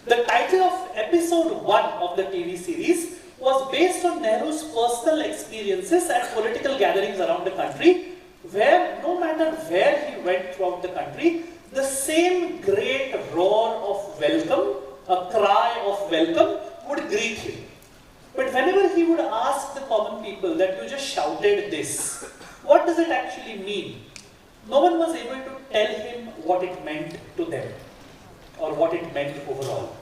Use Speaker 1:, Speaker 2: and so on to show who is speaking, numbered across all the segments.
Speaker 1: The title of episode 1 of the TV series was based on Nehru's personal experiences at political gatherings around the country, where no matter where he went throughout the country, the same great roar of welcome, a cry of welcome, would greet him. But whenever he would ask the common people that you just shouted this, what does it actually mean? No one was able to tell him what it meant to them, or what it meant overall.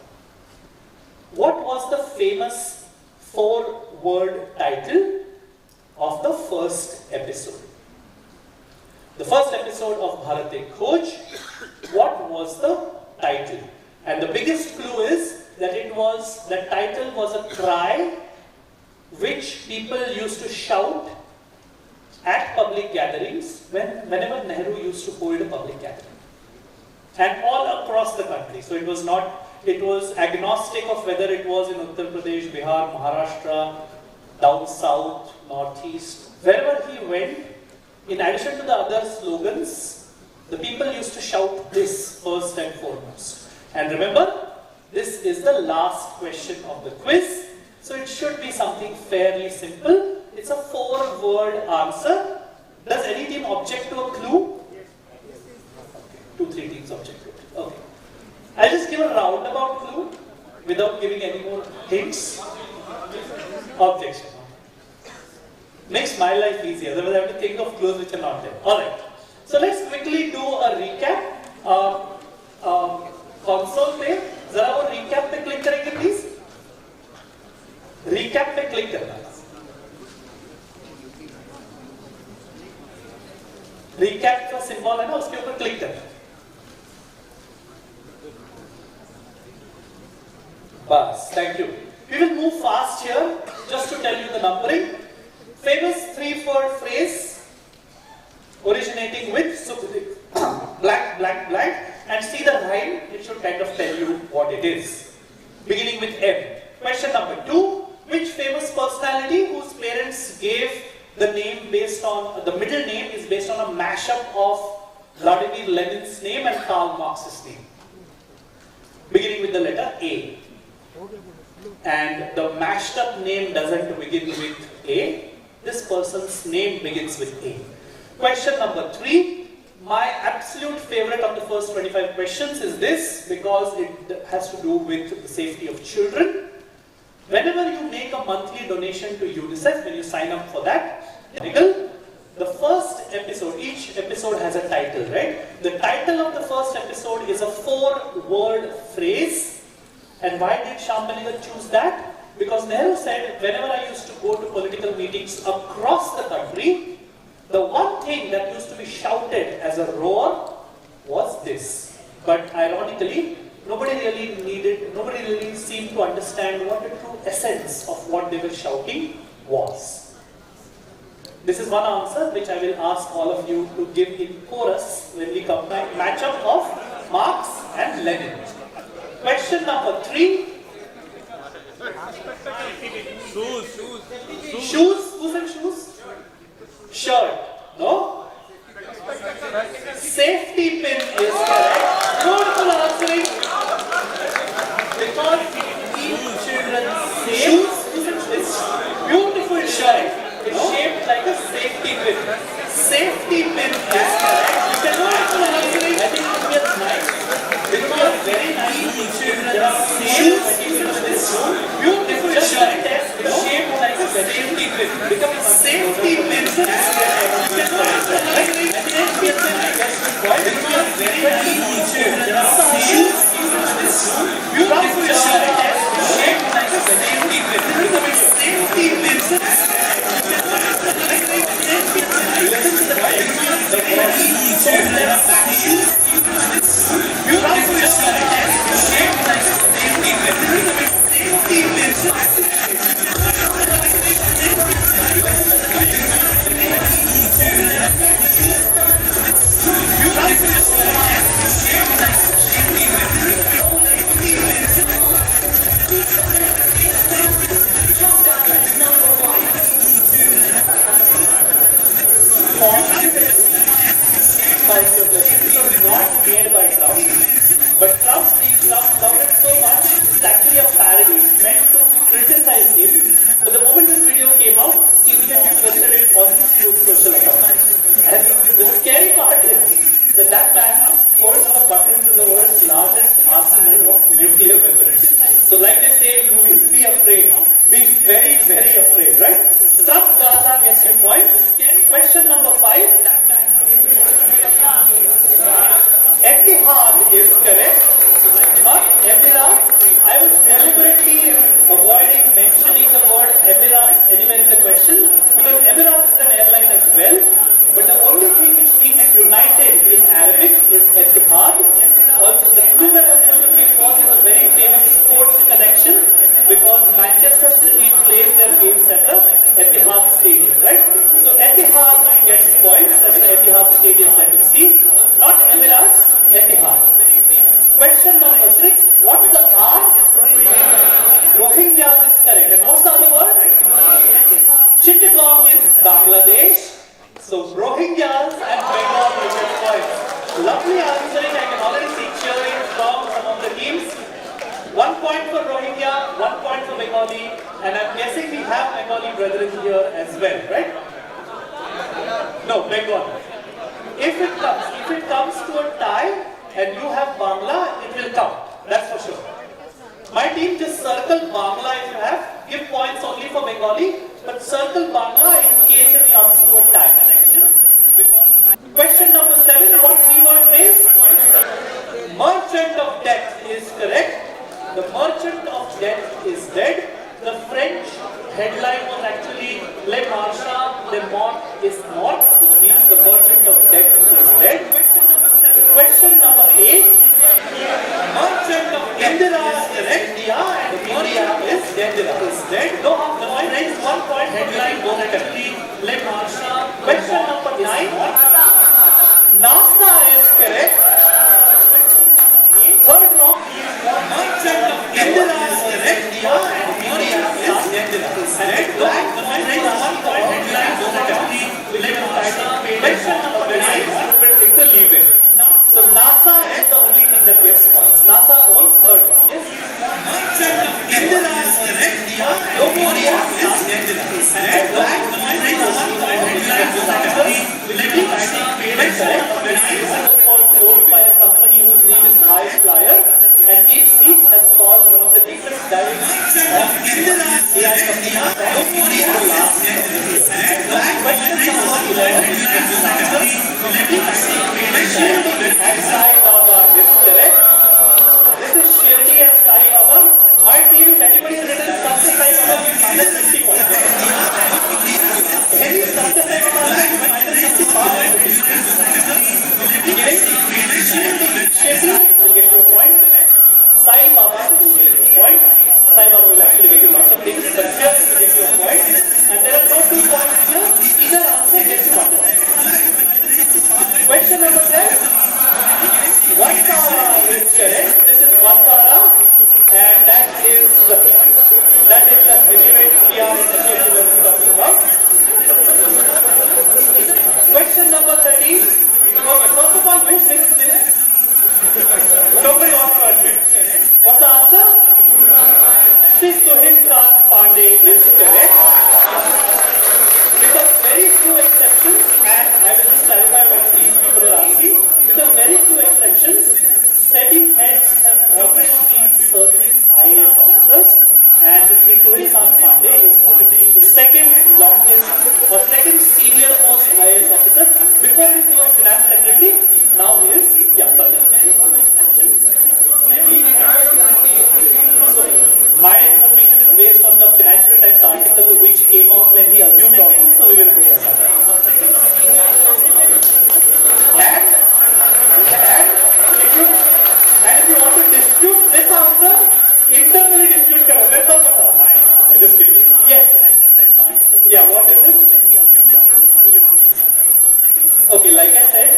Speaker 1: What was the famous 4-word title of the first episode? The first episode of Bharate Khoj, what was the title? And the biggest clue is that the title was a cry which people used to shout at public gatherings whenever Nehru used to hold a public gathering. And all across the country. So it was agnostic of whether it was in Uttar Pradesh, Bihar, Maharashtra, down south, northeast. Wherever he went, in addition to the other slogans, the people used to shout this first and foremost. And remember, this is the last question of the quiz, so it should be something fairly simple. It's a 4-word answer. Does any team object to a clue? Okay. 2-3 teams object to it. Okay. I'll just give a roundabout clue without giving any more hints. Objection. Makes my life easier, otherwise I have to think of clues which are not there. Alright, so let's quickly do a recap. Console पे जरा वो recap पे click करेंगे please. Recap पे click करना. Recap का symbol है ना, उसके ऊपर click करना. Bas, thank you. We will move fast here, just to tell you the numbering. Famous 3-word phrase originating with blank, blank, blank, and see the rhyme, it should kind of tell you what it is. Beginning with M. Question number 2. Which famous personality whose parents gave the name based on, the middle name is based on a mashup of Vladimir Lenin's name and Karl Marx's name? Beginning with the letter A. And the mashed up name doesn't begin with A. This person's name begins with A. Question number 3. My absolute favorite of the first 25 questions is this, because it has to do with the safety of children. Whenever you make a monthly donation to UNICEF, when you sign up for that, the first episode, each episode has a title, right? The title of the first episode is a 4-word phrase. And why did Shambhaliga choose that? Because Nehru said, whenever I used to go to political meetings across the country, the one thing that used to be shouted as a roar was this. But ironically, nobody really seemed to understand what the true essence of what they were shouting was. This is one answer which I will ask all of you to give in chorus when we combine matchup of Marx and Lenin. Question number 3. Shoes? Who said shoes? Shirt. No? Safety pin is correct. Beautiful answering. Because each children's shoes, this beautiful shirt is shaped like a safety pin. Safety pin is correct. Beautiful answering. I think it was nice. Because very nice children's shoes, beautiful shirt is shaped like a safety pin. Because safety pin is correct. count your blessings. It was not made by Trump, but Trump loved it so much, it's actually a parody. It's meant to criticize him. But the moment this video came out, he immediately posted it on his Truth social account. And the scary part is that man holds a button to the world's largest arsenal of nuclear weapons. So like they say in movies, be afraid. Be very, very afraid, right? Trump Gaza gets 2 points. Question number 5. Attire is correct. Not Emirates. I was deliberately avoiding mentioning the word Emirates anywhere in the question because Emirates is an airline as well. But the only thing which means united in Arabic is Attire. Also, the clue that I was going to give was a very famous sports connection because Manchester City plays their games at the Etihad Stadium, right? So Etihad gets points. That's the Etihad Stadium that you see. Not Emirates, Etihad. Question number 6. What's the R? Rohingyas is correct. And what's the other word? Chittagong is Bangladesh. So Rohingyas and Bengal will get points. Lovely answering. I can already see cheering from some of the teams. 1 point for Rohingya, 1 point for Bengali, and I'm guessing we have Bengali brethren here as well, right? No, Bengal. If it comes to a tie and you have Bangla, it will count. That's for sure. My team just circle Bangla if you have. Give points only for Bengali, but circle Bangla in case it comes to a tie. Question number 7. What 3-word phrase? Merchant of death is correct. The merchant of death is dead. The French headline was actually Le Marchand de Mort is mort, which means the merchant of death is dead. Question number 8. Merchant of Indira is correct. And India is dead. No harm. The point is 1 point. Headline was actually Le Marchand. Question number 9. NASA is correct. Third wrong is merchant of Indira is correct. And India is dead. The point is 1 point. Headline was actually Le Marchand. Question number 9. Will take the leave in. So NASA is the only thing that gets points. NASA owns third one. Yes? Merchant of Indira is correct. India is dead. And the point is 1 point. Headline was actually Le Marchand. Was owned by a company whose name is High Flyer, and Deep Sea has caused one of the deepest dives of AI companies the last year. Question number 11. And Sai Baba is correct. This is Shirdi and Sai Baba. My team, if anybody has written something Sai Baba, will minus 50 points. Any something Sai Baba, minus 50 points. Shirdi will get you a point. Sai Baba will get you a point. Sai Baba will actually get you lots of things, but here will get you a point. And there are no 2 points here. Either answer gets you 1 point. Question number 10. Vantara is correct. This is Vantara, and that is the heavyweight PR initiative that we're talking about. Question number 13. Okay, first of all, which is this? Nobody wants to admit. What's the answer? Shri Tuhinkant Pandey is correct. With a very few exceptions, and I will just clarify what these people are asking. With a very few exceptions, SEBI heads have always been serving IAS officers, and Shri Tuhinkant Pandey is going to be the second longest or second senior most IAS officer. Before this, he was finance secretary. Now he is, So, my information is based on the Financial Times article which came out when he assumed office, so we will go with that. And if you want to dispute this answer, internally dispute karo. Let's not know. Just kidding. Yes. Yeah, what is it? Okay, like I said,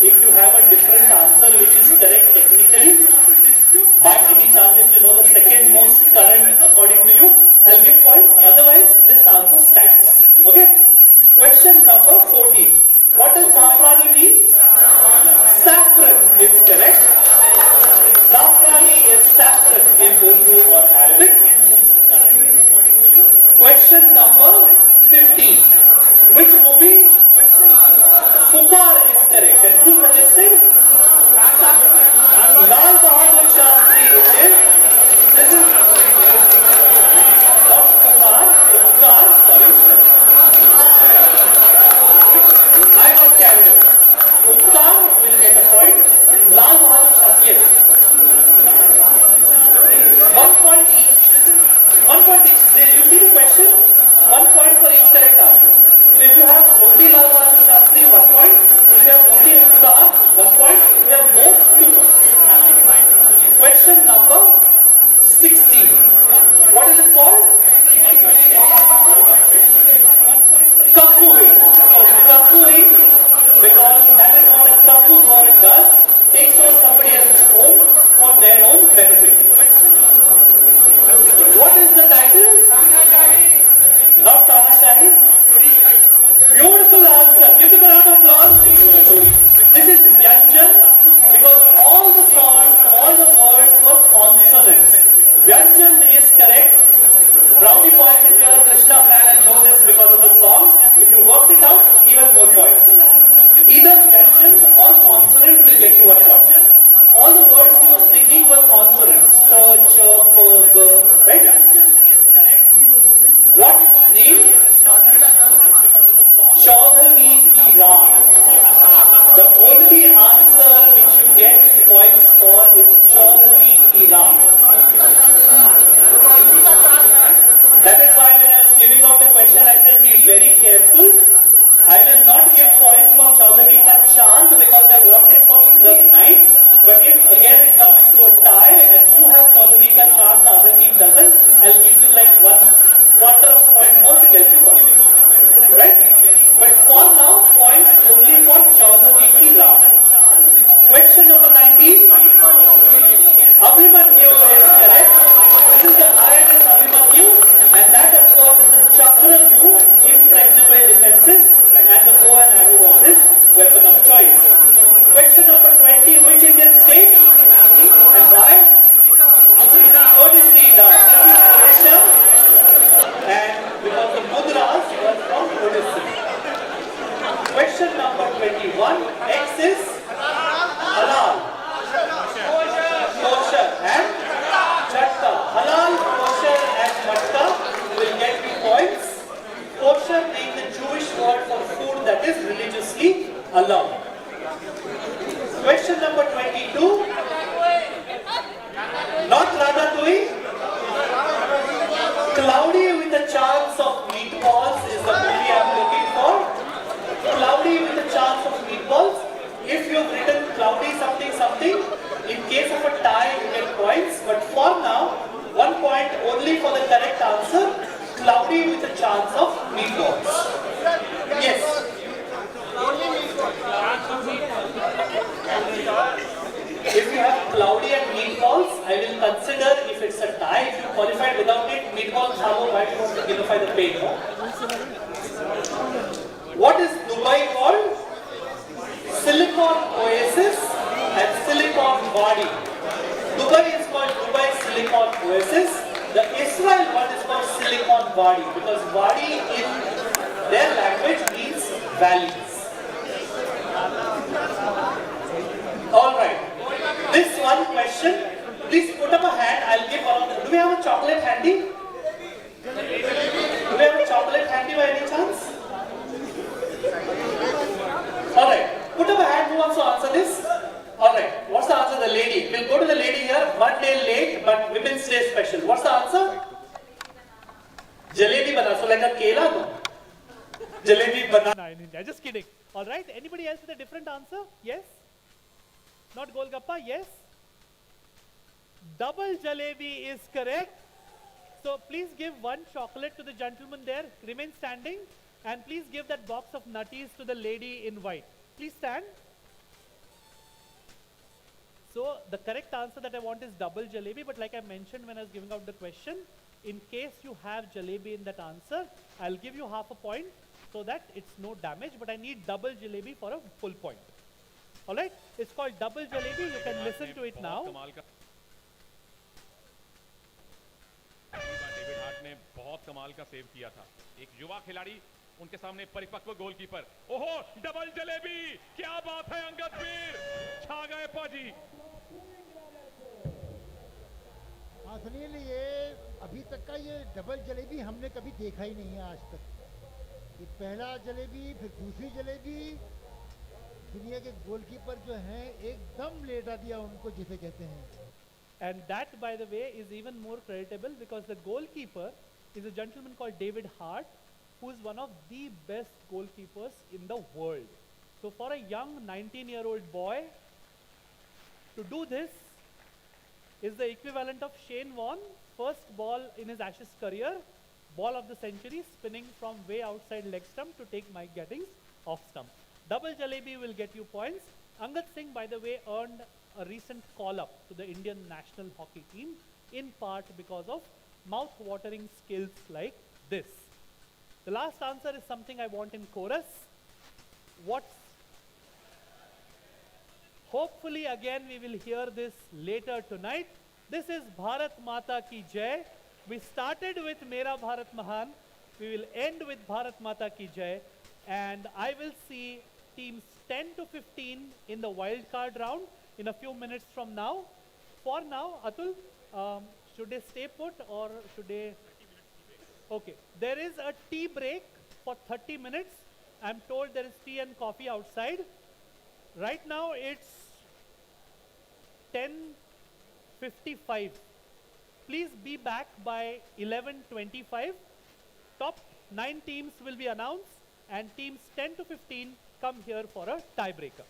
Speaker 1: if you have a different answer which is correct technically, by any chance if you know the second most current according to you, I'll give points. Otherwise, this answer stands. Okay? Question number 14. What does Zafrani mean? Saffron is correct. Zafrani is saffron in Urdu or Arabic. Question number 15. Which movie? Pupar is correct. And who suggested? Lal Bahadur Shastri it is. This is not Pupar, sorry. I got carried away. Pupar will get a point. Lal Bahadur Shastri, yes. 1 point each. 1 point each. You see the question? 1 point for each correct answer. So if you have only Lal Bahadur Shastri, 1 point. If you have only Uttar, 1 point. If you have both, 2 points. Question number 16. What is it called? Kapuing. Kapuing, because that is what a kapu bird does. Takes over somebody else's home for their own benefit. What is the title? Not Tanashahi. Beautiful answer. Give them a round of applause. This is Vyanjan, because all the songs, all the words were consonants. Vyanjan is correct. Brownie points if you are a Krishna fan and know this because of the songs. If you worked it out, even more points. Either Vyanjan or consonant will get you 1 point. All the words he was singing were consonants. T, ch, p, g, right? What name? Chaudhary Kira. The only answer which you get points for is Chaudhary Kira. That is why when I was giving out the question, I said be very careful. I will not give points for Chaudhary Ka Chand because I want it for the night. But if again it comes to a tie and you have Chaudhary Ka Chand, the other team doesn't, I'll give you like 1/4 of a point more to get you one. Right? But for now, points only for Chaudhary Ki Ram. Question number 19. Abhimanyu is correct. This is the INS Abhimanyu, and that of course is the Chakravyu impregnable defenses, and the bow and arrow was his weapon of choice. Question number 20. Which Indian state and why? Odissi. Now, this is Odisha, and because the mudras were from Odissi. Question number 21. X is halal, kosher and chatta. Halal, kosher and chatta will get you points. Kosher being the Jewish word for food that is religiously allowed. Question number 22. Not ratatouille. Cloudy with a chance of meatballs is the movie I am looking for. Cloudy with a chance of meatballs. If you have written cloudy something something, in case of a tie you get points. But for now, 1 point only for the correct answer. Cloudy with a chance of meatballs. Yes. If you have cloudy and meatballs, I will consider if it's a tie. If you qualified without it, meatballs have why you want to unify the pain, no? What is Dubai called? Silicon Oasis and Silicon Wadi. Dubai is called Dubai Silicon Oasis. The Israel one is called Silicon Wadi because Wadi in their language means valleys. Alright. This one question, please put up a hand. I'll give around. Do we have a chocolate handy? Do we have a chocolate handy by any chance? Alright. Put up a hand who wants to answer this. Alright. What's the answer? The lady. We'll go to the lady here. 1 day late, but Women's Day special. What's the answer? Jalebi banana. So like a kela, no? Jalebi banana in India. Just kidding. Alright. Anybody else with a different answer? Yes? Not Golgappa? Yes? Double jalebi is correct. So please give 1 chocolate to the gentleman there. Remain standing. And please give that box of nutties to the lady in white. Please stand. So the correct answer that I want is double jalebi. But like I mentioned when I was giving out the question, in case you have jalebi in that answer, I'll give you half a point. so that it's no damage, but I need double jalebi for a full point. Alright, it's called double jalebi. You can listen to it now.
Speaker 2: David heart ने बहुत कमाल का save किया था. एक युवा खिलाड़ी, उनके सामने परिपक्व गोलकीपर. ओहो, डबल जलेबी, क्या बात है अंगद वीर, छा गए पाजी.
Speaker 3: हाँ सुनील, ये अभी तक का ये डबल जलेबी हमने कभी देखा ही नहीं है आज तक. ये पहला जलेबी, फिर दूसरी जलेबी, दुनिया के गोलकीपर जो हैं एकदम लेटा दिया उनको, जिसे कहते हैं.
Speaker 1: And that, by the way, is even more creditable because the goalkeeper is a gentleman called David Hart, who is one of the best goalkeepers in the world. So for a young 19-year-old boy to do this is the equivalent of Shane Warne, first ball in his Ashes career, ball of the century, spinning from way outside leg stump to take Mike Gettings off stump. Double jalebi will get you points. Angad Singh, by the way, earned a recent call-up to the Indian national hockey team, in part because of mouth-watering skills like this. The last answer is something I want in chorus. Hopefully again we will hear this later tonight. This is Bharat Mata Ki Jai. We started with Mera Bharat Mahan. We will end with Bharat Mata Ki Jai. And I will see teams 10 to 15 in the wild card round in a few minutes from now. For now, Atul, should they stay put or should they? Okay, there is a tea break for 30 minutes. I'm told there is tea and coffee outside. Right now it's 10:55. Please be back by 11:25. Top 9 teams will be announced and teams 10 to 15 come here for a tiebreaker.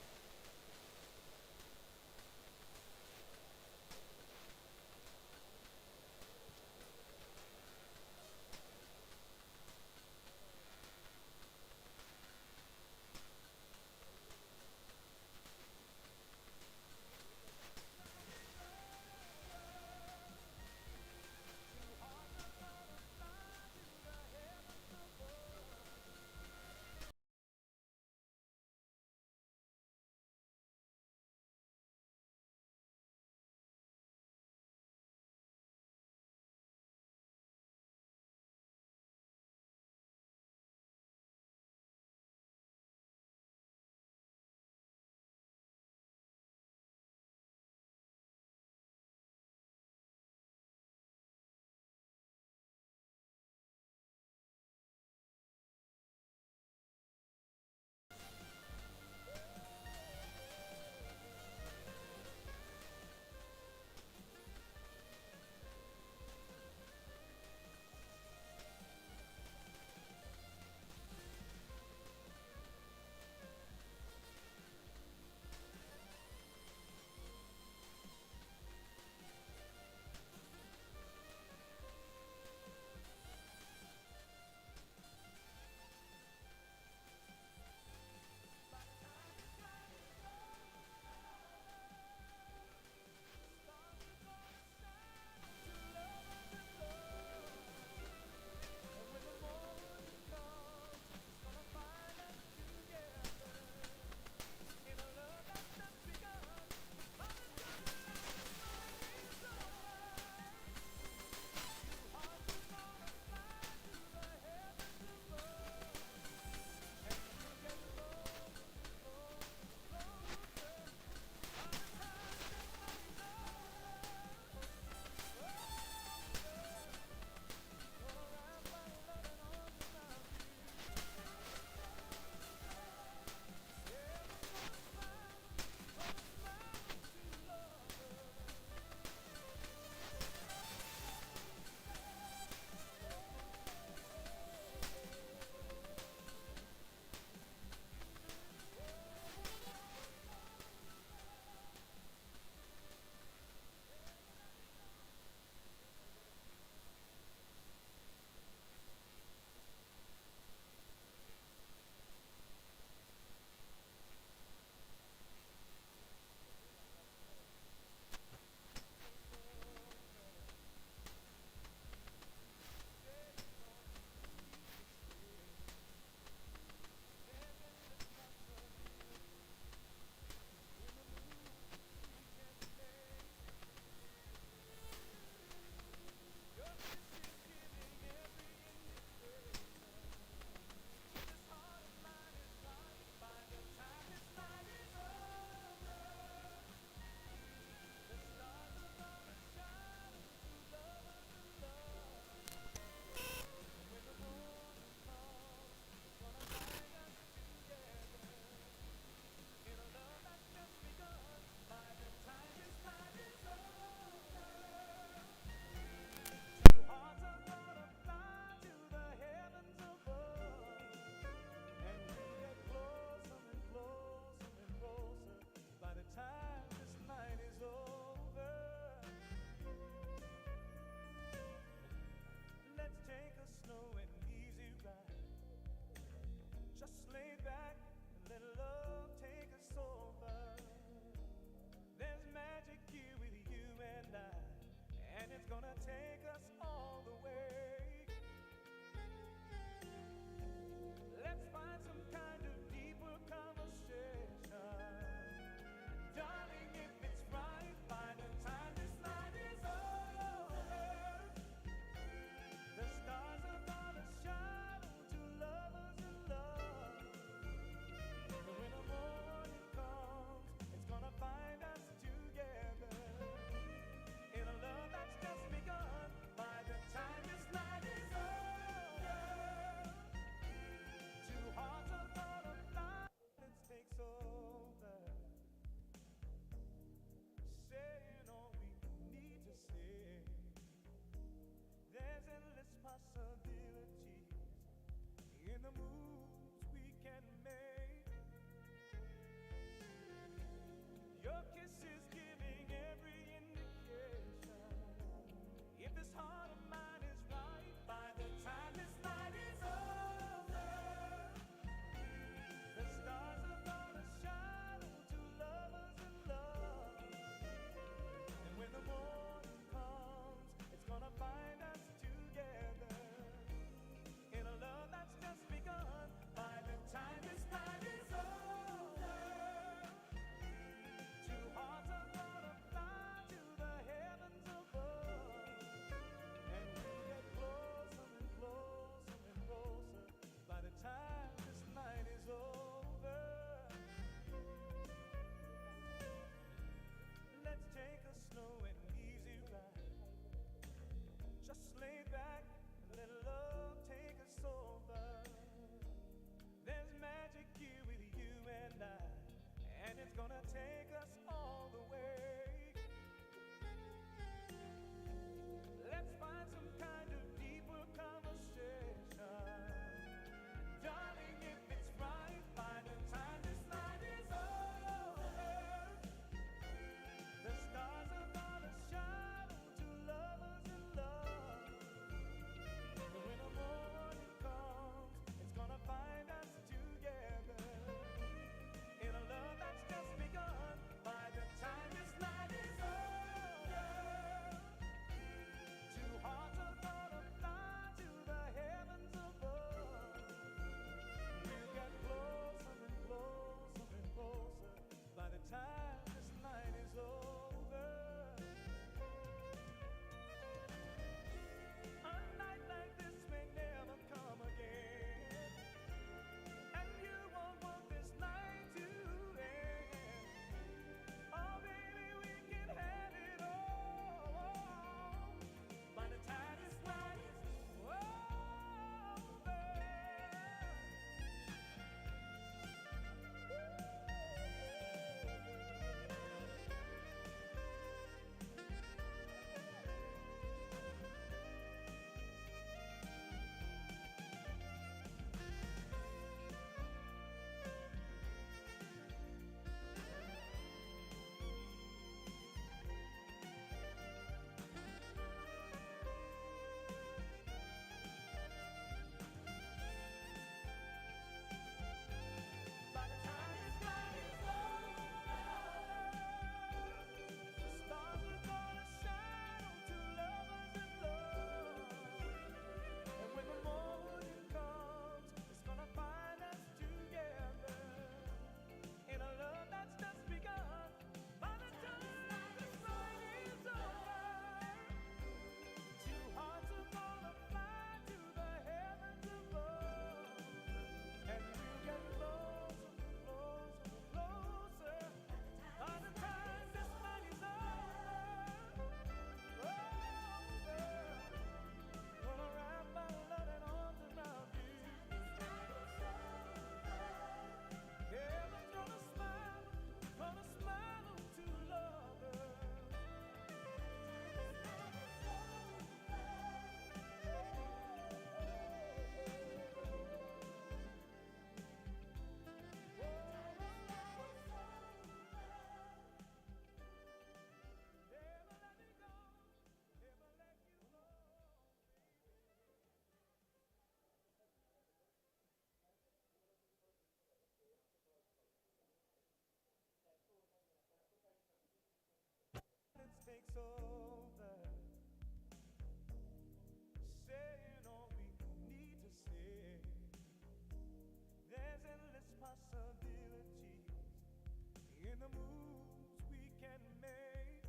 Speaker 4: the moves we can make.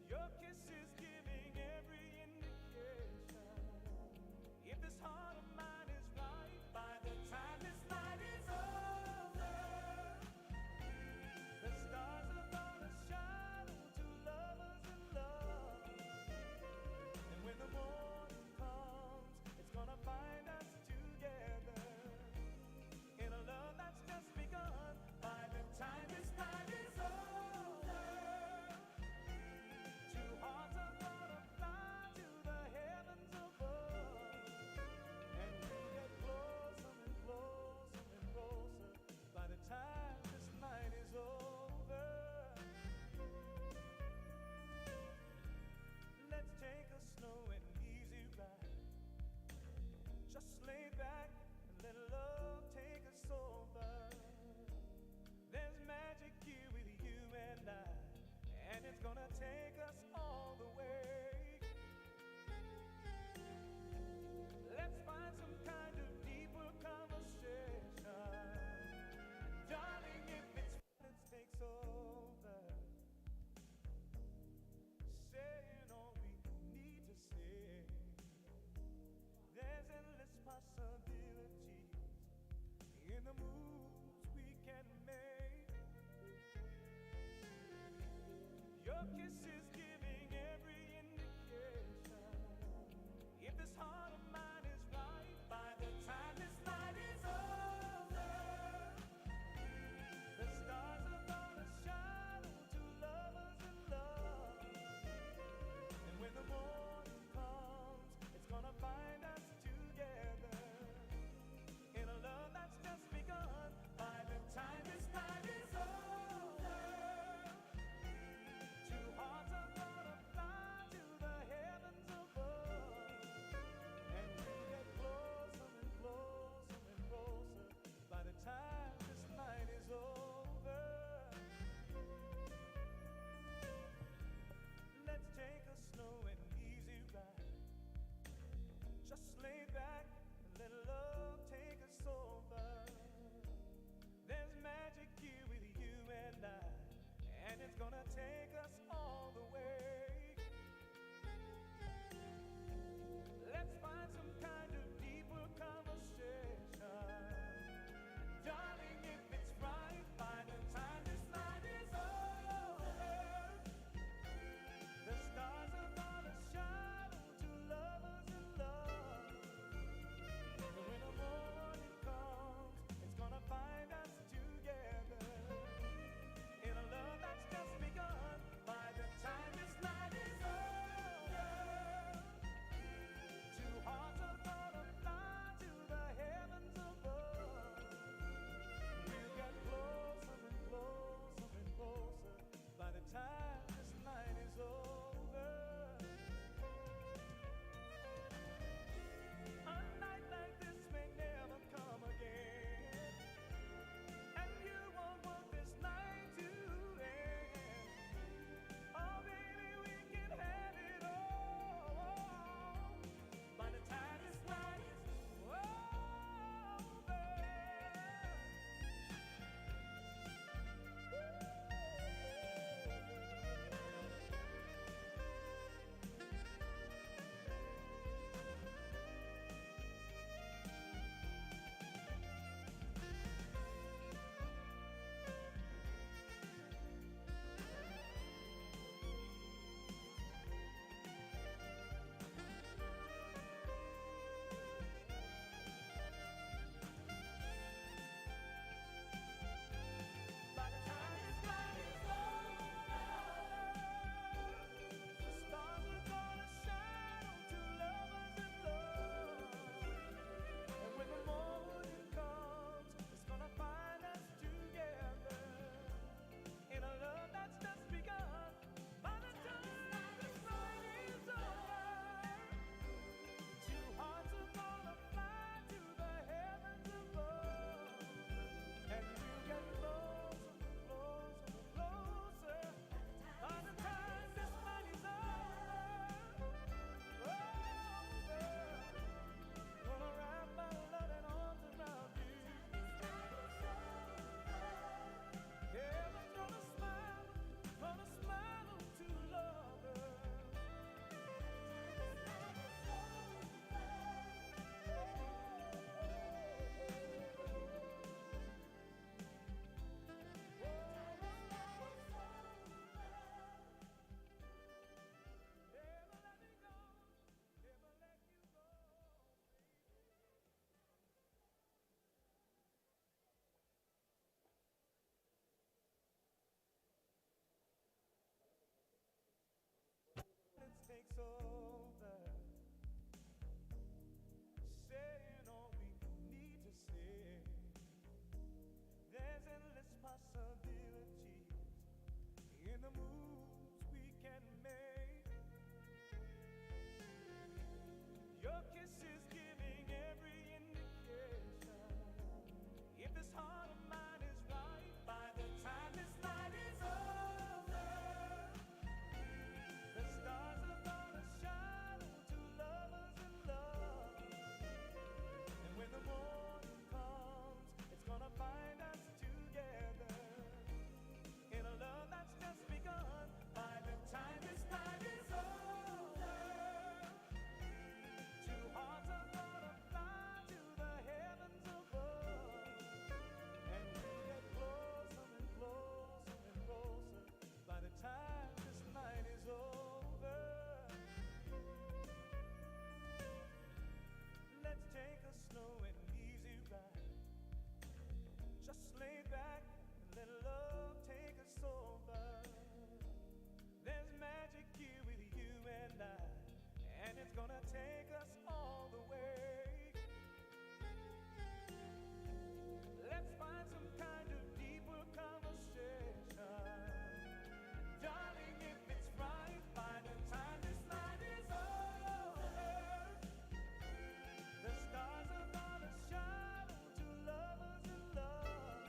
Speaker 4: Your kiss is giving every indication. If this heart of mine is right, by the time this night is over, the stars are gonna shine on two lovers in love. And when the morning comes, it's gonna find us together in a love that's just begun. By the time this night is over, two hearts are gonna fly to the heavens above, and we get closer and closer and closer by the time this night is over. Let's take a slow and easy ride. Just lay back and let love take us over. There's magic here with you and I, and it's gonna take us all the way. Let's find some kind of deeper conversation. Darling, if it's violence takes over, saying all we need to say. There's endless possibilities in the moves we can make. Your kiss is giving every indication. If this heart of mine is right, by the time this night is over, the stars are gonna shine on two lovers in love. And when the morning comes, it's gonna find us together in a love that's just begun. By the time this night is over, two hearts possibilities in the moves we can make. Your kiss is giving every indication. If this heart of mine is right, by the time this night is over, the stars are gonna shine on two lovers in love. And when the morning comes, it's gonna find us together in a love that's just begun. By the time this night is over, two hearts are gonna fly to the heavens above, and we'll get closer and closer and closer by the time this night is over. Let's take a slow and easy ride. Just lay back and let love take us over. There's magic here with you and I, and it's gonna take us all the way. Let's find some kind of deeper conversation. Darling, if it's right, by the time this night is over, the stars are gonna shine on two lovers in love.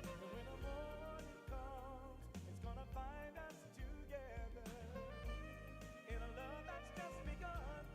Speaker 4: And when the morning comes, it's gonna find us together in a love that's just begun.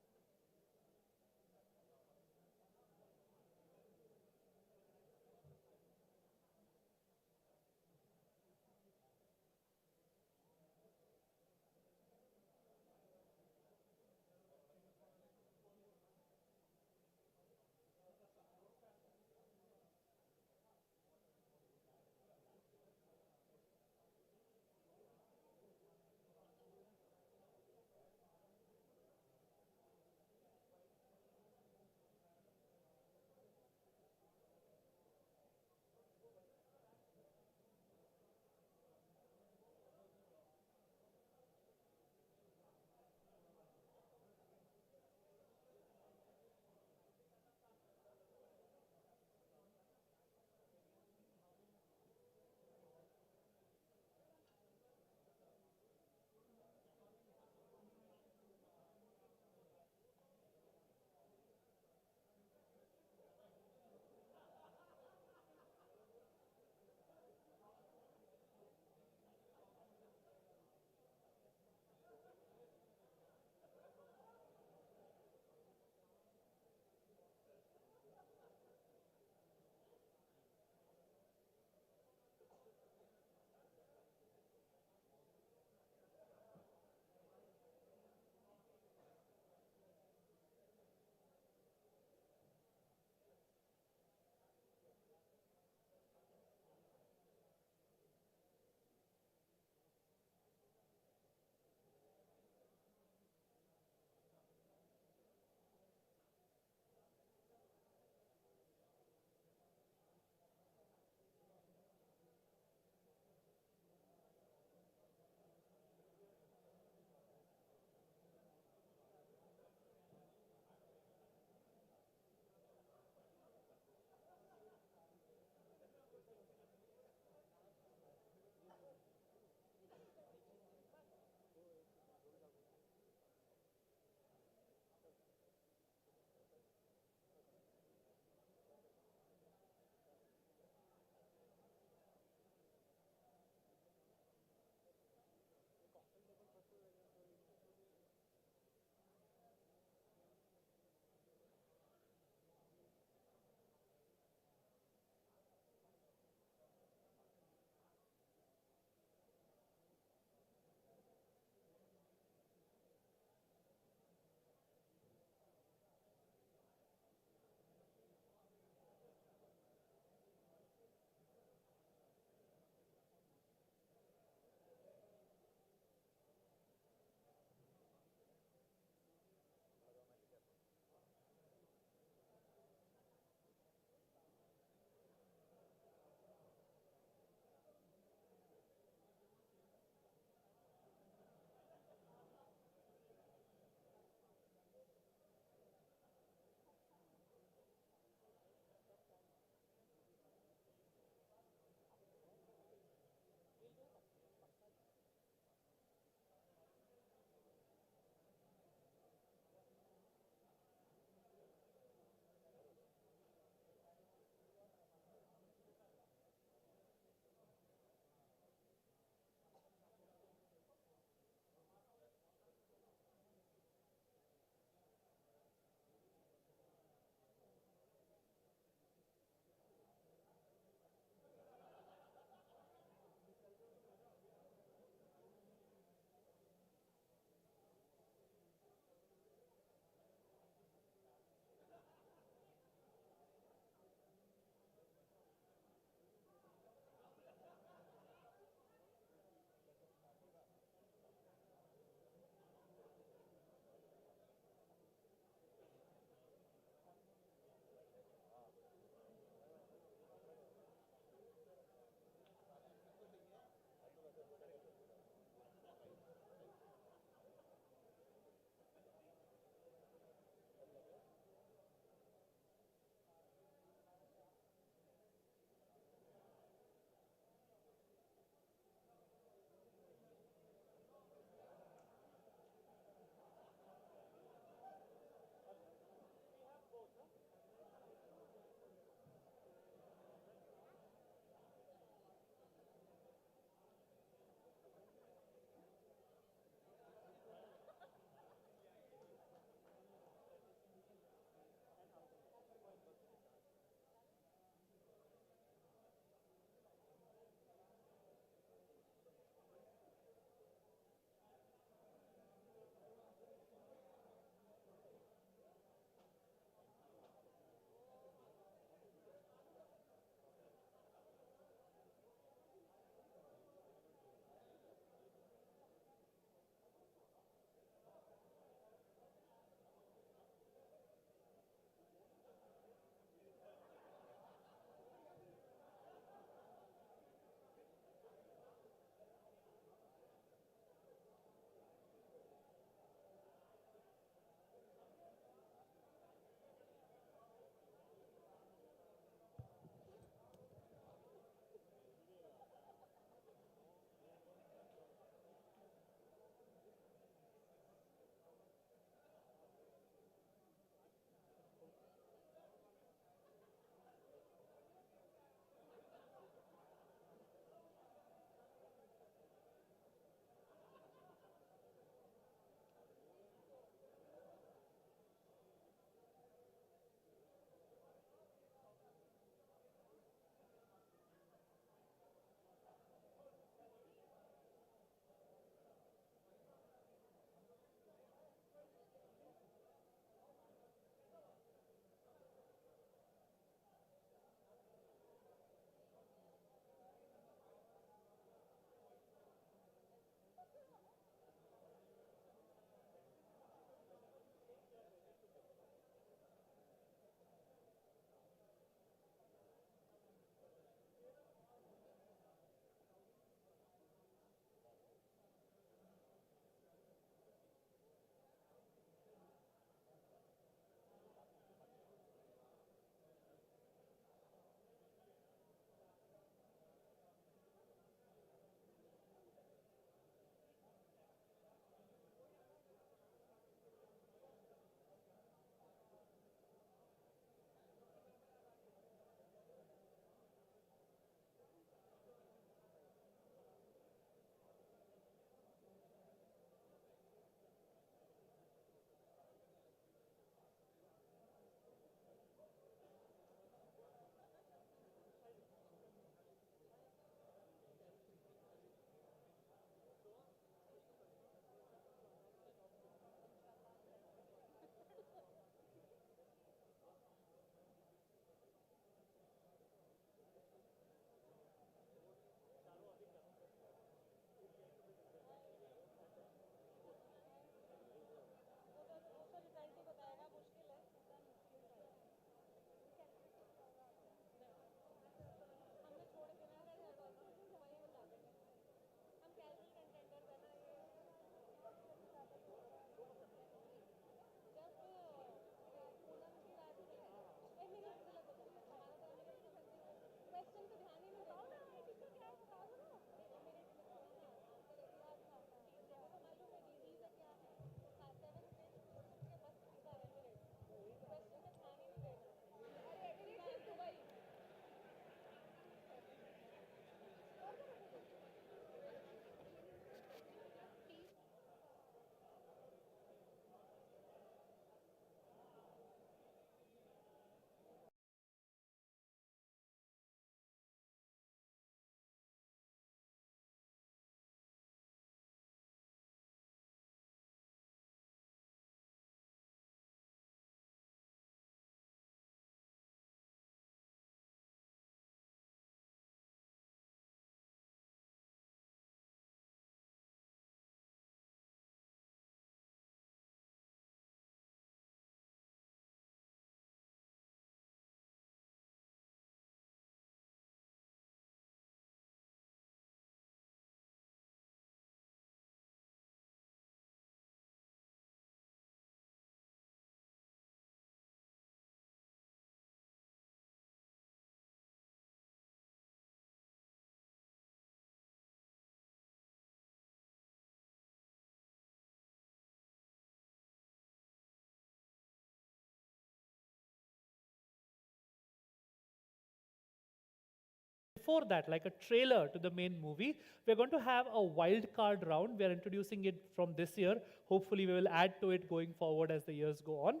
Speaker 1: before that, like a trailer to the main movie, we're going to have a wild card round. We are introducing it from this year. Hopefully, we will add to it going forward as the years go on.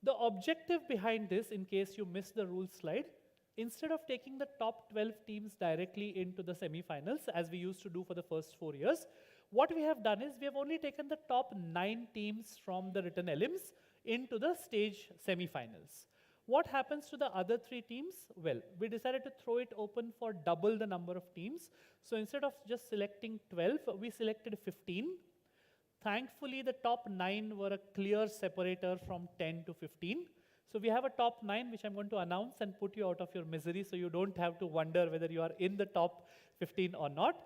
Speaker 1: The objective behind this, in case you missed the rules slide, instead of taking the top 12 teams directly into the semifinals, as we used to do for the first 4 years, what we have done is we have only taken the top 9 teams from the written elims into the stage semifinals. What happens to the other 3 teams? Well, we decided to throw it open for double the number of teams. So instead of just selecting 12, we selected 15. Thankfully, the top 9 were a clear separator from 10 to 15. So we have a top 9, which I'm going to announce and put you out of your misery so you don't have to wonder whether you are in the top 15 or not.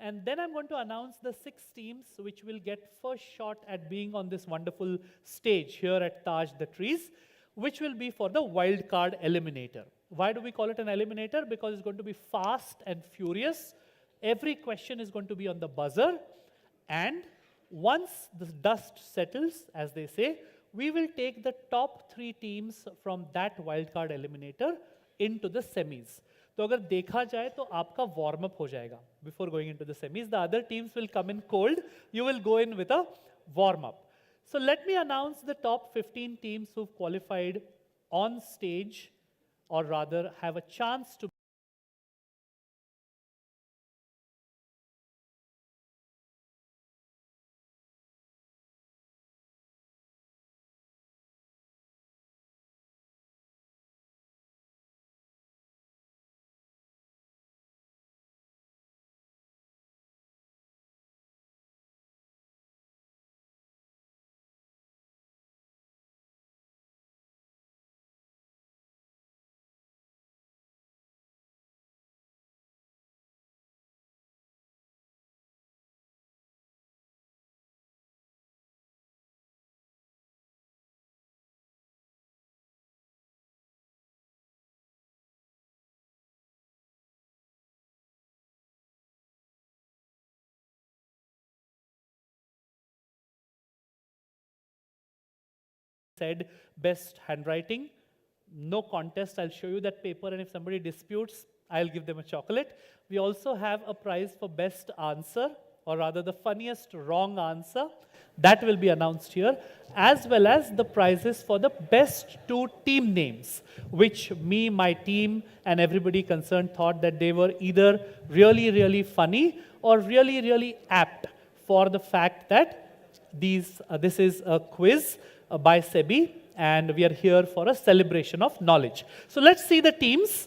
Speaker 1: And then I'm going to announce the 6 teams which will get first shot at being on this wonderful stage here at Taj the Trees, which will be for the wild card eliminator. Why do we call it an eliminator? Because it's going to be fast and furious. Every question is going to be on the buzzer. And once the dust settles, as they say, we will take the top 3 teams from that wildcard eliminator into the semis. तो अगर देखा जाए तो आपका warm up हो जाएगा before going into the semis. The other teams will come in cold. You will go in with a warm up. So let me announce the top 15 teams who've qualified on stage, or rather have a chance to said best handwriting. No contest, I'll show you that paper, and if somebody disputes, I'll give them a chocolate. We also have a prize for best answer, or rather the funniest wrong answer. That will be announced here, as well as the prizes for the best 2 team names, which me, my team, and everybody concerned thought that they were either really, really funny or really, really apt for the fact that this is a quiz by SEBI, and we are here for a celebration of knowledge. So let's see the teams.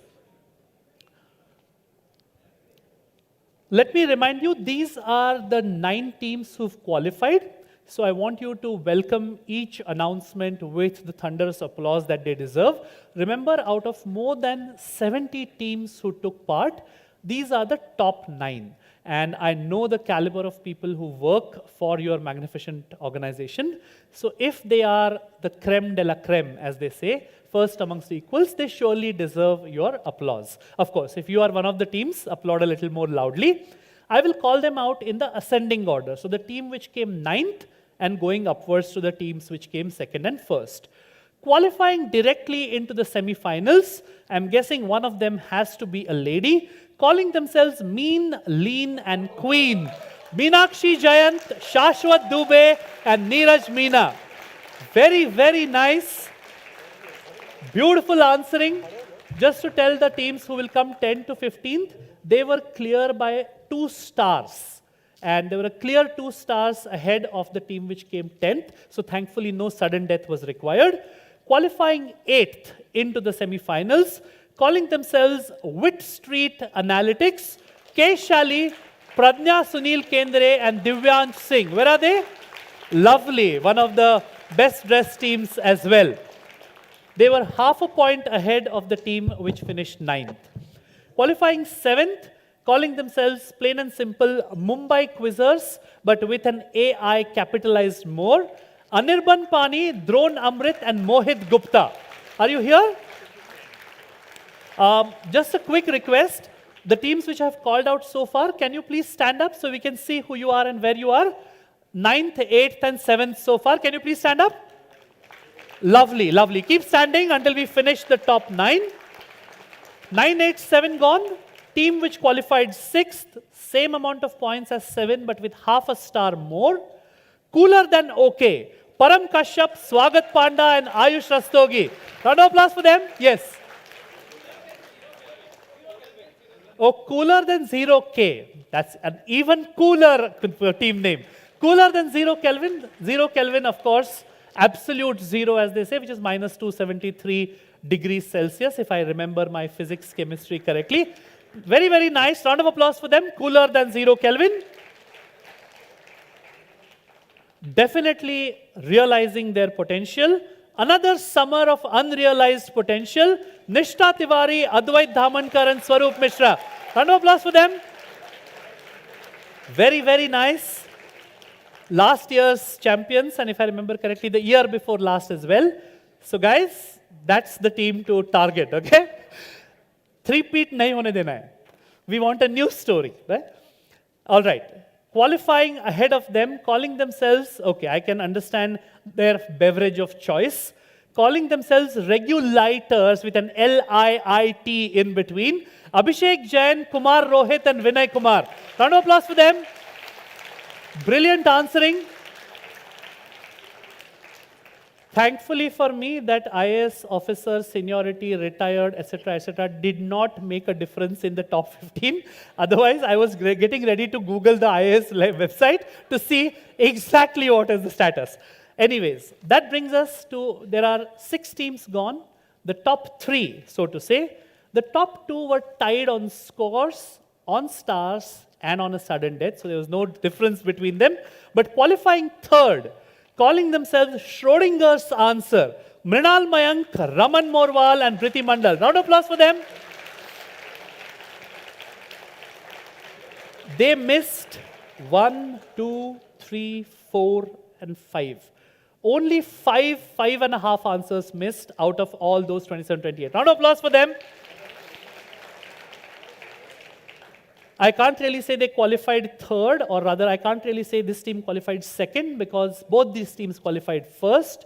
Speaker 1: Let me remind you, these are the 9 teams who've qualified. So I want you to welcome each announcement with the thunderous applause that they deserve. Remember, out of more than 70 teams who took part, these are the top 9. And I know the caliber of people who work for your magnificent organization. So if they are the creme de la creme, as they say, first amongst equals, they surely deserve your applause. Of course, if you are one of the teams, applaud a little more loudly. I will call them out in the ascending order. So the team which came 9th and going upwards to the teams which came 2nd and 1st. Qualifying directly into the semifinals, I'm guessing one of them has to be a lady, calling themselves Mean, Lean and Queen. Meenakshi Jayant, Shashwat Dubey and Neeraj Meena. Very, very nice. Beautiful answering. Just to tell the teams who will come 10 to 15th, they were clear by 2 stars. And there were a clear 2 stars ahead of the team which came 10th. So thankfully no sudden death was required. Qualifying 8th into the semifinals, calling themselves Wit Street Analytics, K. Shali, Pradnya Sunil Kendre and Divyansh Singh. Where are they? Lovely. One of the best dressed teams as well. They were half a point ahead of the team which finished 9th. Qualifying 7th, calling themselves plain and simple Mumbai Quizzers, but with an AI capitalized more. Anirban Pani, Drone Amrit and Mohit Gupta. Are you here? Just a quick request. The teams which I have called out so far, can you please stand up so we can see who you are and where you are? 9th, 8th and 7th so far. Can you please stand up? Lovely, lovely. Keep standing until we finish the top 9. 9, 8, 7 gone. Team which qualified 6th, same amount of points as 7, but with half a star more. Cooler than okay. Param Kashyap, Swagat Panda, and Ayush Rastogi. Round of applause for them. Yes. Oh, cooler than 0K. That's an even cooler team name. Cooler than 0 Kelvin. 0 Kelvin, of course, absolute zero, as they say, which is minus 273 degrees Celsius, if I remember my physics chemistry correctly. Very, very nice. Round of applause for them. Cooler than 0 Kelvin. Definitely realizing their potential. Another summer of unrealized potential. Nishta Tiwari, Advait Dhamankar, and Swaroop Mishra. Round of applause for them. Very, very nice. Last year's champions, and if I remember correctly, the year before last as well. So guys, that's the team to target, okay? Three-peat nahi hone dena hai. We want a new story, right? All right. Qualifying ahead of them, calling themselves, okay, I can understand their beverage of choice, calling themselves regulators with an L-I-I-T in between. Abhishek Jain, Kumar Rohit, and Vinay Kumar. Round of applause for them. Brilliant answering. Thankfully for me, that IAS officer, seniority, retired, etc., did not make a difference in the top 15. Otherwise, I was getting ready to Google the IAS website to see exactly what is the status. Anyways, that brings us to, there are 6 teams gone. The top 3, so to say. The top 2 were tied on scores, on stars, and on a sudden death. So there was no difference between them. But qualifying 3rd, calling themselves Schrodinger's answer, Mrinal Mayank, Raman Morwal, and Priti Mandal. Round of applause for them. They missed 1, 2, 3, 4, and 5. Only 5.5 answers missed out of all those 27, 28. Round of applause for them. I can't really say they qualified 3rd, or rather, I can't really say this team qualified 2nd, because both these teams qualified 1st.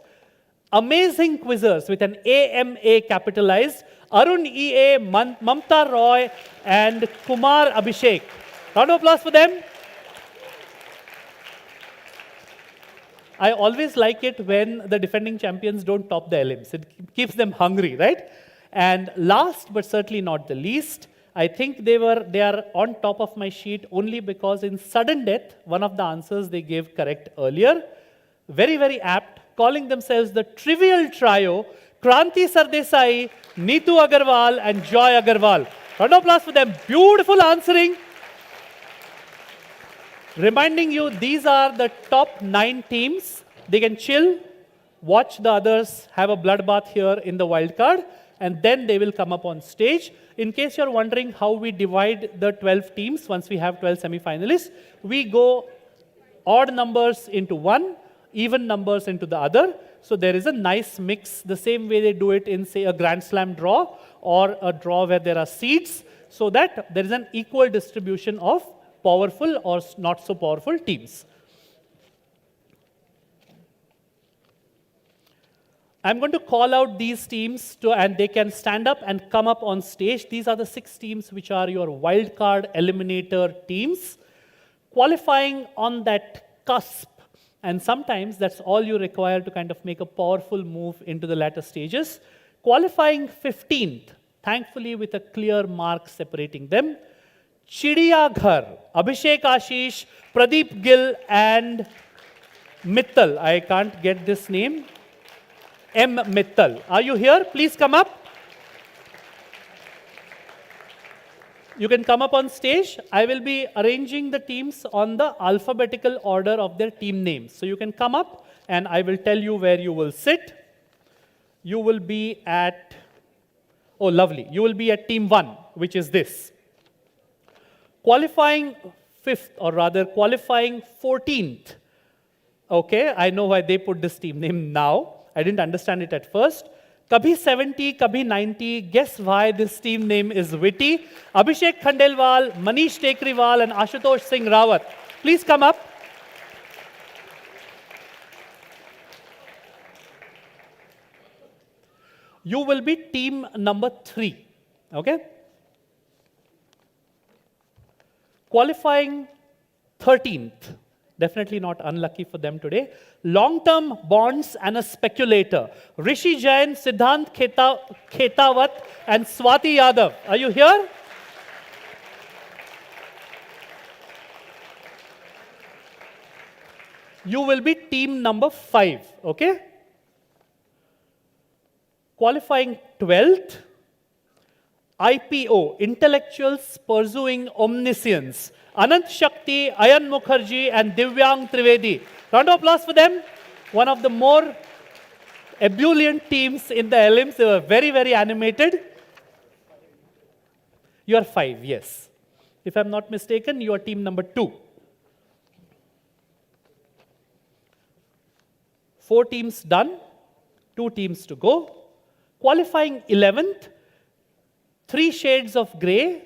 Speaker 1: Amazing quizzers with an AMA capitalized. Arun EA, Mamta Roy, and Kumar Abhishek. Round of applause for them. I always like it when the defending champions don't top the elims. It keeps them hungry, right? And last, but certainly not the least, I think they are on top of my sheet only because in sudden death, one of the answers they gave correct earlier. Very, very apt, calling themselves the trivial trio, Kranti Sardesai, Neetu Agarwal, and Joy Agarwal. Round of applause for them. Beautiful answering. Reminding you, these are the top 9 teams. They can chill, watch the others have a bloodbath here in the wildcard, and then they will come up on stage. In case you're wondering how we divide the 12 teams, once we have 12 semifinalists, we go odd numbers into one, even numbers into the other. So there is a nice mix, the same way they do it in, say, a Grand Slam draw or a draw where there are seeds, so that there is an equal distribution of powerful or not so powerful teams. I'm going to call out these teams and they can stand up and come up on stage. These are the 6 teams which are your wildcard eliminator teams. Qualifying on that cusp, and sometimes that's all you require to kind of make a powerful move into the latter stages. Qualifying 15th, thankfully with a clear mark separating them. Chidiya Ghar, Abhishek Ashish, Pradeep Gill, and Mittal. I can't get this name. M. Mittal. Are you here? Please come up. You can come up on stage. I will be arranging the teams on the alphabetical order of their team names. So you can come up and I will tell you where you will sit. You will be at, oh lovely, you will be at team 1, which is this. Qualifying 5th, or rather qualifying 14th. Okay, I know why they put this team name now. I didn't understand it at first. Kabhi 70, Kabhi 90. Guess why this team name is witty? Abhishek Khandelwal, Manish Tekriwal, and Ashutosh Singh Rawat. Please come up. You will be team number 3. Okay? Qualifying 13th. Definitely not unlucky for them today. Long-term bonds and a speculator. Rishi Jain, Siddhant Khetawat, and Swati Yadav. Are you here? You will be team number 5, okay? Qualifying 12th. IPO, Intellectuals Pursuing Omniscience. Anant Shakti, Ayan Mukherjee, and Divyang Trivedi. Round of applause for them. One of the more ebullient teams in the elims. They were very, very animated. You are 5, yes. If I'm not mistaken, you are team number 2. 4 teams done, 2 teams to go. Qualifying 11th, 3 shades of grey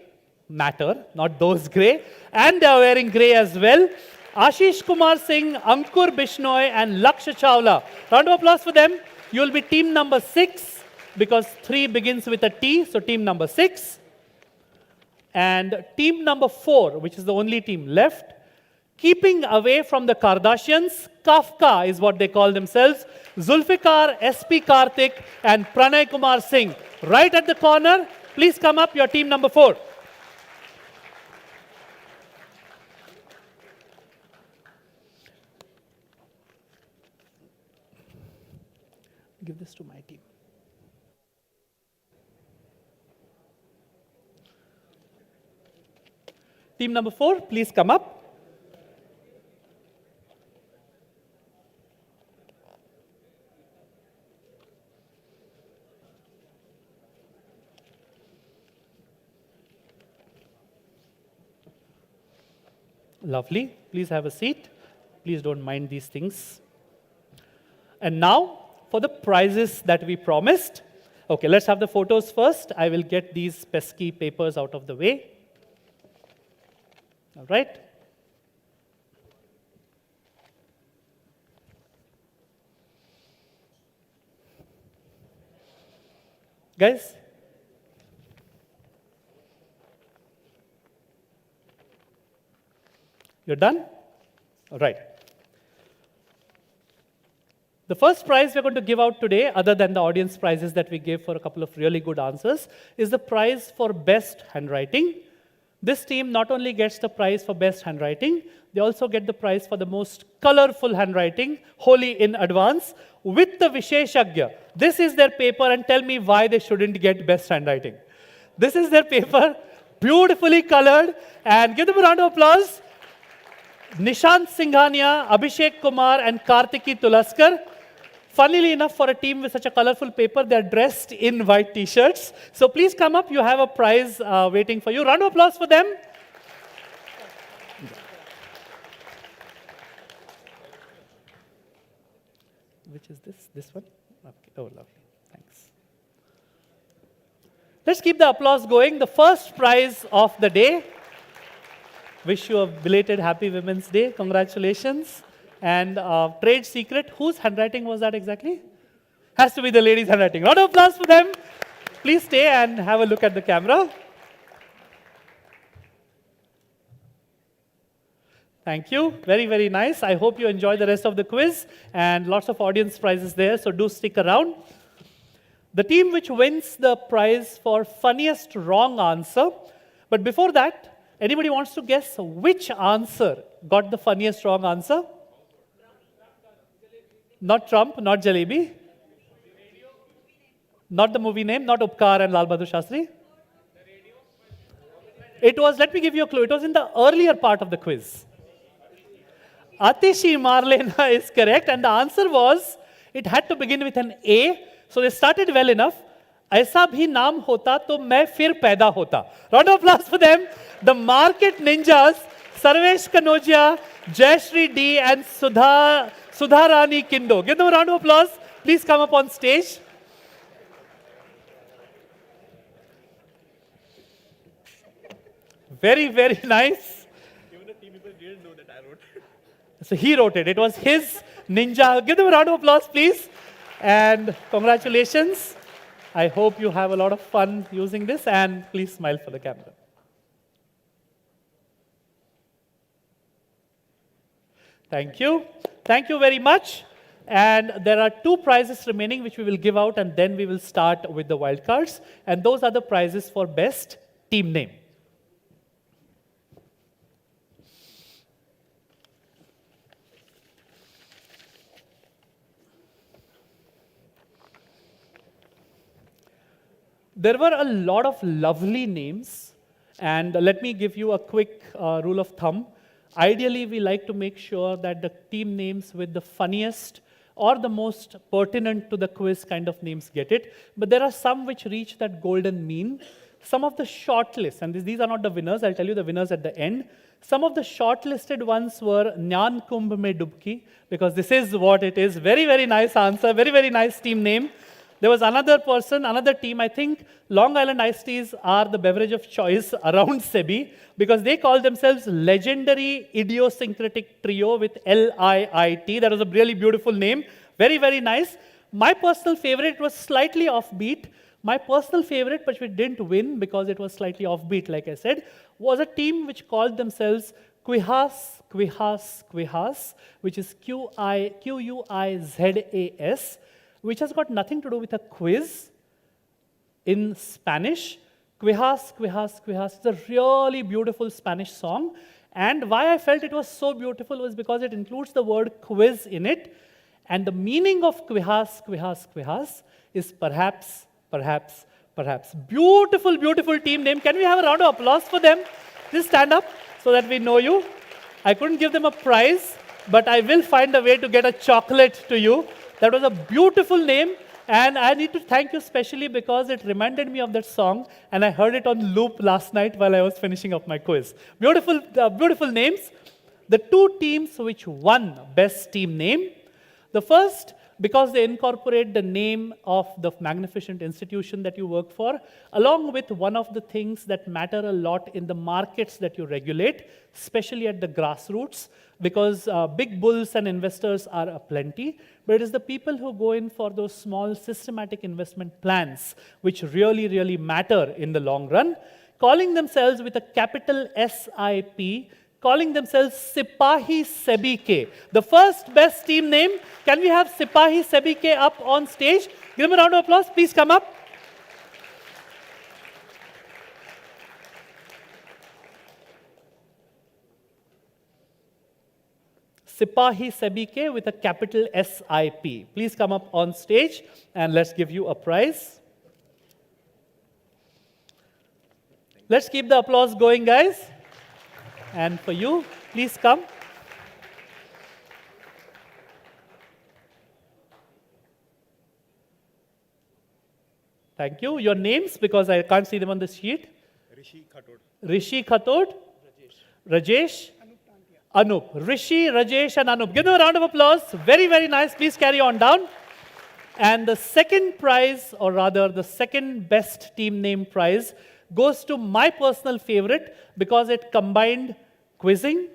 Speaker 1: matter, not those grey, and they are wearing grey as well. Ashish Kumar Singh, Ankur Bishnoi, and Lakshya Chawla. Round of applause for them. You will be team number 6 because 3 begins with a T, so team number 6. And team number 4, which is the only team left, keeping away from the Kardashians, Kafka is what they call themselves, Zulfikar, SP Karthik, and Pranay Kumar Singh. Right at the corner, please come up, your team number 4. Give this to my team. Team number 4, please come up. Lovely. Please have a seat. Please don't mind these things. And now, for the prizes that we promised. Okay, let's have the photos first. I will get these pesky papers out of the way. All right. Guys? You're done? All right. The first prize we're going to give out today, other than the audience prizes that we gave for a couple of really good answers, is the prize for best handwriting. This team not only gets the prize for best handwriting, they also get the prize for the most colorful handwriting, wholly in advance, with the Visheshagya. This is their paper, and tell me why they shouldn't get best handwriting. This is their paper, beautifully colored, and give them a round of applause. Nishant Singhania, Abhishek Kumar, and Kartiki Tulaskar. Funnily enough, for a team with such a colorful paper, they're dressed in white t-shirts. So please come up, you have a prize waiting for you. Round of applause for them. Which is this? This one? Okay. Oh, lovely. Thanks. Let's keep the applause going. The first prize of the day. Wish you a belated Happy Women's Day. Congratulations. And trade secret, whose handwriting was that exactly? Has to be the lady's handwriting. Round of applause for them. Please stay and have a look at the camera. Thank you. Very, very nice. I hope you enjoy the rest of the quiz and lots of audience prizes there, so do stick around. The team which wins the prize for funniest wrong answer. But before that, anybody wants to guess which answer got the funniest wrong answer? Not Trump, not Jalebi. Not the movie name, not Upkar and Lal Bahadur Shastri. It was, let me give you a clue, it was in the earlier part of the quiz. Atishi Marlena is correct, and the answer was, it had to begin with an A, so they started well enough. ऐसा भी नाम होता तो मैं फिर पैदा होता. Round of applause for them. The market ninjas, Sarvesh Kanojia, Jayashri D, and Sudharani Kindo. Give them a round of applause. Please come up on stage. Very, very nice. Even the team people didn't know that I wrote it. So he wrote it. It was his ninja. Give them a round of applause, please. And congratulations. I hope you have a lot of fun using this, and please smile for the camera. Thank you. Thank you very much. And there are 2 prizes remaining which we will give out, and then we will start with the wildcards. And those are the prizes for best team name. There were a lot of lovely names, and let me give you a quick rule of thumb. Ideally, we like to make sure that the team names with the funniest or the most pertinent to the quiz kind of names get it. But there are some which reach that golden mean. Some of the shortlists, and these are not the winners, I'll tell you the winners at the end. Some of the shortlisted ones were Nyan Kumbh Mein Dubki, because this is what it is. Very, very nice answer, very, very nice team name. There was another person, another team, I think Long Island iced teas are the beverage of choice around SEBI because they call themselves Legendary Idiosyncratic Trio with LIIT. That was a really beautiful name. Very, very nice. My personal favorite was slightly offbeat. My personal favorite, but we didn't win because it was slightly offbeat, like I said, was a team which called themselves Quihas, which is Quuizas, which has got nothing to do with a quiz in Spanish. Quihas is a really beautiful Spanish song. And why I felt it was so beautiful was because it includes the word quiz in it. And the meaning of Quihas is perhaps. Beautiful, beautiful team name. Can we have a round of applause for them? Just stand up so that we know you. I couldn't give them a prize, but I will find a way to get a chocolate to you. That was a beautiful name, and I need to thank you specially because it reminded me of that song, and I heard it on loop last night while I was finishing up my quiz. Beautiful, beautiful names. The 2 teams which won Best Team Name. The first, because they incorporate the name of the magnificent institution that you work for, along with one of the things that matter a lot in the markets that you regulate, especially at the grassroots, because big bulls and investors are aplenty, but it is the people who go in for those small systematic investment plans which really, really matter in the long run, calling themselves with a capital SIP, calling themselves Sipahi SEBI K. The first best team name. Can we have Sipahi SEBI K up on stage? Give them a round of applause. Please come up. Sipahi SEBI K with a capital SIP. Please come up on stage and let's give you a prize. Let's keep the applause going, guys. And for you, please come. Thank you. Your names, because I can't see them on the sheet. Rishi Khatod. Rajesh. Anup. Rishi, Rajesh, and Anup. Give them a round of applause. Very, very nice. Please carry on down. And the second prize, or rather the second best team name prize, goes to my personal favorite because it combined quizzing,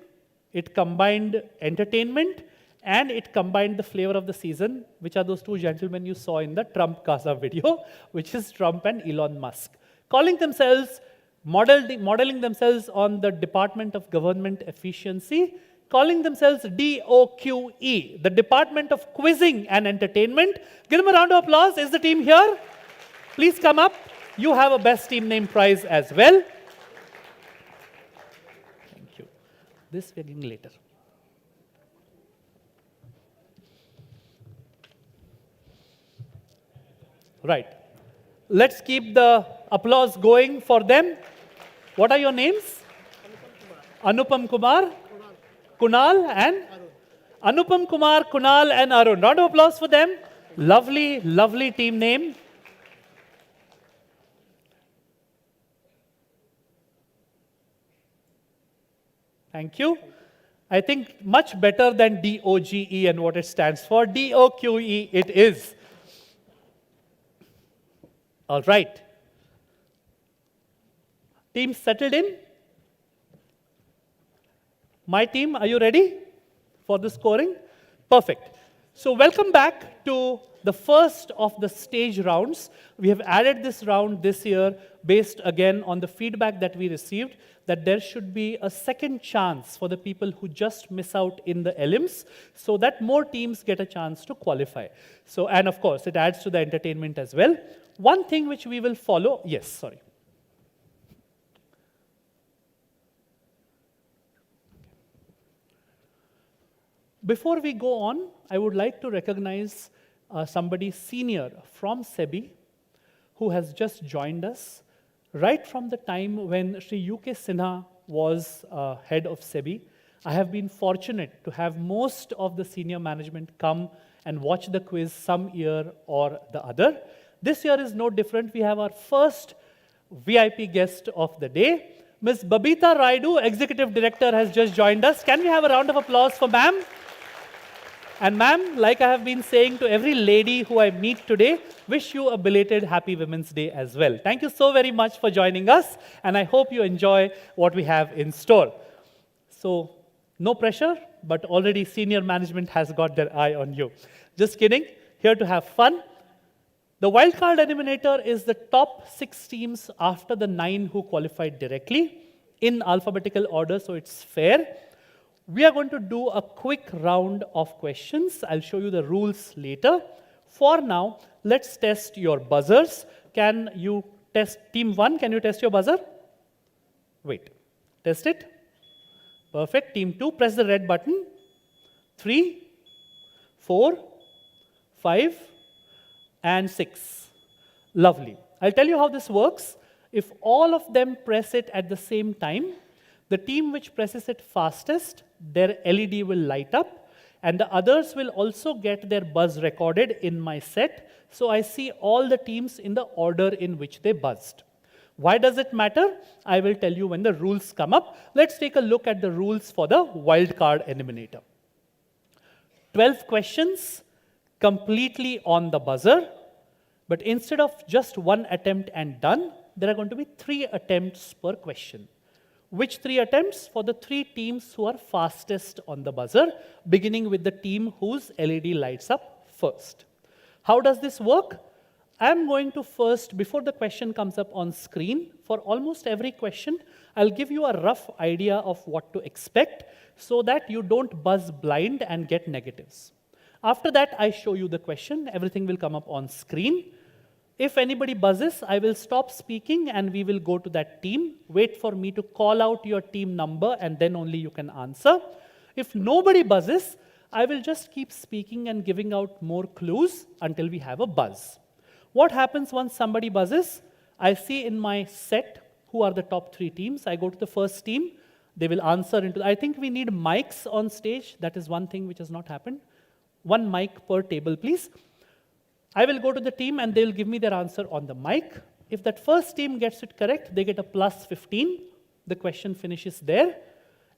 Speaker 1: it combined entertainment, and it combined the flavor of the season, which are those 2 gentlemen you saw in the Trump Casa video, which is Trump and Elon Musk. Calling themselves, modeling themselves on the Department of Government Efficiency, calling themselves DOQE, the Department of Quizzing and Entertainment. Give them a round of applause. Is the team here? Please come up. You have a best team name prize as well. Thank you. This we're getting later. Right. Let's keep the applause going for them. What are your names? Anupam Kumar, Kunal, and Anupam Kumar, Kunal, and Arun. Round of applause for them. Lovely, lovely team name. Thank you. I think much better than DOGE and what it stands for. DOQE it is. All right. Team settled in? My team, are you ready for the scoring? Perfect. So welcome back to the first of the stage rounds. We have added this round this year based again on the feedback that we received, that there should be a second chance for the people who just miss out in the elims, so that more teams get a chance to qualify. So, and of course, it adds to the entertainment as well. One thing which we will follow, yes, sorry. Before we go on, I would like to recognize somebody senior from SEBI who has just joined us right from the time when Sri U.K. Sinha was head of SEBI. I have been fortunate to have most of the senior management come and watch the quiz some year or the other. This year is no different. We have our first VIP guest of the day. Ms. Babita Raidu, Executive Director, has just joined us. Can we have a round of applause for ma'am? And ma'am, like I have been saying to every lady who I meet today, wish you a belated Happy Women's Day as well. Thank you so very much for joining us, and I hope you enjoy what we have in store. So, no pressure, but already senior management has got their eye on you. Just kidding, here to have fun. The wildcard eliminator is the top 6 teams after the 9 who qualified directly in alphabetical order, so it's fair. We are going to do a quick round of questions. I'll show you the rules later. For now, let's test your buzzers. Can you test, team 1, can you test your buzzer? Wait, test it. Perfect. Team 2, press the red button. 3, 4, 5, and 6. Lovely. I'll tell you how this works. If all of them press it at the same time, the team which presses it fastest, their LED will light up, and the others will also get their buzz recorded in my set, so I see all the teams in the order in which they buzzed. Why does it matter? I will tell you when the rules come up. Let's take a look at the rules for the wildcard eliminator. 12 questions, completely on the buzzer, but instead of just 1 attempt and done, there are going to be 3 attempts per question. Which 3 attempts? For the 3 teams who are fastest on the buzzer, beginning with the team whose LED lights up first. How does this work? I'm going to first, before the question comes up on screen, for almost every question, I'll give you a rough idea of what to expect so that you don't buzz blind and get negatives. After that, I show you the question. Everything will come up on screen. If anybody buzzes, I will stop speaking and we will go to that team. Wait for me to call out your team number and then only you can answer. If nobody buzzes, I will just keep speaking and giving out more clues until we have a buzz. What happens once somebody buzzes? I see in my set who are the top 3 teams. I go to the first team. They will answer into, I think we need mics on stage. That is one thing which has not happened. 1 mic per table, please. I will go to the team and they will give me their answer on the mic. If that first team gets it correct, they get a plus 15. The question finishes there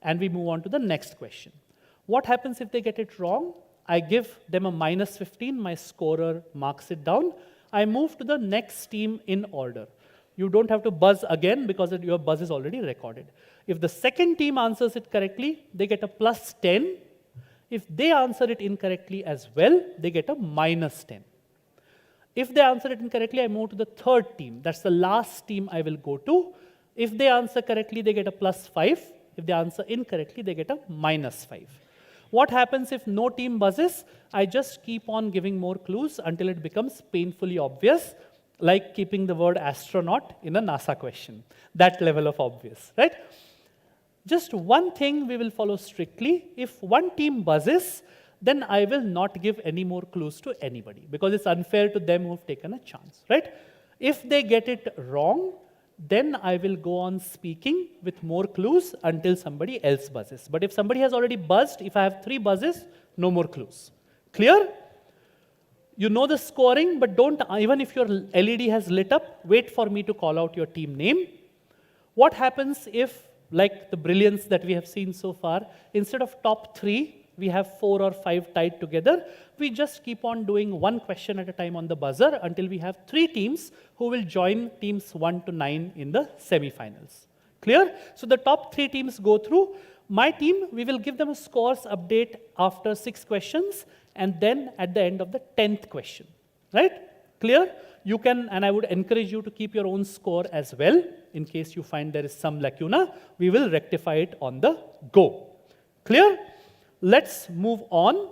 Speaker 1: and we move on to the next question. What happens if they get it wrong? I give them a minus 15. My scorer marks it down. I move to the next team in order. You don't have to buzz again because your buzz is already recorded. If the second team answers it correctly, they get a plus 10. If they answer it incorrectly as well, they get a minus 10. If they answer it incorrectly, I move to the third team. That's the last team I will go to. If they answer correctly, they get a plus 5. If they answer incorrectly, they get a minus 5. What happens if no team buzzes? I just keep on giving more clues until it becomes painfully obvious, like keeping the word astronaut in a NASA question. That level of obvious, right? Just one thing we will follow strictly. If one team buzzes, then I will not give any more clues to anybody because it's unfair to them who've taken a chance, right? If they get it wrong, then I will go on speaking with more clues until somebody else buzzes. But if somebody has already buzzed, if I have 3 buzzes, no more clues. Clear? You know the scoring, but don't, even if your LED has lit up, wait for me to call out your team name. What happens if, like the brilliance that we have seen so far, instead of top 3, we have 4 or 5 tied together. We just keep on doing 1 question at a time on the buzzer until we have 3 teams who will join teams 1 to 9 in the semifinals. Clear? So the top 3 teams go through. My team, we will give them a scores update after 6 questions and then at the end of the 10th question. Right? Clear? You can, and I would encourage you to keep your own score as well, in case you find there is some lacuna. We will rectify it on the go. Clear? Let's move on.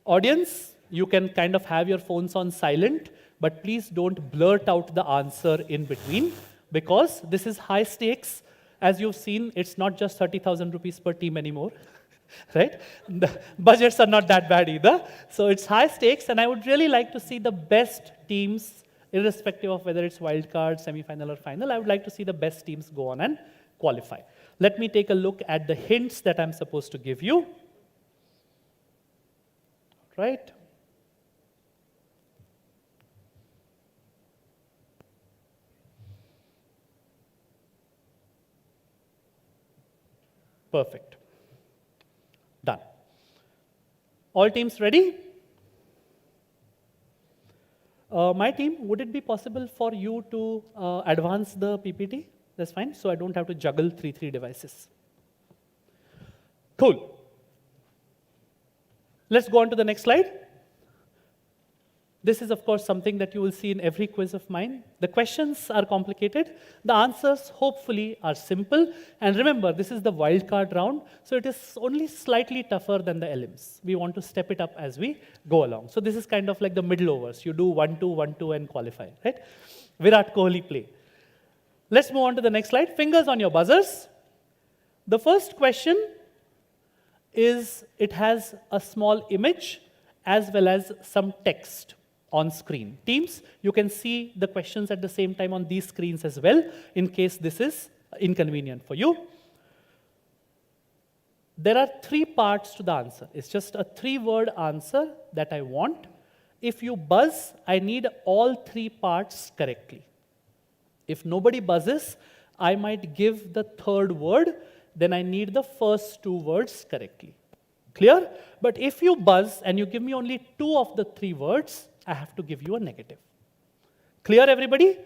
Speaker 1: Audience, you can kind of have your phones on silent, but please don't blurt out the answer in between, because this is high stakes. As you've seen, it's not just 30,000 rupees per team anymore, right? The budgets are not that bad either. So it's high stakes, and I would really like to see the best teams, irrespective of whether it's wildcard, semi-final, or final. I would like to see the best teams go on and qualify. Let me take a look at the hints that I'm supposed to give you. Right? Perfect. Done. All teams ready? My team, would it be possible for you to advance the PPT? That's fine, so I don't have to juggle three devices. Cool. Let's go on to the next slide. This is, of course, something that you will see in every quiz of mine. The questions are complicated. The answers, hopefully, are simple. And remember, this is the wildcard round, so it is only slightly tougher than the elims. We want to step it up as we go along. So this is kind of like the middle overs. You do 1-2, 1-2, and qualify, right? Virat Kohli play. Let's move on to the next slide. Fingers on your buzzers. The first question is, it has a small image as well as some text on screen. Teams, you can see the questions at the same time on these screens as well, in case this is inconvenient for you. There are 3 parts to the answer. It's just a 3-word answer that I want. If you buzz, I need all 3 parts correctly. If nobody buzzes, I might give the 3rd word, then I need the first 2 words correctly. Clear? But if you buzz and you give me only 2 of the 3 words, I have to give you a negative. Clear, everybody?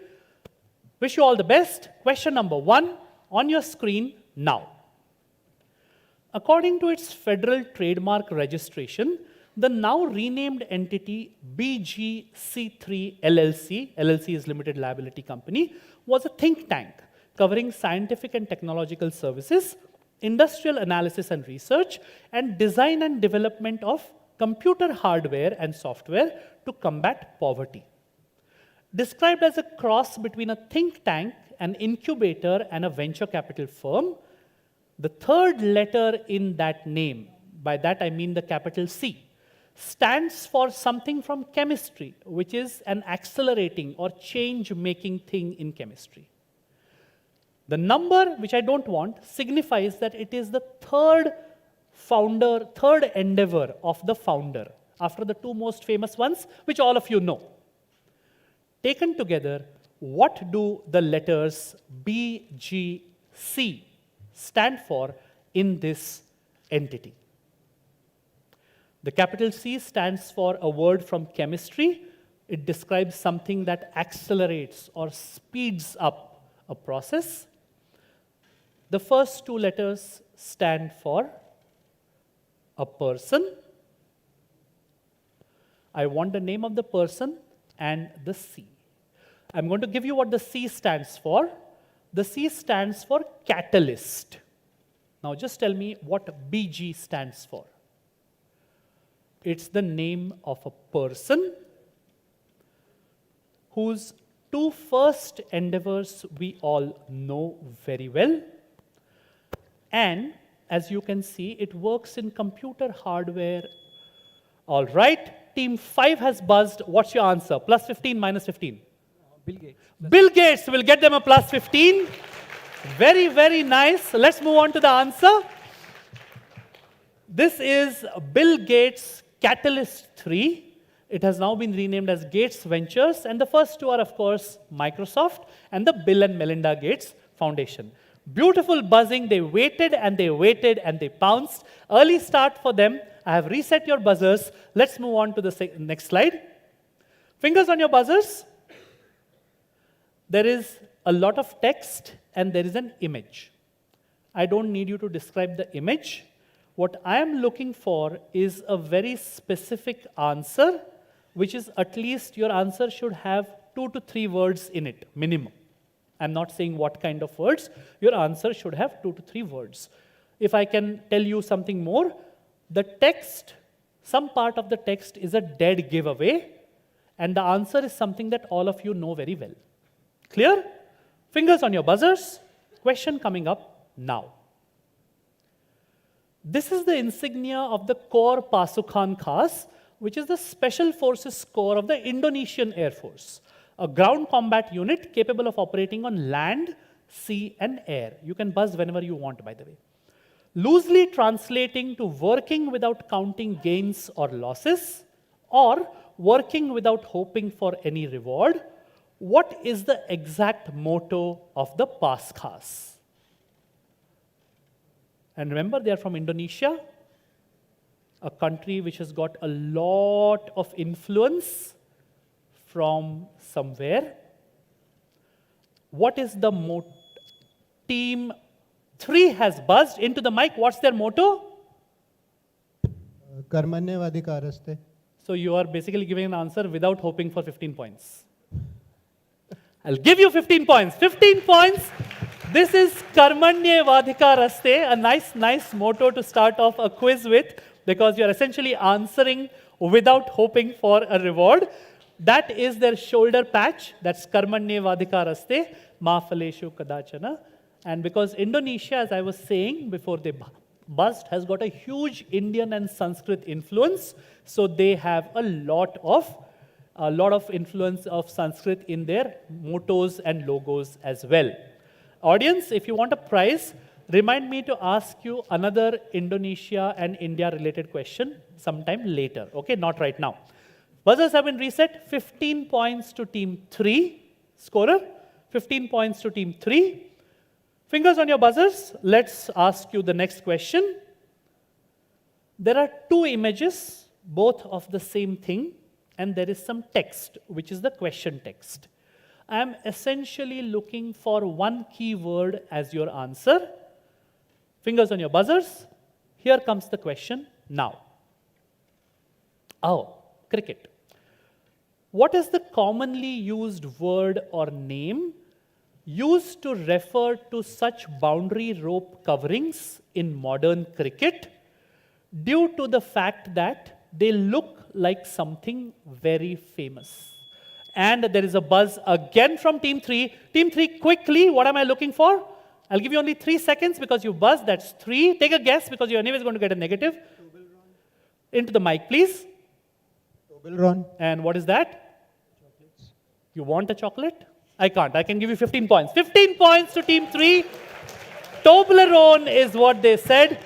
Speaker 1: Wish you all the best. Question number 1 on your screen now. According to its federal trademark registration, the now renamed entity BGC3 LLC, LLC is Limited Liability Company, was a think tank covering scientific and technological services, industrial analysis and research, and design and development of computer hardware and software to combat poverty. Described as a cross between a think tank, an incubator, and a venture capital firm, the 3rd letter in that name, by that I mean the capital C, stands for something from chemistry, which is an accelerating or change-making thing in chemistry. The number, which I don't want, signifies that it is the 3rd endeavor of the founder, after the 2 most famous ones, which all of you know. Taken together, what do the letters B, G, C stand for in this entity? The capital C stands for a word from chemistry. It describes something that accelerates or speeds up a process. The first 2 letters stand for a person. I want the name of the person and the C. I'm going to give you what the C stands for. The C stands for catalyst. Now just tell me what BG stands for. It's the name of a person whose 2 first endeavors we all know very well. And as you can see, it works in computer hardware. All right, team 5 has buzzed. What's your answer? Plus 15, minus 15?
Speaker 5: Bill Gates.
Speaker 1: Bill Gates will get them a plus 15. Very, very nice. Let's move on to the answer. This is Bill Gates Catalyst 3. It has now been renamed as Gates Ventures. And the first 2 are, of course, Microsoft and the Bill and Melinda Gates Foundation. Beautiful buzzing. They waited and they waited and they pounced. Early start for them. I have reset your buzzers. Let's move on to the next slide. Fingers on your buzzers. There is a lot of text and there is an image. I don't need you to describe the image. What I am looking for is a very specific answer, which is at least your answer should have 2 to 3 words in it, minimum. I'm not saying what kind of words. Your answer should have 2 to 3 words. If I can tell you something more, the text, some part of the text is a dead giveaway, and the answer is something that all of you know very well. Clear? Fingers on your buzzers. Question coming up now. This is the insignia of the Corps Pasukan Khas, which is the Special Forces Corps of the Indonesian Air Force, a ground combat unit capable of operating on land, sea, and air. You can buzz whenever you want, by the way. Loosely translating to working without counting gains or losses, or working without hoping for any reward, what is the exact motto of the PAS Khas? And remember, they are from Indonesia, a country which has got a lot of influence from somewhere. What is the motto? Team 3 has buzzed into the mic. What's their motto?
Speaker 5: कर्मण्यवाधिकारस्ते.
Speaker 1: So you are basically giving an answer without hoping for 15 points. I'll give you 15 points. 15 points. This is Karmanyevadhikaraste, a nice motto to start off a quiz with, because you're essentially answering without hoping for a reward. That is their shoulder patch. That's Karmanyevadhikaraste, Ma Phaleshu Kadachana. And because Indonesia, as I was saying before they buzzed, has got a huge Indian and Sanskrit influence, so they have a lot of influence of Sanskrit in their mottos and logos as well. Audience, if you want a prize, remind me to ask you another Indonesia and India related question sometime later. Okay, not right now. Buzzers have been reset. 15 points to team 3. Scorer, 15 points to team 3. Fingers on your buzzers. Let's ask you the next question. There are 2 images, both of the same thing, and there is some text, which is the question text. I am essentially looking for one keyword as your answer. Fingers on your buzzers. Here comes the question now. Oh, cricket. What is the commonly used word or name used to refer to such boundary rope coverings in modern cricket due to the fact that they look like something very famous? And there is a buzz again from team 3. Team 3, quickly, what am I looking for? I'll give you only 3 seconds because you buzzed. That's 3. Take a guess because you're anyways going to get a negative. Into the mic, please.
Speaker 5: Toblerone.
Speaker 1: And what is that? Chocolates. You want a chocolate? I can't. I can give you 15 points. 15 points to team 3. Toblerone is what they said.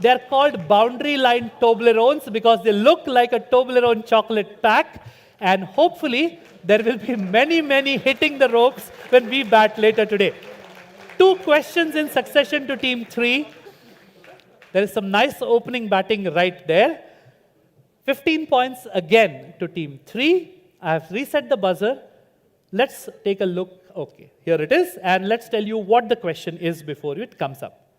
Speaker 1: They're called boundary line Toblerones because they look like a Toblerone chocolate pack. And hopefully, there will be many hitting the ropes when we bat later today. 2 questions in succession to team 3. There is some nice opening batting right there. 15 points again to team 3. I have reset the buzzer. Let's take a look. Okay, here it is. And let's tell you what the question is before it comes up.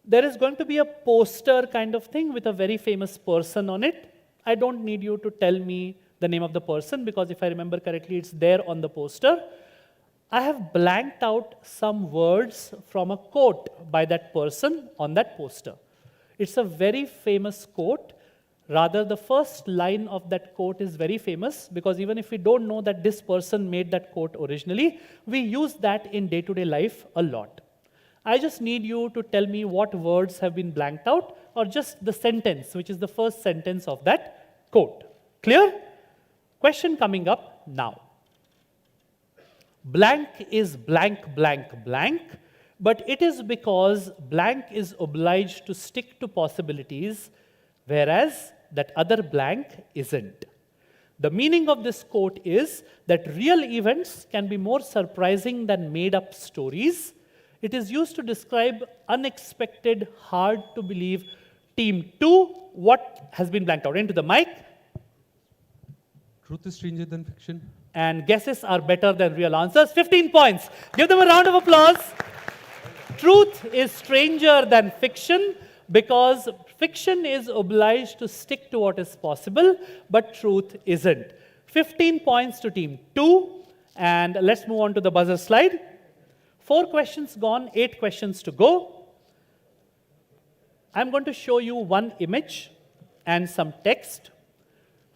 Speaker 1: There is going to be a poster kind of thing with a very famous person on it. I don't need you to tell me the name of the person because if I remember correctly, it's there on the poster. I have blanked out some words from a quote by that person on that poster. It's a very famous quote. Rather, the first line of that quote is very famous because even if we don't know that this person made that quote originally, we use that in day-to-day life a lot. I just need you to tell me what words have been blanked out or just the sentence, which is the first sentence of that quote. Clear? Question coming up now. Blank is blank, blank, blank, but it is because blank is obliged to stick to possibilities, whereas that other blank isn't. The meaning of this quote is that real events can be more surprising than made-up stories. It is used to describe unexpected, hard-to-believe. Team 2, what has been blanked out? Into the mic.
Speaker 5: Truth is stranger than fiction.
Speaker 1: And guesses are better than real answers. 15 points. Give them a round of applause. Truth is stranger than fiction. because fiction is obliged to stick to what is possible, but truth isn't. 15 points to team 2. And let's move on to the buzzer slide. 4 questions gone, 8 questions to go. I'm going to show you one image and some text.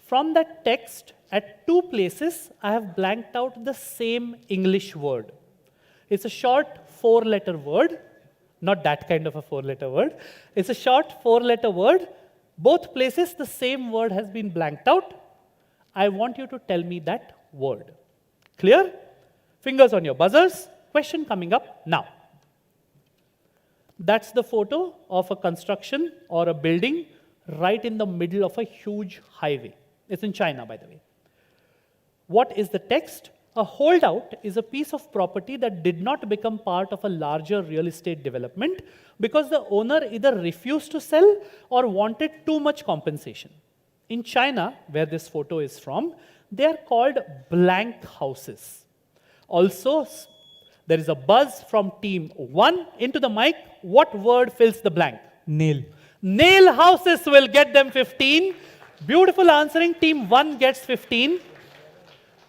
Speaker 1: From that text, at 2 places, I have blanked out the same English word. It's a short 4-letter word, not that kind of a 4-letter word. It's a short 4-letter word. Both places, the same word has been blanked out. I want you to tell me that word. Clear? Fingers on your buzzers. Question coming up now. That's the photo of a construction or a building right in the middle of a huge highway. It's in China, by the way. What is the text? A holdout is a piece of property that did not become part of a larger real estate development because the owner either refused to sell or wanted too much compensation. In China, where this photo is from, they are called blank houses. Also, there is a buzz from team 1 into the mic. What word fills the blank?
Speaker 5: Nail.
Speaker 1: Nail houses will get them 15. Beautiful answering. Team 1 gets 15.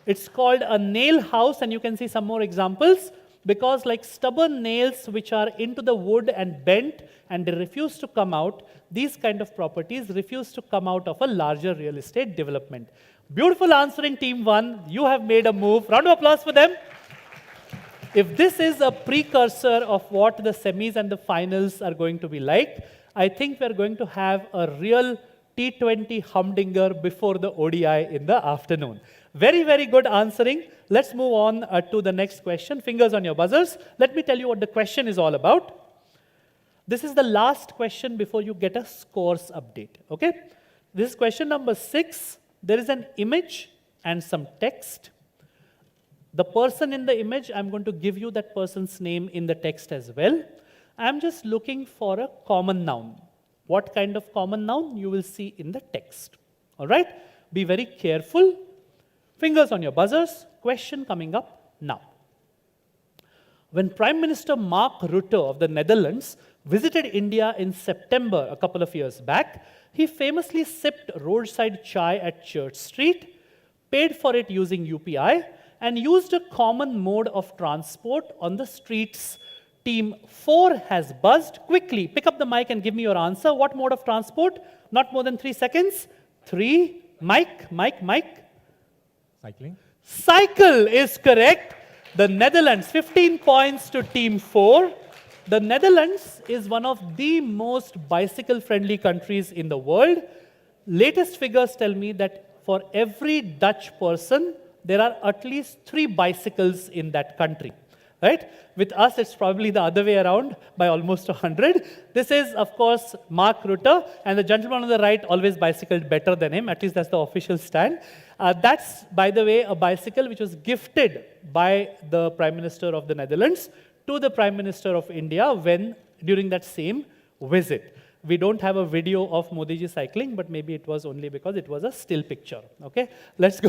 Speaker 1: It's called a nail house, and you can see some more examples, because like stubborn nails which are into the wood and bent and they refuse to come out, these kind of properties refuse to come out of a larger real estate development. Beautiful answering, team 1. You have made a move. Round of applause for them. If this is a precursor of what the semis and the finals are going to be like, I think we're going to have a real T20 humdinger before the ODI in the afternoon. Very, very good answering. Let's move on to the next question. Fingers on your buzzers. Let me tell you what the question is all about. This is the last question before you get a scores update. Okay? This is question number 6. There is an image and some text. The person in the image, I'm going to give you that person's name in the text as well. I'm just looking for a common noun. What kind of common noun you will see in the text. All right? Be very careful. Fingers on your buzzers. Question coming up now. When Prime Minister Mark Rutte of the Netherlands visited India in September a couple of years back, he famously sipped roadside chai at Church Street, paid for it using UPI, and used a common mode of transport on the streets. Team 4 has buzzed. Quickly, pick up the mic and give me your answer. What mode of transport? Not more than 3 seconds. 3. Mic.
Speaker 5: Cycling.
Speaker 1: Cycle is correct. The Netherlands, 15 points to team 4. The Netherlands is one of the most bicycle-friendly countries in the world. Latest figures tell me that for every Dutch person, there are at least 3 bicycles in that country. Right? With us, it's probably the other way around by almost 100. This is, of course, Mark Rutte, and the gentleman on the right always bicycled better than him. At least that's the official stand. That's, by the way, a bicycle which was gifted by the Prime Minister of the Netherlands to the Prime Minister of India during that same visit. We don't have a video of Modi ji cycling, but maybe it was only because it was a still picture. Okay, let's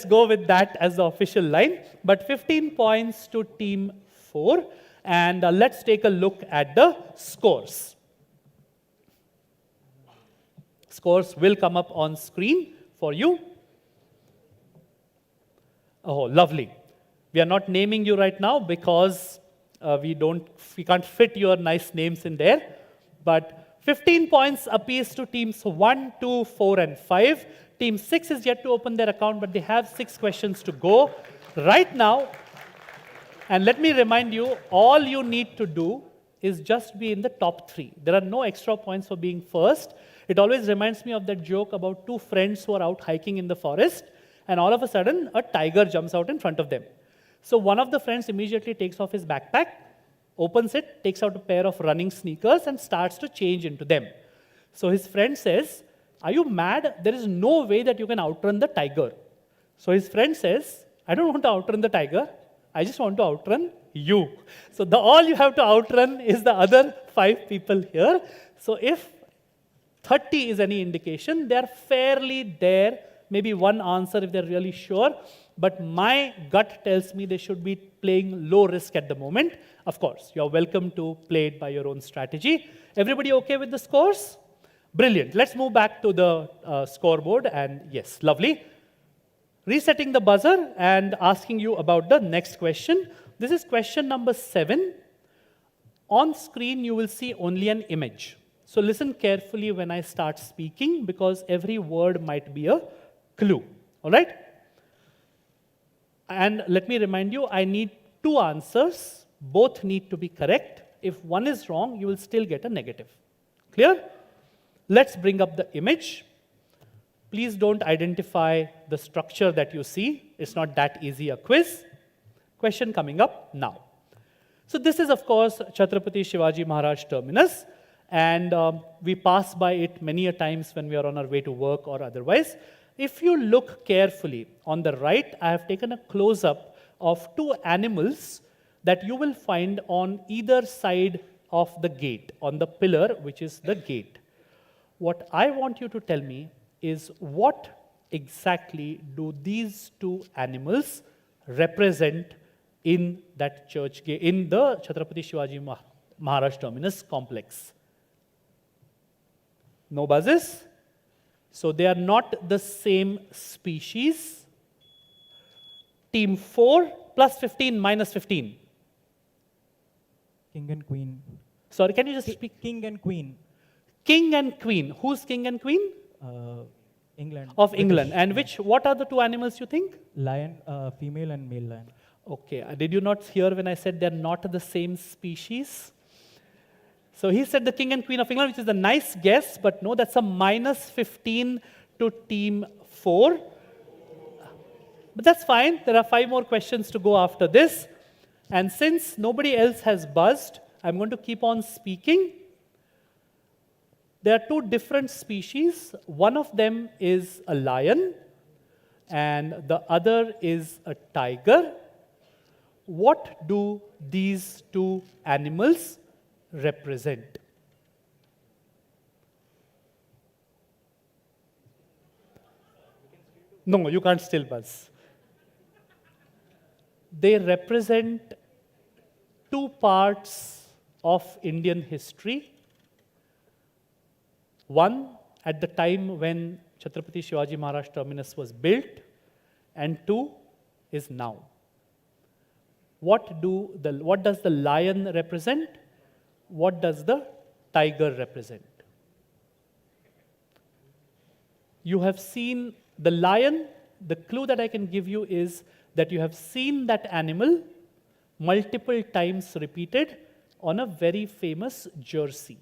Speaker 1: go with that as the official line. But 15 points to team 4, and let's take a look at the scores. Scores will come up on screen for you. Oh, lovely. We are not naming you right now because we can't fit your nice names in there, but 15 points apiece to teams 1, 2, 4, and 5. Team 6 is yet to open their account, but they have 6 questions to go right now. And let me remind you, all you need to do is just be in the top 3. There are no extra points for being first. It always reminds me of that joke about 2 friends who are out hiking in the forest, and all of a sudden, a tiger jumps out in front of them. So one of the friends immediately takes off his backpack, opens it, takes out a pair of running sneakers, and starts to change into them. So his friend says, "Are you mad? There is no way that you can outrun the tiger." So his friend says, "I don't want to outrun the tiger. I just want to outrun you." So all you have to outrun is the other 5 people here. So if 30 is any indication, they are fairly there maybe one answer if they're really sure. But my gut tells me they should be playing low risk at the moment. Of course, you're welcome to play it by your own strategy. Everybody okay with the scores? Brilliant. Let's move back to the scoreboard. And yes, lovely. Resetting the buzzer and asking you about the next question. This is question number 7. On screen, you will see only an image. So listen carefully when I start speaking, because every word might be a clue. All right? And let me remind you, I need 2 answers. Both need to be correct. If one is wrong, you will still get a negative. Clear? Let's bring up the image. Please don't identify the structure that you see. It's not that easy a quiz. Question coming up now. So this is, of course, Chhatrapati Shivaji Maharaj terminus. And we pass by it many a times when we are on our way to work or otherwise. If you look carefully, on the right, I have taken a close-up of 2 animals that you will find on either side of the gate, on the pillar, which is the gate. What I want you to tell me is what exactly do these 2 animals represent in that church gate, in the Chhatrapati Shivaji Maharaj terminus complex? No buzzes? So they are not the same species. Team 4 plus 15 minus 15.
Speaker 5: King and Queen.
Speaker 1: Sorry, can you just speak?
Speaker 5: King and Queen.
Speaker 1: King and Queen. Who's King and Queen?
Speaker 5: England.
Speaker 1: Of
Speaker 5: British.
Speaker 1: England. And what are the 2 animals you think?
Speaker 5: Lion, female and male lion.
Speaker 1: Okay. Did you not hear when I said they're not the same species? So he said the King and Queen of England, which is a nice guess, but no, that's a minus 15 to team 4. But that's fine. There are 5 more questions to go after this. And since nobody else has buzzed, I'm going to keep on speaking. There are 2 different species. One of them is a lion, and the other is a tiger. What do these 2 animals represent? No, you can't still buzz. They represent 2 parts of Indian history. One, at the time when Chhatrapati Shivaji Maharaj terminus was built, and 2 is now. What does the lion represent? What does the tiger represent? You have seen the lion. The clue that I can give you is that you have seen that animal multiple times repeated on a very famous jersey.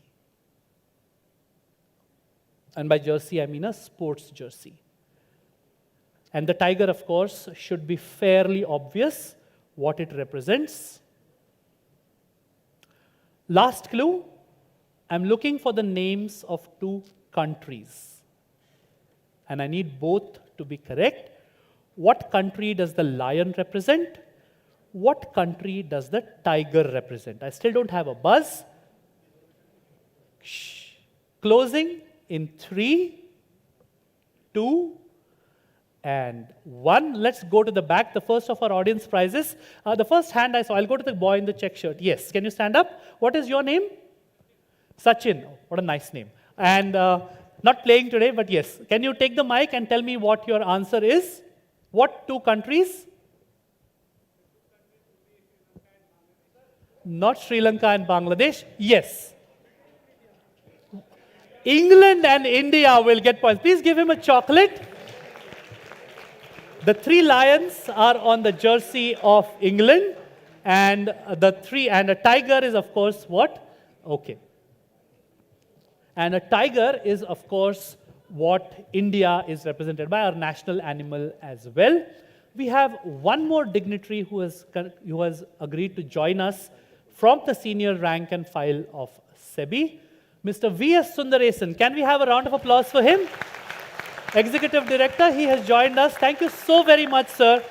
Speaker 1: And by jersey, I mean a sports jersey. And the tiger, of course, should be fairly obvious what it represents. Last clue, I'm looking for the names of 2 countries. And I need both to be correct. What country does the lion represent? What country does the tiger represent? I still don't have a buzz. Shh. Closing in 3, 2, and 1. Let's go to the back, the first of our audience prizes. The first hand I saw, I'll go to the boy in the check shirt. Yes, can you stand up? What is your name? Sachin. Oh, what a nice name. And not playing today, but yes. Can you take the mic and tell me what your answer is? What 2 countries? Not Sri Lanka and Bangladesh. Yes. England and India will get points. Please give him a chocolate. The 3 lions are on the jersey of England, and a tiger is, of course, what? Okay. And a tiger is, of course, what India is represented by, our national animal as well. We have one more dignitary who has agreed to join us from the senior rank and file of SEBI, Mr. V.S. Sundaresan. Can we have a round of applause for him? Executive Director, he has joined us. Thank you so very much, sir.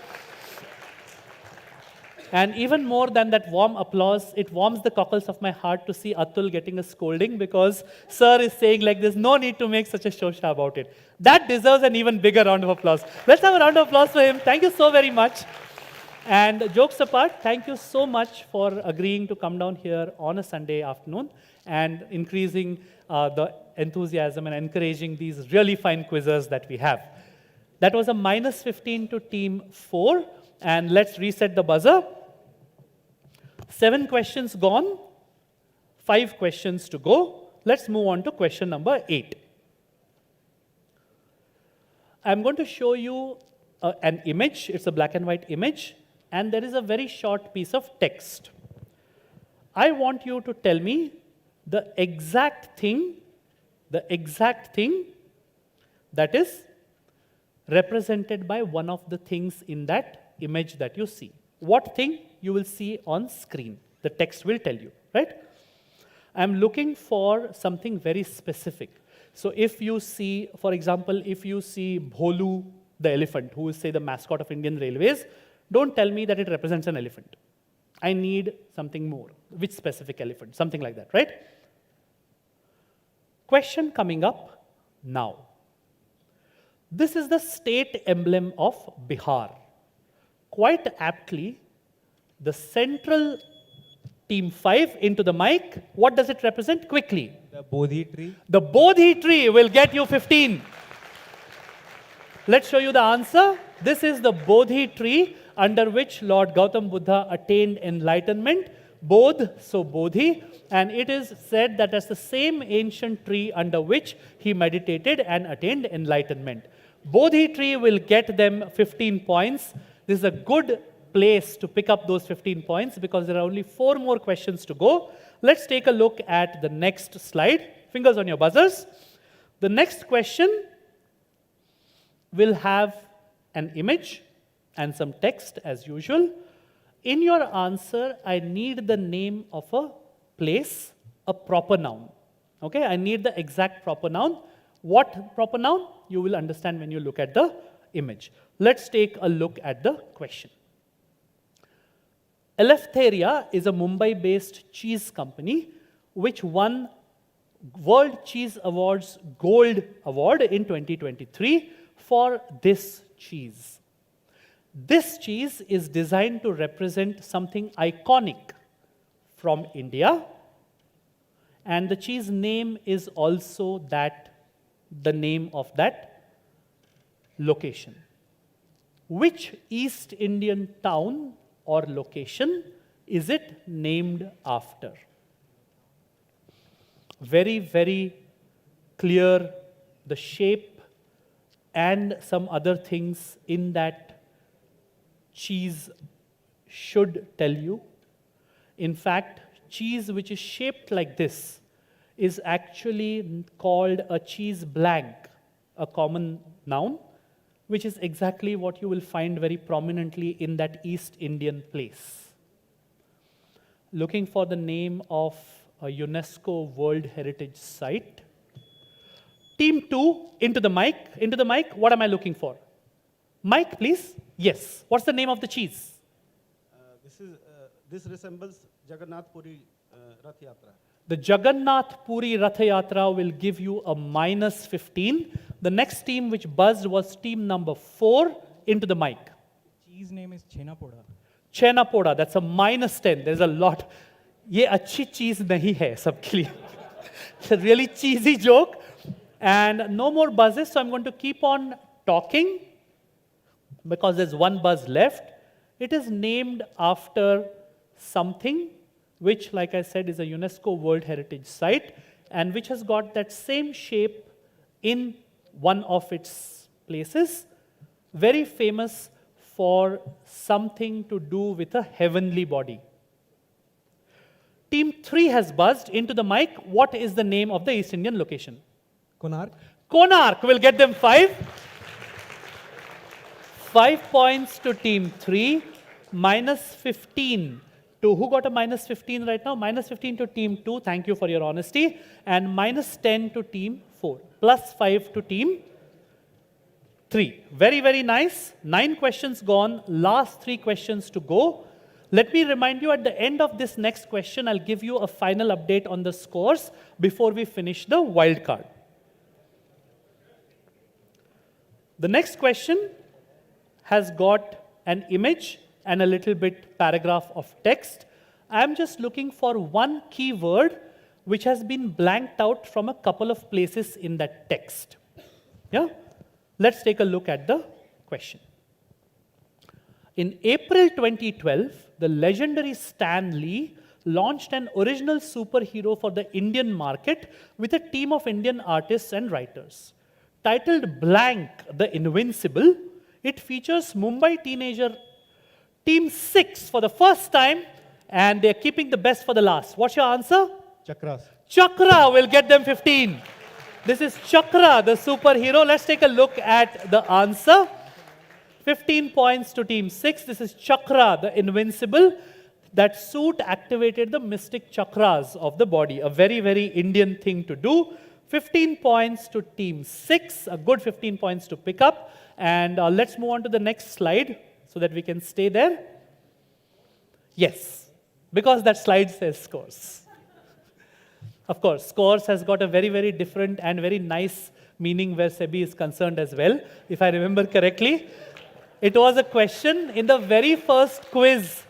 Speaker 1: And even more than that warm applause, it warms the cockles of my heart to see Atul getting a scolding because sir is saying like there's no need to make such a shosha about it. That deserves an even bigger round of applause. Let's have a round of applause for him. Thank you so very much. And jokes apart, thank you so much for agreeing to come down here on a Sunday afternoon and increasing the enthusiasm and encouraging these really fine quizzes that we have. That was a minus 15 to team 4. And let's reset the buzzer. 7 questions gone, 5 questions to go. Let's move on to question number 8. I'm going to show you an image. It's a black and white image. And there is a very short piece of text. I want you to tell me the exact thing that is represented by one of the things in that image that you see. What thing you will see on screen? The text will tell you, right? I'm looking for something very specific. So if you see, for example, if you see Bholu, the elephant, who is, say, the mascot of Indian Railways, don't tell me that it represents an elephant. I need something more. Which specific elephant? Something like that, right? Question coming up now. This is the state emblem of Bihar. Quite aptly, the central team 5 into the mic, what does it represent? Quickly.
Speaker 5: The Bodhi tree.
Speaker 1: The Bodhi tree will get you 15. Let's show you the answer. This is the Bodhi tree under which Lord Gautam Buddha attained enlightenment. Bodh, so Bodhi. And it is said that that's the same ancient tree under which he meditated and attained enlightenment. Bodhi tree will get them 15 points. This is a good place to pick up those 15 points because there are only 4 more questions to go. Let's take a look at the next slide. Fingers on your buzzers. The next question will have an image and some text as usual. In your answer, I need the name of a place, a proper noun. Okay, I need the exact proper noun. What proper noun? You will understand when you look at the image. Let's take a look at the question. Eleftheria is a Mumbai-based cheese company which won World Cheese Awards Gold Award in 2023 for this cheese. This cheese is designed to represent something iconic from India, and the cheese name is also the name of that location. Which East Indian town or location is it named after? Very, very clear, the shape and some other things in that cheese should tell you. In fact, cheese which is shaped like this is actually called a cheese blanc, a common noun, which is exactly what you will find very prominently in that East Indian place. Looking for the name of a UNESCO World Heritage Site. Team 2, into the mic. Into the mic, what am I looking for? Mic, please. Yes. What's the name of the cheese?
Speaker 6: This resembles Jagannath Puri Rath Yatra.
Speaker 1: The Jagannath Puri Rath Yatra will give you a minus 15. The next team which buzzed was team number 4, into the mic.
Speaker 5: Cheese name is Chenapoda.
Speaker 1: Chenapoda, that's a minus 10. There's a lot. ये अच्छी चीज नहीं है सबके लिए. It's a really cheesy joke. And no more buzzes, so I'm going to keep on talking because there's one buzz left. It is named after something which, like I said, is a UNESCO World Heritage Site and which has got that same shape in one of its places. Very famous for something to do with a heavenly body. Team 3 has buzzed into the mic. What is the name of the East Indian location?
Speaker 5: Konark.
Speaker 1: Konark will get them 5. 5 points to team 3. Minus 15 to, who got a minus 15 right now? Minus 15 to team 2. Thank you for your honesty. And minus 10 to team 4. Plus 5 to team 3. Very, very nice. 9 questions gone. Last 3 questions to go. Let me remind you at the end of this next question, I'll give you a final update on the scores before we finish the wild card. The next question has got an image and a little bit paragraph of text. I'm just looking for one keyword which has been blanked out from a couple of places in that text. Yeah? Let's take a look at the question. In April 2012, the legendary Stan Lee launched an original superhero for the Indian market with a team of Indian artists and writers. Titled Blank, the Invincible, it features Mumbai teenager Team 6 for the first time, and they're keeping the best for the last. What's your answer?
Speaker 3: Chakras.
Speaker 1: Chakra will get them 15. This is Chakra, the superhero. Let's take a look at the answer. 15 points to Team 6. This is Chakra, the Invincible. That suit activated the mystic chakras of the body. A very, very Indian thing to do. 15 points to Team 6. A good 15 points to pick up. And let's move on to the next slide so that we can stay there. Yes, because that slide says scores. Of course, scores has got a very, very different and very nice meaning where SEBI is concerned as well, if I remember correctly. It was a question in the very first quiz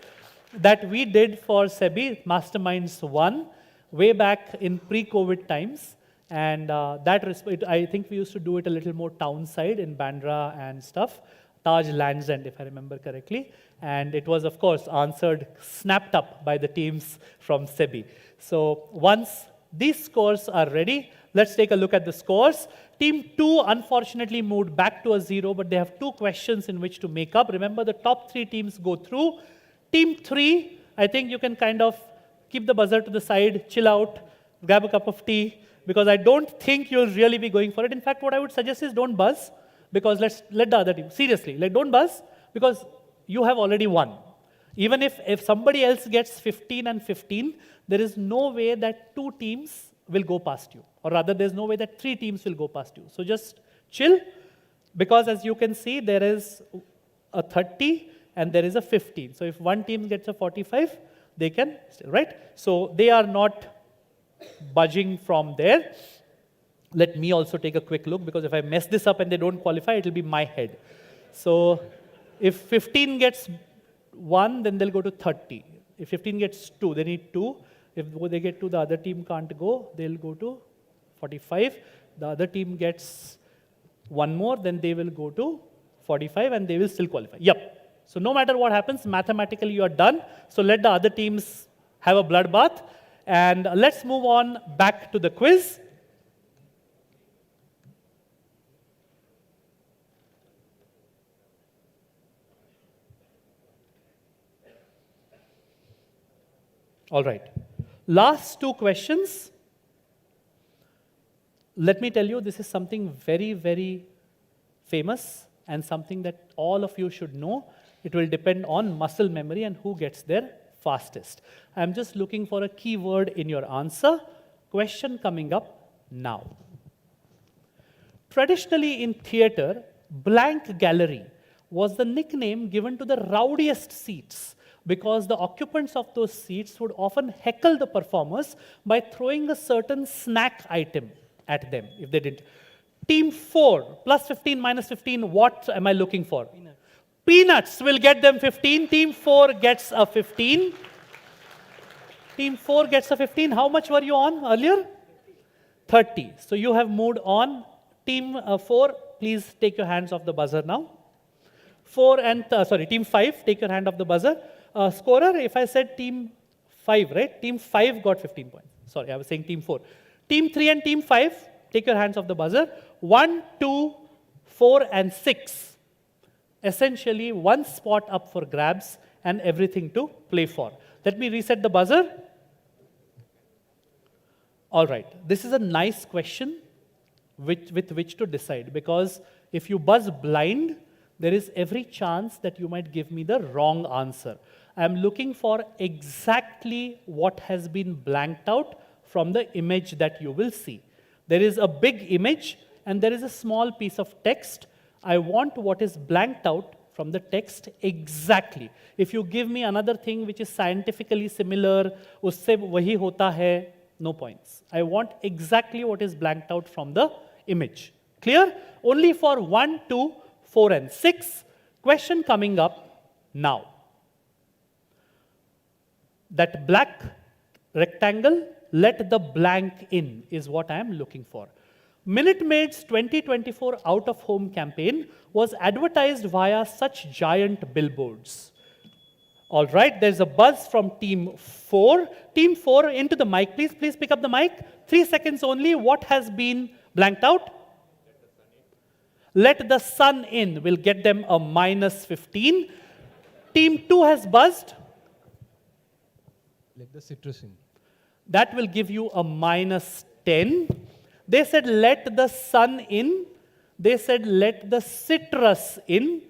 Speaker 1: that we did for SEBI Masterminds V, way back in pre-COVID times. And I think we used to do it a little more town side in Bandra and stuff. Taj Land's End, if I remember correctly. And it was, of course, snapped up by the teams from SEBI. So once these scores are ready, let's take a look at the scores. Team 2 unfortunately moved back to a 0, but they have 2 questions in which to make up. Remember, the top 3 teams go through. Team 3, I think you can kind of keep the buzzer to the side, chill out, grab a cup of tea, because I don't think you'll really be going for it. In fact, what I would suggest is don't buzz, because let the other team, seriously, don't buzz, because you have already won. Even if somebody else gets 15 and 15, there is no way that 2 teams will go past you. Or rather, there's no way that 3 teams will go past you. So just chill, because as you can see, there is a 30 and there is a 15. So if one team gets a 45, they can, right? So they are not budging from there. Let me also take a quick look, because if I mess this up and they don't qualify, it will be my head. So if 15 gets 1, then they'll go to 30. If 15 gets 2, they need 2. If they get 2, the other team can't go. They'll go to 45. The other team gets 1 more, then they will go to 45, and they will still qualify. Yep. So no matter what happens, mathematically you are done. So let the other teams have a bloodbath. And let's move on back to the quiz. All right. Last 2 questions. Let me tell you, this is something very, very famous and something that all of you should know. It will depend on muscle memory and who gets there fastest. I'm just looking for a keyword in your answer. Question coming up now. Traditionally in theatre, blank gallery was the nickname given to the rowdiest seats, because the occupants of those seats would often heckle the performers by throwing a certain snack item at them if they didn't. Team 4, plus 15, minus 15, what am I looking for? Peanuts. Peanuts will get them 15. Team 4 gets a 15. Team 4 gets a 15. How much were you on earlier? 30. So you have moved on. Team 4, please take your hands off the buzzer now. Team 5, take your hand off the buzzer. Scorer, if I said Team 5, right? Team 5 got 15 points. Sorry, I was saying Team 4. Team 3 and Team 5, take your hands off the buzzer. 1, 2, 4, and 6. Essentially, 1 spot up for grabs and everything to play for. Let me reset the buzzer. All right. This is a nice question with which to decide, because if you buzz blind, there is every chance that you might give me the wrong answer. I'm looking for exactly what has been blanked out from the image that you will see. There is a big image and there is a small piece of text. I want what is blanked out from the text exactly. If you give me another thing which is scientifically similar, usse wahi hota hai, no points. I want exactly what is blanked out from the image. Clear? Only for 1, 2, 4, and 6. Question coming up now. That black rectangle, let the blank in, is what I am looking for. Minute Maid's 2024 out-of-home campaign was advertised via such giant billboards. All right, there's a buzz from Team 4. Team 4, into the mic, please. Please pick up the mic. 3 seconds only. What has been blanked out? Let the sun in will get them a -15. Team 2 has buzzed.
Speaker 5: Let the citrus in.
Speaker 1: That will give you a -10. They said, let the sun in. They said, let the citrus in.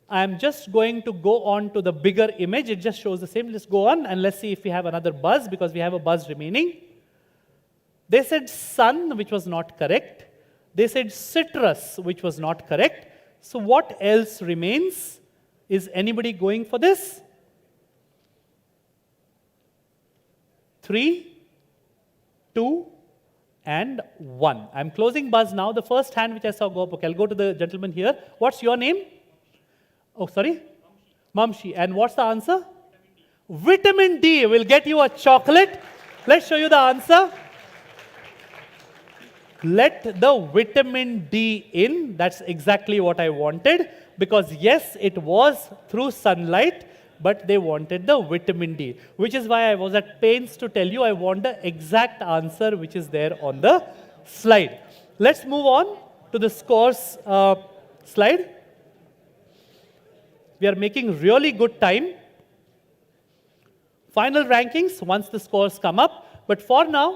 Speaker 1: I am just going to go on to the bigger image. It just shows the same. Let's go on and let's see if we have another buzz, because we have a buzz remaining. They said sun, which was not correct. They said citrus, which was not correct. So what else remains? Is anybody going for this? 3, 2, and 1. I'm closing buzz now. The first hand which I saw go up. Okay, I'll go to the gentleman here. What's your name? Oh, sorry? Mamshi. And what's the answer? Vitamin D will get you a chocolate. Let's show you the answer. Let the vitamin D in. That's exactly what I wanted. Because yes, it was through sunlight, but they wanted the vitamin D, which is why I was at pains to tell you I want the exact answer which is there on the slide. Let's move on to the scores slide. We are making really good time. Final rankings once the scores come up. But for now,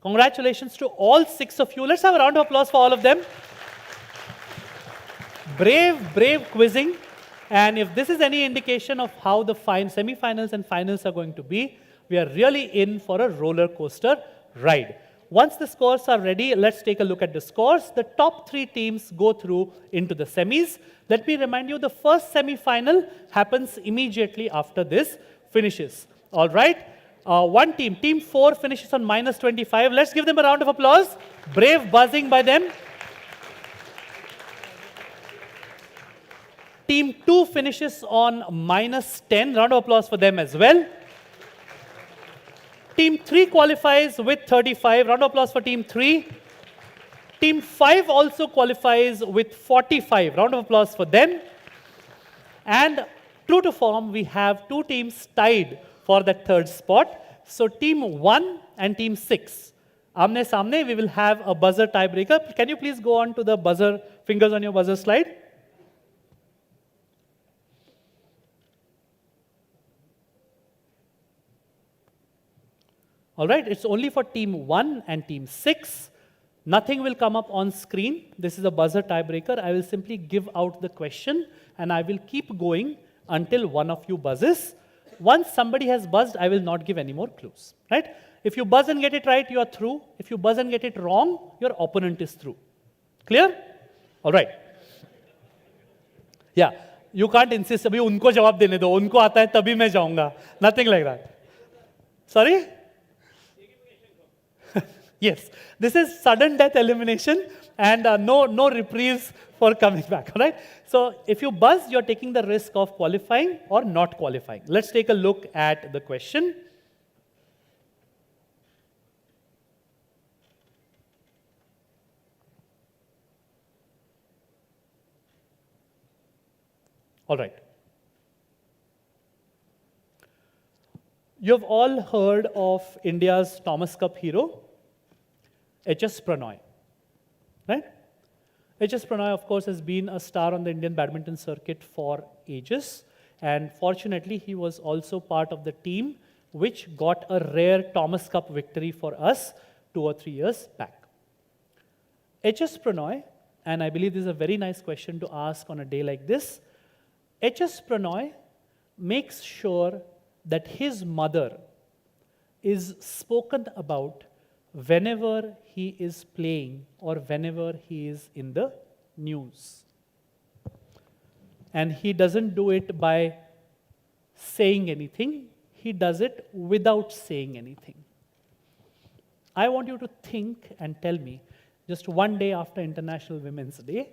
Speaker 1: congratulations to all 6 of you. Let's have a round of applause for all of them. Brave quizzing. And if this is any indication of how the semi-finals and finals are going to be, we are really in for a roller coaster ride. Once the scores are ready, let's take a look at the scores. The top 3 teams go through into the semis. Let me remind you, the first semi-final happens immediately after this finishes. All right? One team, Team 4, finishes on -25. Let's give them a round of applause. Brave buzzing by them. Team 2 finishes on -10. Round of applause for them as well. Team 3 qualifies with 35. Round of applause for Team 3. Team 5 also qualifies with 45. Round of applause for them. And true to form, we have 2 teams tied for that 3rd spot. So Team 1 and Team 6. Amne samne, we will have a buzzer tiebreaker. Can you please go on to the buzzer, fingers on your buzzer slide? All right, it's only for Team 1 and Team 6. Nothing will come up on screen. This is a buzzer tiebreaker. I will simply give out the question and I will keep going until one of you buzzes. Once somebody has buzzed, I will not give any more clues. Right? If you buzz and get it right, you are through. If you buzz and get it wrong, your opponent is through. Clear? All right. Yeah, you can't insist. Abhi unko jawab dene do. Unko aata hai, tabhi main jaunga. Nothing like that. Sorry? Yes, this is sudden death elimination and no reprieves for coming back, all right? So if you buzz, you're taking the risk of qualifying or not qualifying. Let's take a look at the question. All right. You've all heard of India's Thomas Cup hero, H.S. Pranoy, right? H.S. Pranoy, of course, has been a star on the Indian badminton circuit for ages. And fortunately, he was also part of the team which got a rare Thomas Cup victory for us 2 or 3 years back. H.S. Pranoy, and I believe this is a very nice question to ask on a day like this, H.S. Pranoy makes sure that his mother is spoken about whenever he is playing or whenever he is in the news. And he doesn't do it by saying anything, he does it without saying anything. I want you to think and tell me, just one day after International Women's Day,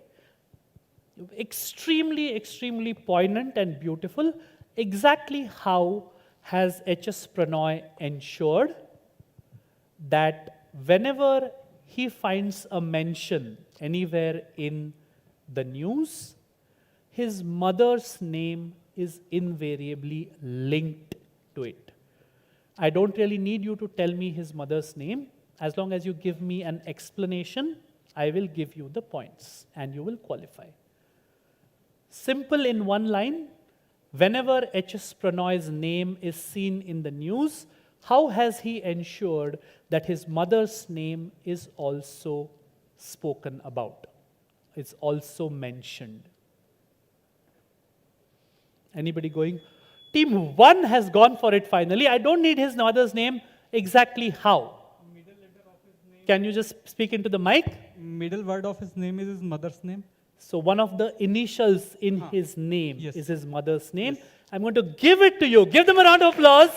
Speaker 1: extremely, extremely poignant and beautiful, exactly how has H.S. Pranoy ensured that whenever he finds a mention anywhere in the news, his mother's name is invariably linked to it. I don't really need you to tell me his mother's name. As long as you give me an explanation, I will give you the points and you will qualify. Simple in one line, whenever H.S. Pranoy's name is seen in the news, how has he ensured that his mother's name is also spoken about? It's also mentioned. Anybody going? Team 1 has gone for it finally. I don't need his mother's name. Exactly how? Can you just speak into the mic?
Speaker 5: Middle word of his name is his mother's name.
Speaker 1: So one of the initials in his name
Speaker 5: Yes.
Speaker 1: is his mother's name. I'm going to give it to you. Give them a round of applause.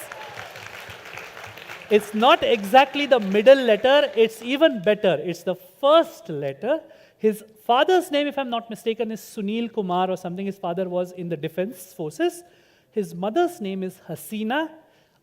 Speaker 1: It's not exactly the middle letter. It's even better. It's the first letter. His father's name, if I'm not mistaken, is Sunil Kumar or something. His father was in the defense forces. His mother's name is Hasina,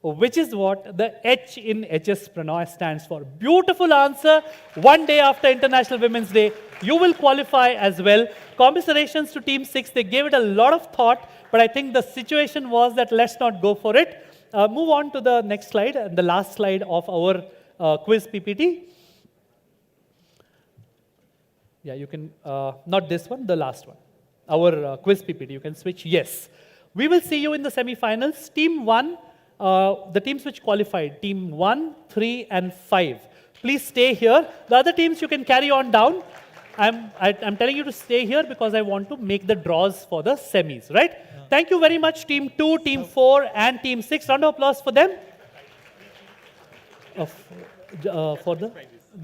Speaker 1: which is what the H in H.S. Pranoy stands for. Beautiful answer. One day after International Women's Day, you will qualify as well. Commiserations to Team 6. They gave it a lot of thought, but I think the situation was that let's not go for it. Move on to the next slide, and the last slide of our quiz PPT. Yeah, you can, not this one, the last one. Our quiz PPT, you can switch, yes. We will see you in the semifinals. Team 1, the teams which qualified, Team 1, 3, and 5. Please stay here. The other teams you can carry on down. I'm telling you to stay here because I want to make the draws for the semis, right? Thank you very much, Team 2, Team 4, and Team 6. Round of applause for them.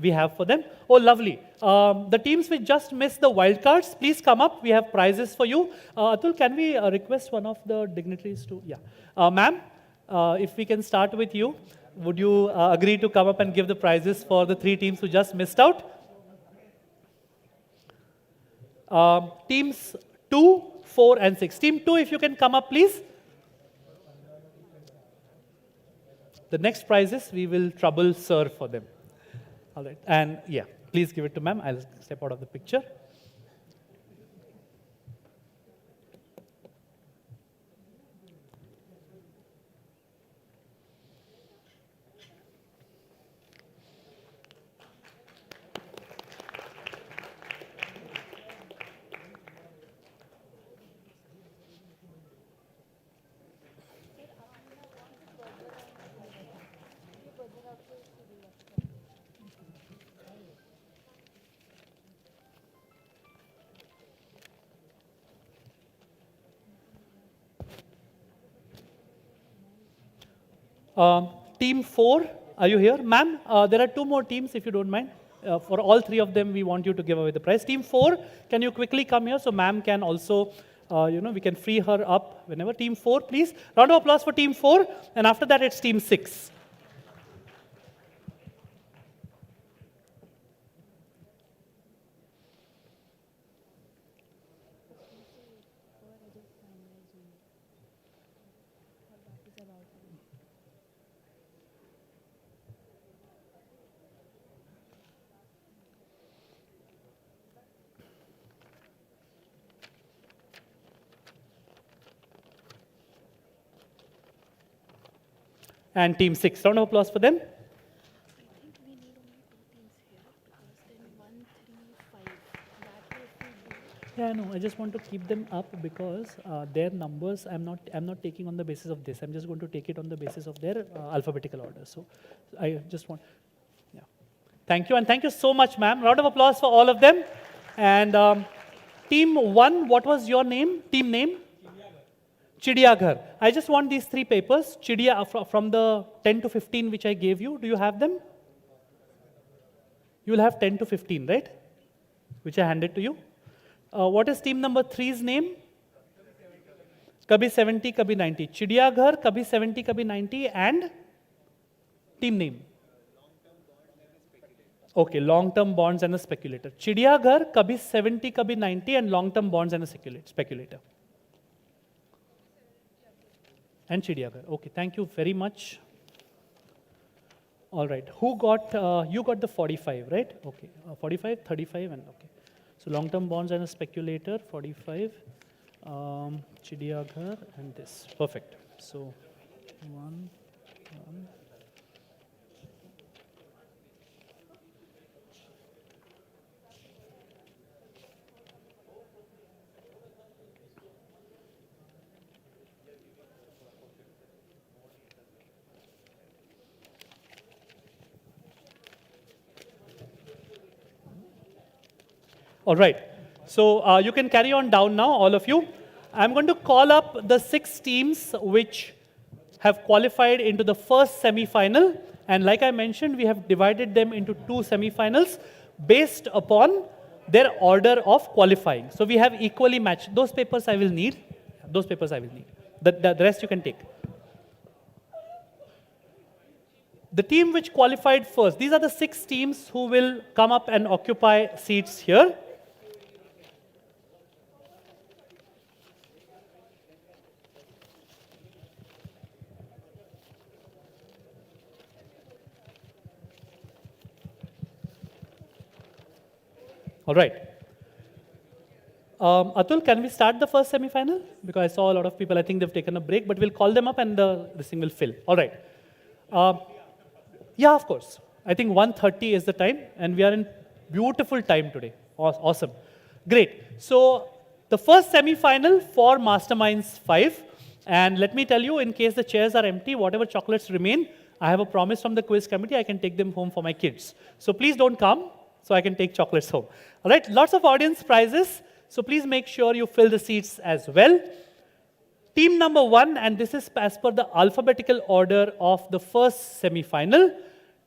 Speaker 1: We have for them. Oh, lovely. The teams which just missed the wildcards, please come up. We have prizes for you. Atul, can we request one of the dignitaries to? Yeah. Ma'am, if we can start with you, would you agree to come up and give the prizes for the 3 teams who just missed out? Teams 2, 4, and 6. Team 2, if you can come up, please. The next prizes, we will trouble serve for them. All right. And yeah, please give it to ma'am. I'll step out of the picture. Team 4, are you here? Ma'am, there are 2 more teams if you don't mind. For all 3 of them, we want you to give away the prize. Team 4, can you quickly come here so ma'am can also, we can free her up whenever. Team 4, please. Round of applause for Team 4. And after that, it's Team 6. And Team 6. Round of applause for them.
Speaker 7: I think we need only 2 teams here because then 1, 3, 5. That way if we do.
Speaker 1: Yeah, I know. I just want to keep them up because their numbers, I'm not taking on the basis of this. I'm just going to take it on the basis of their alphabetical order. So I just want, yeah. Thank you, and thank you so much, ma'am. Round of applause for all of them. And Team 1, what was your name? Team name? Chidiyaghar. I just want these 3 papers, from the 10 to 15 which I gave you. Do you have them? You will have 10 to 15, right? Which I handed to you. What is team number 3's name? Kabhi 70, Kabhi 90. Chidiyaghar, Kabhi 70, Kabhi 90, and team name. Okay, long-term bonds and a speculator. Chidiyaghar, Kabhi 70, Kabhi 90, and long-term bonds and a speculator. And Chidiyaghar. Okay, thank you very much. All right, who got, you got the 45, right? Okay, 45, 35, and okay. So long-term bonds and a speculator, 45, Chidiyaghar, and this. Perfect. So, one. All right, so you can carry on down now, all of you. I'm going to call up the 6 teams which have qualified into the first semi-final. And like I mentioned, we have divided them into 2 semi-finals based upon their order of qualifying. So we have equally matched. Those papers I will need. Those papers I will need. The rest you can take. The team which qualified first, these are the 6 teams who will come up and occupy seats here. All right. Atul, can we start the first semi-final? Because I saw a lot of people, I think they've taken a break, but we'll call them up and this thing will fill. All right. Yeah, of course. I think 1:30 is the time, and we are in beautiful time today. Awesome. Great. So the first semi-final for Masterminds 5, and let me tell you, in case the chairs are empty, whatever chocolates remain, I have a promise from the quiz committee, I can take them home for my kids. So please don't come, so I can take chocolates home. All right, lots of audience prizes, so please make sure you fill the seats as well. Team number 1, and this is as per the alphabetical order of the first semi-final.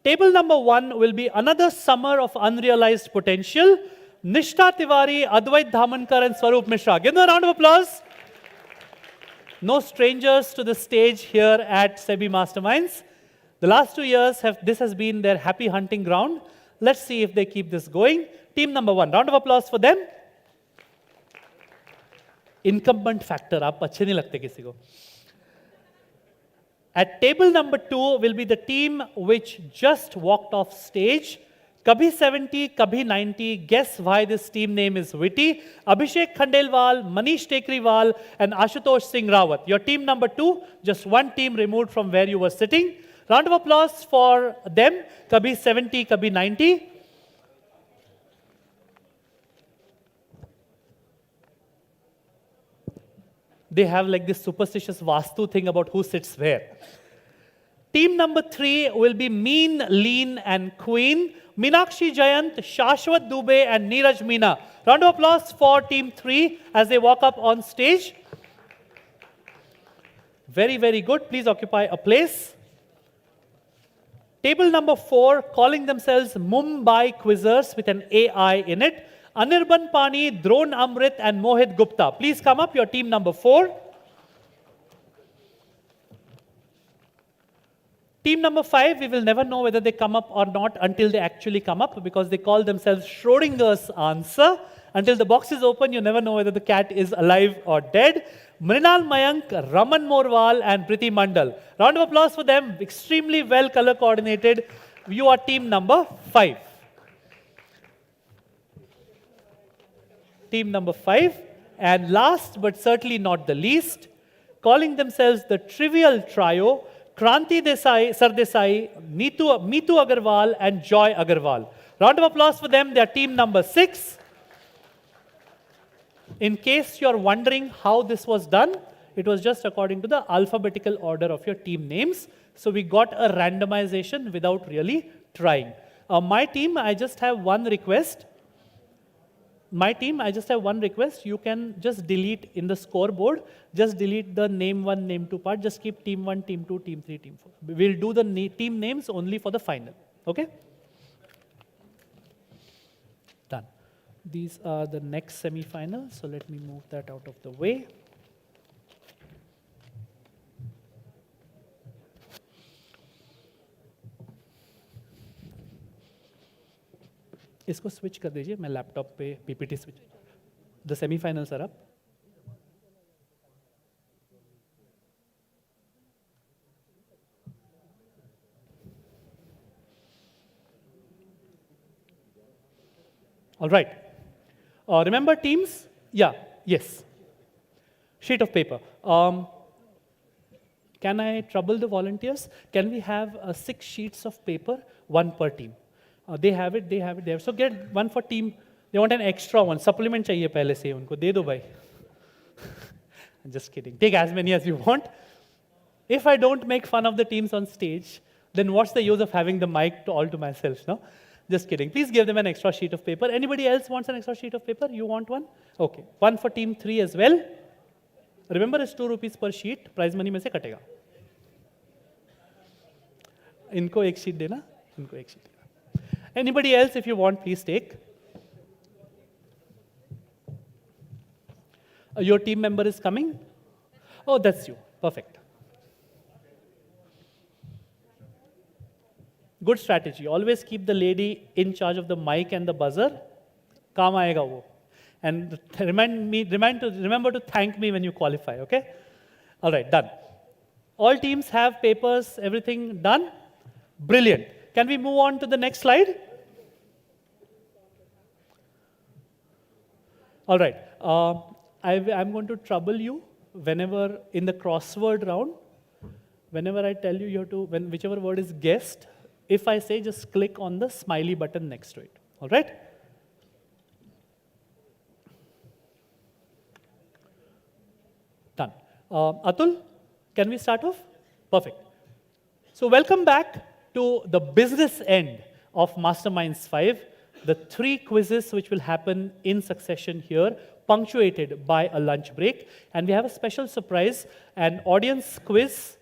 Speaker 1: Table number 1 will be another summer of unrealized potential. Nishtha Tiwari, Advait Dhamankar, and Swaroop Mishra. Give them a round of applause. No strangers to the stage here at SEBI Masterminds. The last 2 years, this has been their happy hunting ground. Let's see if they keep this going. Team number 1, round of applause for them. Incumbent factor, aap achhe nahi lagte kisi ko. At table number 2 will be the team which just walked off stage. Kabhi 70, Kabhi 90. Guess why this team name is witty. Abhishek Khandelwal, Manish Tekriwal, and Ashutosh Singh Rawat. Your team number 2, just one team removed from where you were sitting. Round of applause for them. Kabhi 70, Kabhi 90. They have like this superstitious Vastu thing about who sits where. Team number 3 will be Mean, Lean, and Queen. Meenakshi Jayant, Shashwat Dubey, and Neeraj Meena. Round of applause for team 3 as they walk up on stage. Very, very good. Please occupy a place. Table number 4, calling themselves Mumbai Quizzers with an AI in it. Anirban Pani, Drone Amrit, and Mohit Gupta. Please come up, your team number 4. Team number 5, we will never know whether they come up or not until they actually come up, because they call themselves Schrodinger's answer. Until the box is open, you never know whether the cat is alive or dead. Mrinal Mayank, Raman Morwal, and Priti Mandal. Round of applause for them. Extremely well color coordinated. You are team number 5. Team number 5. And last but certainly not the least, calling themselves the Trivial Trio, Kranti Desai, Sardesai, Meetu Agarwal, and Joy Agarwal. Round of applause for them. They are team number 6. In case you're wondering how this was done, it was just according to the alphabetical order of your team names. So we got a randomization without really trying. My team, I just have one request. You can just delete in the scoreboard, just delete the name 1, name 2 part. Just keep team 1, team 2, team 3, team 4. We'll do the team names only for the final. Okay? Done. These are the next semi-finals. So let me move that out of the way.
Speaker 5: इसको switch कर दीजिए, मैं laptop पे PPT switch. The semifinals are up. All right. Remember teams? Yeah, yes. Sheet of paper. Can I trouble the volunteers? Can we have 6 sheets of paper, 1 per team? They have it, they have it, they have it. So get 1 for team. They want an extra one. Supplement चाहिए पहले से उनको दे दो भाई. Just kidding. Take as many as you want. If I don't make fun of the teams on stage, then what's the use of having the mic all to myself, no? Just kidding. Please give them an extra sheet of paper. Anybody else wants an extra sheet of paper? You want one? Okay. 1 for team 3 as well. Remember, it's 2 rupees per sheet. Prize money में से कटेगा. इनको एक sheet देना. इनको एक sheet देना. Anybody else, if you want, please take. Your team member is coming? Oh, that's you. Perfect. Good strategy. Always keep the lady in charge of the mic and the buzzer. काम आएगा वो. And remember to thank me when you qualify, okay? All right, done. All teams have papers, everything done? Brilliant. Can we move on to the next slide? All right. I'm going to trouble you whenever in the crossword round, whenever I tell you, you have to, whichever word is guessed, if I say just click on the smiley button next to it. All right? Done. Atul, can we start off? Perfect. So welcome back to the business end of Masterminds 5, the 3 quizzes which will happen in succession here, punctuated by a lunch break. And we have a special surprise, an audience quiz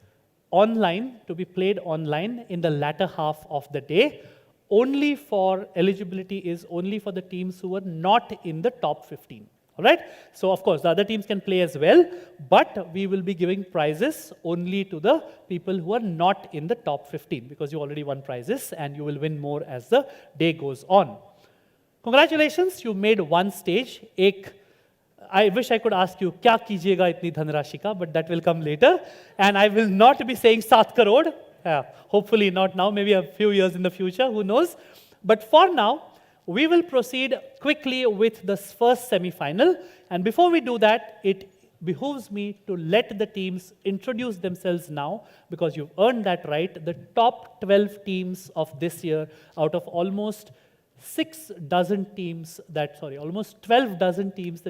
Speaker 5: online, to be played online in the latter half of the day. Only for eligibility is only for the teams who were not in the top 15. All right? So, of course, the other teams can play as well, but we will be giving prizes only to the people who are not in the top 15, because you already won prizes and you will win more as the day goes on. Congratulations, you made 1 stage. I wish I could ask you, kya kijiyega itni dhanrashi ka, but that will come later. And I will not be saying 7 crore. Hopefully not now, maybe a few years in the future, who knows. But for now, we will proceed quickly with the first semi-final. And before we do that, it behooves me to let the teams introduce themselves now, because you've earned that right. The top 12 teams of this year, out of almost 12 teams that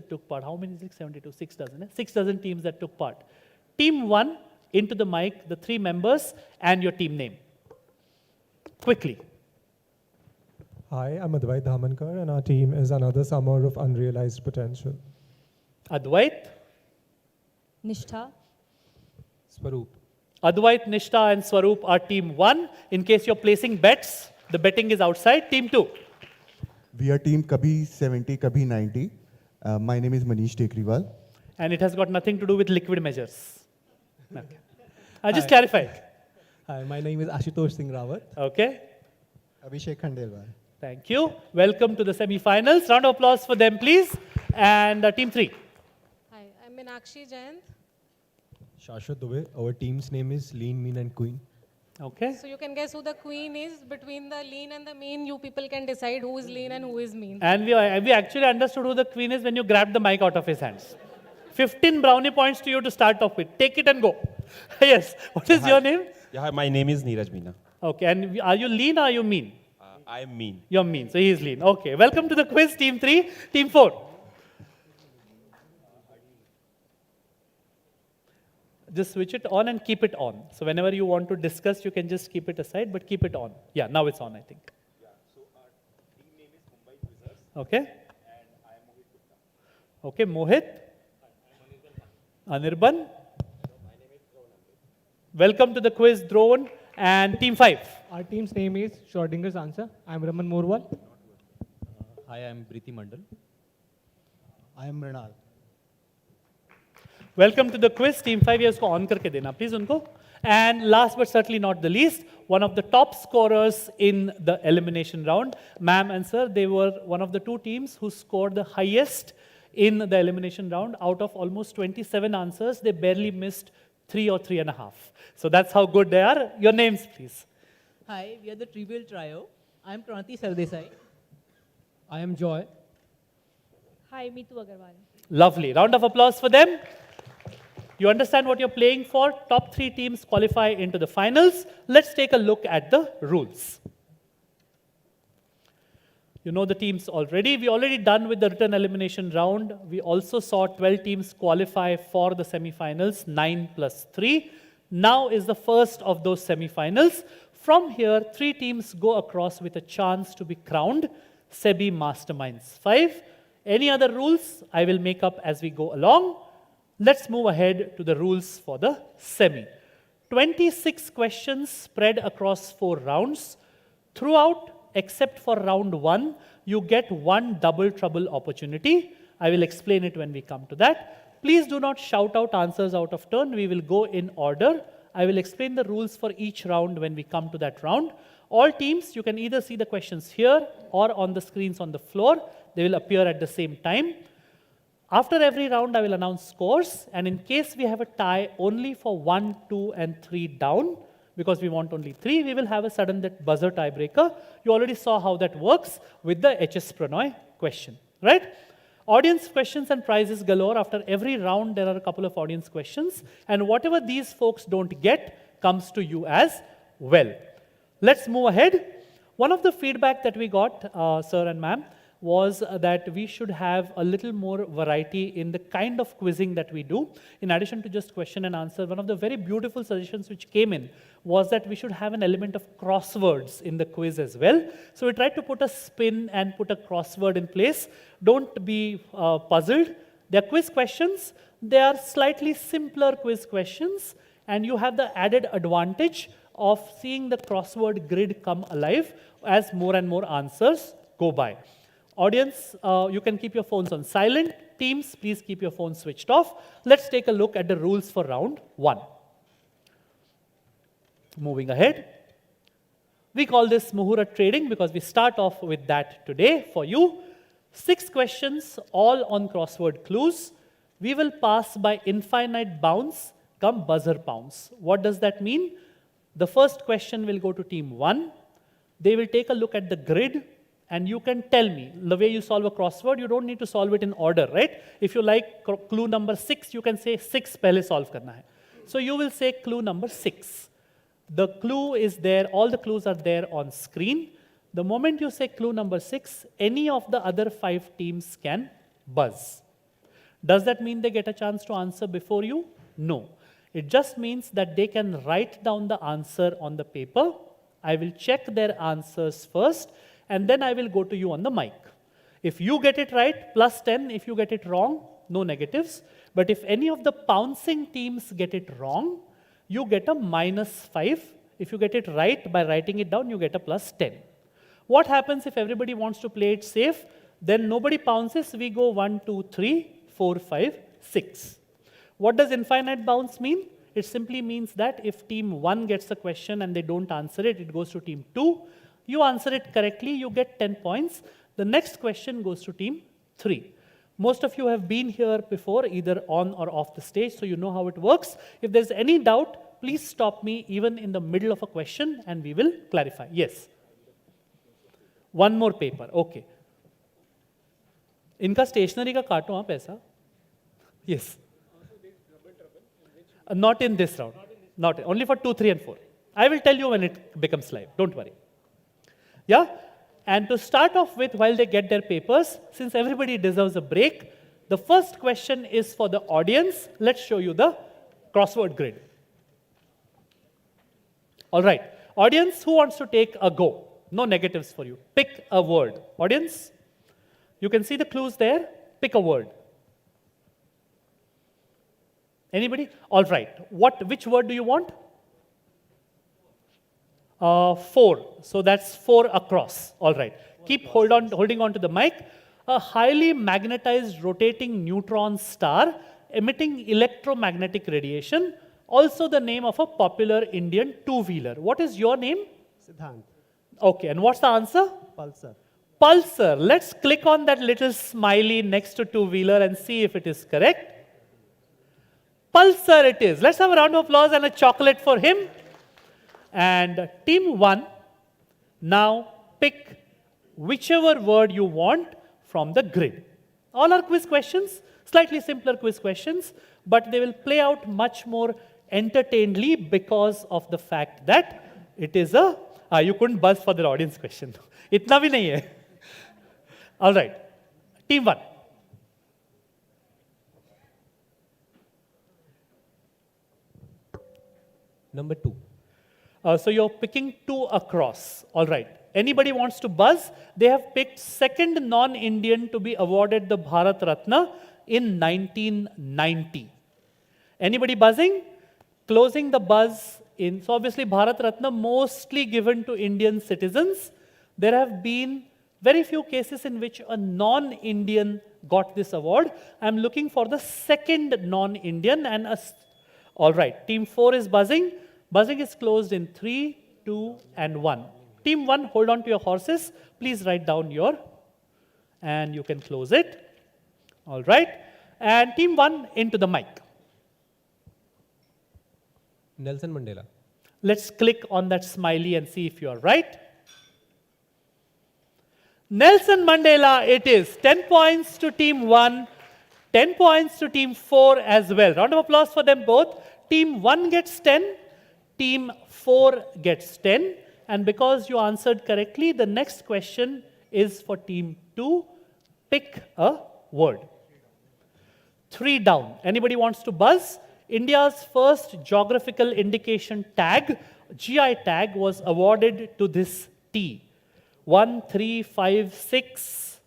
Speaker 5: took part. How many? 672, 6 dozen. 6 dozen teams that took part. Team 1, into the mic, the 3 members, and your team name. Quickly.
Speaker 8: Hi, I'm Advait Dhamankar, and our team is Another Summer of Unrealized Potential.
Speaker 5: Advait?
Speaker 9: Nishtha.
Speaker 8: Swaroop.
Speaker 5: Advait, Nishtha, and Swaroop are team 1. In case you're placing bets, the betting is outside. Team 2.
Speaker 10: We are team Kabhi 70, Kabhi 90. My name is Manish Tekriwal.
Speaker 5: And it has got nothing to do with liquid measures. Okay. I just clarified.
Speaker 8: Hi, my name is Ashutosh Singh Rawat.
Speaker 5: Okay.
Speaker 6: Abhishek Khandelwal.
Speaker 5: Thank you. Welcome to the semi-finals. Round of applause for them, please. And team 3.
Speaker 9: Hi, I'm Meenakshi Jain.
Speaker 8: Shashwat Dubey. Our team's name is Lean, Mean and Queen.
Speaker 5: Okay.
Speaker 9: So you can guess who the queen is. Between the lean and the mean, you people can decide who is lean and who is mean.
Speaker 5: And we actually understood who the queen is when you grabbed the mic out of his hands. 15 brownie points to you to start off with. Take it and go. Yes. What is your name?
Speaker 11: Yeah, my name is Neeraj Meena.
Speaker 5: Okay. And are you lean or are you mean?
Speaker 11: I am mean.
Speaker 5: You're mean. So he is lean. Okay. Welcome to the quiz, team 3. Team 4. Just switch it on and keep it on. So whenever you want to discuss, you can just keep it aside, but keep it on. Yeah, now it's on, I think.
Speaker 11: Yeah, so our team name is Mumbai Wizards.
Speaker 5: Okay.
Speaker 11: And I am Mohit Gupta.
Speaker 5: Okay, Mohit. Anirban.
Speaker 11: My name is Dhruv.
Speaker 5: Welcome to the quiz, Drone. And team 5.
Speaker 12: Our team's name is Schrodinger's Answer. I am Raman Morwal.
Speaker 13: Hi, I am Preeti Mandal.
Speaker 6: I am Mrinal.
Speaker 5: Welcome to the quiz. Team 5 years को on करके देना, please उनको. And last but certainly not the least, one of the top scorers in the elimination round. Ma'am and sir, they were one of the two teams who scored the highest in the elimination round. Out of almost 27 answers, they barely missed 3 or 3.5. So that's how good they are. Your names, please.
Speaker 14: Hi, we are the Trivial Trio. I am Pranati Sardesai.
Speaker 12: I am Joy.
Speaker 7: Hi, Meetu Agarwal.
Speaker 5: Lovely. Round of applause for them. You understand what you're playing for? Top 3 teams qualify into the finals. Let's take a look at the rules. You know the teams already. We already done with the written elimination round. We also saw 12 teams qualify for the semifinals, 9 plus 3. Now is the first of those semifinals. From here, 3 teams go across with a chance to be crowned SEBI Masterminds 5. Any other rules I will make up as we go along. Let's move ahead to the rules for the semi. 26 questions spread across 4 rounds. Throughout, except for round 1, you get 1 double trouble opportunity. I will explain it when we come to that. Please do not shout out answers out of turn. We will go in order. I will explain the rules for each round when we come to that round. All teams, you can either see the questions here or on the screens on the floor. They will appear at the same time. After every round, I will announce scores. And in case we have a tie only for 1, 2, and 3 down, because we want only 3, we will have a sudden buzzer tiebreaker. You already saw how that works with the HS Pranoy question, right? Audience questions and prizes galore. After every round, there are a couple of audience questions. And whatever these folks don't get comes to you as well. Let's move ahead. One of the feedback that we got, sir and ma'am, was that we should have a little more variety in the kind of quizzing that we do. In addition to just question and answer, one of the very beautiful suggestions which came in was that we should have an element of crosswords in the quiz as well. So we tried to put a spin and put a crossword in place. Don't be puzzled. They're quiz questions. They are slightly simpler quiz questions, and you have the added advantage of seeing the crossword grid come alive as more and more answers go by. Audience, you can keep your phones on silent. Teams, please keep your phones switched off. Let's take a look at the rules for round 1. Moving ahead. We call this Muhurat trading because we start off with that today for you. 6 questions, all on crossword clues. We will pass by infinite bounds, come buzzer pounds. What does that mean? The first question will go to team 1. They will take a look at the grid. And you can tell me, the way you solve a crossword, you don't need to solve it in order, right? If you like clue number 6, you can say 6 pehle solve karna hai. So you will say clue number 6. The clue is there, all the clues are there on screen. The moment you say clue number 6, any of the other 5 teams can buzz. Does that mean they get a chance to answer before you? No. It just means that they can write down the answer on the paper. I will check their answers first, and then I will go to you on the mic. If you get it right, plus 10. If you get it wrong, no negatives. But if any of the pouncing teams get it wrong, you get a -5. If you get it right by writing it down, you get a plus 10. What happens if everybody wants to play it safe? Then nobody pounces. We go 1, 2, 3, 4, 5, 6. What does infinite bounce mean? It simply means that if team 1 gets a question and they don't answer it, it goes to team 2. You answer it correctly, you get 10 points. The next question goes to team 3. Most of you have been here before, either on or off the stage, so you know how it works. If there's any doubt, please stop me even in the middle of a question and we will clarify. Yes. One more paper. Okay. इनका stationery का काटो हाँ पैसा. Yes. Not in this round. Not only for 2, 3, and 4. I will tell you when it becomes live. Don't worry. Yeah? And to start off with, while they get their papers, since everybody deserves a break, the first question is for the audience. Let's show you the crossword grid. All right. Audience, who wants to take a go? No negatives for you. Pick a word. Audience, you can see the clues there. Pick a word. Anybody? All right. Which word do you want? 4. So that's 4 across. All right. Keep holding on to the mic. A highly magnetized rotating neutron star emitting electromagnetic radiation. also the name of a popular Indian two-wheeler. What is your name?
Speaker 6: Siddhant.
Speaker 5: Okay, and what's the answer?
Speaker 6: Pulsar.
Speaker 5: Pulsar. Let's click on that little smiley next to two-wheeler and see if it is correct. Pulsar it is. Let's have a round of applause and a chocolate for him. And team 1, now pick whichever word you want from the grid. All are quiz questions, slightly simpler quiz questions, but they will play out much more entertainedly because of the fact that it is a... you couldn't buzz for the audience question. Itna bhi nahi hai. All right. Team 1.
Speaker 13: Number 2.
Speaker 5: So you're picking 2 across. All right. Anybody wants to buzz? They have picked second non-Indian to be awarded the Bharat Ratna in 1990. Anybody buzzing? Closing the buzz in. So obviously Bharat Ratna mostly given to Indian citizens. There have been very few cases in which a non-Indian got this award. I'm looking for the second non-Indian and a... All right. Team 4 is buzzing. Buzzing is closed in 3, 2, and 1. Team 1, hold on to your horses. Please write down your, and you can close it. All right. And team 1, into the mic.
Speaker 13: Nelson Mandela.
Speaker 5: Let's click on that smiley and see if you are right. Nelson Mandela it is. 10 points to team 1, 10 points to team 4 as well. Round of applause for them both. Team 1 gets 10, team 4 gets 10. And because you answered correctly, the next question is for team 2. Pick a word. 3 down. Anybody wants to buzz? India's first geographical indication tag, GI tag, was awarded to this T. 1, 3, 5, 6,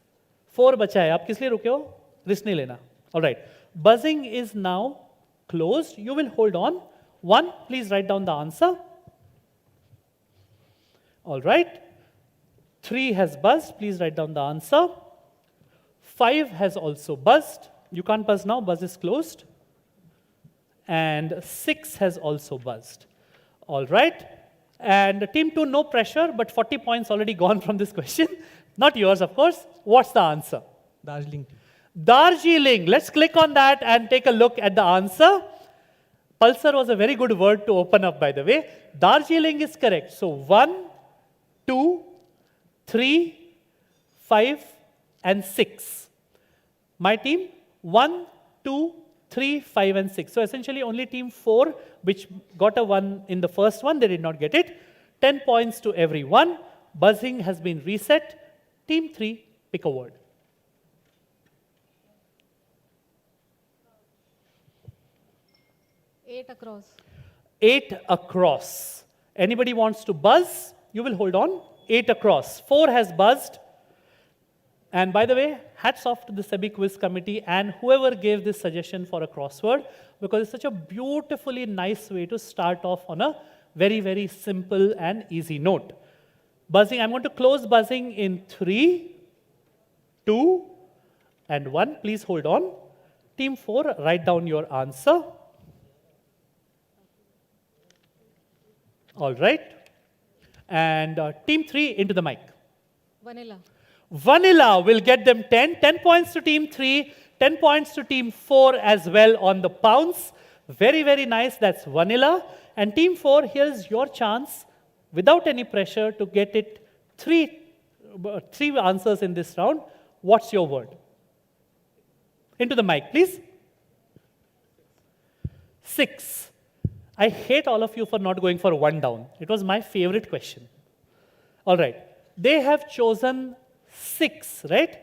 Speaker 5: 4 बचा है. आप किस लिए रुके हो? Risk नहीं लेना. All right. Buzzing is now closed. You will hold on. 1, please write down the answer. All right. 3 has buzzed. Please write down the answer. 5 has also buzzed. You can't buzz now. Buzz is closed. And 6 has also buzzed. All right. And team 2, no pressure, but 40 points already gone from this question. Not yours, of course. What's the answer?
Speaker 13: Darjeeling.
Speaker 5: Darjeeling. Let's click on that and take a look at the answer. Pulsar was a very good word to open up, by the way. Darjeeling is correct. So 1, 2, 3, 5, and 6. My team, 1, 2, 3, 5, and 6. So essentially only team 4, which got a 1 in the first one, they did not get it. 10 points to everyone. Buzzing has been reset. Team 3, pick a word.
Speaker 9: Eight across.
Speaker 5: 8 across. Anybody wants to buzz? You will hold on. 8 across. 4 has buzzed. And by the way, hats off to the SEBI quiz committee and whoever gave this suggestion for a crossword, because it's such a beautifully nice way to start off on a very, very simple and easy note. Buzzing, I'm going to close buzzing in 3, 2, and 1. Please hold on. Team 4, write down your answer. All right. And team 3, into the mic.
Speaker 9: Vanilla.
Speaker 5: Vanilla will get them 10. 10 points to team 3, 10 points to team 4 as well on the pounce. Very, very nice. That's vanilla. And team 4, here's your chance, without any pressure, to get it 3 answers in this round. What's your word? Into the mic, please. 6. I hate all of you for not going for 1 down. It was my favorite question. All right. They have chosen 6, right?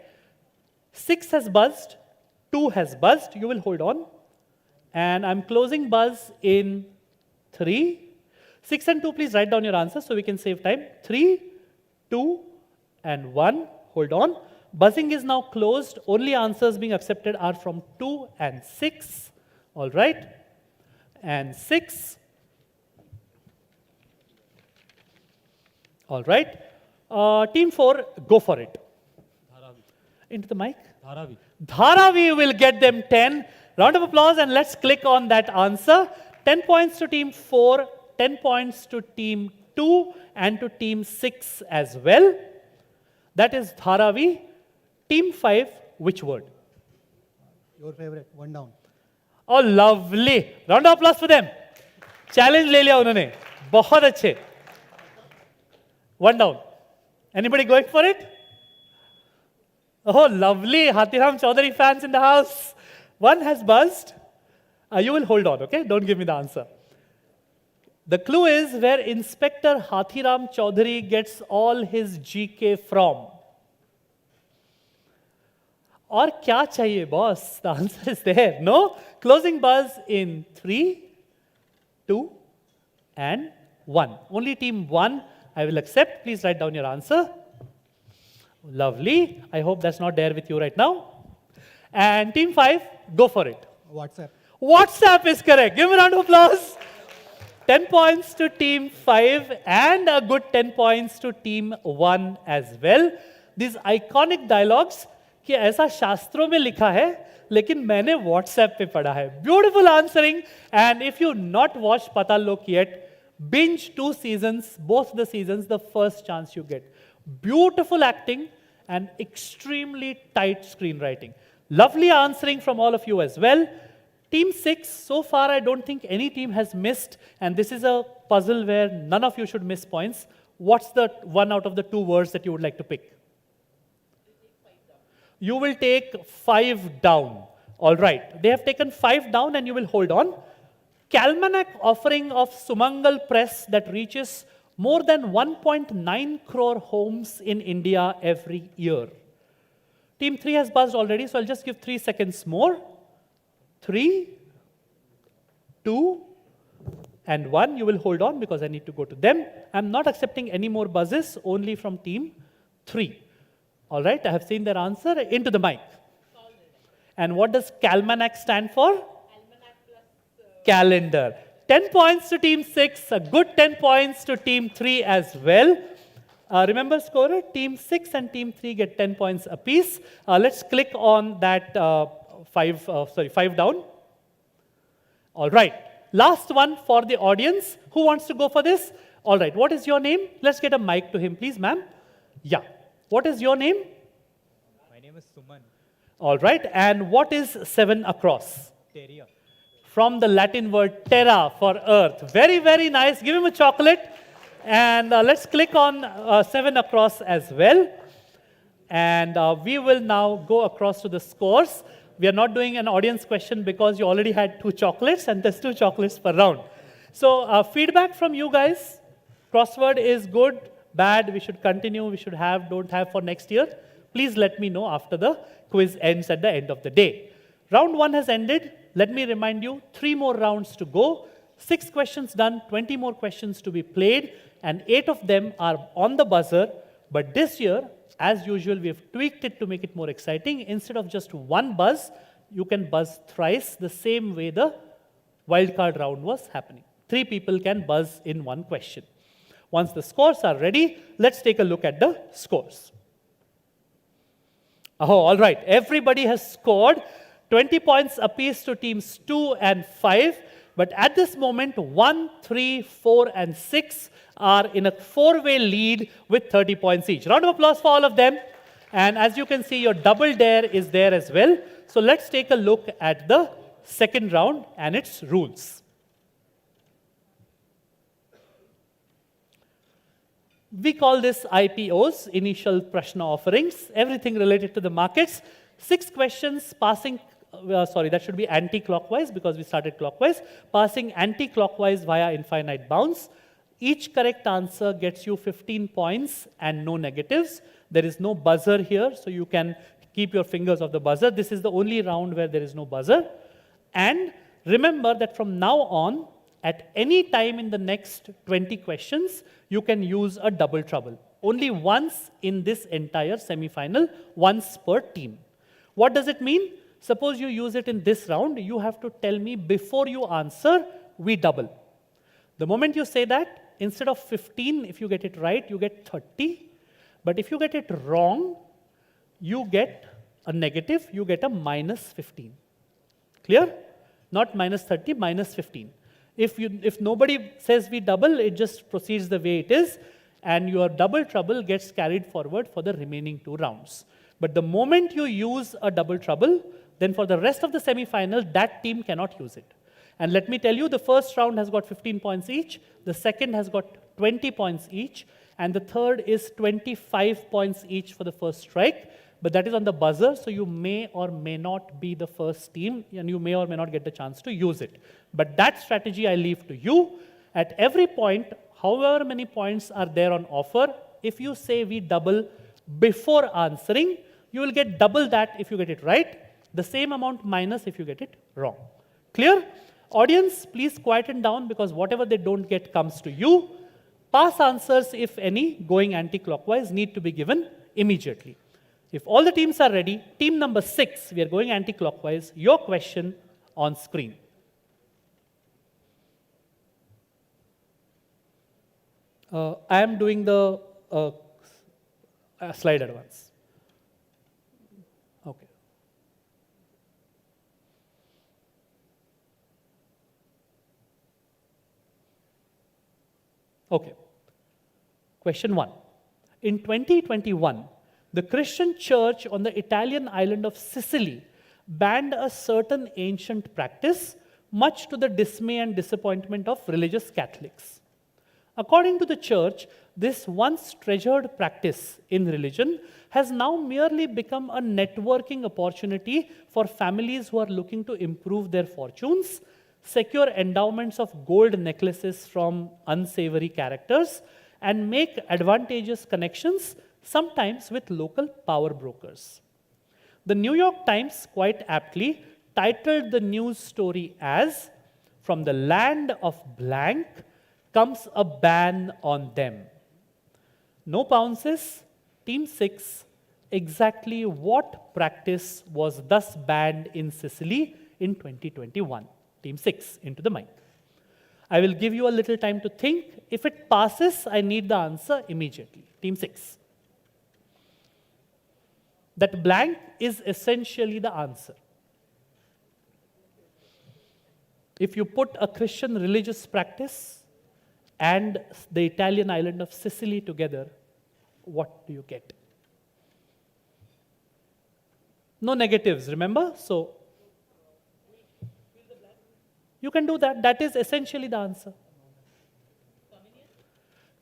Speaker 5: 6 has buzzed, 2 has buzzed. You will hold on. And I'm closing buzz in 3. 6 and 2, please write down your answer so we can save time. 3, 2, and 1. Hold on. Buzzing is now closed. Only answers being accepted are from 2 and 6. All right. And 6. All right. Team 4, go for it.
Speaker 13: Dharavi.
Speaker 5: Into the mic.
Speaker 13: Dharavi.
Speaker 5: Dharavi will get them 10. Round of applause and let's click on that answer. 10 points to team 4, 10 points to team 2, and to team 6 as well. That is Dharavi. Team 5, which word?
Speaker 6: Your favorite, one down.
Speaker 5: Oh, lovely. Round of applause for them. Challenge ले लिया उन्होंने. बहुत अच्छे. One down. Anybody going for it? Oh, lovely. Hathiram Chaudhary fans in the house. One has buzzed. You will hold on, okay? Don't give me the answer. The clue is where Inspector Hathiram Chaudhary gets all his GK from. Or kya chahiye, boss? The answer is there. No? Closing buzz in 3, 2, and 1. Only team 1 I will accept. Please write down your answer. Lovely. I hope that's not there with you right now. And team 5, go for it.
Speaker 6: WhatsApp.
Speaker 5: WhatsApp is correct. Give me a round of applause. 10 points to team 5 and a good 10 points to team 1 as well. These iconic dialogues कि ऐसा शास्त्रों में लिखा है लेकिन मैंने WhatsApp पे पढ़ा है. Beautiful answering. And if you not watched Patal Lok yet, binge 2 seasons, both the seasons, the first chance you get. Beautiful acting and extremely tight screenwriting. Lovely answering from all of you as well. Team 6, so far I don't think any team has missed, and this is a puzzle where none of you should miss points. What's the one out of the 2 words that you would like to pick? You will take 5 down. All right. They have taken 5 down and you will hold on. Calmanac offering of Sumangal Press that reaches more than 1.9 crore homes in India every year. Team 3 has buzzed already, so I'll just give 3 seconds more. 3, 2, and 1. You will hold on because I need to go to them. I'm not accepting any more buzzes, only from team 3. All right, I have seen their answer. Into the mic. And what does Calmanac stand for? Calendar. 10 points to team 6, a good 10 points to team 3 as well. Remember scorer, team 6 and team 3 get 10 points apiece. Let's click on that 5 down. All right, last one for the audience. Who wants to go for this? All right, what is your name? Let's get a mic to him, please, ma'am. Yeah. What is your name?
Speaker 12: My name is Suman.
Speaker 5: All right, and what is 7 across?
Speaker 12: Teria.
Speaker 5: From the Latin word terra, for earth. Very, very nice. Give him a chocolate. And let's click on 7 across as well. And we will now go across to the scores. We are not doing an audience question because you already had 2 chocolates and there's 2 chocolates per round. So feedback from you guys. Crossword is good, bad, we should continue, we should have, don't have for next year. Please let me know after the quiz ends at the end of the day. Round 1 has ended. Let me remind you, 3 more rounds to go. 6 questions done, 20 more questions to be played, and 8 of them are on the buzzer. But this year, as usual, we have tweaked it to make it more exciting. Instead of just 1 buzz, you can buzz thrice, the same way the wildcard round was happening. 3 people can buzz in 1 question. Once the scores are ready, let's take a look at the scores. Oh, all right. Everybody has scored 20 points apiece to teams 2 and 5. But at this moment, 1, 3, 4, and 6 are in a 4-way lead with 30 points each. Round of applause for all of them. And as you can see, your double dare is there as well. So let's take a look at the second round and its rules. We call this IPOs, Initial Prashna Offerings, everything related to the markets. 6 questions passing, that should be anti-clockwise because we started clockwise, passing anti-clockwise via infinite bounds. Each correct answer gets you 15 points and no negatives. There is no buzzer here, so you can keep your fingers off the buzzer. This is the only round where there is no buzzer. And remember that from now on, at any time in the next 20 questions, you can use a double trouble. Only once in this entire semi-final, once per team. What does it mean? Suppose you use it in this round, you have to tell me before you answer, we double. The moment you say that, instead of 15, if you get it right, you get 30. But if you get it wrong, you get a negative, you get a minus 15. Clear? Not minus 30, minus 15. If nobody says we double, it just proceeds the way it is, and your double trouble gets carried forward for the remaining 2 rounds. But the moment you use a double trouble, then for the rest of the semi-final, that team cannot use it. And let me tell you, the first round has got 15 points each, the second has got 20 points each, and the third is 25 points each for the first strike. But that is on the buzzer, so you may or may not be the first team, and you may or may not get the chance to use it. But that strategy I leave to you. At every point, however many points are there on offer, if you say we double before answering, you will get double that if you get it right, the same amount minus if you get it wrong. Clear? Audience, please quieten down, because whatever they don't get comes to you. Pass answers, if any, going anti-clockwise, need to be given immediately. If all the teams are ready, team number 6, we are going anti-clockwise. Your question on screen. I am doing the slide advance. Okay. Okay. Question 1. In 2021, the Christian church on the Italian island of Sicily banned a certain ancient practice, much to the dismay and disappointment of religious Catholics. According to the church, this once treasured practice in religion has now merely become a networking opportunity for families who are looking to improve their fortunes, secure endowments of gold necklaces from unsavory characters, and make advantageous connections, sometimes with local power brokers. The New York Times quite aptly titled the news story as, "From the land of blank comes a ban on them." No bounces. Team 6, exactly what practice was thus banned in Sicily in 2021? Team 6, into the mic. I will give you a little time to think. If it passes, I need the answer immediately. Team 6. That blank is essentially the answer. If you put a Christian religious practice and the Italian island of Sicily together, what do you get? No negatives, remember? So you can do that. That is essentially the answer.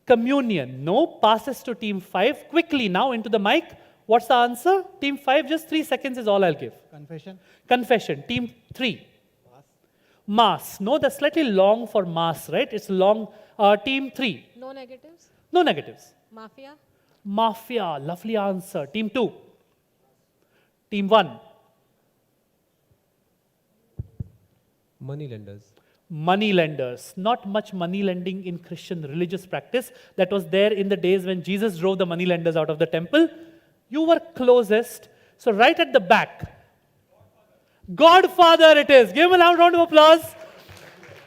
Speaker 5: Communion. No. Passes to team 5. Quickly now into the mic. What's the answer? Team 5, just 3 seconds is all I'll give.
Speaker 6: Confession.
Speaker 5: Confession. Team 3. Mass. No, that's slightly long for mass, right? It's long. Team 3.
Speaker 9: No negatives.
Speaker 5: No negatives.
Speaker 9: Mafia.
Speaker 5: Mafia. Lovely answer. Team 2. Team 1.
Speaker 13: Money lenders.
Speaker 5: Money lenders. Not much money lending in Christian religious practice. That was there in the days when Jesus drove the money lenders out of the temple. You were closest. So right at the back. Godfather it is. Give him a loud round of applause.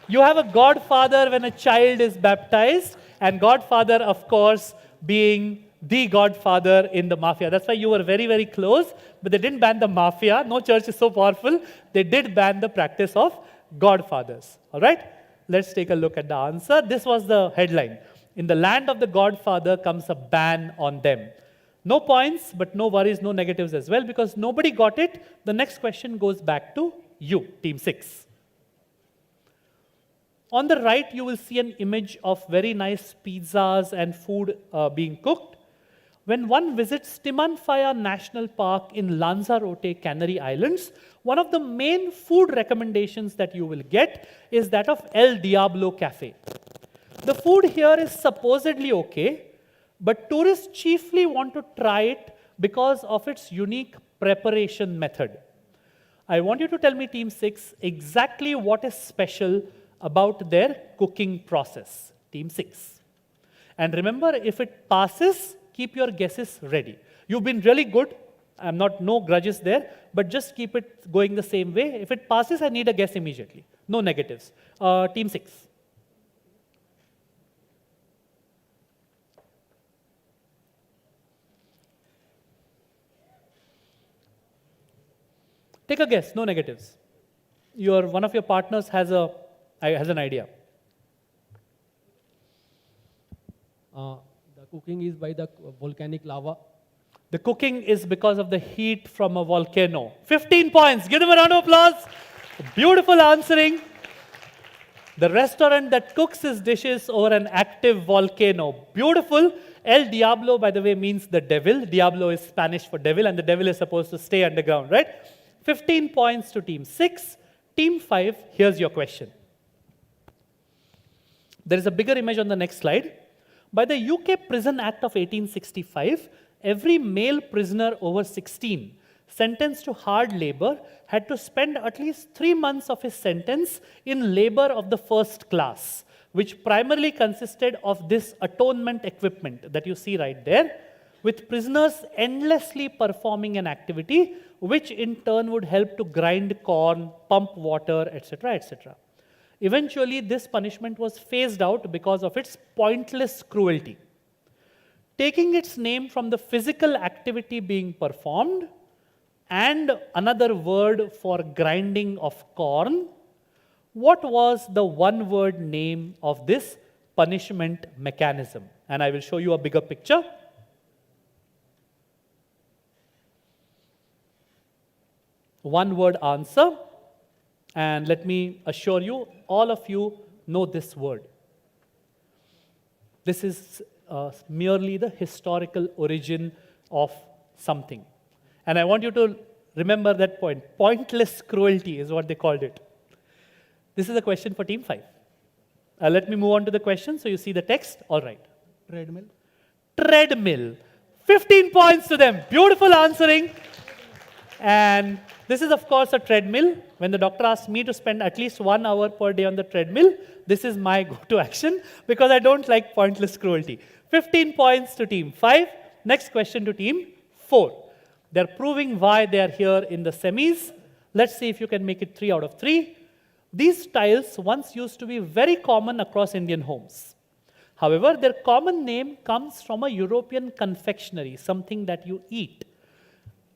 Speaker 5: You have a godfather when a child is baptized, and godfather, of course, being the godfather in the mafia. That's why you were very, very close, but they didn't ban the mafia. No church is so powerful. They did ban the practice of godfathers. All right? Let's take a look at the answer. This was the headline. In the land of the godfather comes a ban on them. No points, but no worries, no negatives as well, because nobody got it. The next question goes back to you, Team 6. On the right, you will see an image of very nice pizzas and food being cooked. When one visits Timanfaya National Park in Lanzarote, Canary Islands, one of the main food recommendations that you will get is that of El Diablo Cafe. The food here is supposedly okay, but tourists chiefly want to try it because of its unique preparation method. I want you to tell me, Team 6, exactly what is special about their cooking process. Team 6. And remember, if it passes, keep your guesses ready. You've been really good. No grudges there, but just keep it going the same way. If it passes, I need a guess immediately. No negatives. Team 6. Take a guess, no negatives. One of your partners has a has an idea.
Speaker 13: The cooking is by the volcanic lava.
Speaker 5: The cooking is because of the heat from a volcano. 15 points. Give them a round of applause. Beautiful answering. The restaurant that cooks its dishes over an active volcano. Beautiful. El Diablo, by the way, means the devil. Diablo is Spanish for devil, and the devil is supposed to stay underground, right? 15 points to team 6. Team 5, here's your question. There is a bigger image on the next slide. By the UK Prison Act of 1865, every male prisoner over 16 sentenced to hard labor had to spend at least 3 months of his sentence in labor of the first class, which primarily consisted of this atonement equipment that you see right there, with prisoners endlessly performing an activity which in turn would help to grind corn, pump water, etc., etc. Eventually, this punishment was phased out because of its pointless cruelty. Taking its name from the physical activity being performed and another word for grinding of corn, what was the one-word name of this punishment mechanism? And I will show you a bigger picture. One-word answer. And let me assure you, all of you know this word. This is merely the historical origin of something. And I want you to remember that point. Pointless cruelty is what they called it. This is a question for team 5. Let me move on to the question so you see the text. All right.
Speaker 6: Treadmill.
Speaker 5: Treadmill. 15 points to them. Beautiful answering. And this is, of course, a treadmill. When the doctor asked me to spend at least 1 hour per day on the treadmill, this is my go-to action because I don't like pointless cruelty. 15 points to team 5. Next question to team 4. They're proving why they're here in the semis. Let's see if you can make it 3 out of 3. These tiles once used to be very common across Indian homes. However, their common name comes from a European confectionery, something that you eat.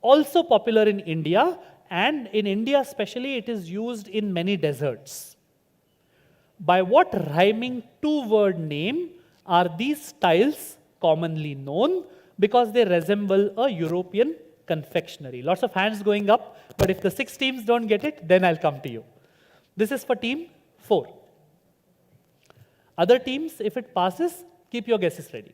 Speaker 5: Also popular in India, and in India especially, it is used in many desserts. By what rhyming 2-word name are these tiles commonly known? Because they resemble a European confectionery. Lots of hands going up, but if the 6 teams don't get it, then I'll come to you. This is for team 4. Other teams, if it passes, keep your guesses ready.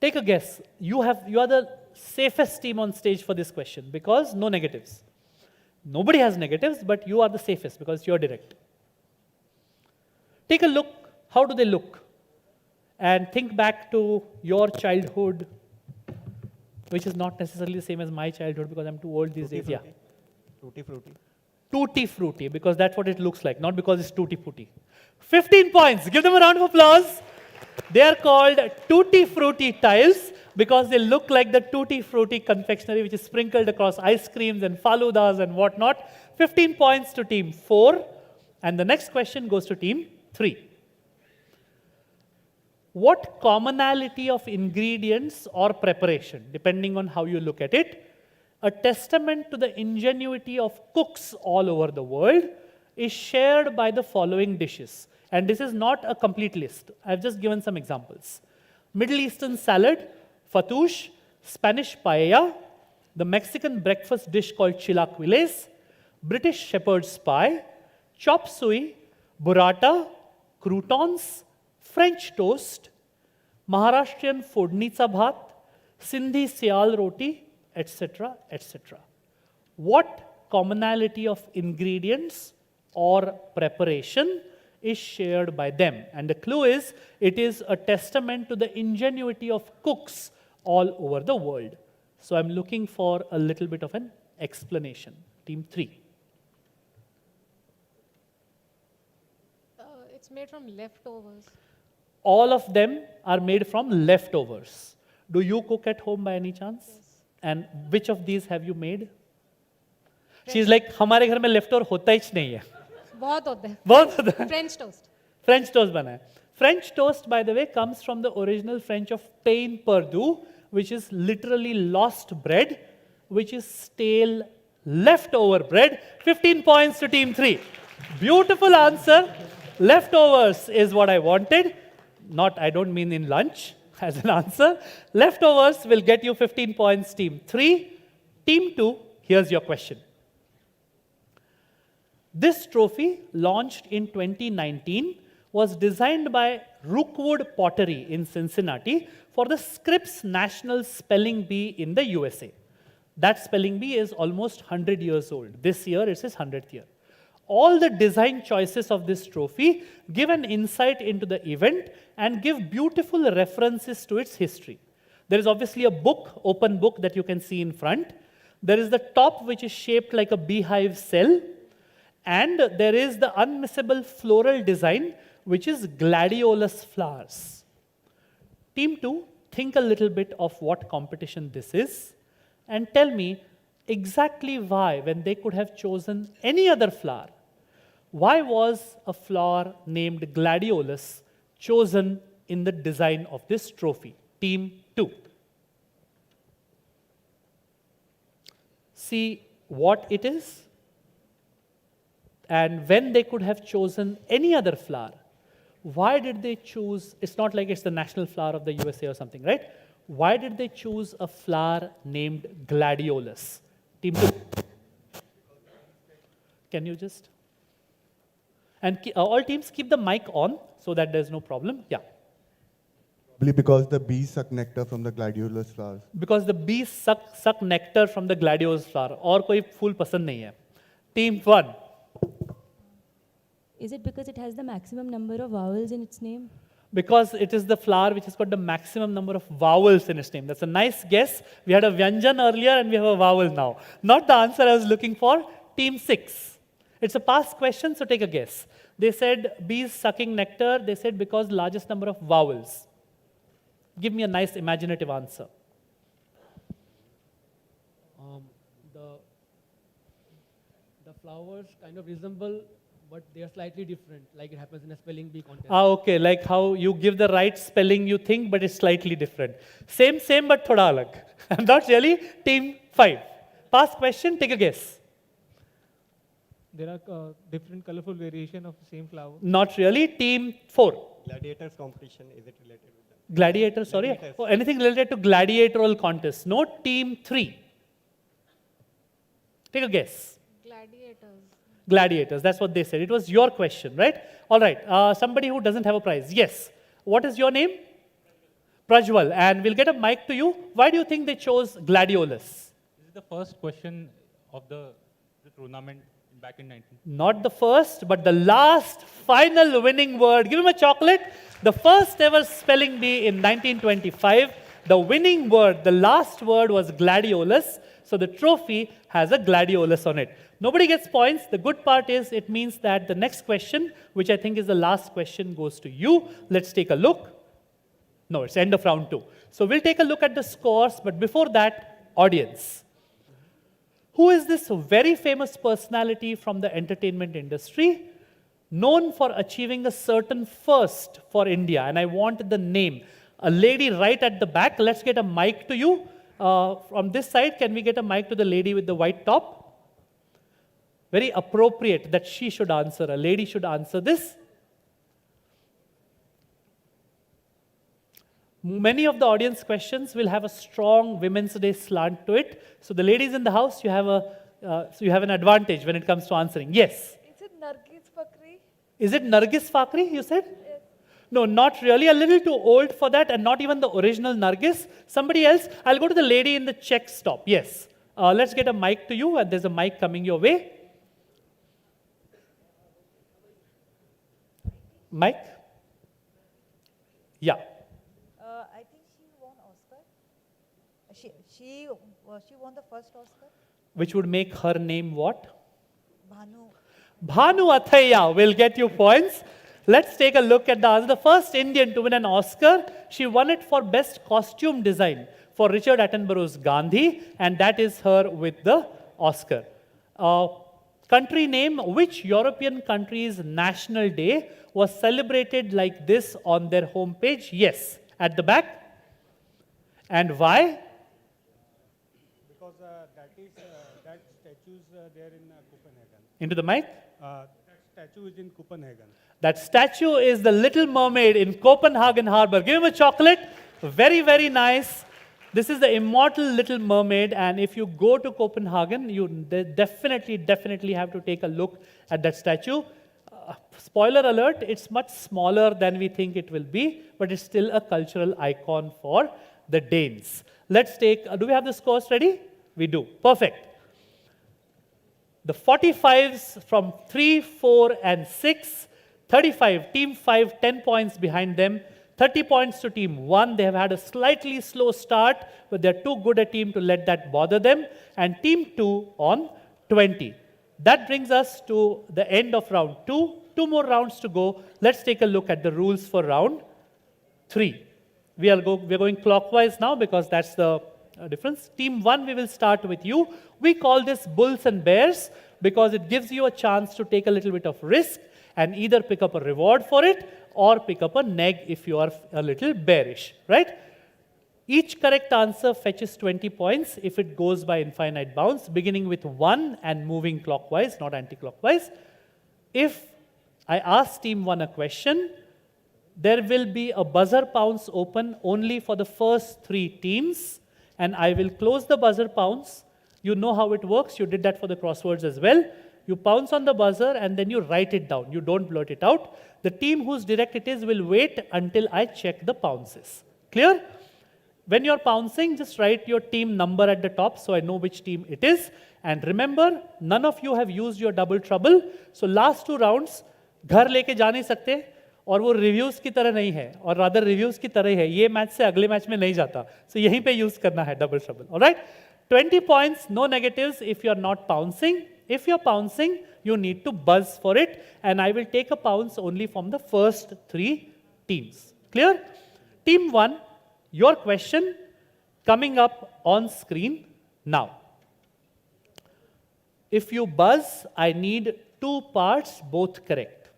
Speaker 5: Take a guess. You are the safest team on stage for this question because no negatives. Nobody has negatives, but you are the safest because you're direct. Take a look. How do they look? And think back to your childhood, which is not necessarily the same as my childhood because I'm too old these days. Yeah.
Speaker 11: Tutti frutti.
Speaker 5: Tutti frutti, because that's what it looks like, not because it's tutti frutti. 15 points. Give them a round of applause. They are called tutti frutti tiles because they look like the tutti frutti confectionery which is sprinkled across ice creams and faludas and whatnot. 15 points to team 4. And the next question goes to team 3. What commonality of ingredients or preparation, depending on how you look at it, a testament to the ingenuity of cooks all over the world, is shared by the following dishes? And this is not a complete list. I've just given some examples. Middle Eastern salad, fattoush, Spanish paella, the Mexican breakfast dish called chilaquiles, British shepherd's pie, chop suey, burrata, croutons, French toast, Maharashtrian fodnitsa bhat, Sindhi sial roti, etc., etc. What commonality of ingredients or preparation is shared by them? And the clue is, it is a testament to the ingenuity of cooks all over the world. So I'm looking for a little bit of an explanation. Team 3.
Speaker 9: It's made from leftovers.
Speaker 5: All of them are made from leftovers. Do you cook at home by any chance?
Speaker 9: Yes.
Speaker 5: And which of these have you made? She's like, हमारे घर में leftover होता ही नहीं है.
Speaker 9: बहुत होते हैं.
Speaker 5: बहुत होता है.
Speaker 9: French toast.
Speaker 5: French toast बना है. French toast, by the way, comes from the original French of pain perdu, which is literally lost bread, which is stale leftover bread. 15 points to team 3. Beautiful answer. Leftovers is what I wanted. Not, I don't mean in lunch as an answer. Leftovers will get you 15 points, team 3. Team 2, here's your question. This trophy, launched in 2019, was designed by Rookwood Pottery in Cincinnati for the Scripps National Spelling Bee in the USA. That spelling bee is almost 100 years old. This year, it's his 100th year. All the design choices of this trophy give an insight into the event and give beautiful references to its history. There is obviously a book, open book, that you can see in front. There is the top, which is shaped like a beehive cell. And there is the unmissable floral design, which is gladiolus flowers. Team 2, think a little bit of what competition this is and tell me exactly why, when they could have chosen any other flower, why was a flower named gladiolus chosen in the design of this trophy? Team 2. See what it is. And when they could have chosen any other flower, why did they choose, it's not like it's the national flower of the USA or something, right? Why did they choose a flower named gladiolus? Team 2. Can you just? And all teams keep the mic on so that there's no problem. Yeah.
Speaker 10: Probably because the bees suck nectar from the gladiolus flowers.
Speaker 5: Because the bees suck nectar from the gladiolus flower. और कोई फूल पसंद नहीं है. Team 1.
Speaker 15: Is it because it has the maximum number of vowels in its name?
Speaker 5: Because it is the flower which has got the maximum number of vowels in its name. That's a nice guess. We had a Vyanjan earlier and we have a vowel now. Not the answer I was looking for. Team 6. It's a past question, so take a guess. They said bees sucking nectar. They said because largest number of vowels. Give me a nice imaginative answer.
Speaker 13: The flowers kind of resemble, but they are slightly different, like it happens in a spelling bee contest.
Speaker 5: Okay, like how you give the right spelling you think, but it's slightly different. Same, but thoda alag. Not really. Team 5. Past question, take a guess.
Speaker 12: There are different colorful variation of the same flower.
Speaker 5: Not really. Team 4.
Speaker 11: Gladiators competition, is it related with that?
Speaker 5: Gladiator, sorry.
Speaker 11: Gladiators.
Speaker 5: Oh, anything related to gladiatorial contest. No. Team 3. Take a guess.
Speaker 9: Gladiators.
Speaker 5: Gladiators, that's what they said. It was your question, right? All right, somebody who doesn't have a prize. Yes. What is your name? Prajwal. And we'll get a mic to you. Why do you think they chose gladiolus?
Speaker 16: This is the first question of the tournament back in 19.
Speaker 5: Not the first, but the last final winning word. Give him a chocolate. The first ever spelling bee in 1925. The winning word, the last word was gladiolus. So the trophy has a gladiolus on it. Nobody gets points. The good part is it means that the next question, which I think is the last question, goes to you. Let's take a look. No, it's end of round 2. So we'll take a look at the scores, but before that, audience. Who is this very famous personality from the entertainment industry, known for achieving a certain first for India? And I want the name. A lady right at the back. Let's get a mic to you. From this side, can we get a mic to the lady with the white top? Very appropriate that she should answer. A lady should answer this. Many of the audience questions will have a strong Women's Day slant to it. So the ladies in the house, you have an advantage when it comes to answering. Yes?
Speaker 17: Is it Nargis Fakri?
Speaker 5: Is it Nargis Fakri, you said? Yes. No, not really. A little too old for that, and not even the original Nargis. Somebody else. I'll go to the lady in the check stop. Yes. Let's get a mic to you, and there's a mic coming your way. Mic? Yeah.
Speaker 17: I think she won Oscar. She won the first Oscar.
Speaker 5: Which would make her name what?
Speaker 17: Bhanu.
Speaker 5: Bhanu Attire will get you points. Let's take a look at the answer. The first Indian to win an Oscar. She won it for Best Costume Design for Richard Attenborough's Gandhi, and that is her with the Oscar. Country name, which European country's National Day was celebrated like this on their homepage? Yes, at the back. And why?
Speaker 11: Because that statue is there in Copenhagen.
Speaker 5: Into the mic.
Speaker 11: That statue is in Copenhagen.
Speaker 5: That statue is the Little Mermaid in Copenhagen Harbor. Give him a chocolate. Very, very nice. This is the immortal Little Mermaid, and if you go to Copenhagen, you definitely have to take a look at that statue. Spoiler alert, it's much smaller than we think it will be, but it's still a cultural icon for the Danes. Let's take, do we have the scores ready? We do. Perfect. The 45s from 3, 4, and 6, 35, Team 5, 10 points behind them, 30 points to Team 1. They have had a slightly slow start, but they're too good a team to let that bother them. And Team 2 on 20. That brings us to the end of round 2. 2 more rounds to go. Let's take a look at the rules for round 3. We are going clockwise now because that's the difference. Team 1, we will start with you. We call this bulls and bears because it gives you a chance to take a little bit of risk and either pick up a reward for it or pick up a neg if you are a little bearish, right? Each correct answer fetches 20 points if it goes by infinite bounds, beginning with 1 and moving clockwise, not anti-clockwise. If I ask Team 1 a question, there will be a buzzer pounce open only for the first 3 teams, and I will close the buzzer pounce. You know how it works. You did that for the crosswords as well. You pounce on the buzzer and then you write it down. You don't blurt it out. The team whose direct it is will wait until I check the pounces. Clear? When you're pouncing, just write your team number at the top so I know which team it is. And remember, none of you have used your double trouble. So last 2 rounds, घर लेके जा नहीं सकते और वो reviews की तरह नहीं है और रादर रिव्यूज की तरह है. ये मैच से अगले मैच में नहीं जाता. So यहीं पे यूज करना है double trouble. All right? 20 points, no negatives if you're not pouncing. If you're pouncing, you need to buzz for it, and I will take a pounce only from the first 3 teams. Clear? Team 1, your question coming up on screen now. If you buzz, I need 2 parts, both correct.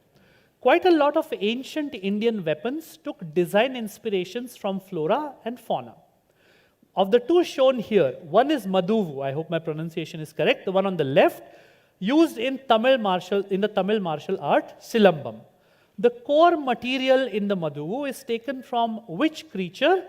Speaker 5: Quite a lot of ancient Indian weapons took design inspirations from flora and fauna. Of the 2 shown here, one is Maduvu, I hope my pronunciation is correct, the one on the left, used in the Tamil martial art, Silambam. The core material in the Maduvu is taken from which creature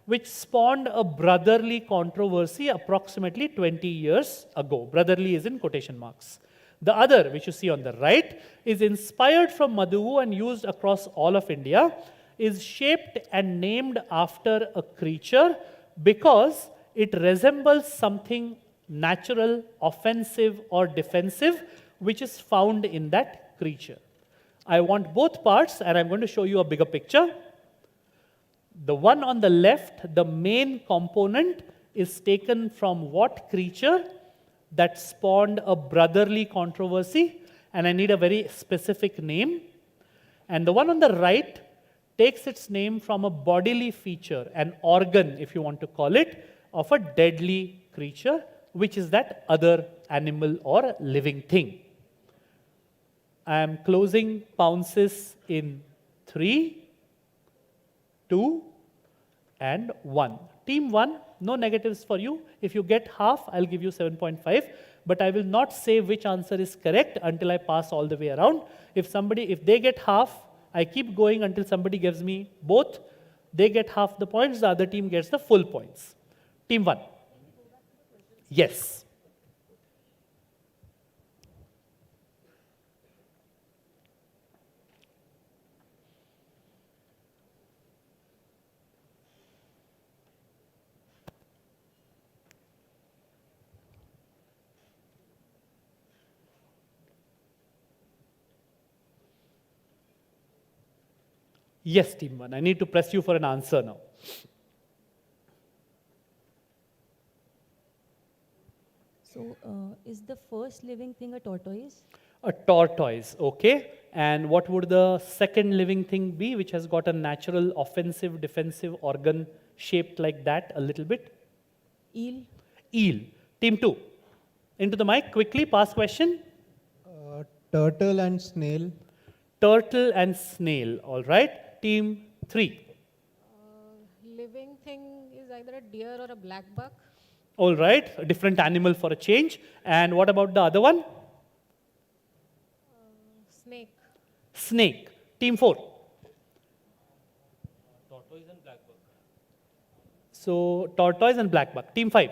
Speaker 5: which spawned a brotherly controversy approximately 20 years ago. Brotherly is in quotation marks. The other, which you see on the right, is inspired from Maduvu and used across all of India, is shaped and named after a creature because it resembles something natural, offensive, or defensive, which is found in that creature. I want both parts, and I'm going to show you a bigger picture. The one on the left, the main component, is taken from what creature that spawned a brotherly controversy, and I need a very specific name. And the one on the right takes its name from a bodily feature, an organ, if you want to call it, of a deadly creature, which is that other animal or living thing. I am closing pounces in 3, 2, and 1. Team 1, no negatives for you. If you get half, I'll give you 7.5. But I will not say which answer is correct until I pass all the way around. If they get half, I keep going until somebody gives me both. They get half the points, the other team gets the full points. Team 1. Yes. Yes, Team 1. I need to press you for an answer now.
Speaker 15: So, is the first living thing a tortoise?
Speaker 5: A tortoise, okay. And what would the second living thing be, which has got a natural offensive, defensive organ shaped like that a little bit?
Speaker 15: Eel.
Speaker 5: Eel. Team 2. Into the mic, quickly, pass question.
Speaker 6: Turtle and snail.
Speaker 5: Turtle and snail, all right. Team 3.
Speaker 9: Living thing is either a deer or a black buck.
Speaker 5: All right, a different animal for a change. And what about the other one?
Speaker 9: Snake.
Speaker 5: Snake. Team 4.
Speaker 16: Tortoise and black buck.
Speaker 5: So, tortoise and black buck. Team 5.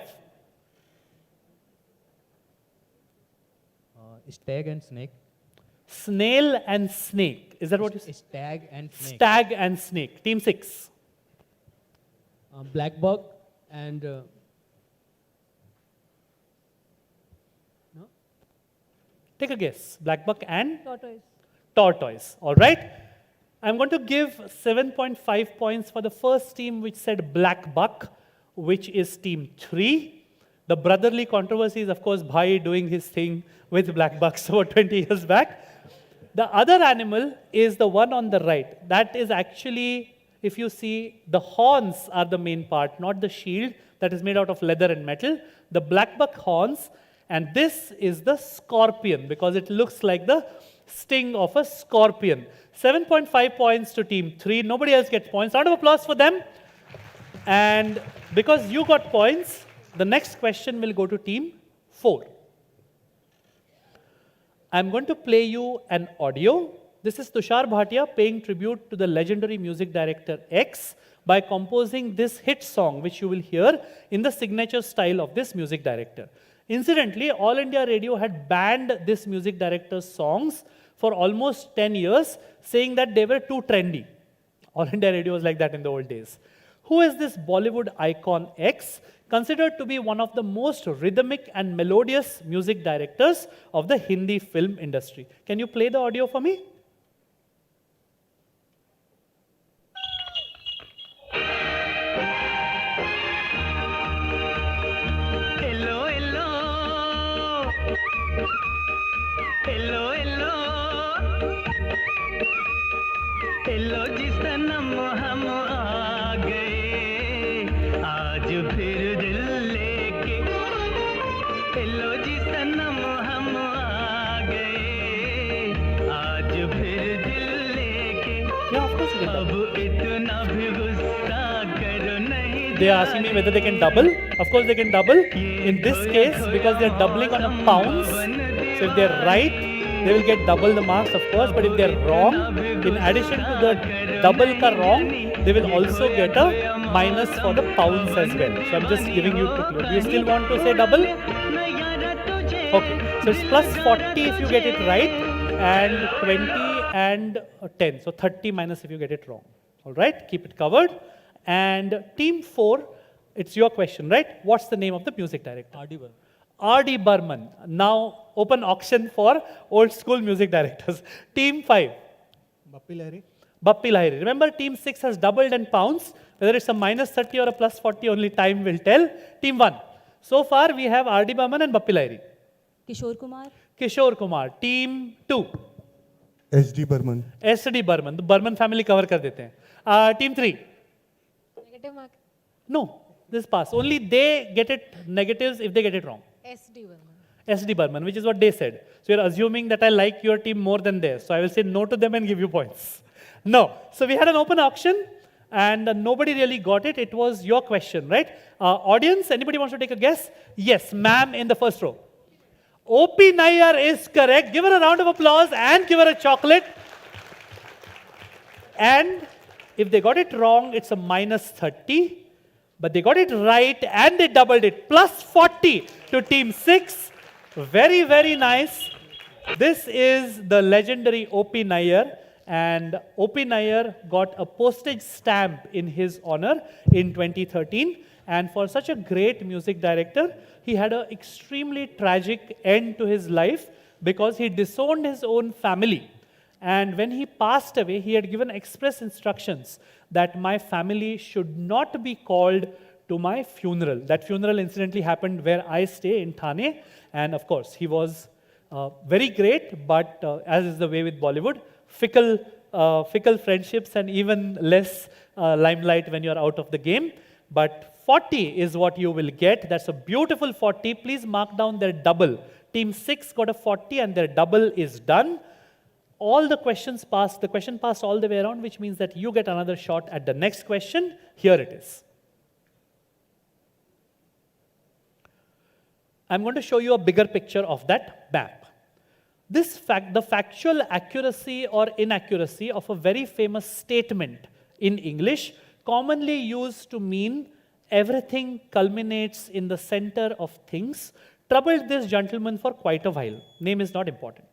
Speaker 18: Stag and snake.
Speaker 5: Snail and snake. Is that what you said?
Speaker 18: Stag and snake.
Speaker 5: Stag and snake. Team 6.
Speaker 13: Black buck and
Speaker 5: Take a guess. Black buck and
Speaker 7: Tortoise.
Speaker 5: tortoise. All right. I'm going to give 7.5 points for the first team which said black buck, which is team 3. The brotherly controversy is, of course, Bhai doing his thing with black bucks over 20 years back. The other animal is the one on the right. That is actually, if you see, the horns are the main part, not the shield that is made out of leather and metal. The black buck horns, and this is the scorpion because it looks like the sting of a scorpion. 7.5 points to team 3. Nobody else gets points. Round of applause for them. And because you got points, the next question will go to team 4. I'm going to play you an audio. This is Tushar Bhatia paying tribute to the legendary music director X by composing this hit song, which you will hear in the signature style of this music director. Incidentally, All India Radio had banned this music director's songs for almost 10 years, saying that they were too trendy. All India Radio was like that in the old days. Who is this Bollywood icon X, considered to be one of the most rhythmic and melodious music directors of the Hindi film industry? Can you play the audio for me?
Speaker 19: Hello, hello. Hello, hello. Hello जी सनम हम आ गए आज फिर दिल लेके Hello जी सनम हम आ गए आज फिर दिल लेके अब इतना भी गुस्सा करो नहीं
Speaker 5: They are asking me whether they can double. Of course they can double. In this case, because they are doubling on a pounds, so if they are right, they will get double the marks, of course. But if they are wrong, in addition to the double ka wrong, they will also get a minus for the pounds as well. So I'm just giving you 2 clues. Do you still want to say double? Okay. So it's plus 40 if you get it right, and 20 and 10. So 30 minus if you get it wrong. All right. Keep it covered. And team 4, it's your question, right? What's the name of the music director?
Speaker 18: R.D. Burman.
Speaker 5: R.D. Burman. Now open auction for old school music directors. Team 5.
Speaker 6: Bappi Lahiri.
Speaker 5: Bappi Lahiri. Remember, team 6 has doubled in pounds. Whether it's a minus 30 or a plus 40, only time will tell. Team 1. So far, we have R.D. Burman and Bappi Lahiri.
Speaker 15: Kishore Kumar.
Speaker 5: Kishore Kumar. Team 2.
Speaker 10: SD Burman.
Speaker 5: SD Burman. The Burman family cover kar dete hain. Team 3.
Speaker 9: Negative mark.
Speaker 5: No, this pass. Only they get it negatives if they get it wrong.
Speaker 9: SD Burman.
Speaker 5: SD Burman, which is what they said. So you're assuming that I like your team more than theirs. So I will say no to them and give you points. No. So we had an open auction and nobody really got it. It was your question, right? Audience, anybody wants to take a guess? Yes, ma'am in the first row. O.P. Nayyar is correct. Give her a round of applause and give her a chocolate. And if they got it wrong, it's a minus 30. But they got it right and they doubled it. Plus 40 to team 6. Very, very nice. This is the legendary O.P. Nayyar. And O.P. Nayyar got a postage stamp in his honor in 2013. And for such a great music director, he had an extremely tragic end to his life because he disowned his own family. And when he passed away, he had given express instructions that my family should not be called to my funeral. That funeral incidentally happened where I stay in Thane. And of course, he was very great, but as is the way with Bollywood, fickle friendships and even less limelight when you're out of the game. But 40 is what you will get. That's a beautiful 40. Please mark down their double. Team 6 got a 40 and their double is done. All the questions passed, the question passed all the way around, which means that you get another shot at the next question. Here it is. I'm going to show you a bigger picture of that map. The factual accuracy or inaccuracy of a very famous statement in English, commonly used to mean everything culminates in the center of things, troubled this gentleman for quite a while. Name is not important.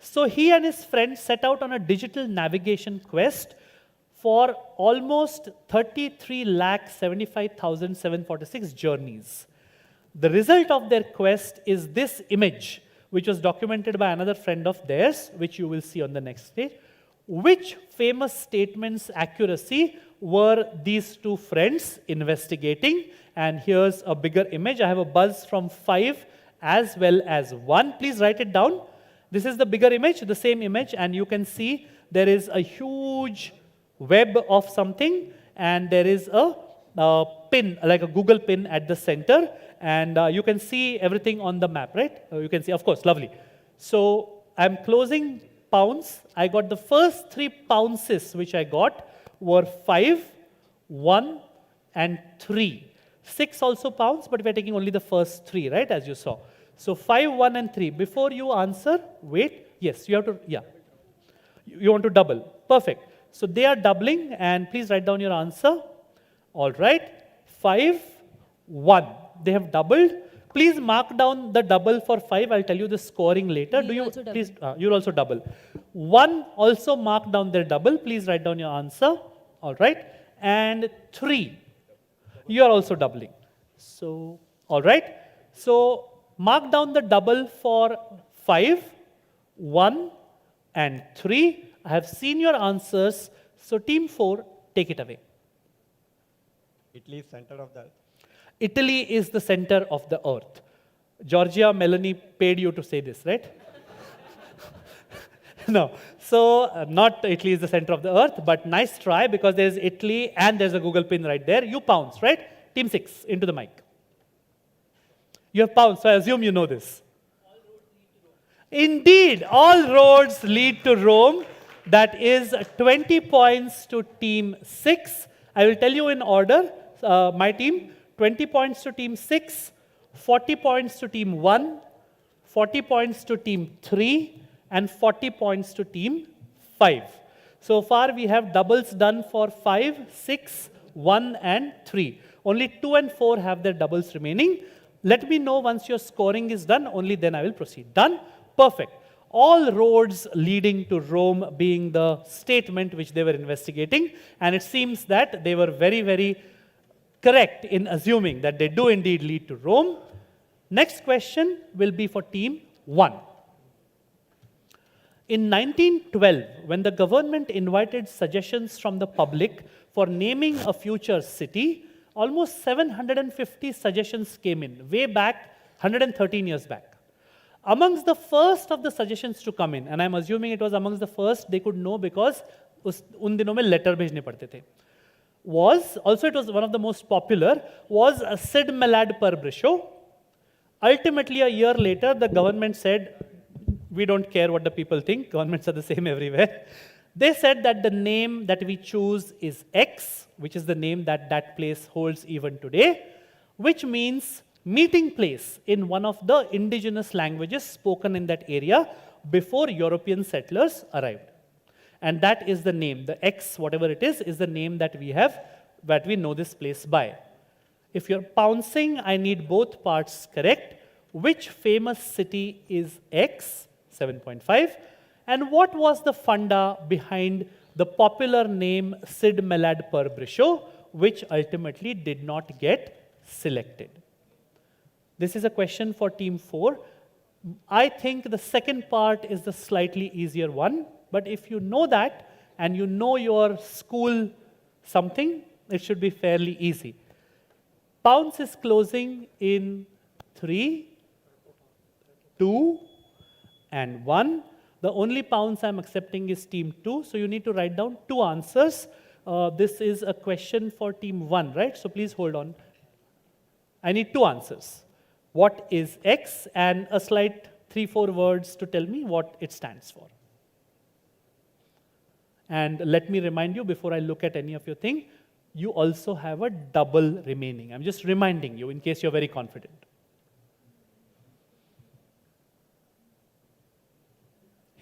Speaker 5: So he and his friends set out on a digital navigation quest for almost 33,75,746 journeys. The result of their quest is this image, which was documented by another friend of theirs, which you will see on the next page. Which famous statement's accuracy were these two friends investigating? And here's a bigger image. I have a buzz from 5 as well as 1. Please write it down. This is the bigger image, the same image, and you can see there is a huge web of something, and there is a pin, like a Google pin at the center, and you can see everything on the map, right? You can see, of course, lovely. So I'm closing pounds. I got the first 3 pounces which I got were 5, 1, and 3. 6 also pounds, but we're taking only the first 3, right, as you saw. So 5, 1, and 3. Before you answer, wait, yes, you have to, yeah. You want to double. Perfect. So they are doubling, and please write down your answer. All right. 5, 1. They have doubled. Please mark down the double for 5. I'll tell you the scoring later. Do you please? You'll also double. 1 also mark down their double. Please write down your answer. All right. And 3. You are also doubling. So, all right. So mark down the double for 5, 1, and 3. I have seen your answers. So team 4, take it away.
Speaker 20: Italy is center of the earth.
Speaker 5: Italy is the center of the earth. Georgia, Melanie paid you to say this, right? No. So not Italy is the center of the earth, but nice try, because there's Italy and there's a Google pin right there. You pounce, right? Team 6, into the mic. You have pounced, so I assume you know this. Indeed, all roads lead to Rome. That is 20 points to team 6. I will tell you in order, my team. 20 points to team 6, 40 points to team 1, 40 points to team 3, and 40 points to team 5. So far we have doubles done for 5, 6, 1, and 3. Only 2 and 4 have their doubles remaining. Let me know once your scoring is done, only then I will proceed. Done? Perfect. All roads leading to Rome being the statement which they were investigating, and it seems that they were very, very correct in assuming that they do indeed lead to Rome. Next question will be for team 1. In 1912, when the government invited suggestions from the public for naming a future city, almost 750 suggestions came in, way back, 113 years back. Amongst the first of the suggestions to come in, and I'm assuming it was amongst the first, they could know because उन दिनों में letter भेजने पड़ते थे, was, also it was one of the most popular, was Sid Malad per Brisho. Ultimately, a year later, the government said, we don't care what the people think, governments are the same everywhere. They said that the name that we choose is X, which is the name that that place holds even today, which means meeting place in one of the indigenous languages spoken in that area before European settlers arrived. And that is the name, the X, whatever it is the name that we have, that we know this place by. If you're pouncing, I need both parts correct. Which famous city is X? 7.5. And what was the funda behind the popular name Sid Malad per Brisho, which ultimately did not get selected? This is a question for team 4. I think the second part is the slightly easier one. But if you know that, and you know your school something, it should be fairly easy. Pounce is closing in 3, 2, and 1. The only pounce I'm accepting is team 2, so you need to write down 2 answers. This is a question for team 1, right? So please hold on. I need 2 answers. What is X? And a slight 3-4 words to tell me what it stands for. And let me remind you, before I look at any of your thing, you also have a double remaining. I'm just reminding you in case you're very confident.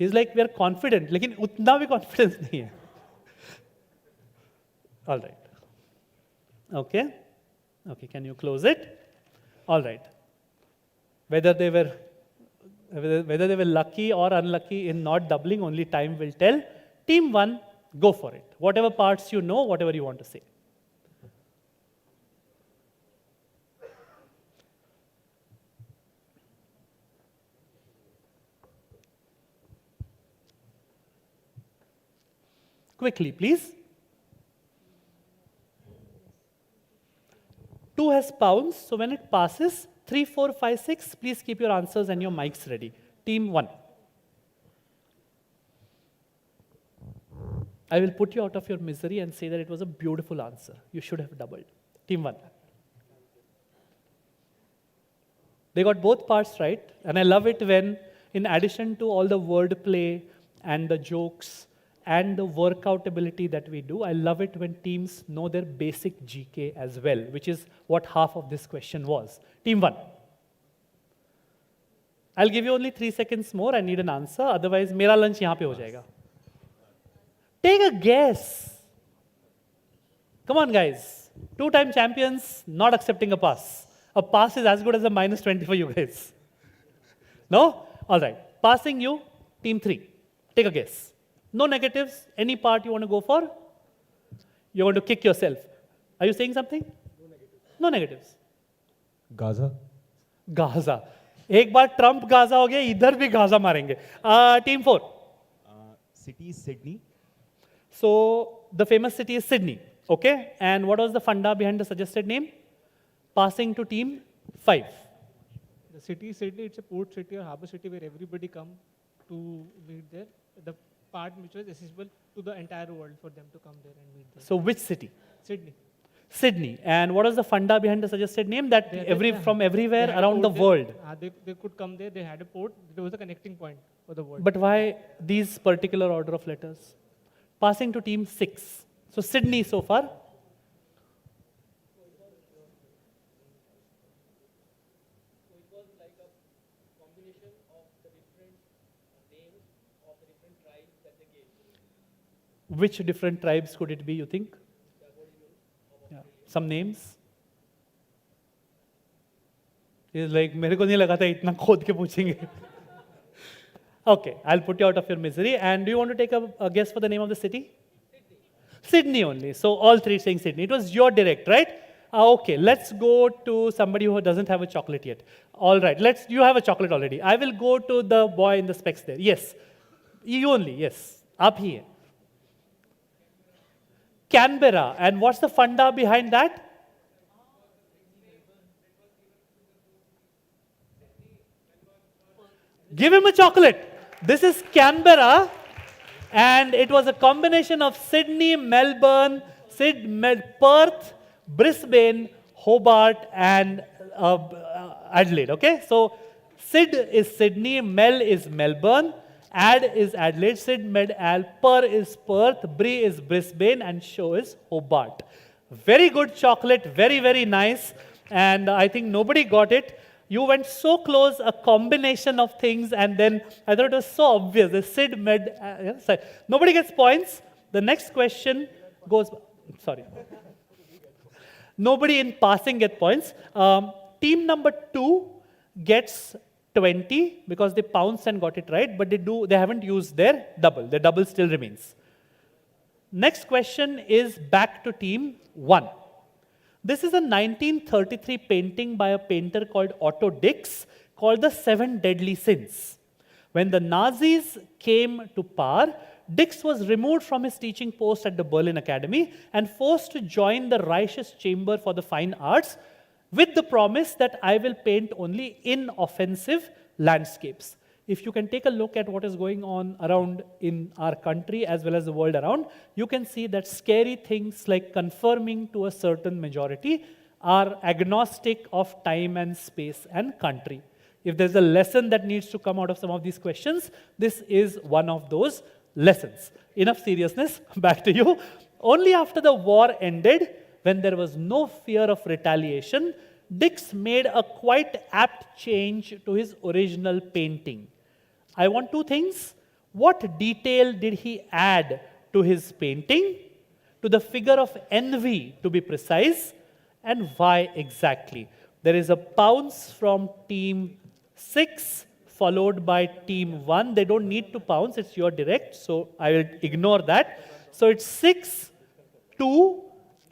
Speaker 5: He's like, we are confident, लेकिन उतना भी confidence नहीं है. All right. Okay. Okay, can you close it? All right. Whether they were lucky or unlucky in not doubling, only time will tell. Team 1, go for it. Whatever parts you know, whatever you want to say. Quickly, please. 2 has pounds, so when it passes, 3, 4, 5, 6, please keep your answers and your mics ready. Team 1. I will put you out of your misery and say that it was a beautiful answer. You should have doubled. Team 1. They got both parts right, and I love it when, in addition to all the wordplay and the jokes and the workout ability that we do, I love it when teams know their basic GK as well, which is what half of this question was. Team 1. I'll give you only 3 seconds more. I need an answer. Otherwise, मेरा lunch यहाँ पे हो जाएगा. Take a guess. Come on, guys. 2-time champions not accepting a pass. A pass is as good as a -20 for you guys. No? All right. Passing you, team 3. Take a guess. No negatives. Any part you want to go for? You're going to kick yourself. Are you saying something? No negatives.
Speaker 8: Gaza.
Speaker 5: Gaza. एक बार Trump Gaza हो गया, इधर भी Gaza मारेंगे. Team 4.
Speaker 20: City is Sydney.
Speaker 5: So the famous city is Sydney. Okay. And what was the funda behind the suggested name? Passing to team 5.
Speaker 12: The city is Sydney. It's a port city or harbour city where everybody come to meet there. The part which was accessible to the entire world for them to come there and meet there.
Speaker 5: So which city?
Speaker 12: Sydney.
Speaker 5: Sydney. And what was the funda behind the suggested name? That from everywhere around the world.
Speaker 12: They could come there. They had a port. There was a connecting point for the world.
Speaker 5: But why these particular order of letters? Passing to team 6. So Sydney so far. Which different tribes could it be, you think? Yeah. Some names? It's like, मेरे को नहीं लगा था इतना खोद के पूछेंगे. Okay, I'll put you out of your misery. And do you want to take a guess for the name of the city? Sydney only. So all 3 saying Sydney. It was your direct, right? Okay, let's go to somebody who doesn't have a chocolate yet. All right, you have a chocolate already. I will go to the boy in the specs there. Yes. You only, yes. Up here. Canberra. And what's the funda behind that? Give him a chocolate. This is Canberra. And it was a combination of Sydney, Melbourne, Perth, Brisbane, Hobart, and Adelaide. Okay? So Sid is Sydney, Mel is Melbourne, Ad is Adelaide, Sid, Med, Al, Per is Perth, Bri is Brisbane, and Show is Hobart. Very good chocolate, very, very nice. And I think nobody got it. You went so close, a combination of things, and then I thought it was so obvious. The Sid, Med, sorry. Nobody gets points. The next question goes, sorry. Nobody in passing gets points. Team number 2 gets 20 because they pounced and got it right, but they haven't used their double. Their double still remains. Next question is back to team 1. This is a 1933 painting by a painter called Otto Dix called The 7 Deadly Sins. When the Nazis came to power, Dix was removed from his teaching post at the Berlin Academy and forced to join the Reich's Chamber for the Fine Arts with the promise that I will paint only inoffensive landscapes. If you can take a look at what is going on around in our country as well as the world around, you can see that scary things like conforming to a certain majority are agnostic of time and space and country. If there's a lesson that needs to come out of some of these questions, this is one of those lessons. Enough seriousness, back to you. Only after the war ended, when there was no fear of retaliation, Dix made a quite apt change to his original painting. I want 2 things. What detail did he add to his painting, to the figure of envy to be precise, and why exactly? There is a pounce from team 6 followed by team 1. They don't need to pounce, it's your direct, so I will ignore that. So it's 6, 2,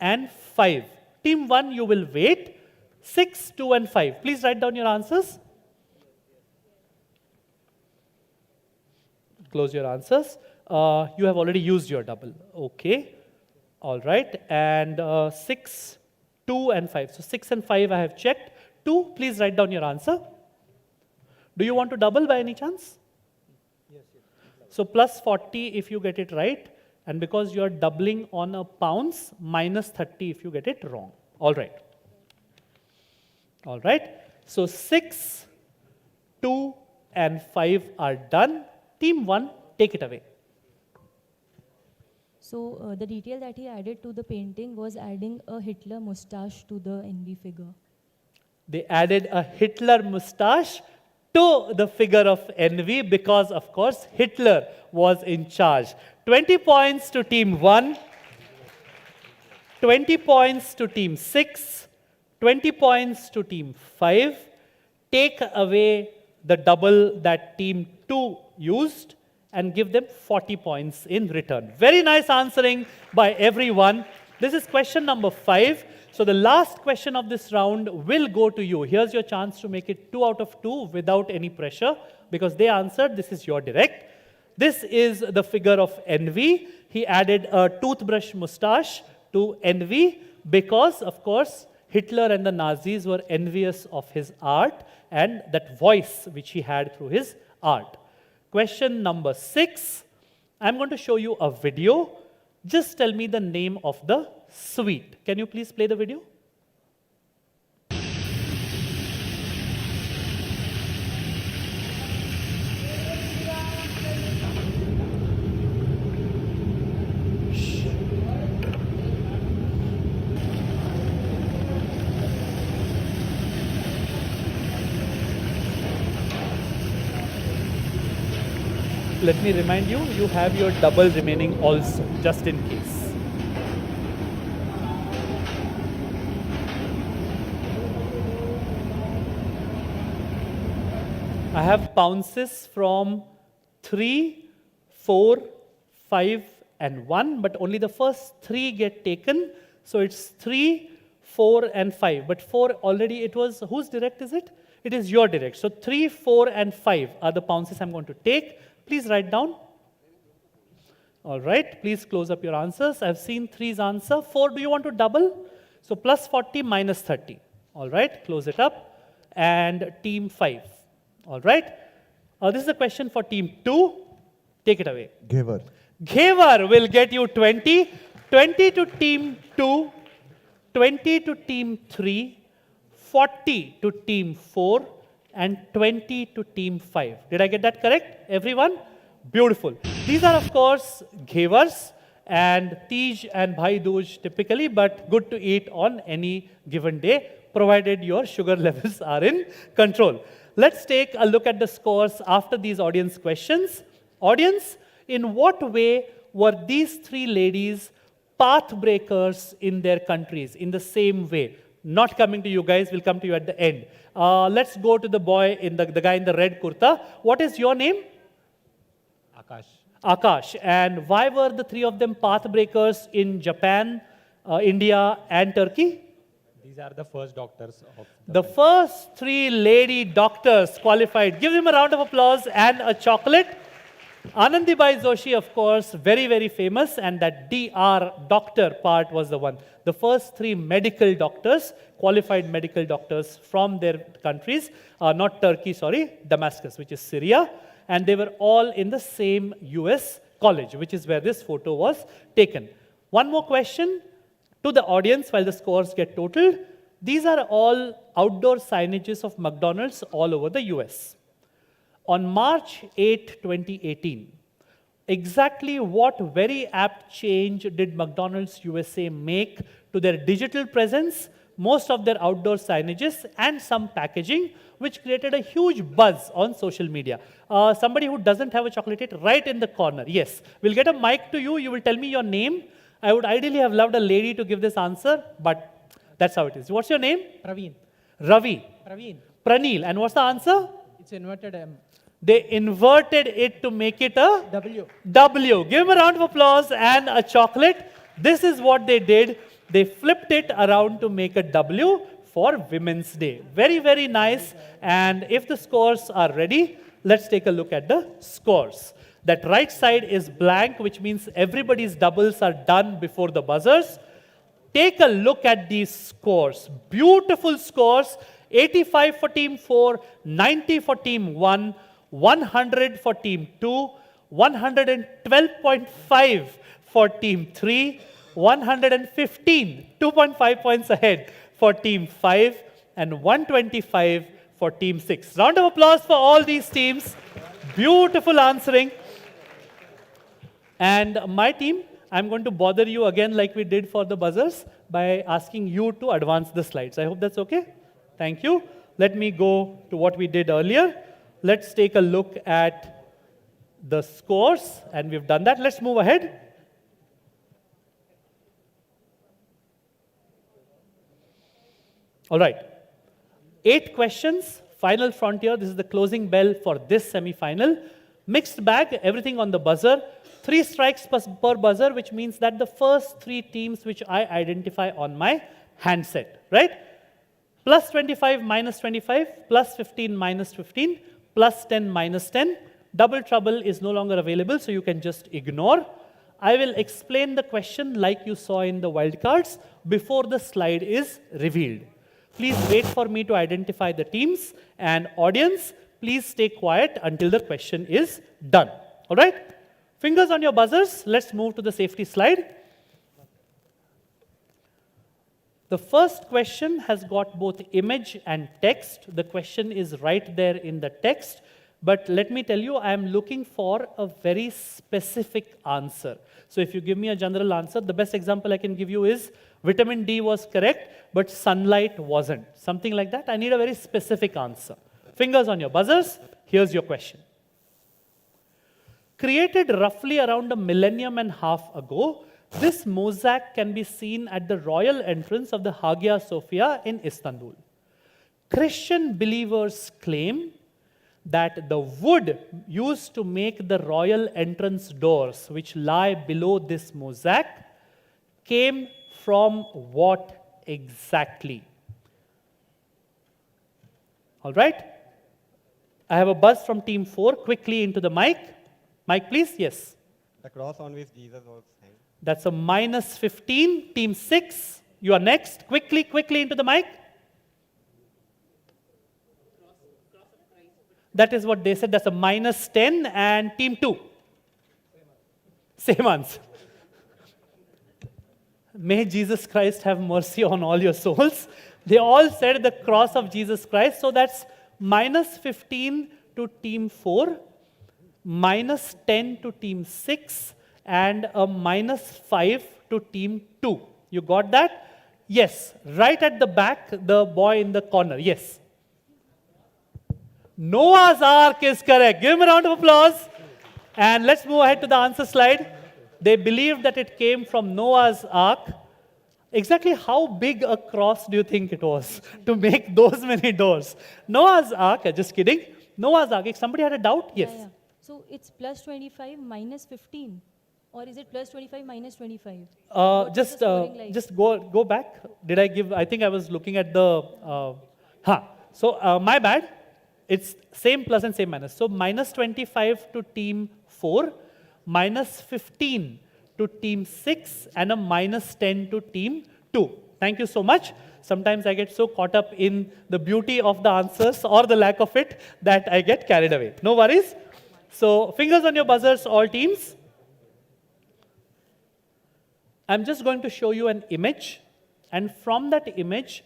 Speaker 5: and 5. Team 1, you will wait. 6, 2, and 5. Please write down your answers. Close your answers. You have already used your double. Okay. All right. And 6, 2, and 5. So 6 and 5 I have checked. 2, please write down your answer. Do you want to double by any chance? Yes. So plus 40 if you get it right. And because you are doubling on a pounce, minus 30 if you get it wrong. All right. All right. So 6, 2, and 5 are done. Team 1, take it away.
Speaker 15: So the detail that he added to the painting was adding a Hitler mustache to the envy figure.
Speaker 5: They added a Hitler mustache to the figure of envy because, of course, Hitler was in charge. 20 points to team 1, 20 points to team 6, 20 points to team 5. Take away the double that team 2 used and give them 40 points in return. Very nice answering by everyone. This is question number 5. So the last question of this round will go to you. Here's your chance to make it 2 out of 2 without any pressure because they answered. This is your direct. This is the figure of envy. He added a toothbrush mustache to envy because, of course, Hitler and the Nazis were envious of his art and that voice which he had through his art. Question number 6. I'm going to show you a video. Just tell me the name of the sweet. Can you please play the video? Let me remind you, you have your double remaining also, just in case. I have pounces from 3, 4, 5, and 1, but only the first 3 get taken. So it's 3, 4, and 5. But 4 already, it was, whose direct is it? It is your direct. So 3, 4, and 5 are the pounces I'm going to take. Please write down. All right, please close up your answers. I've seen 3's answer. 4, do you want to double? So plus 40 minus 30. All right, close it up. And team 5. All right. This is a question for team 2. Take it away.
Speaker 10: Giver.
Speaker 5: Giver will get you 20. 20 to team 2. 20 to team 3. 40 to team 4. And 20 to team 5. Did I get that correct, everyone? Beautiful. These are, of course, ghavers and Tej and Bhai Dooj typically, but good to eat on any given day, provided your sugar levels are in control. Let's take a look at the scores after these audience questions. Audience, in what way were these 3 ladies path breakers in their countries in the same way? Not coming to you guys, we'll come to you at the end. Let's go to the boy, the guy in the red kurta. What is your name?
Speaker 16: Akash.
Speaker 5: Akash. And why were the 3 of them path breakers in Japan, India, and Turkey?
Speaker 16: These are the first doctors of
Speaker 5: the first 3 lady doctors qualified. Give them a round of applause and a chocolate. Anandibai Joshi, of course, very, very famous, and that DR, doctor part was the one. The first 3 medical doctors, qualified medical doctors from their countries, not Turkey, sorry, Damascus, which is Syria, and they were all in the same US college, which is where this photo was taken. One more question to the audience while the scores get totaled. These are all outdoor signages of McDonald's all over the US. On March 8, 2018, exactly what very apt change did McDonald's USA make to their digital presence, most of their outdoor signages, and some packaging, which created a huge buzz on social media. Somebody who doesn't have a chocolate yet, right in the corner. Yes, we'll get a mic to you. You will tell me your name. I would ideally have loved a lady to give this answer, but that's how it is. What's your name?
Speaker 13: Praveen.
Speaker 5: Ravi.
Speaker 13: Praveen.
Speaker 5: Pranil. And what's the answer?
Speaker 13: It's inverted M.
Speaker 5: They inverted it to make it a
Speaker 13: W.
Speaker 5: W. Give them a round of applause and a chocolate. This is what they did. They flipped it around to make a W for Women's Day. Very, very nice. And if the scores are ready, let's take a look at the scores. That right side is blank, which means everybody's doubles are done before the buzzers. Take a look at these scores. Beautiful scores. 85 for team 4, 90 for team 1, 100 for team 2, 112.5 for team 3, 115, 2.5 points ahead for team 5, and 125 for team 6. Round of applause for all these teams. Beautiful answering. And my team, I'm going to bother you again like we did for the buzzers by asking you to advance the slides. I hope that's okay. Thank you. Let me go to what we did earlier. Let's take a look at the scores, and we've done that. Let's move ahead. All right. 8 questions, final frontier. This is the closing bell for this semi-final. Mixed bag, everything on the buzzer. 3 strikes per buzzer, which means that the first 3 teams which I identify on my handset, right? Plus 25 minus 25, plus 15 minus 15, plus 10 minus 10. Double trouble is no longer available, so you can just ignore. I will explain the question like you saw in the wildcards before the slide is revealed. Please wait for me to identify the teams, and audience, please stay quiet until the question is done. All right? Fingers on your buzzers. Let's move to the safety slide. The first question has got both image and text. The question is right there in the text. But let me tell you, I am looking for a very specific answer. So if you give me a general answer, the best example I can give you is vitamin D was correct, but sunlight wasn't. Something like that. I need a very specific answer. Fingers on your buzzers. Here's your question. Created roughly around 1.5 millennium ago, this mosaic can be seen at the royal entrance of the Hagia Sophia in Istanbul. Christian believers claim that the wood used to make the royal entrance doors, which lie below this mosaic, came from what exactly? All right? I have a buzz from team 4. Quickly into the mic. Mic, please. Yes.
Speaker 21: The cross on which Jesus was hanged.
Speaker 5: That's a minus 15. Team 6, you are next. Quickly into the mic. That is what they said. That's a minus 10. And team 2? Same answer. May Jesus Christ have mercy on all your souls. They all said the cross of Jesus Christ. So that's minus 15 to team 4, minus 10 to team 6, and a minus 5 to team 2. You got that? Yes. Right at the back, the boy in the corner. Yes. Noah's Ark is correct. Give him a round of applause. And let's move ahead to the answer slide. They believed that it came from Noah's Ark. Exactly how big a cross do you think it was to make those many doors? Noah's Ark, just kidding. Noah's Ark, if somebody had a doubt, yes.
Speaker 15: Yeah. So it's plus 25 minus 15. Or is it plus 25 minus 25?
Speaker 5: Just go back. Did I give, I think I was looking at the, So my bad. It's same plus and same minus. So minus 25 to team 4, minus 15 to team 6, and a minus 10 to team 2. Thank you so much. Sometimes I get so caught up in the beauty of the answers or the lack of it that I get carried away. No worries. So fingers on your buzzers, all teams. I'm just going to show you an image, and from that image,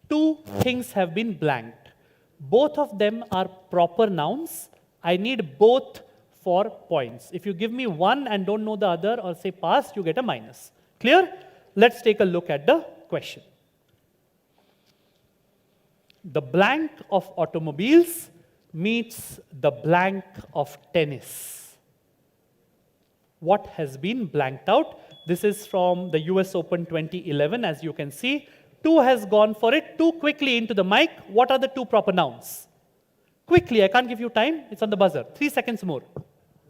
Speaker 5: 2 things have been blanked. Both of them are proper nouns. I need both for points. If you give me one and don't know the other or say pass, you get a minus. Clear? Let's take a look at the question. The blank of automobiles meets the blank of tennis. What has been blanked out? This is from the US Open 2011, as you can see. 2 has gone for it. 2 quickly into the mic. What are the 2 proper nouns? Quickly, I can't give you time. It's on the buzzer. 3 seconds more.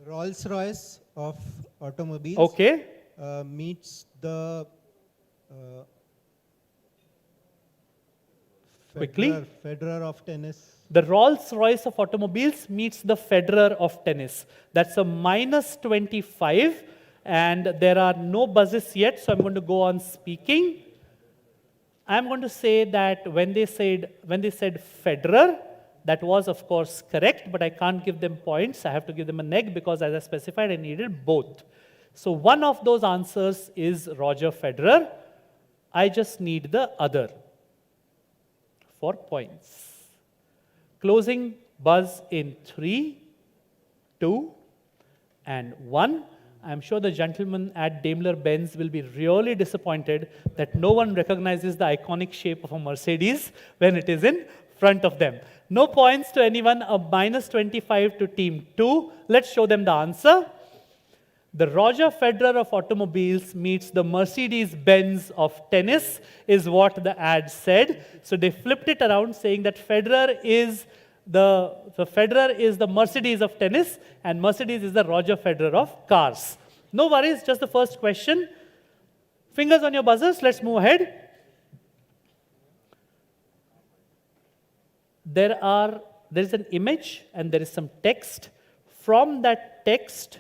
Speaker 6: Rolls-Royce of automobiles.
Speaker 5: Okay.
Speaker 6: Meets the
Speaker 5: Quickly.
Speaker 6: Federer of tennis.
Speaker 5: The Rolls-Royce of automobiles meets the Federer of tennis. That's a minus 25, and there are no buzzes yet, so I'm going to go on speaking. I'm going to say that when they said Federer, that was of course correct, but I can't give them points. I have to give them a neg because, as I specified, I needed both. So one of those answers is Roger Federer. I just need the other for points. Closing buzz in 3, 2, and 1. I'm sure the gentlemen at Daimler-Benz will be really disappointed that no one recognizes the iconic shape of a Mercedes when it is in front of them. No points to anyone, a minus 25 to team 2. Let's show them the answer. The Roger Federer of automobiles meets the Mercedes-Benz of tennis is what the ad said. So they flipped it around saying that Federer is the Mercedes of tennis and Mercedes is the Roger Federer of cars. No worries, just the first question. Fingers on your buzzers, let's move ahead. There is an image and there is some text. From that text,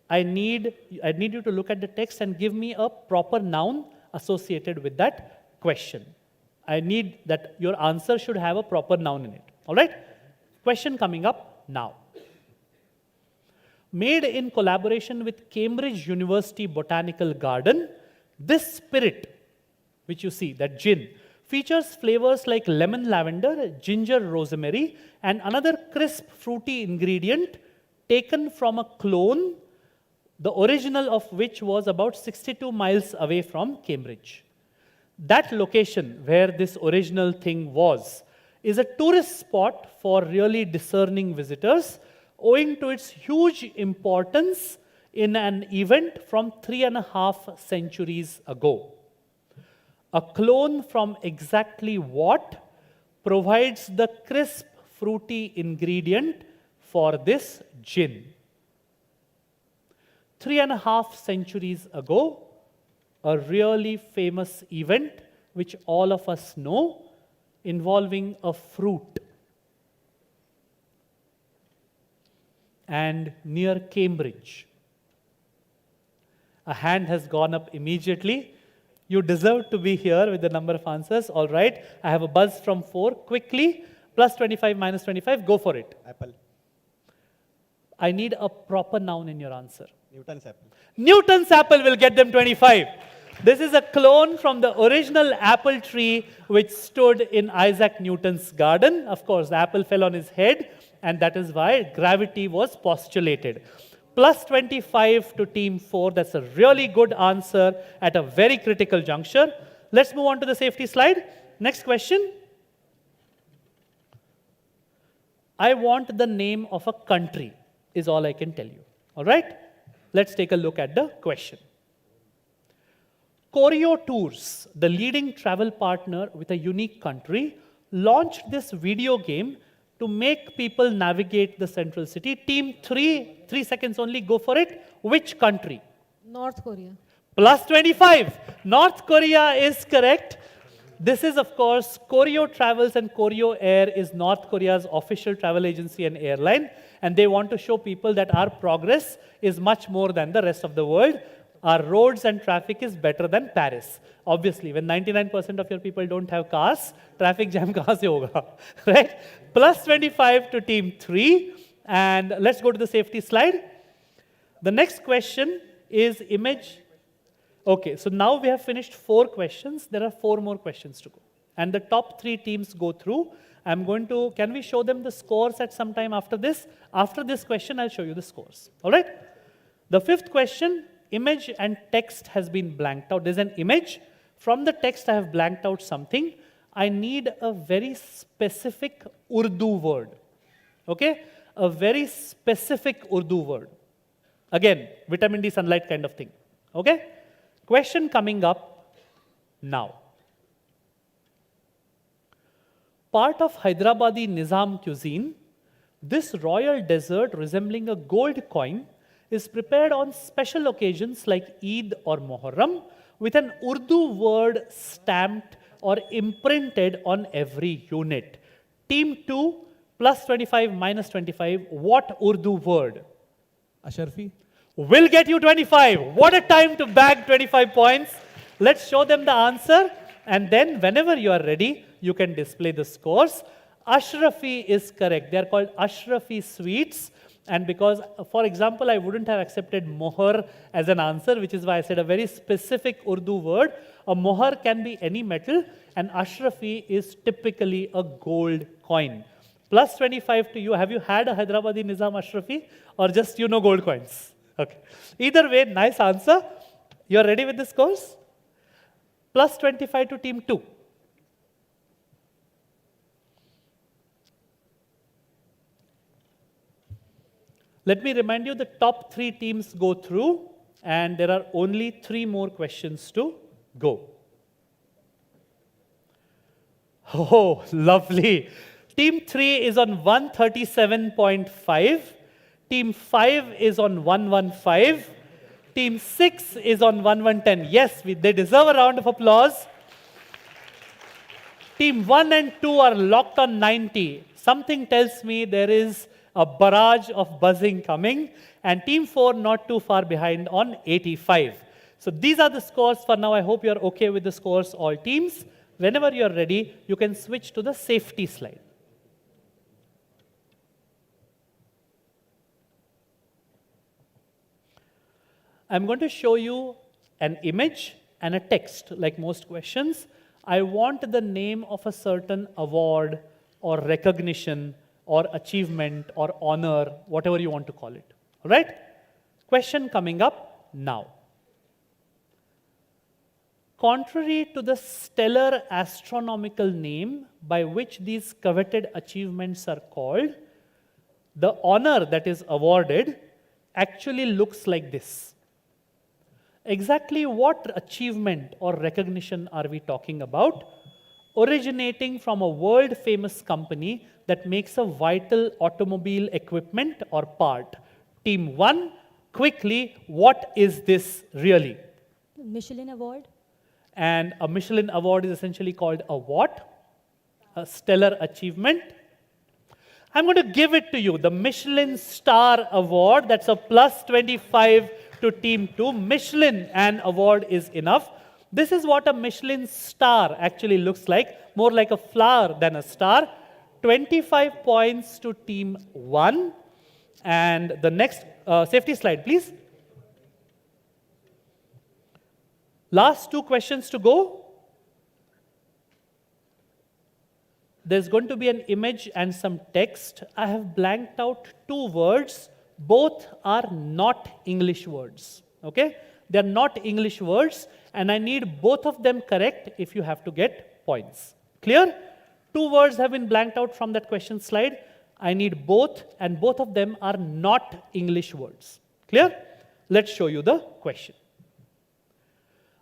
Speaker 5: I need you to look at the text and give me a proper noun associated with that question. I need that your answer should have a proper noun in it. All right? Question coming up now. Made in collaboration with Cambridge University Botanical Garden, this spirit, which you see, that gin, features flavors like lemon lavender, ginger rosemary, and another crisp fruity ingredient taken from a clone, the original of which was about 62 miles away from Cambridge. That location where this original thing was is a tourist spot for really discerning visitors, owing to its huge importance in an event from 3.5 centuries ago. A clone from exactly what provides the crisp, fruity ingredient for this gin? 3.5 centuries ago, a really famous event which all of us know, involving a fruit. And near Cambridge. A hand has gone up immediately. You deserve to be here with the number of answers. All right, I have a buzz from 4. Quickly, plus 25, minus 25, go for it.
Speaker 21: Apple.
Speaker 5: I need a proper noun in your answer.
Speaker 21: Newton's apple.
Speaker 5: Newton's apple will get them 25. This is a clone from the original apple tree which stood in Isaac Newton's garden. Of course, the apple fell on his head, and that is why gravity was postulated. Plus 25 to team 4. That's a really good answer at a very critical juncture. Let's move on to the safety slide. Next question. I want the name of a country, is all I can tell you. All right? Let's take a look at the question. Choreo Tours, the leading travel partner with a unique country, launched this video game to make people navigate the central city. Team 3, 3 seconds only, go for it. Which country?
Speaker 7: North Korea.
Speaker 5: Plus 25. North Korea is correct. This is, of course, Choreo Travels, and Choreo Air is North Korea's official travel agency and airline. And they want to show people that our progress is much more than the rest of the world. Our roads and traffic is better than Paris. Obviously, when 99% of your people don't have cars, traffic jam kahan se hoga, right? Plus 25 to team 3. And let's go to the safety slide. The next question is image. Okay, so now we have finished 4 questions. There are 4 more questions to go. And the top 3 teams go through. I'm going to, can we show them the scores at some time after this? After this question, I'll show you the scores. All right? The 5th question, image and text has been blanked out. There's an image. From the text, I have blanked out something. I need a very specific Urdu word. Okay? A very specific Urdu word. Again, vitamin D sunlight kind of thing. Okay? Question coming up now. Part of Hyderabadi Nizam cuisine, this royal dessert resembling a gold coin is prepared on special occasions like Eid or Muharram with an Urdu word stamped or imprinted on every unit. Team 2, plus 25, minus 25, what Urdu word?
Speaker 8: Asharfi.
Speaker 5: Will get you 25. What a time to bag 25 points. Let's show them the answer, and then whenever you are ready, you can display the scores. Ashrafi is correct. They are called Ashrafi sweets. And because, for example, I wouldn't have accepted mohar as an answer, which is why I said a very specific Urdu word. A mohar can be any metal, and Ashrafi is typically a gold coin. Plus 25 to you. Have you had a Hyderabadi Nizam Ashrafi, or just you know gold coins? Okay. Either way, nice answer. You are ready with the scores? Plus 25 to team 2. Let me remind you, the top 3 teams go through, and there are only 3 more questions to go. Oh, lovely. Team 3 is on 137.5. Team 5 is on 115. Team 6 is on 1110. Yes, they deserve a round of applause. Team 1 and 2 are locked on 90. Something tells me there is a barrage of buzzing coming, and team 4 not too far behind on 85. So these are the scores for now. I hope you're okay with the scores, all teams. Whenever you're ready, you can switch to the safety slide. I'm going to show you an image and a text, like most questions. I want the name of a certain award or recognition or achievement or honor, whatever you want to call it. All right? Question coming up now. Contrary to the stellar astronomical name by which these coveted achievements are called, the honor that is awarded actually looks like this. Exactly what achievement or recognition are we talking about? Originating from a world-famous company that makes a vital automobile equipment or part. Team 1, quickly, what is this really?
Speaker 15: Michelin award.
Speaker 5: And a Michelin award is essentially called a what? A stellar achievement. I'm going to give it to you, the Michelin Star Award. That's a plus 25 to Team 2. Michelin and award is enough. This is what a Michelin star actually looks like, more like a flower than a star. 25 points to Team 1. And the next safety slide, please. Last 2 questions to go. There's going to be an image and some text. I have blanked out 2 words. Both are not English words. Okay? They are not English words, and I need both of them correct if you have to get points. Clear? 2 words have been blanked out from that question slide. I need both, and both of them are not English words. Clear? Let's show you the question.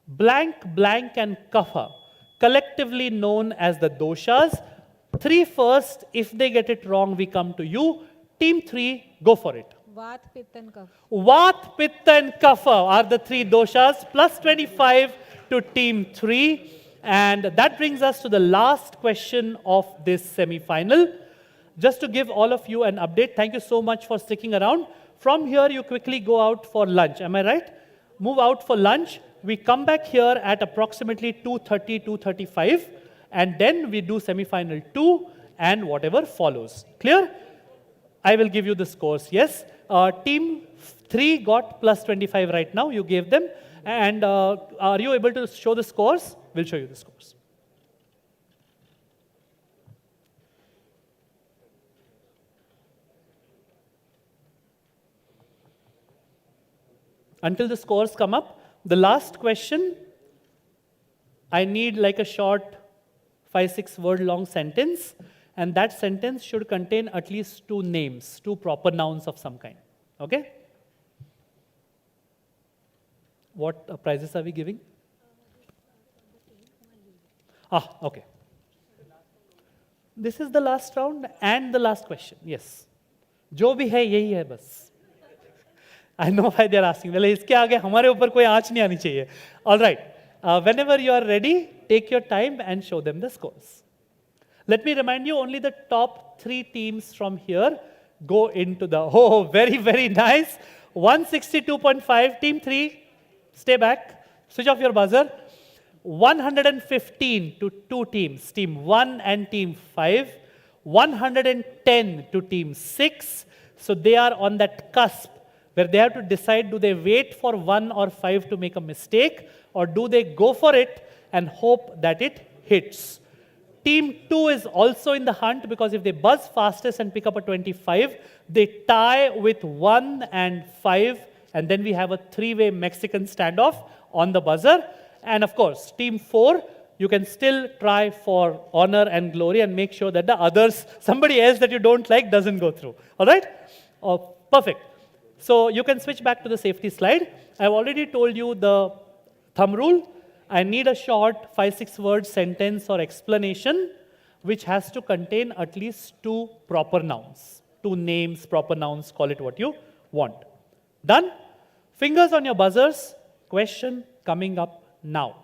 Speaker 5: Blank, blank, and kapha, collectively known as the doshas. 3 first. If they get it wrong, we come to you. Team 3, go for it.
Speaker 9: Vat, Pitta and Kapha.
Speaker 5: Vat, Pitta, and Kapha are the 3 doshas, plus 25 to Team 3. And that brings us to the last question of this semi-final. Just to give all of you an update, thank you so much for sticking around. From here, you quickly go out for lunch. Am I right? Move out for lunch. We come back here at approximately 2:30, 2:35. And then we do semi-final 2 and whatever follows. Clear? I will give you the scores, yes. Team 3 got plus 25 right now. You gave them. And are you able to show the scores? We'll show you the scores. Until the scores come up, the last question, I need like a short 5-6 word long sentence, and that sentence should contain at least 2 names, 2 proper nouns of some kind. Okay? What prizes are we giving? Okay. This is the last round and the last question. Yes. जो भी है यही है बस. I know why they are asking. Well, इसके आगे हमारे ऊपर कोई आँच नहीं आनी चाहिए. All right. Whenever you are ready, take your time and show them the scores. Let me remind you, only the top 3 teams from here go into the, very, very nice. 162.5, team 3, stay back, switch off your buzzer. 115 to 2 teams, team 1 and team 5. 110 to team 6. So they are on that cusp where they have to decide, do they wait for 1 or 5 to make a mistake, or do they go for it and hope that it hits? Team 2 is also in the hunt, because if they buzz fastest and pick up a 25, they tie with 1 and 5, and then we have a 3-way Mexican standoff on the buzzer. And of course, team 4, you can still try for honor and glory and make sure that the others, somebody else that you don't like, doesn't go through. All right? Perfect. So you can switch back to the safety slide. I've already told you the thumb rule. I need a short 5-6 word sentence or explanation which has to contain at least 2 proper nouns. 2 names, proper nouns, call it what you want. Done? Fingers on your buzzers. Question coming up now.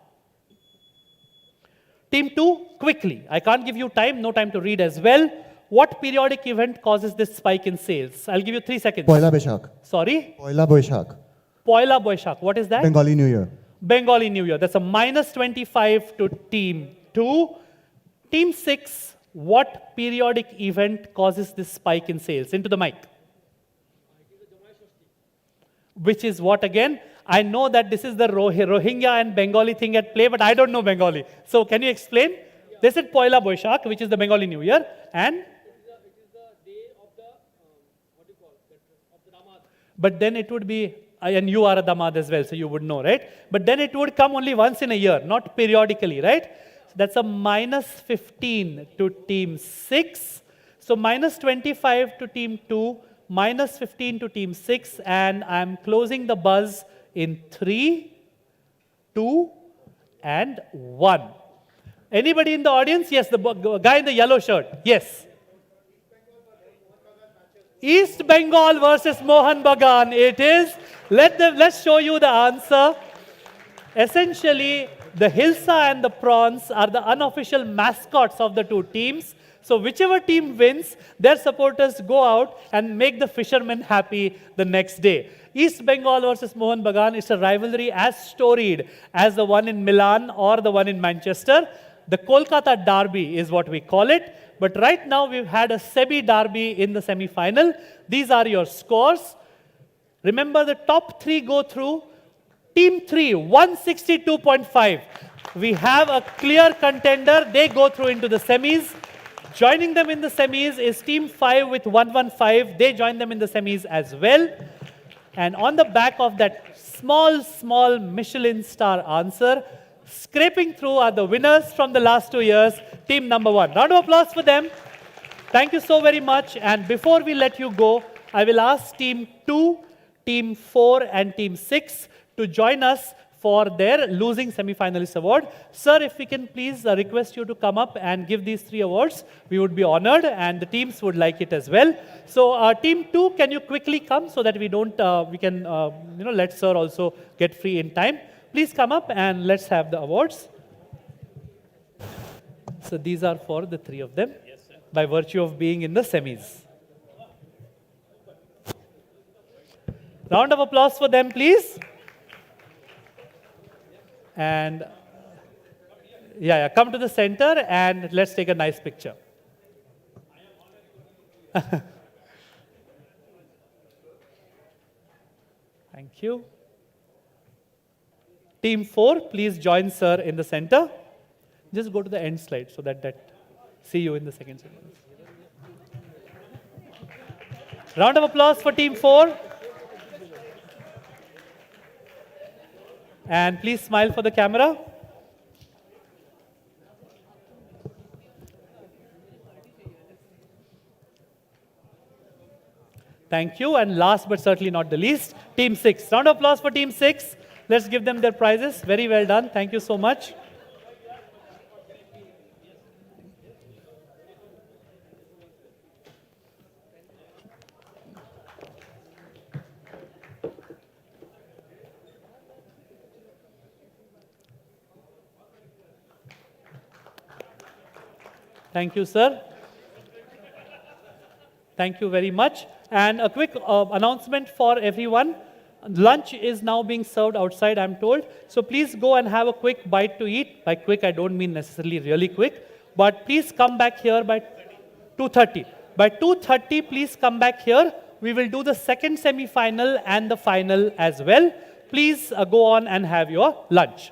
Speaker 5: Team 2, quickly. I can't give you time, no time to read as well. What periodic event causes this spike in sales? I'll give you 3 seconds.
Speaker 10: Poila Boishakh.
Speaker 5: Sorry?
Speaker 10: Poila Boishakh.
Speaker 5: Poila Boishakh. What is that?
Speaker 10: Bengali New Year.
Speaker 5: Bengali New Year. That's a minus 25 to team 2. Team 6, what periodic event causes this spike in sales? Into the mic. Which is what again? I know that this is the Rohingya and Bengali thing at play, but I don't know Bengali. So can you explain? They said Poila Boishakh, which is the Bengali New Year, and? But then it would be, and you are a damad as well, so you would know, right? But then it would come only once in a year, not periodically, right? So that's a minus 15 to team 6. So minus 25 to team 2, minus 15 to team 6, and I'm closing the buzz in 3, 2, and 1. Anybody in the audience? Yes, the guy in the yellow shirt. Yes. East Bengal versus Mohan Bagan. It is. Let's show you the answer. Essentially, the Hilsa and the Prawns are the unofficial mascots of the 2 teams. So whichever team wins, their supporters go out and make the fishermen happy the next day. East Bengal versus Mohan Bagan is a rivalry as storied as the one in Milan or the one in Manchester. The Kolkata Derby is what we call it. But right now we've had a SEBI Derby in the semi-final. These are your scores. Remember, the top 3 go through. Team 3, 162.5. We have a clear contender. They go through into the semis. Joining them in the semis is Team 5 with 115. They join them in the semis as well. And on the back of that small Michelin star answer, scraping through are the winners from the last 2 years, team number 1. Round of applause for them. Thank you so very much. And before we let you go, I will ask team 2, team 4, and team 6 to join us for their losing semi-finalist award. Sir, if we can please request you to come up and give these 3 awards, we would be honored, and the teams would like it as well. So team 2, can you quickly come so that we don't, we can, let sir also get free in time. Please come up and let's have the awards. So these are for the 3 of them, yes, by virtue of being in the semis. Round of applause for them, please. And come to the center and let's take a nice picture. Thank you. Team 4, please join sir in the center. Just go to the end slide so that see you in the second sequence. Round of applause for team 4. And please smile for the camera. Thank you. And last but certainly not the least, Team 6. Round of applause for Team 6. Let's give them their prizes. Very well done. Thank you so much. Thank you, sir. Thank you very much. And a quick announcement for everyone. Lunch is now being served outside, I'm told. So please go and have a quick bite to eat. By quick, I don't mean necessarily really quick. But please come back here by 2:30. By 2:30, please come back here. We will do the second semi-final and the final as well. Please go on and have your lunch.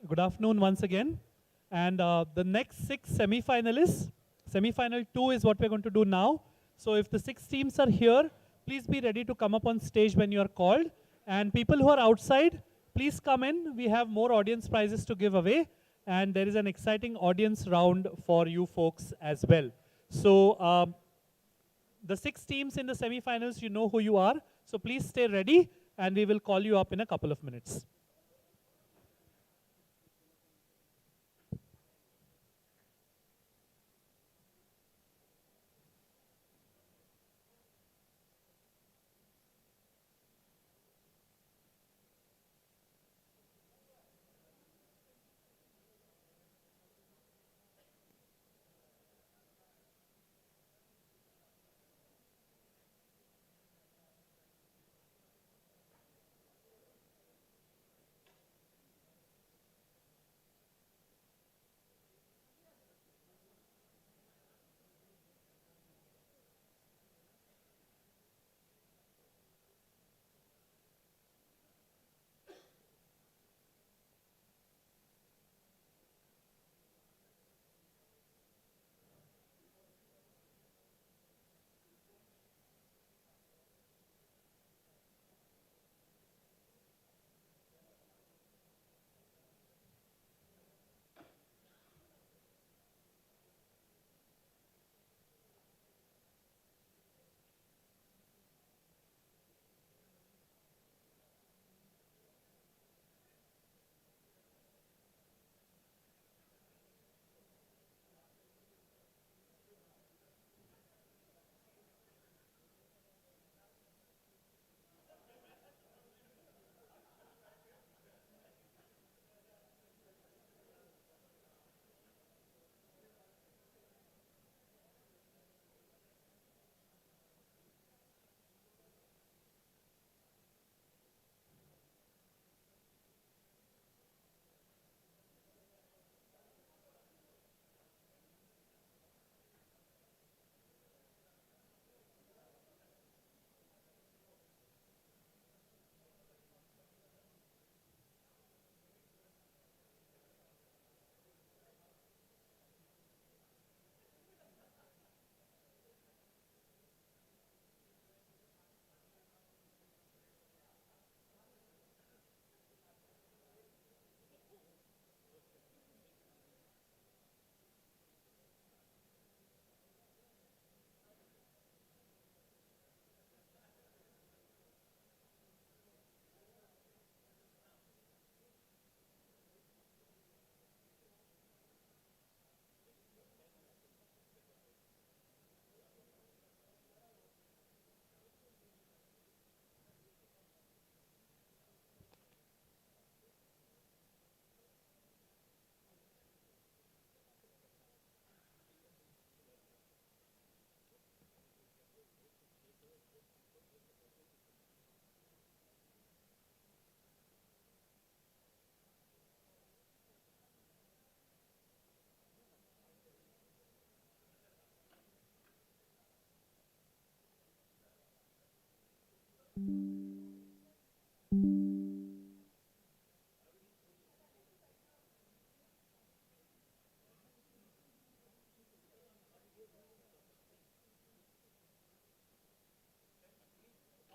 Speaker 5: Good afternoon once again. And the next 6 semi-finalists, semi-final 2 is what we're going to do now. So if the 6 teams are here, please be ready to come up on stage when you are called. And people who are outside, please come in. We have more audience prizes to give away. And there is an exciting audience round for you folks as well. So the 6 teams in the semi-finals, you know who you are. So please stay ready, and we will call you up in a couple of minutes.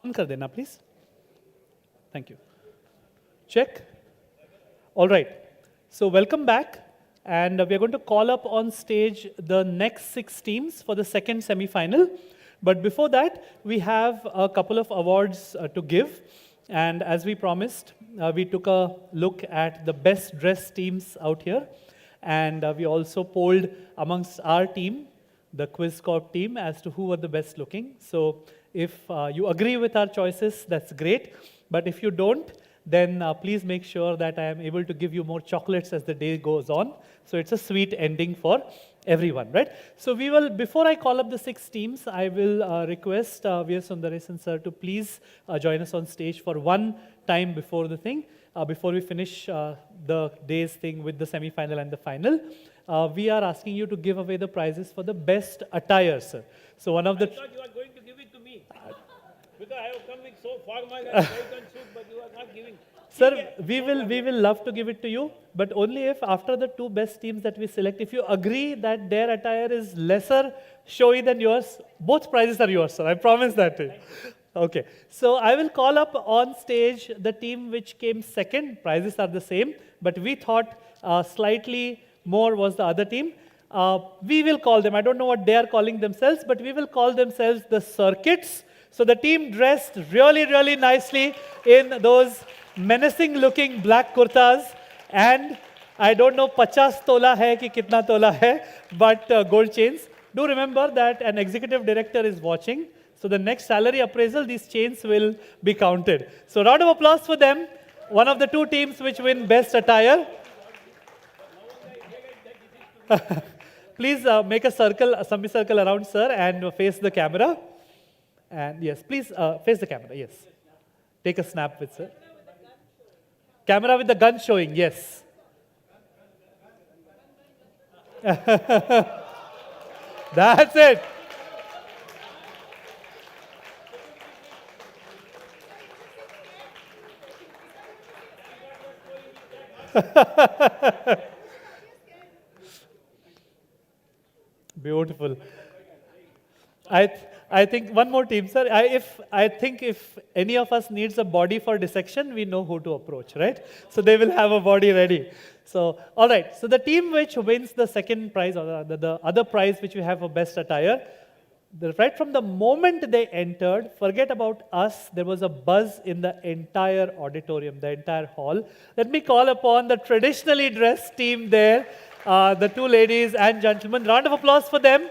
Speaker 5: On kar dena, please. Thank you. Check. All right. So welcome back. And we are going to call up on stage the next 6 teams for the second semi-final. But before that, we have a couple of awards to give. And as we promised, we took a look at the best dressed teams out here. And we also polled amongst our team, the Quiz Corp team, as to who were the best looking. So if you agree with our choices, that's great. But if you don't, then please make sure that I am able to give you more chocolates as the day goes on. So it's a sweet ending for everyone, right? So we will, before I call up the 6 teams, I will request V.S. Sundaresan sir to please join us on stage for one time before the thing, before we finish the day's thing with the semi-final and the final. We are asking you to give away the prizes for the best attire, sir. So one of the...
Speaker 2: I thought you are going to give it to me. Because I have come with so formal and white and suit, but you are not giving.
Speaker 5: Sir, we will love to give it to you, but only if after the two best teams that we select, if you agree that their attire is lesser showy than yours, both prizes are yours, sir. I promise that to you. Okay, so I will call up on stage the team which came second. Prizes are the same, but we thought slightly more was the other team. We will call them, I don't know what they are calling themselves, but we will call themselves the Circuits. So the team dressed really, really nicely in those menacing looking black kurtas, and I don't know 50 tola hai ki kitna tola hai, but gold chains. Do remember that an executive director is watching. So the next salary appraisal, these chains will be counted. So round of applause for them. One of the two teams which win best attire. Please make a circle, a semicircle around, sir, and face the camera. And yes, please face the camera, yes. Take a snap with sir. Camera with the gun showing, yes. That's it. Beautiful. I think one more team, sir. I think if any of us needs a body for dissection, we know who to approach, right? So they will have a body ready. So, all right. So the team which wins the second prize, or the other prize which we have for best attire, right from the moment they entered, forget about us, there was a buzz in the entire auditorium, the entire hall. Let me call upon the traditionally dressed team there, the two ladies and gentlemen. Round of applause for them.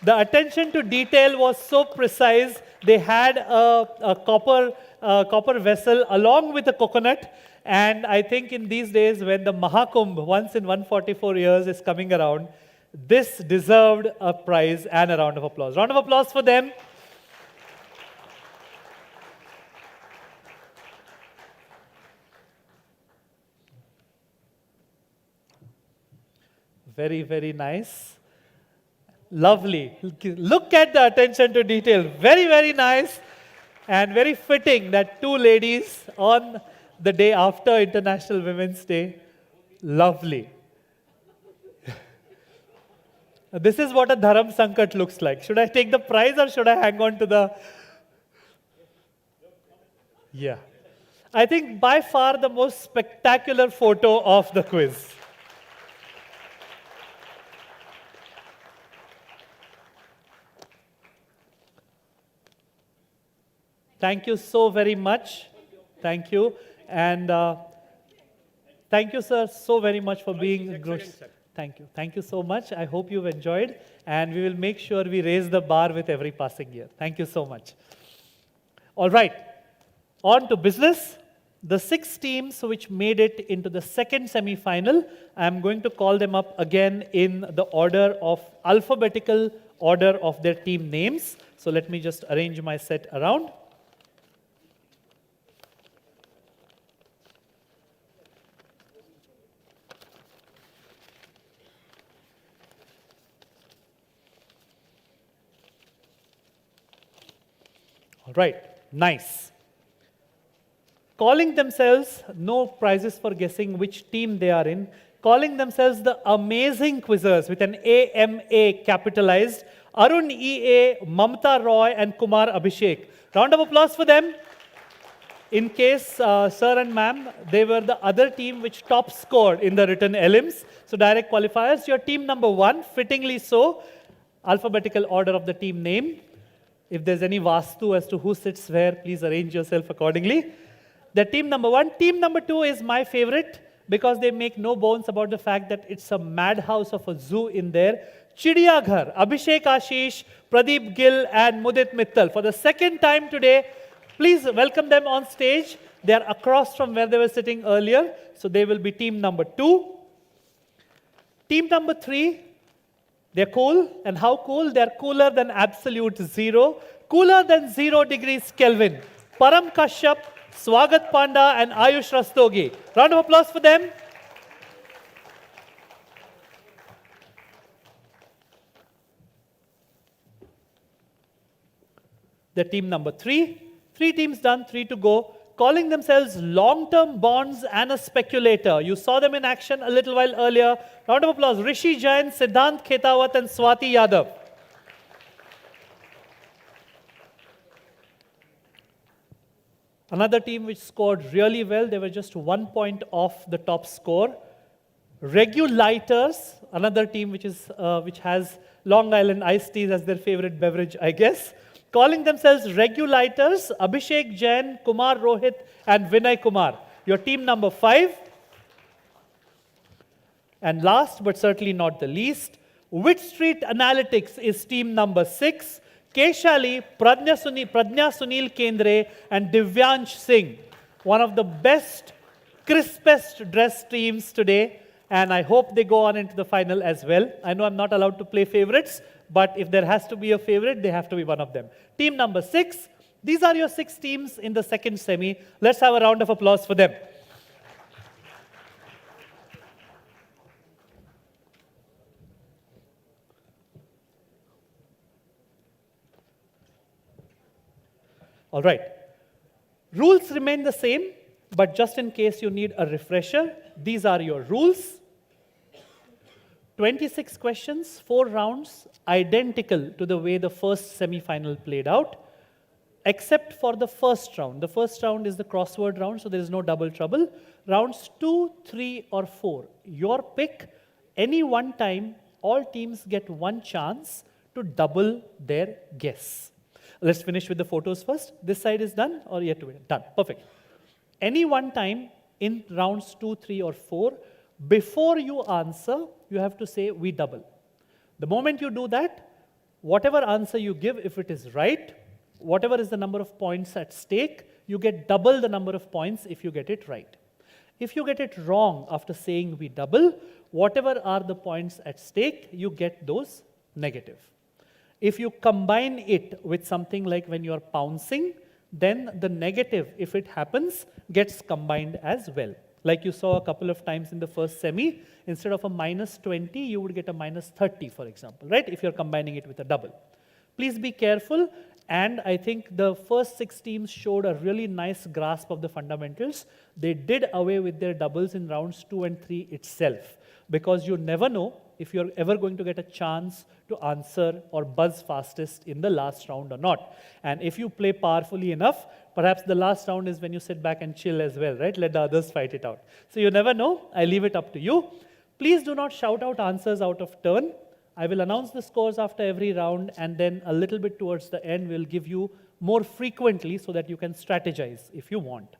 Speaker 5: The attention to detail was so precise. They had a copper vessel along with a coconut. And I think in these days when the Mahakumbh, once in 144 years, is coming around, this deserved a prize and a round of applause. Round of applause for them. Very, very nice. Lovely. Look at the attention to detail. Very, very nice. And very fitting that two ladies on the day after International Women's Day. Lovely. This is what a Dharam Sankat looks like. Should I take the prize or should I hang on to the... Yeah. I think by far the most spectacular photo of the quiz. Thank you so very much. Thank you. And thank you, sir, so very much for being gracious. Thank you. Thank you so much. I hope you've enjoyed. And we will make sure we raise the bar with every passing year. Thank you so much. All right. On to business. The 6 teams which made it into the second semi-final, I'm going to call them up again in the order of alphabetical order of their team names. So let me just arrange my set around. All right, nice. Calling themselves, no prizes for guessing which team they are in, calling themselves the amazing quizzers with an AMA capitalized, Arun EA, Mamta Roy and Kumar Abhishek. Round of applause for them. In case, sir and ma'am, they were the other team which top scored in the written elims. So direct qualifiers, your team number 1, fittingly so, alphabetical order of the team name. If there's any vastu as to who sits where, please arrange yourself accordingly. The team number 1. Team number 2 is my favorite because they make no bones about the fact that it's a madhouse of a zoo in there. Chidiya Ghar, Abhishek Ashish, Pradeep Gill and Mudit Mittal. For the second time today, please welcome them on stage. They are across from where they were sitting earlier. So they will be team number 2. Team number 3. They're cool. And how cool? They're cooler than absolute zero. Cooler than 0 degrees Kelvin. Param Kashyap, Swagat Panda and Ayush Rastogi. Round of applause for them. The team number 3. 3 teams done, 3 to go. calling themselves long-term bonds and a speculator. You saw them in action a little while earlier. Round of applause. Rishi Jain, Siddhant Khetawat, and Swati Yadav. Another team which scored really well, they were just 1 point off the top score. Regulators, another team which has Long Island iced teas as their favorite beverage, I guess. Calling themselves Regulators, Abhishek Jain, Kumar Rohit, and Vinay Kumar. Your team number 5. And last but certainly not the least, Wit Street Analytics is team number 6. Keshali, Pradnya Sunil Kendre, and Divyansh Singh. One of the best, crispest dressed teams today. And I hope they go on into the final as well. I know I'm not allowed to play favorites, but if there has to be a favorite, they have to be one of them. Team number 6. These are your 6 teams in the second semi. Let's have a round of applause for them. All right. Rules remain the same, but just in case you need a refresher, these are your rules. 26 questions, 4 rounds, identical to the way the first semi-final played out, except for the first round. The first round is the crossword round, so there is no double trouble. Rounds 2, 3, or 4. Your pick. Any one time, all teams get one chance to double their guess. Let's finish with the photos first. This side is done or yet to be done? Done. Perfect. Any one time in rounds 2, 3, or 4, before you answer, you have to say, we double. The moment you do that, whatever answer you give, if it is right, whatever is the number of points at stake, you get double the number of points if you get it right. If you get it wrong after saying we double, whatever are the points at stake, you get those negative. If you combine it with something like when you're pouncing, then the negative, if it happens, gets combined as well. Like you saw a couple of times in the first semi, instead of a -20, you would get a -30, for example, right? If you're combining it with a double. Please be careful, and I think the first 6 teams showed a really nice grasp of the fundamentals. They did away with their doubles in rounds 2 and 3 itself, because you never know if you're ever going to get a chance to answer or buzz fastest in the last round or not. And if you play powerfully enough, perhaps the last round is when you sit back and chill as well, right? Let the others fight it out. So you never know. I leave it up to you. Please do not shout out answers out of turn. I will announce the scores after every round, and then a little bit towards the end, we'll give you more frequently so that you can strategize if you want.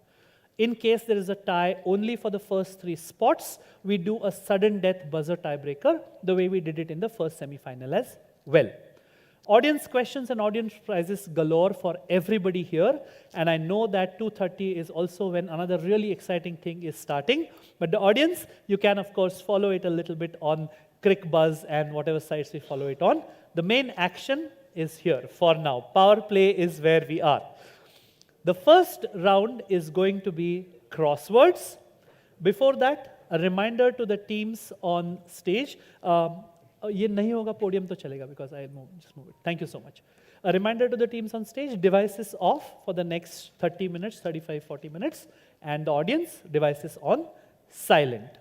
Speaker 5: In case there is a tie only for the first 3 spots, we do a sudden death buzzer tiebreaker, the way we did it in the first semi-final as well. Audience questions and audience prizes galore for everybody here, and I know that 2:30 is also when another really exciting thing is starting. But the audience, you can of course follow it a little bit on CrickBuzz and whatever sites we follow it on. The main action is here for now. Power play is where we are. The first round is going to be crosswords. Before that, a reminder to the teams on stage. ये नहीं होगा podium तो चलेगा because I just move it. Thank you so much. A reminder to the teams on stage, devices off for the next 30 minutes, 35, 40 minutes, and the audience, devices on silent.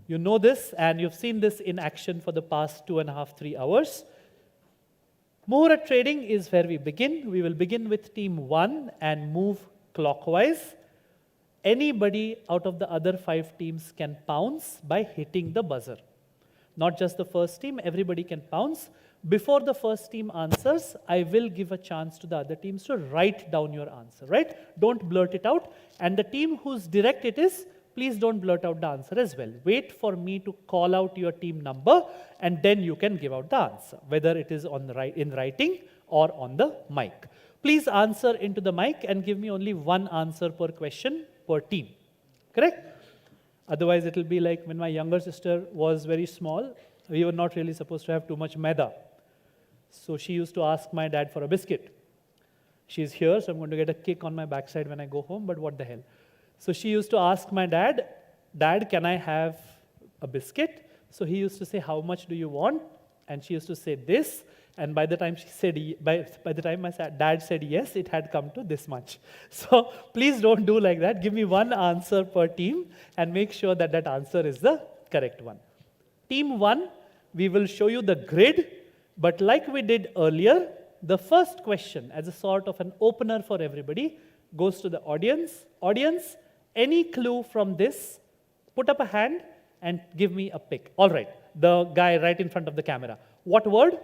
Speaker 5: You know this, and you've seen this in action for the past 2.5, 3 hours. Muhurat trading is where we begin. We will begin with team 1 and move clockwise. Anybody out of the other 5 teams can pounce by hitting the buzzer. Not just the first team, everybody can pounce. Before the first team answers, I will give a chance to the other teams to write down your answer, right? Don't blurt it out. And the team whose direct it is, please don't blurt out the answer as well. Wait for me to call out your team number, and then you can give out the answer, whether it is on in writing or on the mic. Please answer into the mic and give me only one answer per question per team. Correct? Otherwise, it will be like when my younger sister was very small, we were not really supposed to have too much maida. So she used to ask my dad for a biscuit. She's here, so I'm going to get a kick on my backside when I go home, but what the hell. So she used to ask my dad, Dad, can I have a biscuit? So he used to say, how much do you want? And she used to say this, And by the time she said, by the time my dad said yes, it had come to this much. So please don't do like that. Give me one answer per team and make sure that that answer is the correct one. Team 1, we will show you the grid, but like we did earlier, the first question as a sort of an opener for everybody goes to the audience. Audience, any clue from this? Put up a hand and give me a pick. All right, the guy right in front of the camera. What word?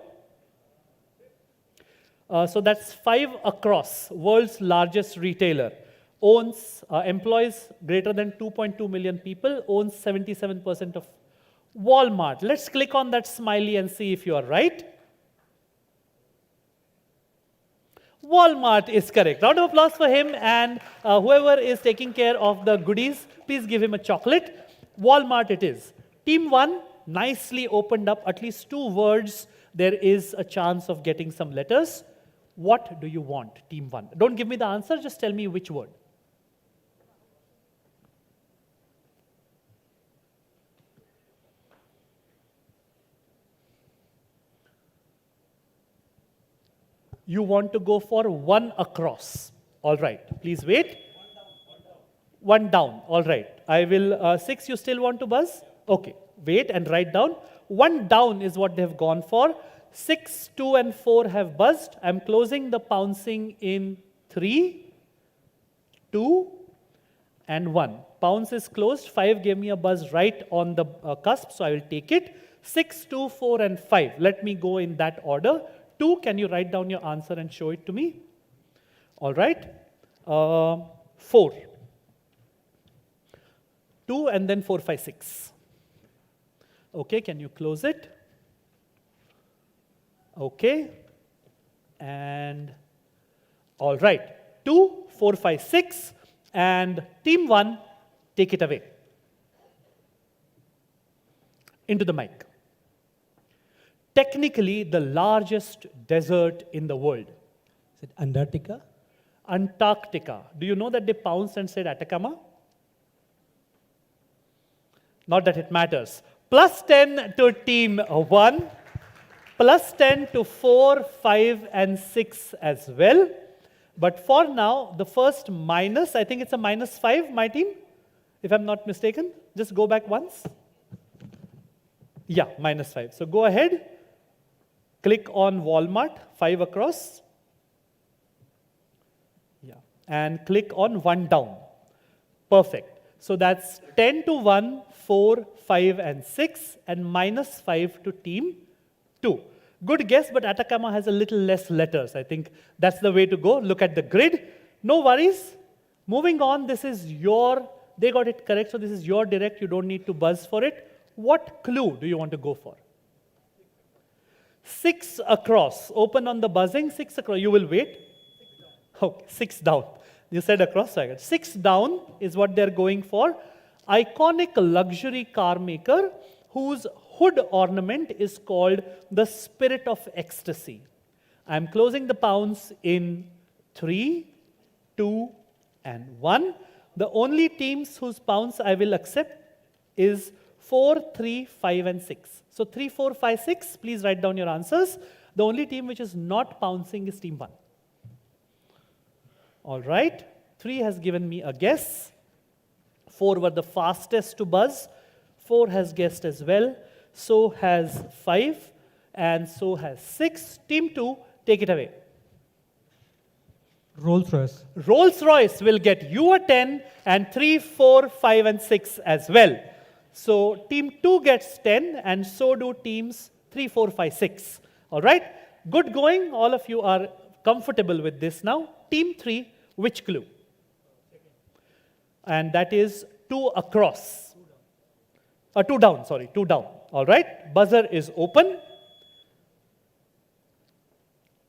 Speaker 5: So that's 5 across, world's largest retailer. Employs greater than 2.2 million people, owns 77% of Walmart. Let's click on that smiley and see if you are right. Walmart is correct. Round of applause for him, and whoever is taking care of the goodies, please give him a chocolate. Walmart it is. Team 1 nicely opened up at least 2 words. There is a chance of getting some letters. What do you want, Team 1? Don't give me the answer, just tell me which word. You want to go for 1 across. All right, please wait. 1 down, all right. I will, 6, you still want to buzz? Okay, wait and write down. 1 down is what they have gone for. 6, 2, and 4 have buzzed. I'm closing the pouncing in 3, 2, and 1. Pounce is closed. 5 gave me a buzz right on the cusp, so I will take it. 6, 2, 4, and 5. Let me go in that order. 2, can you write down your answer and show it to me? All right. 4. 2 and then 4, 5, 6. Okay, can you close it? Okay. And all right. 2, 4, 5, 6. And team 1, take it away. Into the mic. Technically, the largest desert in the world.
Speaker 2: Is it Antarctica?
Speaker 5: Antarctica. Do you know that they pounced and said Atacama? Not that it matters. Plus 10 to team 1. Plus 10 to 4, 5, and 6 as well. But for now, the first minus, I think it's a minus 5, my team, if I'm not mistaken. Just go back once. Yeah, minus 5. So go ahead. Click on Walmart, 5 across. Yeah. And click on 1 down. Perfect. So that's 10 to 1, 4, 5, and 6, and minus 5 to team 2. Good guess, but Atacama has a little less letters. I think that's the way to go. Look at the grid. No worries. Moving on, this is your, they got it correct, so this is your direct. You don't need to buzz for it. What clue do you want to go for? 6 across. Open on the buzzing. 6 across. You will wait. Okay, 6 down. You said across, so I got 6 down is what they're going for. Iconic luxury car maker whose hood ornament is called the Spirit of Ecstasy. I'm closing the pounds in 3, 2, and 1. The only teams whose pounds I will accept is 4, 3, 5, and 6. So 3, 4, 5, 6, please write down your answers. The only team which is not pouncing is team 1. All right, 3 has given me a guess. 4 were the fastest to buzz. 4 has guessed as well. So has 5, and so has 6. Team 2, take it away.
Speaker 8: Rolls-Royce.
Speaker 5: Rolls-Royce will get you a 10, and 3, 4, 5, and 6 as well. So team 2 gets 10, and so do teams 3, 4, 5, 6. All right? Good going. All of you are comfortable with this now. Team 3, which clue? And that is 2 across. 2 down, sorry, 2 down. All right? Buzzer is open.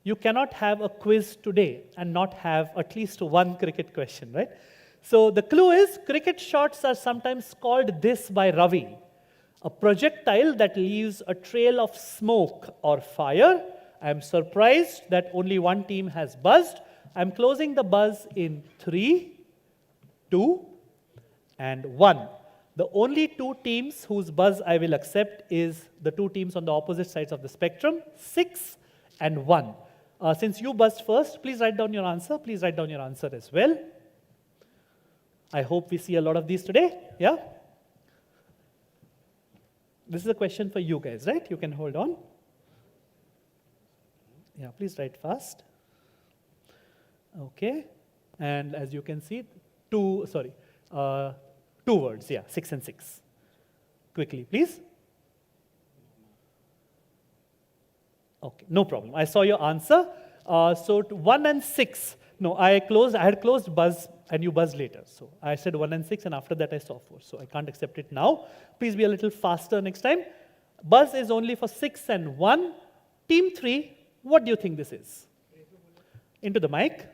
Speaker 5: You cannot have a quiz today and not have at least one cricket question, right? So the clue is, cricket shots are sometimes called this by Ravi, a projectile that leaves a trail of smoke or fire. I'm surprised that only one team has buzzed. I'm closing the buzz in 3, 2, and 1. The only 2 teams whose buzz I will accept is the 2 teams on the opposite sides of the spectrum, 6 and 1. Since you buzzed first, please write down your answer. Please write down your answer as well. I hope we see a lot of these today. Yeah? This is a question for you guys, right? You can hold on. Yeah, please write fast. Okay. And as you can see, two words. Yeah, 6 and 6. Quickly, please. Okay, no problem. I saw your answer. So 1 and 6. No, I had closed buzz and you buzzed later. So I said 1 and 6 and after that I saw 4. So I can't accept it now. Please be a little faster next time. Buzz is only for 6 and 1. Team 3, what do you think this is? Into the mic.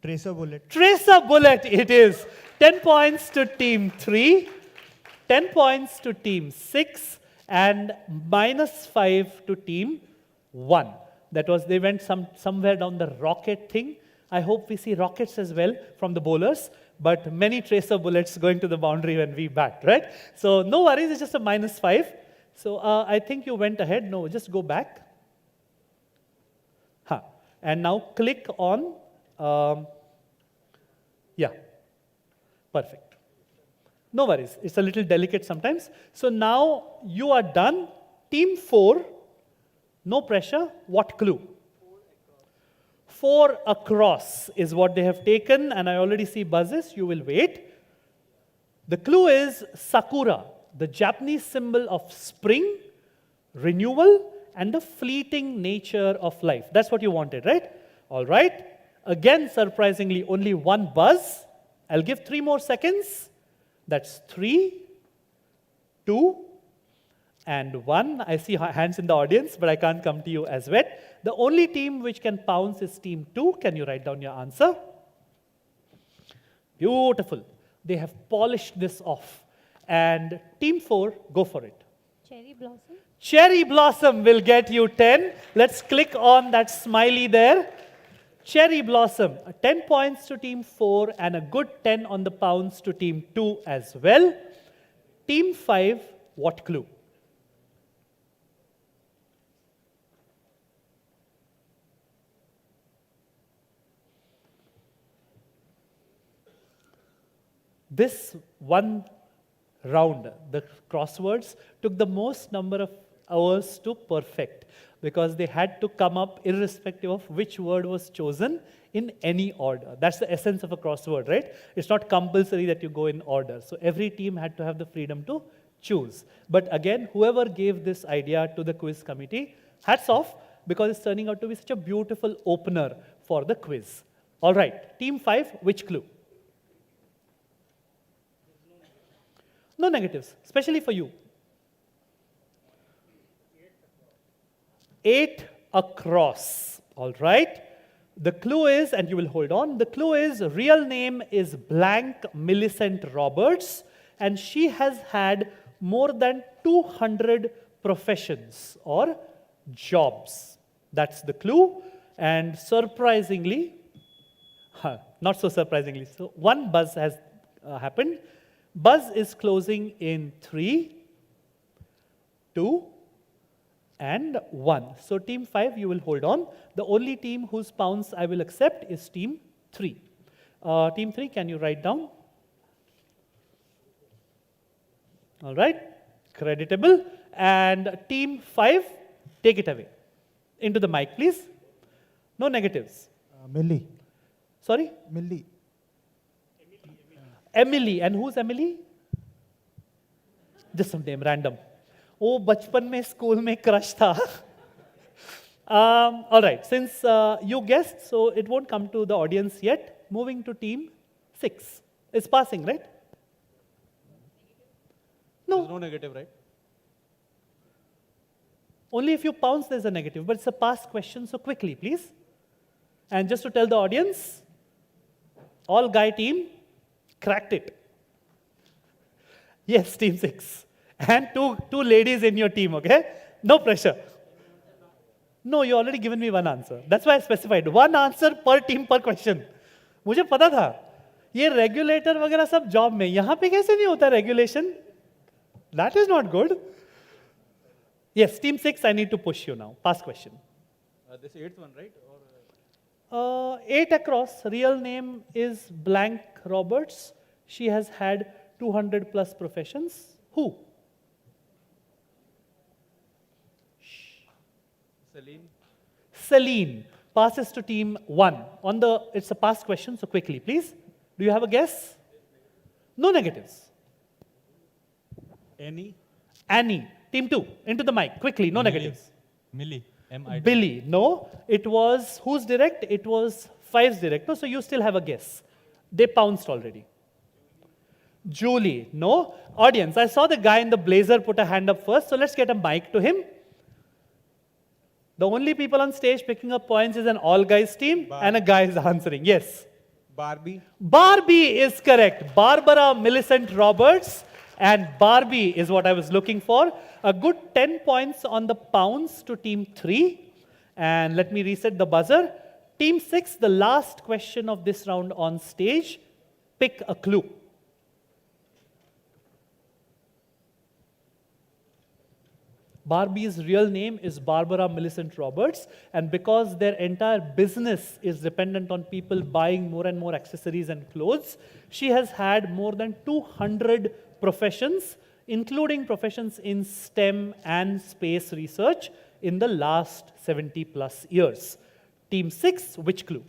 Speaker 6: Tracer bullet.
Speaker 5: Tracer bullet it is. 10 points to team 3, 10 points to team 6, and -5 to team 1. That was, they went somewhere down the rocket thing. I hope we see rockets as well from the bowlers, but many tracer bullets going to the boundary when we bat, right? So no worries, it's just a -5. So I think you went ahead. No, just go back. And now click on, yeah, perfect. No worries, it's a little delicate sometimes. So now you are done. Team 4, no pressure, what clue? 4 across is what they have taken, and I already see buzzes, you will wait. The clue is Sakura, the Japanese symbol of spring, renewal, and the fleeting nature of life. That's what you wanted, right? All right. Again, surprisingly, only 1 buzz. I'll give 3 more seconds. That's 3, 2, and 1. I see hands in the audience, but I can't come to you as wet. The only team which can pounce is team 2. Can you write down your answer? Beautiful. They have polished this off. And team 4, go for it.
Speaker 15: Cherry blossom.
Speaker 5: Cherry blossom will get you 10. Let's click on that smiley there. Cherry blossom, 10 points to team 4 and a good 10 on the pounds to team 2 as well. Team 5, what clue? This one round, the crosswords, took the most number of hours to perfect because they had to come up irrespective of which word was chosen in any order. That's the essence of a crossword, right? It's not compulsory that you go in order. So every team had to have the freedom to choose. But again, whoever gave this idea to the quiz committee, hats off, because it's turning out to be such a beautiful opener for the quiz. All right, team 5, which clue? No negatives, especially for you. 8 across, all right? The clue is, and you will hold on, the clue is real name is blank Millicent Roberts, and she has had more than 200 professions or jobs. That's the clue, and surprisingly, not so surprisingly, so 1 buzz has happened. Buzz is closing in 3, 2, and 1. So team 5, you will hold on. The only team whose pounds I will accept is team 3. Team 3, can you write down? All right, creditable. And team 5, take it away. Into the mic, please. No negatives.
Speaker 3: Millie.
Speaker 5: Sorry?
Speaker 3: Millie.
Speaker 5: Emily. And who's Emily? Just some name, random. Oh, बचपन में school में crush था. All right, since you guessed, so it won't come to the audience yet. Moving to team 6. It's passing, right? No.
Speaker 4: There's no negative, right?
Speaker 5: Only if you pounce, there's a negative, but it's a pass question, so quickly, please. And just to tell the audience, all guy team cracked it. Yes, team 6. And two ladies in your team, okay? No pressure. No, you already given me 1 answer. That's why I specified. 1 answer per team per question. मुझे पता था ये regulator वगैरह सब job में यहाँ पे कैसे नहीं होता regulation? That is not good. Yes, team 6, I need to push you now. Pass question.
Speaker 16: This eighth one, right? Or
Speaker 5: 8 across. Real name is blank Roberts. She has had 200 plus professions. Who?
Speaker 16: Celine.
Speaker 5: Celine passes to team 1. It's a past question, so quickly, please. Do you have a guess? No negatives.
Speaker 16: Annie.
Speaker 5: Annie. Team 2. Into the mic. Quickly. No negatives.
Speaker 16: Millie. M-I.
Speaker 5: Billy. No. It was who's direct? It was 5's direct. No, so you still have a guess. They pounced already. Julie. No. Audience, I saw the guy in the blazer put a hand up first, so let's get a mic to him. The only people on stage picking up points is an all-guys team, and a guy is answering. Yes?
Speaker 11: Barbie.
Speaker 5: Barbie is correct. Barbara Millicent Roberts, and Barbie is what I was looking for. A good 10 points on the pounds to team 3. And let me reset the buzzer. Team 6, the last question of this round on stage. Pick a clue. Barbie's real name is Barbara Millicent Roberts, and because their entire business is dependent on people buying more and more accessories and clothes, she has had more than 200 professions, including professions in STEM and space research in the last 70 plus years. Team 6, which clue?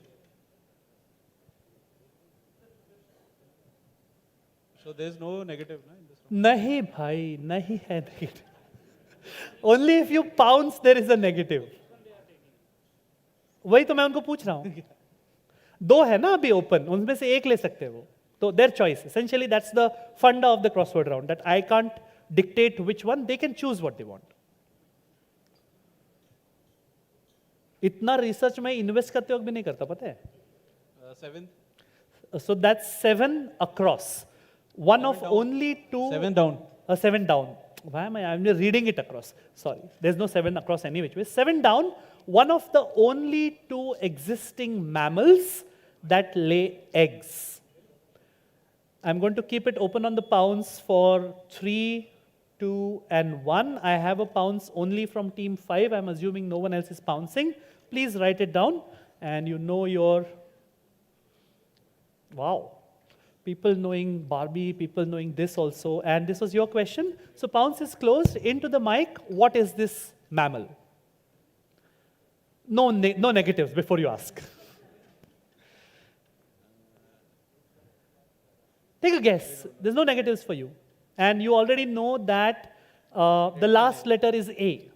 Speaker 16: So there's no negative, no, in this
Speaker 5: Nahi bhai, nahi hai negative. Only if you pounce there is a negative. वही तो मैं उनको पूछ रहा हूँ. 2 है ना अभी open, उनमें से एक ले सकते हैं वो. So their choice. Essentially, that's the funda of the crossword round, that I can't dictate which one, they can choose what they want. इतना research मैं invest करते वक्त भी नहीं करता, पता है?
Speaker 16: 7th.
Speaker 5: So that's 7 across. One of only 2.
Speaker 16: 7 down.
Speaker 5: 7 down. Why am I'm just reading it across. Sorry, there's no 7 across any which way. 7 down, one of the only 2 existing mammals that lay eggs. I'm going to keep it open on the pounds for 3, 2, and 1. I have a pounce only from team 5. I'm assuming no one else is pouncing. Please write it down, and you know your... Wow. People knowing Barbie, people knowing this also, and this was your question. So pounce is closed. Into the mic, what is this mammal? No negatives before you ask. Take a guess. There's no negatives for you. And you already know that the last letter is A.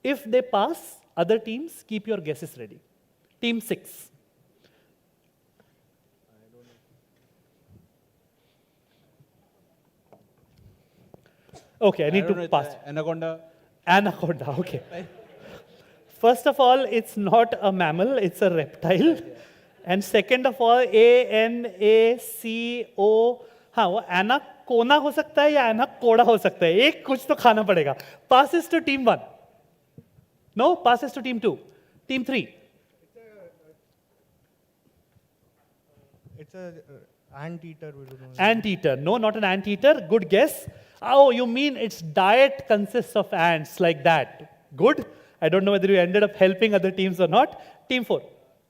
Speaker 5: If they pass, other teams, keep your guesses ready. Team 6. Okay, I need to pass.
Speaker 16: Anaconda.
Speaker 5: Anaconda, okay. First of all, it's not a mammal, it's a reptile. And second of all, A-N-A-C-O, हाँ वो anaconda हो सकता है या anaconda हो सकता है, एक कुछ तो खाना पड़ेगा. Passes to team 1. No, passes to team 2. Team 3.
Speaker 6: It's a anteater.
Speaker 5: Anteater. No, not an anteater. Good guess. Oh, you mean its diet consists of ants like that. Good. I don't know whether you ended up helping other teams or not. Team 4.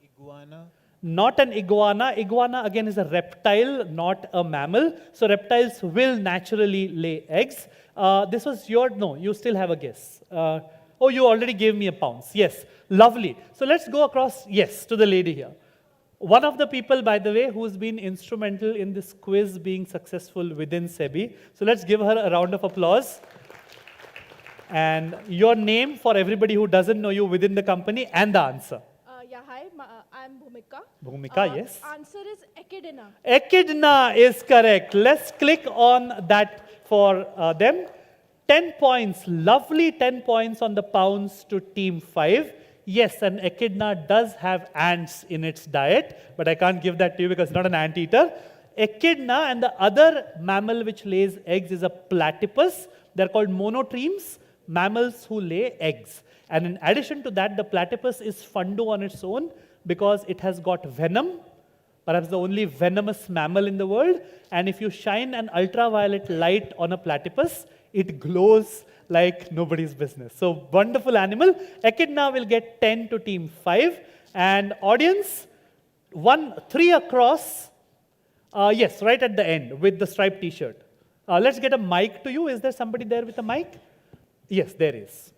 Speaker 18: Iguana.
Speaker 5: Not an iguana. Iguana, again, is a reptile, not a mammal. So reptiles will naturally lay eggs. This was your... No, you still have a guess. Oh, you already gave me a pounce. Yes. Lovely. So let's go across, yes, to the lady here. One of the people, by the way, who's been instrumental in this quiz being successful within SEBI. So let's give her a round of applause. And your name for everybody who doesn't know you within the company and the answer.
Speaker 9: Yeah, hi, I'm Bhumika.
Speaker 5: Bhumika, yes.
Speaker 9: Answer is echidna.
Speaker 5: Echidna is correct. Let's click on that for them. 10 points, lovely 10 points on the pounds to team 5. Yes, an echidna does have ants in its diet, but I can't give that to you because it's not an anteater. Echidna and the other mammal which lays eggs is a platypus. They're called monotremes, mammals who lay eggs. And in addition to that, the platypus is fundu on its own because it has got venom, perhaps the only venomous mammal in the world. And if you shine an ultraviolet light on a platypus, it glows like nobody's business. So wonderful animal. Echidna will get 10 to team 5. And audience, 3 across. Yes, right at the end with the striped t-shirt. Let's get a mic to you. Is there somebody there with a mic? Yes, there is.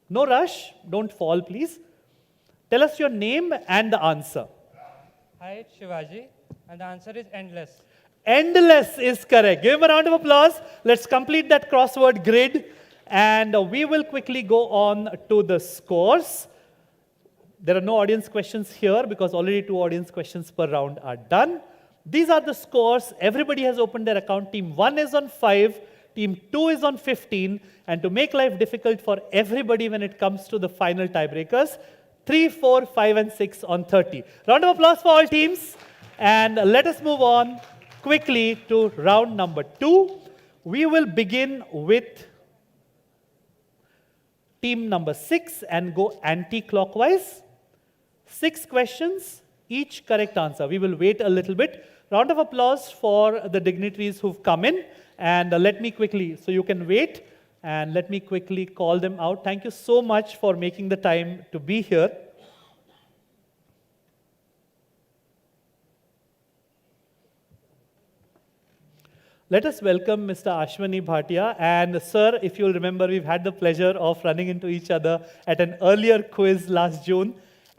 Speaker 5: No rush. Don't fall, please. Tell us your name and the answer.
Speaker 4: Hi, it's Shivaji, and the answer is endless.
Speaker 5: Endless is correct. Give him a round of applause. Let's complete that crossword grid. And we will quickly go on to the scores. There are no audience questions here because already 2 audience questions per round are done. These are the scores. Everybody has opened their account. Team 1 is on 5. Team 2 is on 15. And to make life difficult for everybody when it comes to the final tiebreakers, 3, 4, 5, and 6 on 30. Round of applause for all teams. And let us move on quickly to round number 2. We will begin with team number 6 and go anti-clockwise. 6 questions, each correct answer. We will wait a little bit. Round of applause for the dignitaries who've come in. And let me quickly, so you can wait, and let me quickly call them out. Thank you so much for making the time to be here. Let us welcome Mr. Ashwani Bhatia. And sir, if you'll remember, we've had the pleasure of running into each other at an earlier quiz last June.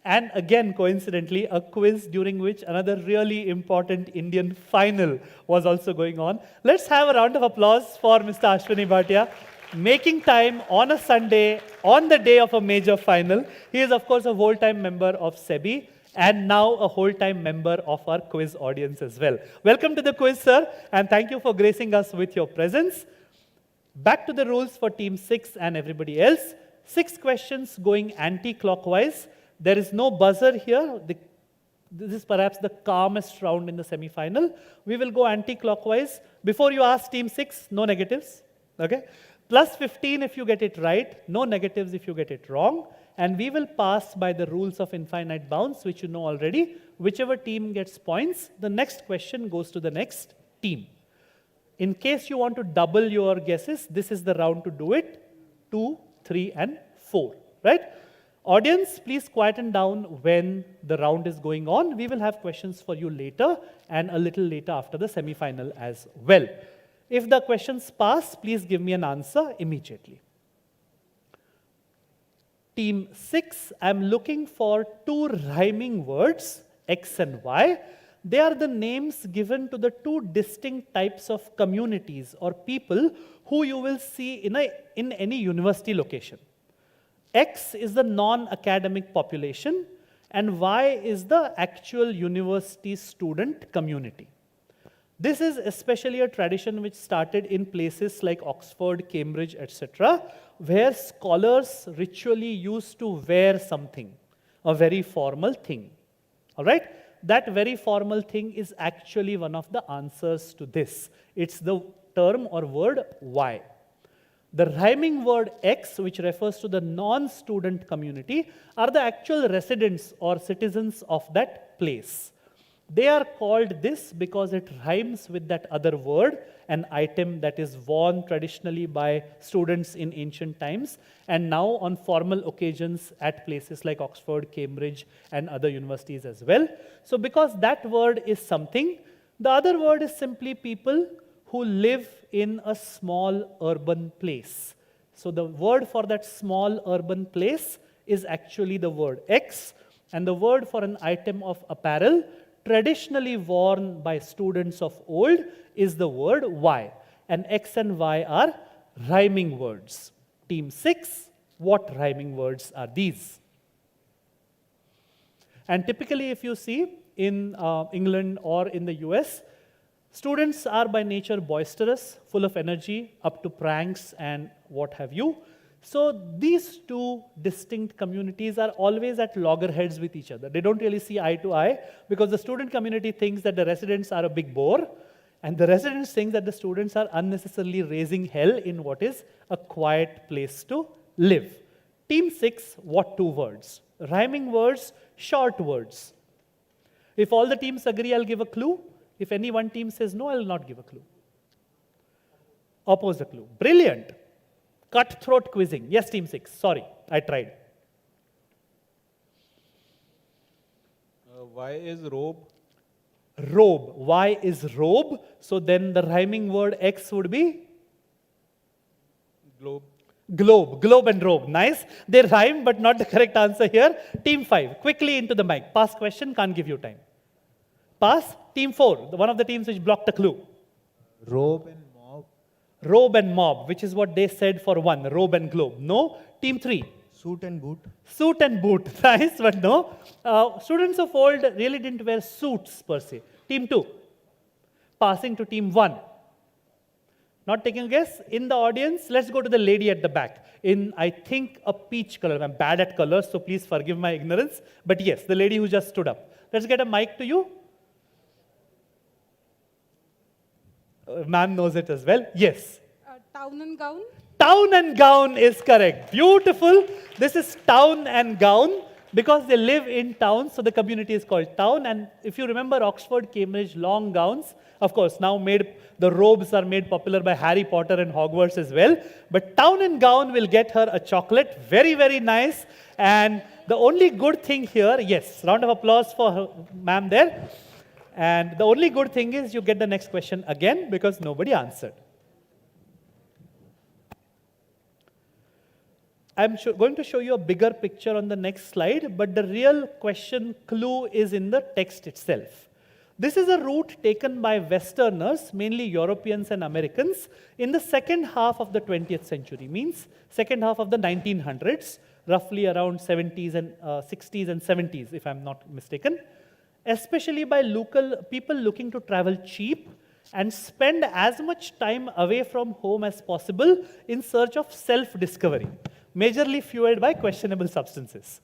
Speaker 5: And again, coincidentally, a quiz during which another really important Indian final was also going on. Let's have a round of applause for Mr. Ashwani Bhatia, making time on a Sunday, on the day of a major final. He is, of course, a whole-time member of SEBI, and now a whole-time member of our quiz audience as well. Welcome to the quiz, sir, and thank you for gracing us with your presence. Back to the rules for Team 6 and everybody else. 6 questions going anti-clockwise. There is no buzzer here. This is perhaps the calmest round in the semi-final. We will go anti-clockwise. Before you ask Team 6, no negatives. Okay? Plus 15 if you get it right, no negatives if you get it wrong. And we will pass by the rules of infinite bounds, which you know already. Whichever team gets points, the next question goes to the next team. In case you want to double your guesses, this is the round to do it. 2, 3, and 4. Right? Audience, please quieten down when the round is going on. We will have questions for you later and a little later after the semi-final as well. If the questions pass, please give me an answer immediately. Team 6, I'm looking for 2 rhyming words, X and Y. They are the names given to the 2 distinct types of communities or people who you will see in any university location. X is the non-academic population, and Y is the actual university student community. This is especially a tradition which started in places like Oxford, Cambridge, etc., where scholars ritually used to wear something, a very formal thing. All right? That very formal thing is actually one of the answers to this. It's the term or word Y. The rhyming word X, which refers to the non-student community, are the actual residents or citizens of that place. They are called this because it rhymes with that other word, an item that is worn traditionally by students in ancient times and now on formal occasions at places like Oxford, Cambridge, and other universities as well. So because that word is something, the other word is simply people who live in a small urban place. So the word for that small urban place is actually the word X, and the word for an item of apparel traditionally worn by students of old is the word Y. And X and Y are rhyming words. Team 6, what rhyming words are these? And typically if you see in England or in the US, students are by nature boisterous, full of energy, up to pranks and what have you. So these 2 distinct communities are always at loggerheads with each other. They don't really see eye to eye because the student community thinks that the residents are a big bore, and the residents think that the students are unnecessarily raising hell in what is a quiet place to live. Team 6, what 2 words? Rhyming words, short words. If all the teams agree, I'll give a clue. If any one team says no, I'll not give a clue. Oppose the clue. Brilliant. Cutthroat quizzing. Yes, team 6. Sorry, I tried.
Speaker 1: Why is robe?
Speaker 5: Robe. Why is robe? So then the rhyming word X would be?
Speaker 1: Globe.
Speaker 5: Globe. Globe and robe. Nice. They rhyme, but not the correct answer here. Team 5. Quickly into the mic. Pass question. Can't give you time. Pass. Team 4. One of the teams which blocked the clue.
Speaker 21: Robe and mob.
Speaker 5: Robe and mob, which is what they said for 1. Robe and globe. No. Team 3.
Speaker 6: Suit and boot.
Speaker 5: Suit and boot. Nice, but no. Students of old really didn't wear suits per se. Team 2. Passing to team 1. Not taking a guess. In the audience, let's go to the lady at the back. In, I think, a peach color. I'm bad at colors, so please forgive my ignorance. But yes, the lady who just stood up. Let's get a mic to you. Ma'am knows it as well. Yes.
Speaker 9: Town and gown.
Speaker 5: Town and gown is correct. Beautiful. This is town and gown because they live in town, so the community is called town. And if you remember Oxford, Cambridge, long gowns, of course, now the robes are made popular by Harry Potter and Hogwarts as well. But town and gown will get her a chocolate. Very, very nice. And the only good thing here, yes, round of applause for ma'am there. And the only good thing is you get the next question again because nobody answered. I'm going to show you a bigger picture on the next slide, but the real question clue is in the text itself. This is a route taken by Westerners, mainly Europeans and Americans, in the second half of the 20th century, means second half of the 1900s, roughly around 70s and 60s and 70s, if I'm not mistaken, especially by local people looking to travel cheap and spend as much time away from home as possible in search of self-discovery, majorly fueled by questionable substances.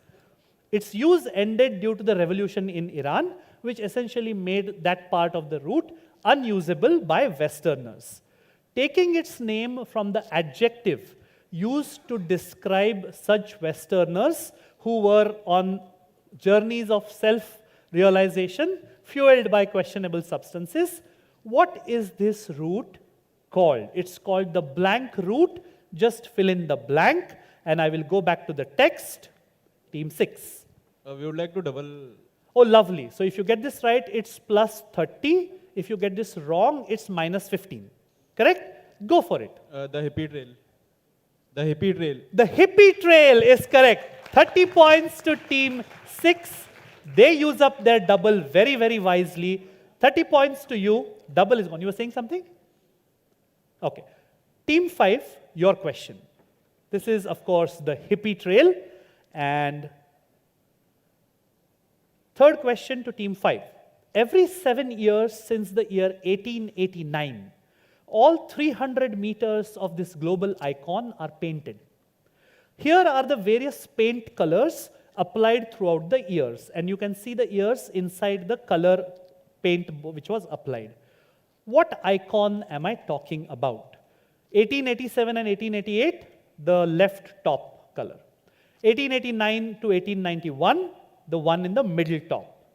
Speaker 5: Its use ended due to the revolution in Iran, which essentially made that part of the route unusable by Westerners. Taking its name from the adjective used to describe such Westerners who were on journeys of self-realization fueled by questionable substances, what is this route called? It's called the blank route. Just fill in the blank. And I will go back to the text. Team 6.
Speaker 1: We would like to double.
Speaker 5: Oh, lovely. So if you get this right, it's plus 30. If you get this wrong, it's minus 15. Correct? Go for it.
Speaker 1: The hippie trail. The hippie trail.
Speaker 5: The hippie trail is correct. 30 points to team 6. They use up their double very, very wisely. 30 points to you. Double is gone. You were saying something? Okay. Team 5, your question. This is, of course, the hippie trail. And third question to team 5. Every 7 years since the year 1889, all 300 meters of this global icon are painted. Here are the various paint colors applied throughout the years. And you can see the years inside the color paint which was applied. What icon am I talking about? 1887 and 1888? The left top color. 1889 to 1891, the one in the middle top.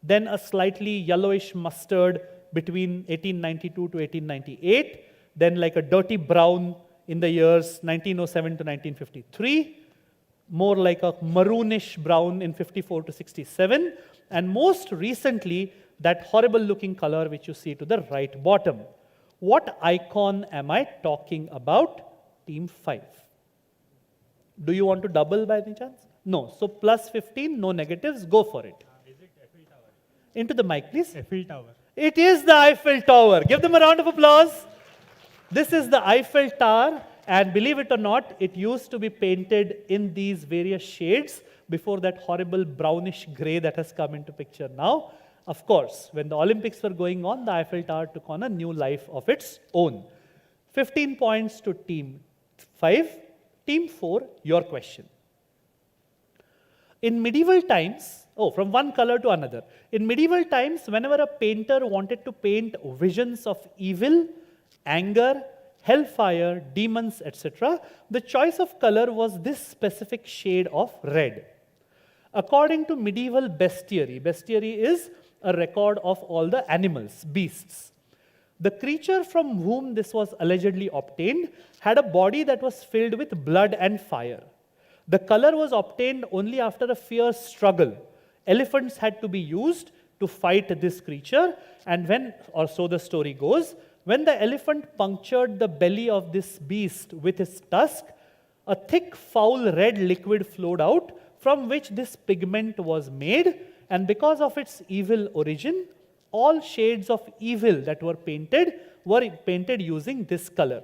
Speaker 5: Then a slightly yellowish mustard between 1892 to 1898. Then like a dirty brown in the years 1907 to 1953. More like a maroonish brown in 54 to 67. And most recently, that horrible looking color which you see to the right bottom. What icon am I talking about? Team 5. Do you want to double by any chance? No. So plus 15, no negatives. Go for it.
Speaker 11: Is it Eiffel Tower?
Speaker 5: Into the mic, please.
Speaker 11: Eiffel Tower.
Speaker 5: It is the Eiffel Tower. Give them a round of applause. This is the Eiffel Tower. And believe it or not, it used to be painted in these various shades before that horrible brownish gray that has come into picture now. Of course, when the Olympics were going on, the Eiffel Tower took on a new life of its own. 15 points to team 5. Team 4, your question. In medieval times, from one color to another. In medieval times, whenever a painter wanted to paint visions of evil, anger, hellfire, demons, etc., the choice of color was this specific shade of red. According to medieval bestiary, bestiary is a record of all the animals, beasts. The creature from whom this was allegedly obtained had a body that was filled with blood and fire. The color was obtained only after a fierce struggle. Elephants had to be used to fight this creature, and when, or so the story goes, when the elephant punctured the belly of this beast with his tusk, a thick, foul red liquid flowed out from which this pigment was made, and because of its evil origin, all shades of evil that were painted using this color.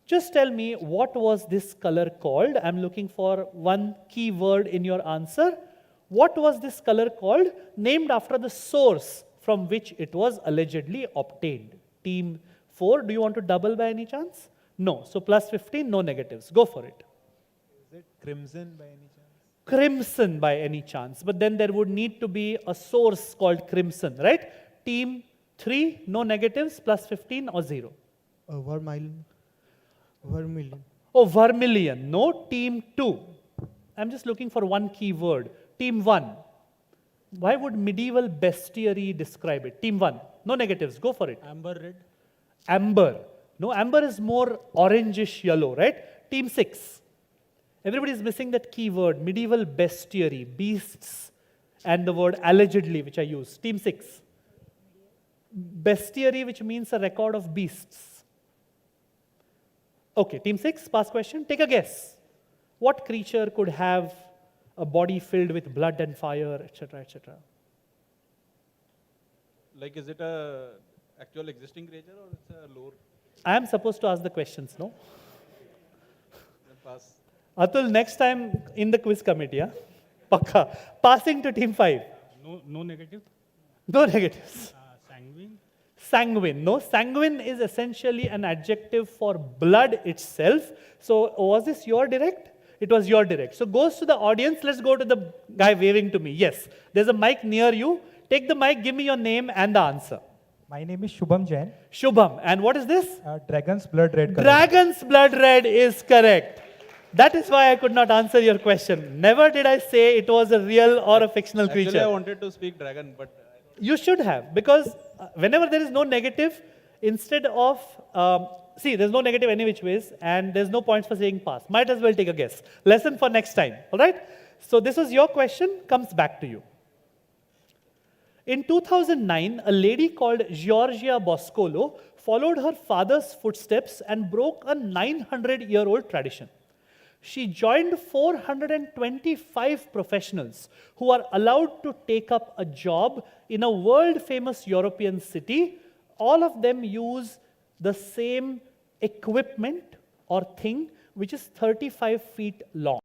Speaker 5: Just tell me, what was this color called? I'm looking for one key word in your answer. What was this color called? Named after the source from which it was allegedly obtained. Team 4, do you want to double by any chance? No. So plus 15, no negatives. Go for it.
Speaker 21: Is it crimson by any chance?
Speaker 5: Crimson by any chance. But then there would need to be a source called crimson, right? Team 3, no negatives, plus 15 or 0.
Speaker 6: Vermilion.
Speaker 5: Oh, vermilion. No. Team 2. I'm just looking for one key word. Team 1. Why would medieval bestiary describe it? Team 1. No negatives. Go for it.
Speaker 1: Amber red.
Speaker 5: Amber. No, amber is more orangish yellow, right? Team 6. Everybody is missing that key word, medieval bestiary, beasts, and the word allegedly, which I use. Team 6. Bestiary, which means a record of beasts. Okay, team 6, past question. Take a guess. What creature could have a body filled with blood and fire, etc., etc.?
Speaker 1: Like, is it a actual existing creature or it's a lore?
Speaker 5: I am supposed to ask the questions, no?
Speaker 1: Then pass.
Speaker 5: Atul, next time in the quiz committee, yeah? Pakka. Passing to team 5.
Speaker 11: No negative.
Speaker 5: No negatives.
Speaker 11: Sanguine.
Speaker 5: Sanguine. No, sanguine is essentially an adjective for blood itself. So was this your direct? It was your direct. So goes to the audience. Let's go to the guy waving to me. Yes. There's a mic near you. Take the mic, give me your name and the answer.
Speaker 14: My name is Shubham Jain.
Speaker 5: Shubham. And what is this?
Speaker 14: Dragon's blood red color.
Speaker 5: Dragon's blood red is correct. That is why I could not answer your question. Never did I say it was a real or a fictional creature.
Speaker 1: Actually, I wanted to speak dragon, but...
Speaker 5: You should have, because whenever there is no negative, instead of... see, there's no negative any which ways, and there's no points for saying pass. Might as well take a guess. Lesson for next time, all right? So this was your question, comes back to you. In 2009, a lady called Georgia Boscolo followed her father's footsteps and broke a 900-year-old tradition. She joined 425 professionals who are allowed to take up a job in a world-famous European city. All of them use the same equipment or thing, which is 35 feet long.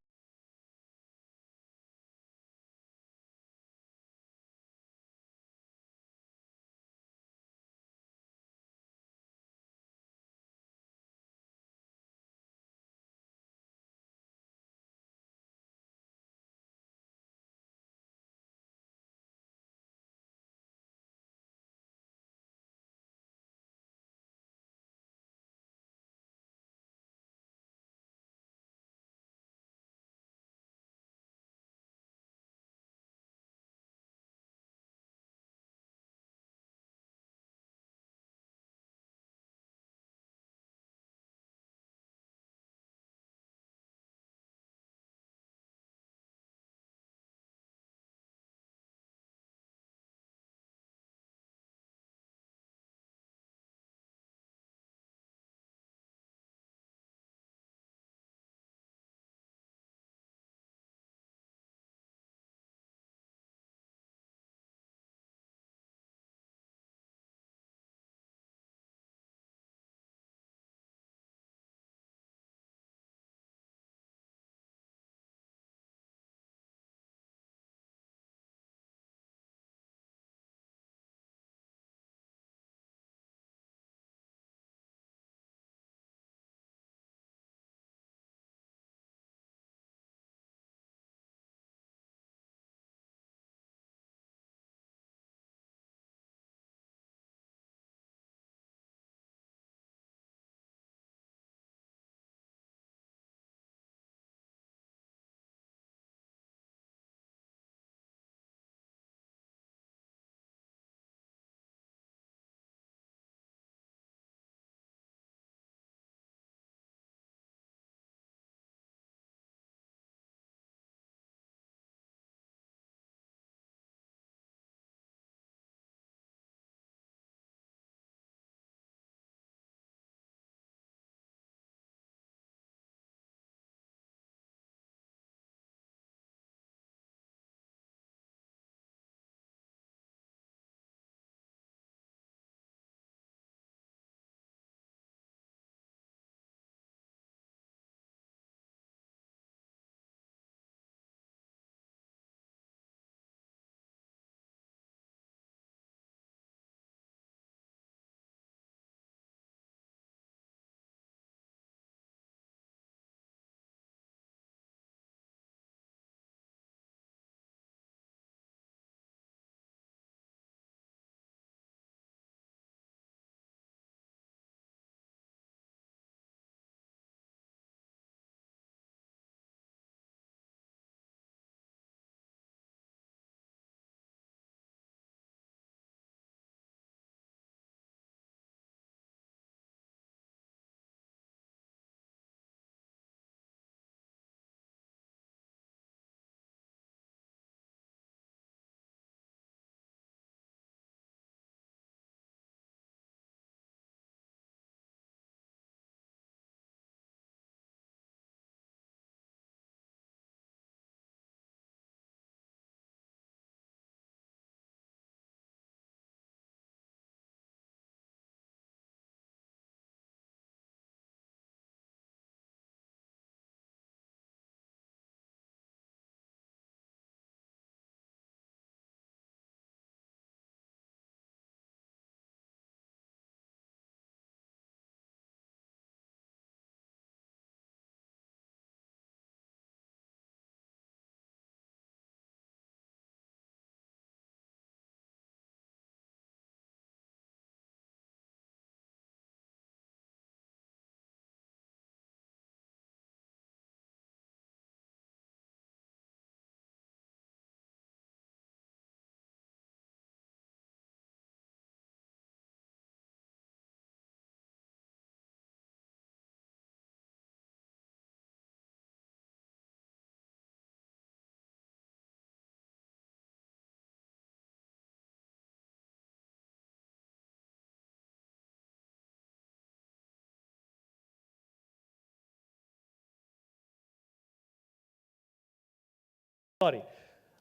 Speaker 5: Sorry.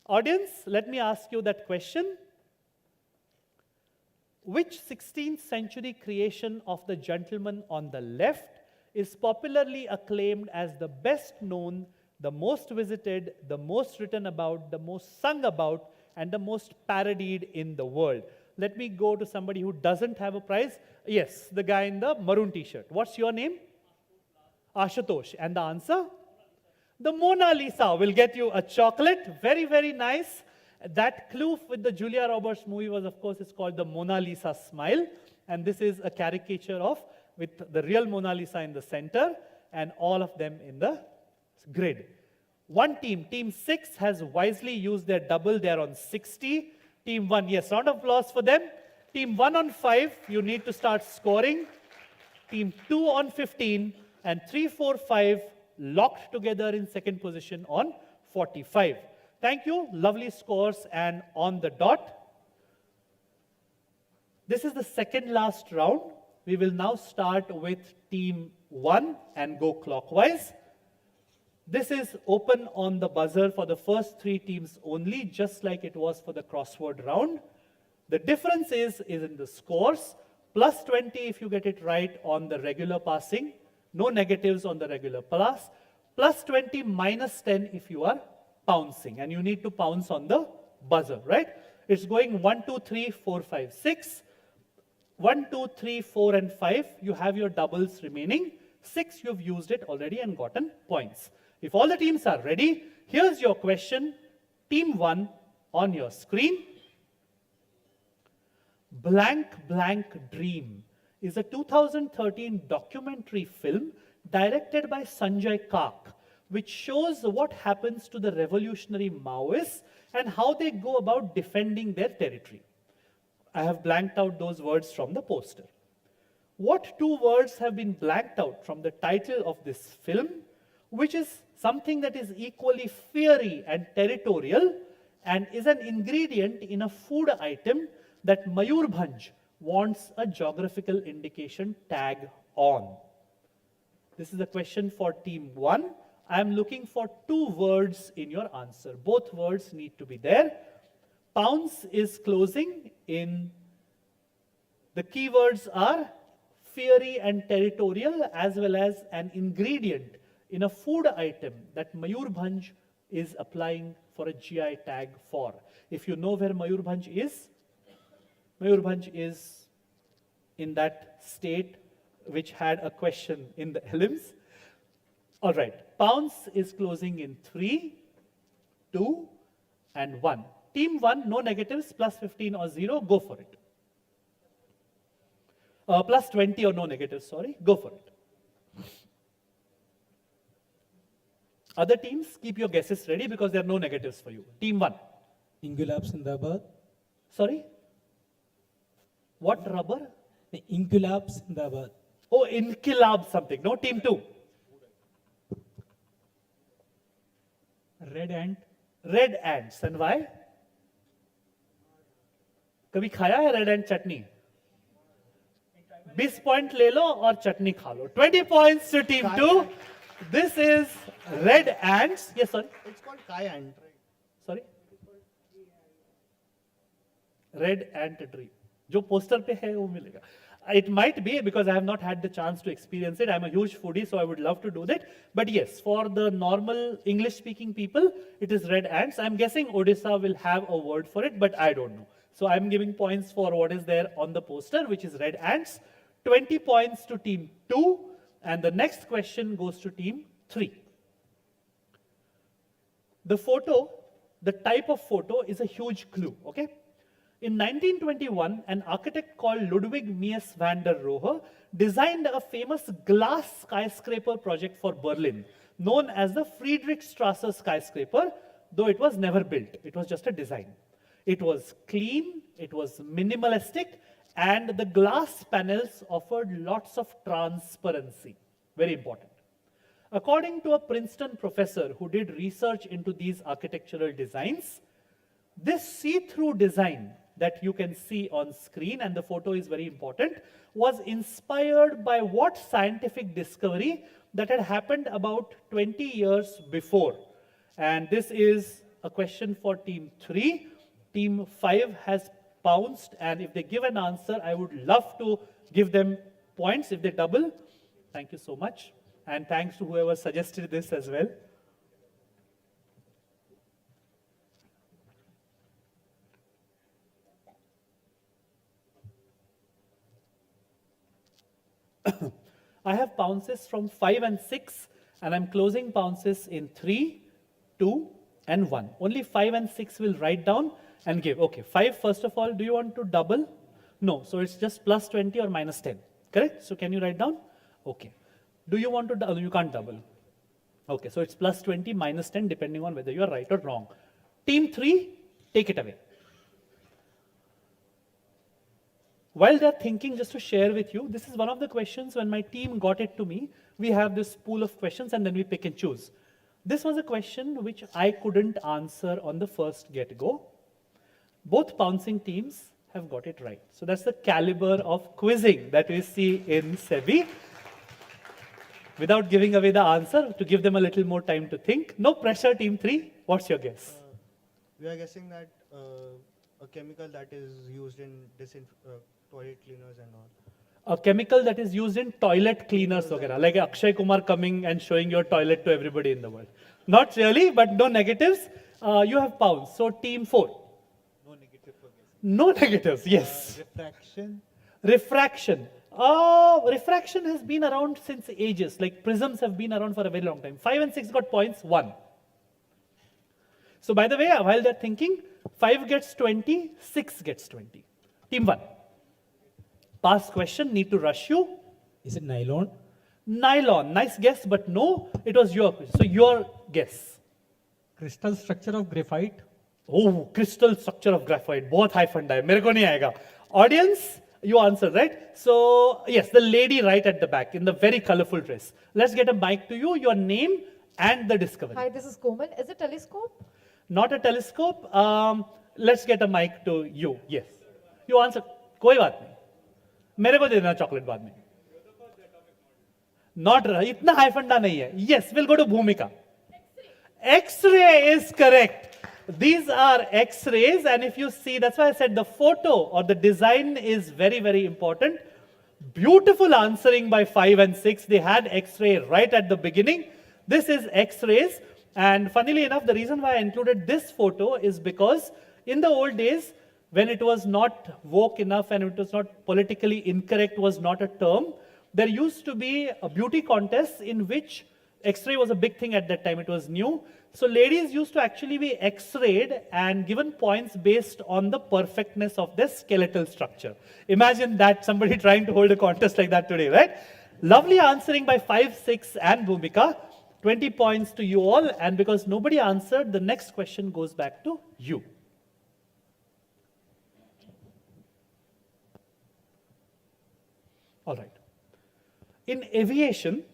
Speaker 5: Audience, let me ask you that question. Which 16th century creation of the gentleman on the left is popularly acclaimed as the best known, the most visited, the most written about, the most sung about, and the most parodied in the world? Let me go to somebody who doesn't have a prize. Yes, the guy in the maroon t-shirt. What's your name? Ashutosh. And the answer? The Mona Lisa will get you a chocolate. Very, very nice. That clue with the Julia Roberts movie was, of course, it's called the Mona Lisa smile. And this is a caricature of, with the real Mona Lisa in the center and all of them in the grid. One team, team 6, has wisely used their double. They're on 60. Team 1, yes, round of applause for them. Team 1 on 5, you need to start scoring. Team 2 on 15, and 3, 4, 5 locked together in second position on 45. Thank you, lovely scores and on the dot. This is the second last round. We will now start with team 1 and go clockwise. This is open on the buzzer for the first 3 teams only, just like it was for the crossword round. The difference is in the scores. Plus 20 if you get it right on the regular passing. No negatives on the regular pass. Plus 20 minus 10 if you are pouncing. And you need to pounce on the buzzer, right? It's going 1, 2, 3, 4, 5, 6. 1, 2, 3, 4, and 5. You have your doubles remaining. 6, you've used it already and gotten points. If all the teams are ready, here's your question. Team 1 on your screen. Blank Blank Dream is a 2013 documentary film directed by Sanjay Kak, which shows what happens to the revolutionary Maoists and how they go about defending their territory. I have blanked out those words from the poster. What 2 words have been blanked out from the title of this film, which is something that is equally fiery and territorial and is an ingredient in a food item that Mayurbhanj wants a geographical indication tag on? This is a question for team 1. I am looking for 2 words in your answer. Both words need to be there. Pounce is closing in. The keywords are fiery and territorial, as well as an ingredient in a food item that Mayurbhanj is applying for a GI tag for. If you know where Mayurbhanj is in that state which had a question in the elims. All right, Pounce is closing in 3, 2, and 1. Team 1, no negatives, plus 15 or 0, go for it. Plus 20 or no negatives, sorry, go for it. Other teams, keep your guesses ready because there are no negatives for you. Team 1.
Speaker 2: Inqilab Zindabad.
Speaker 5: Sorry? What rubber?
Speaker 2: Inqilab Zindabad.
Speaker 5: Oh, Inqilab something. No, team 2.
Speaker 2: Red ant.
Speaker 5: Red ants. And why? कभी खाया है red and chutney? 20 point ले लो और चटनी खा लो. 20 points to team 2. This is red ants. Yes, sorry.
Speaker 6: It's called Kai ant, right?
Speaker 5: Sorry. Red ant tree. जो poster पे है वो मिलेगा. It might be because I have not had the chance to experience it. I'm a huge foodie, so I would love to do that. But yes, for the normal English-speaking people, it is red ants. I'm guessing Odisha will have a word for it, but I don't know. So I'm giving points for what is there on the poster, which is red ants. 20 points to team 2. And the next question goes to team 3. The photo, the type of photo is a huge clue, okay? In 1921, an architect called Ludwig Mies van der Rohe designed a famous glass skyscraper project for Berlin, known as the Friedrichstrasse skyscraper, though it was never built. It was just a design. It was clean, it was minimalistic, and the glass panels offered lots of transparency. Very important. According to a Princeton professor who did research into these architectural designs, this see-through design that you can see on screen, and the photo is very important, was inspired by what scientific discovery that had happened about 20 years before. And this is a question for team 3. Team 5 has pounced, and if they give an answer, I would love to give them points if they double. Thank you so much. And thanks to whoever suggested this as well. I have pounces from 5 and 6, and I'm closing pounces in 3, 2, and 1. Only 5 and 6 will write down and give. Okay, 5, first of all, do you want to double? No, so it's just plus 20 or minus 10, correct? So can you write down? Okay. Do you want to double? You can't double. Okay, so it's plus 20, minus 10, depending on whether you are right or wrong. Team 3, take it away. While they're thinking, just to share with you, this is one of the questions when my team got it to me. We have this pool of questions and then we pick and choose. This was a question which I couldn't answer on the first get-go. Both pouncing teams have got it right. So that's the caliber of quizzing that we see in SEBI. Without giving away the answer, to give them a little more time to think. No pressure, team 3. What's your guess?
Speaker 6: We are guessing that a chemical that is used in toilet cleaners and all.
Speaker 5: A chemical that is used in toilet cleaners, like Akshay Kumar coming and showing your toilet to everybody in the world. Not really, but no negatives. You have pounds. So team 4.
Speaker 21: No negative for guessing.
Speaker 5: No negatives, yes.
Speaker 21: Refraction.
Speaker 5: Refraction. Refraction has been around since ages. Like prisms have been around for a very long time. 5 and 6 got points, 1. So by the way, while they're thinking, 5 gets 20, 6 gets 20. Team 1. Past question, need to rush you.
Speaker 2: Is it nylon?
Speaker 5: Nylon, nice guess, but no, it was your question. So your guess.
Speaker 14: Crystal structure of graphite.
Speaker 5: Oh, crystal structure of graphite. बहुत high funda hai. मेरे को नहीं आएगा. Audience, you answered, right? So, yes, the lady right at the back in the very colorful dress. Let's get a mic to you, your name and the discovery.
Speaker 17: Hi, this is Komal. Is it telescope?
Speaker 5: Not a telescope. Let's get a mic to you. Yes. You answer. कोई बात नहीं. मेरे को दे देना chocolate बाद में. Not इतना high funda नहीं है. Yes, we'll go to Bhumika. X-ray is correct. These are X-rays, and if you see, that's why I said the photo or the design is very, very important. Beautiful answering by 5 and 6. They had X-ray right at the beginning. This is X-rays, and funnily enough, the reason why I included this photo is because in the old days, when it was not woke enough and it was not politically incorrect, was not a term, there used to be a beauty contest in which X-ray was a big thing at that time. It was new. So ladies used to actually be X-rayed and given points based on the perfectness of their skeletal structure. Imagine that, somebody trying to hold a contest like that today, right? Lovely answering by 5, 6 and Bhumika. 20 points to you all. And because nobody answered, the next question goes back to you. All right. In aviation,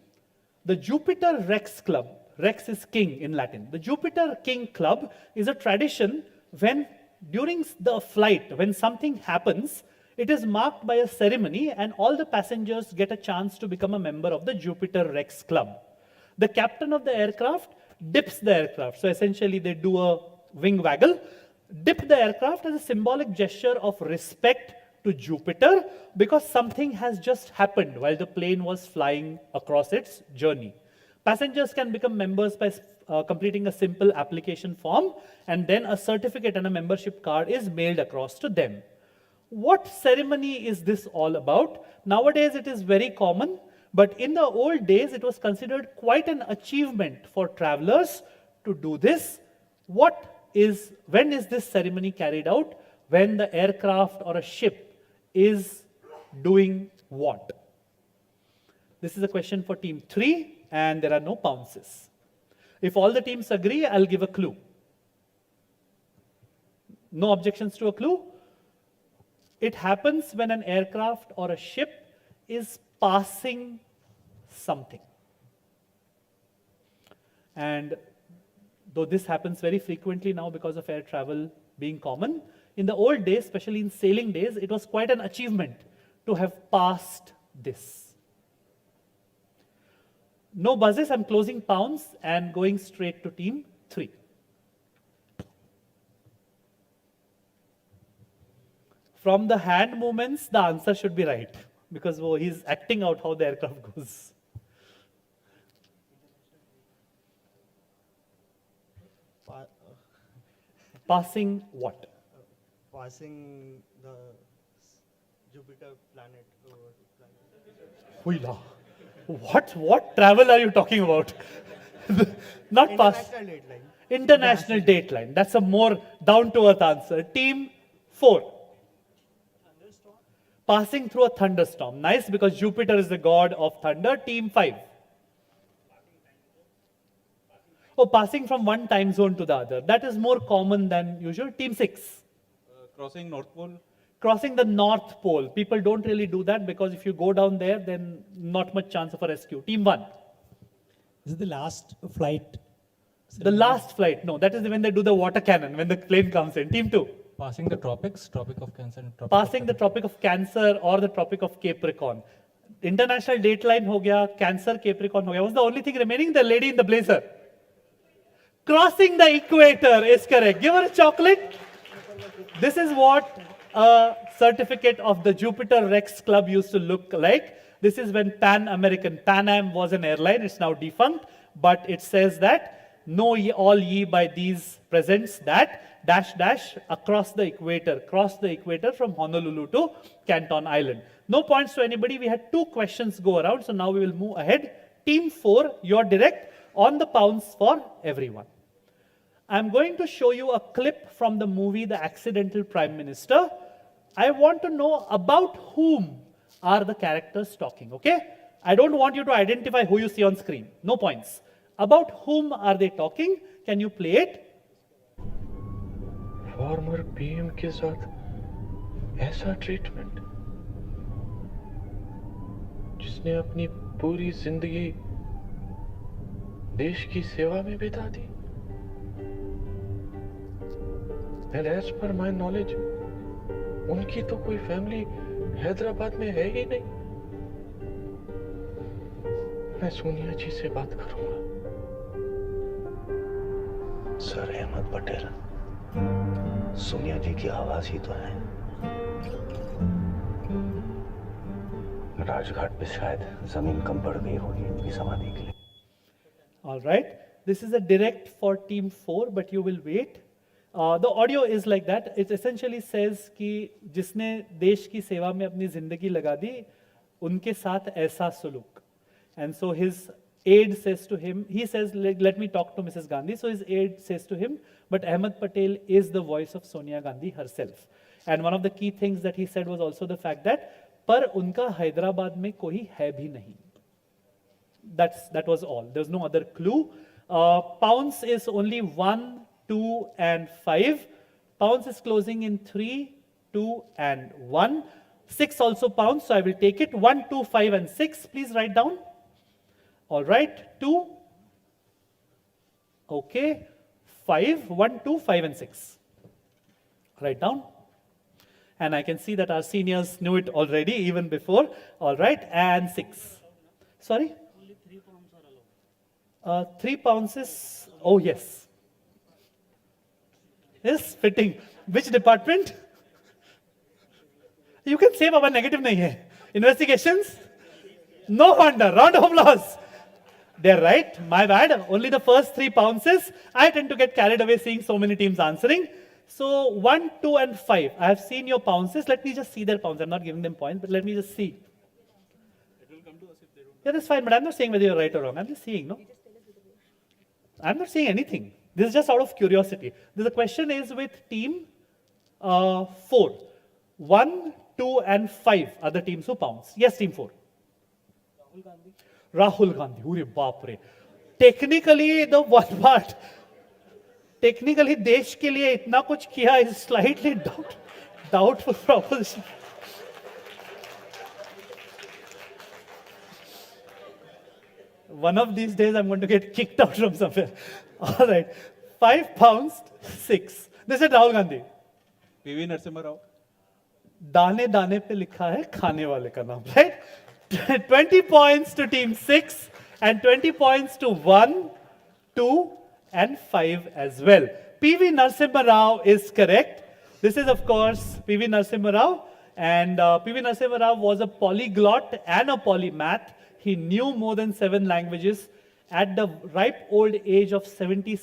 Speaker 5: the Jupiter Rex Club, Rex is king in Latin. The Jupiter King Club is a tradition when during the flight, when something happens, it is marked by a ceremony and all the passengers get a chance to become a member of the Jupiter Rex Club. The captain of the aircraft dips the aircraft. So essentially they do a wing waggle, dip the aircraft as a symbolic gesture of respect to Jupiter because something has just happened while the plane was flying across its journey. Passengers can become members by completing a simple application form, and then a certificate and a membership card is mailed across to them. What ceremony is this all about? Nowadays it is very common, but in the old days it was considered quite an achievement for travelers to do this. When is this ceremony carried out? When the aircraft or a ship is doing what? This is a question for team 3. And there are no pounces. If all the teams agree, I'll give a clue. No objections to a clue? It happens when an aircraft or a ship is passing something. And though this happens very frequently now because of air travel being common, in the old days, especially in sailing days, it was quite an achievement to have passed this. No buzzes, I'm closing pounds and going straight to team 3. From the hand movements, the answer should be right because he's acting out how the aircraft goes. Passing what?
Speaker 6: Passing the Jupiter planet over
Speaker 5: Huila. What travel are you talking about? Not pass.
Speaker 6: International dateline.
Speaker 5: International dateline. That's a more down-to-earth answer. Team 4. Passing through a thunderstorm. Nice, because Jupiter is the god of thunder. Team 5. Oh, passing from one time zone to the other. That is more common than usual. Team 6.
Speaker 1: Crossing North Pole.
Speaker 5: Crossing the North Pole. People don't really do that because if you go down there, then not much chance of a rescue. Team 1.
Speaker 2: This is the last flight.
Speaker 5: The last flight. No, that is when they do the water cannon, when the plane comes in. Team 2.
Speaker 16: Passing the tropics, Tropic of Cancer and Tropic
Speaker 5: Passing the Tropic of Cancer or the Tropic of Capricorn. International dateline ho gaya, Cancer, Capricorn ho gaya. What's the only thing remaining? The lady in the blazer. Crossing the equator is correct. Give her a chocolate. This is what a certificate of the Jupiter Rex Club used to look like. This is when Pan Am was an airline. It's now defunct, but it says that know ye all ye by these presents that across the equator, cross the equator from Honolulu to Canton Island. No points to anybody. We had 2 questions go around, so now we will move ahead. Team 4, you're direct on the pounds for everyone. I'm going to show you a clip from the movie The Accidental Prime Minister. I want to know about whom are the characters talking, okay? I don't want you to identify who you see on screen. No points. About whom are they talking? Can you play it?
Speaker 19: Former PM के साथ ऐसा treatment जिसने अपनी पूरी जिंदगी देश की सेवा में बिता दी and as per my knowledge उनकी तो कोई फैमिली हैदराबाद में है ही नहीं मैं सोनिया जी से बात करूंगा
Speaker 22: सर अहमद पटेल सोनिया जी की आवाज ही तो है राजघाट पे शायद जमीन कम पड़ गई होगी इनकी समाधि के लिए
Speaker 5: All right. This is a direct for team 4, but you will wait. The audio is like that. It essentially says कि जिसने देश की सेवा में अपनी जिंदगी लगा दी, उनके साथ ऐसा सुलूक. And so his aide says to him, he says, let me talk to Mrs. Gandhi. So his aide says to him, but Ahmed Patel is the voice of Sonia Gandhi herself. And one of the key things that he said was also the fact that, पर उनका हैदराबाद में कोई है भी नहीं. That was all. There's no other clue. Pounds is only 1, 2, and 5. Pounds is closing in 3, 2, and 1. 6 also pounds, so I will take it. 1, 2, 5, and 6. Please write down. All right. 2. Okay. 5, 1, 2, 5, and 6. Write down. And I can see that our seniors knew it already, even before. All right. And 6. Sorry? 3 pounds is, oh yes. Yes, fitting. Which department? You can say Baba negative nahi hai. Investigations? No wonder. Round of applause. They're right. My bad. Only the first 3 pounds is. I tend to get carried away seeing so many teams answering. So 1, 2, and 5. I have seen your pounces. Let me just see their pounds. I'm not giving them points, but let me just see. Yeah, that's fine, but I'm not saying whether you're right or wrong. I'm just seeing, no? I'm not saying anything. This is just out of curiosity. The question is with team 4. 1, 2, and 5 are the teams who pounds. Yes, team 4. Rahul Gandhi. Ure baapre. Technically, the one part. Technically, देश के लिए इतना कुछ किया is slightly doubtful proposition. One of these days, I'm going to get kicked out from somewhere. All right. 5 pounds, 6. This is Rahul Gandhi.
Speaker 1: PV Narasimha Rao.
Speaker 5: दाने दाने पे लिखा है खाने वाले का नाम, right? 20 points to team 6 and 20 points to 1, 2, and 5 as well. PV Narasimha Rao is correct. This is, of course, P.V. Narasimha Rao. And P.V. Narasimha Rao was a polyglot and a polymath. He knew more than 7 languages. At the ripe old age of 70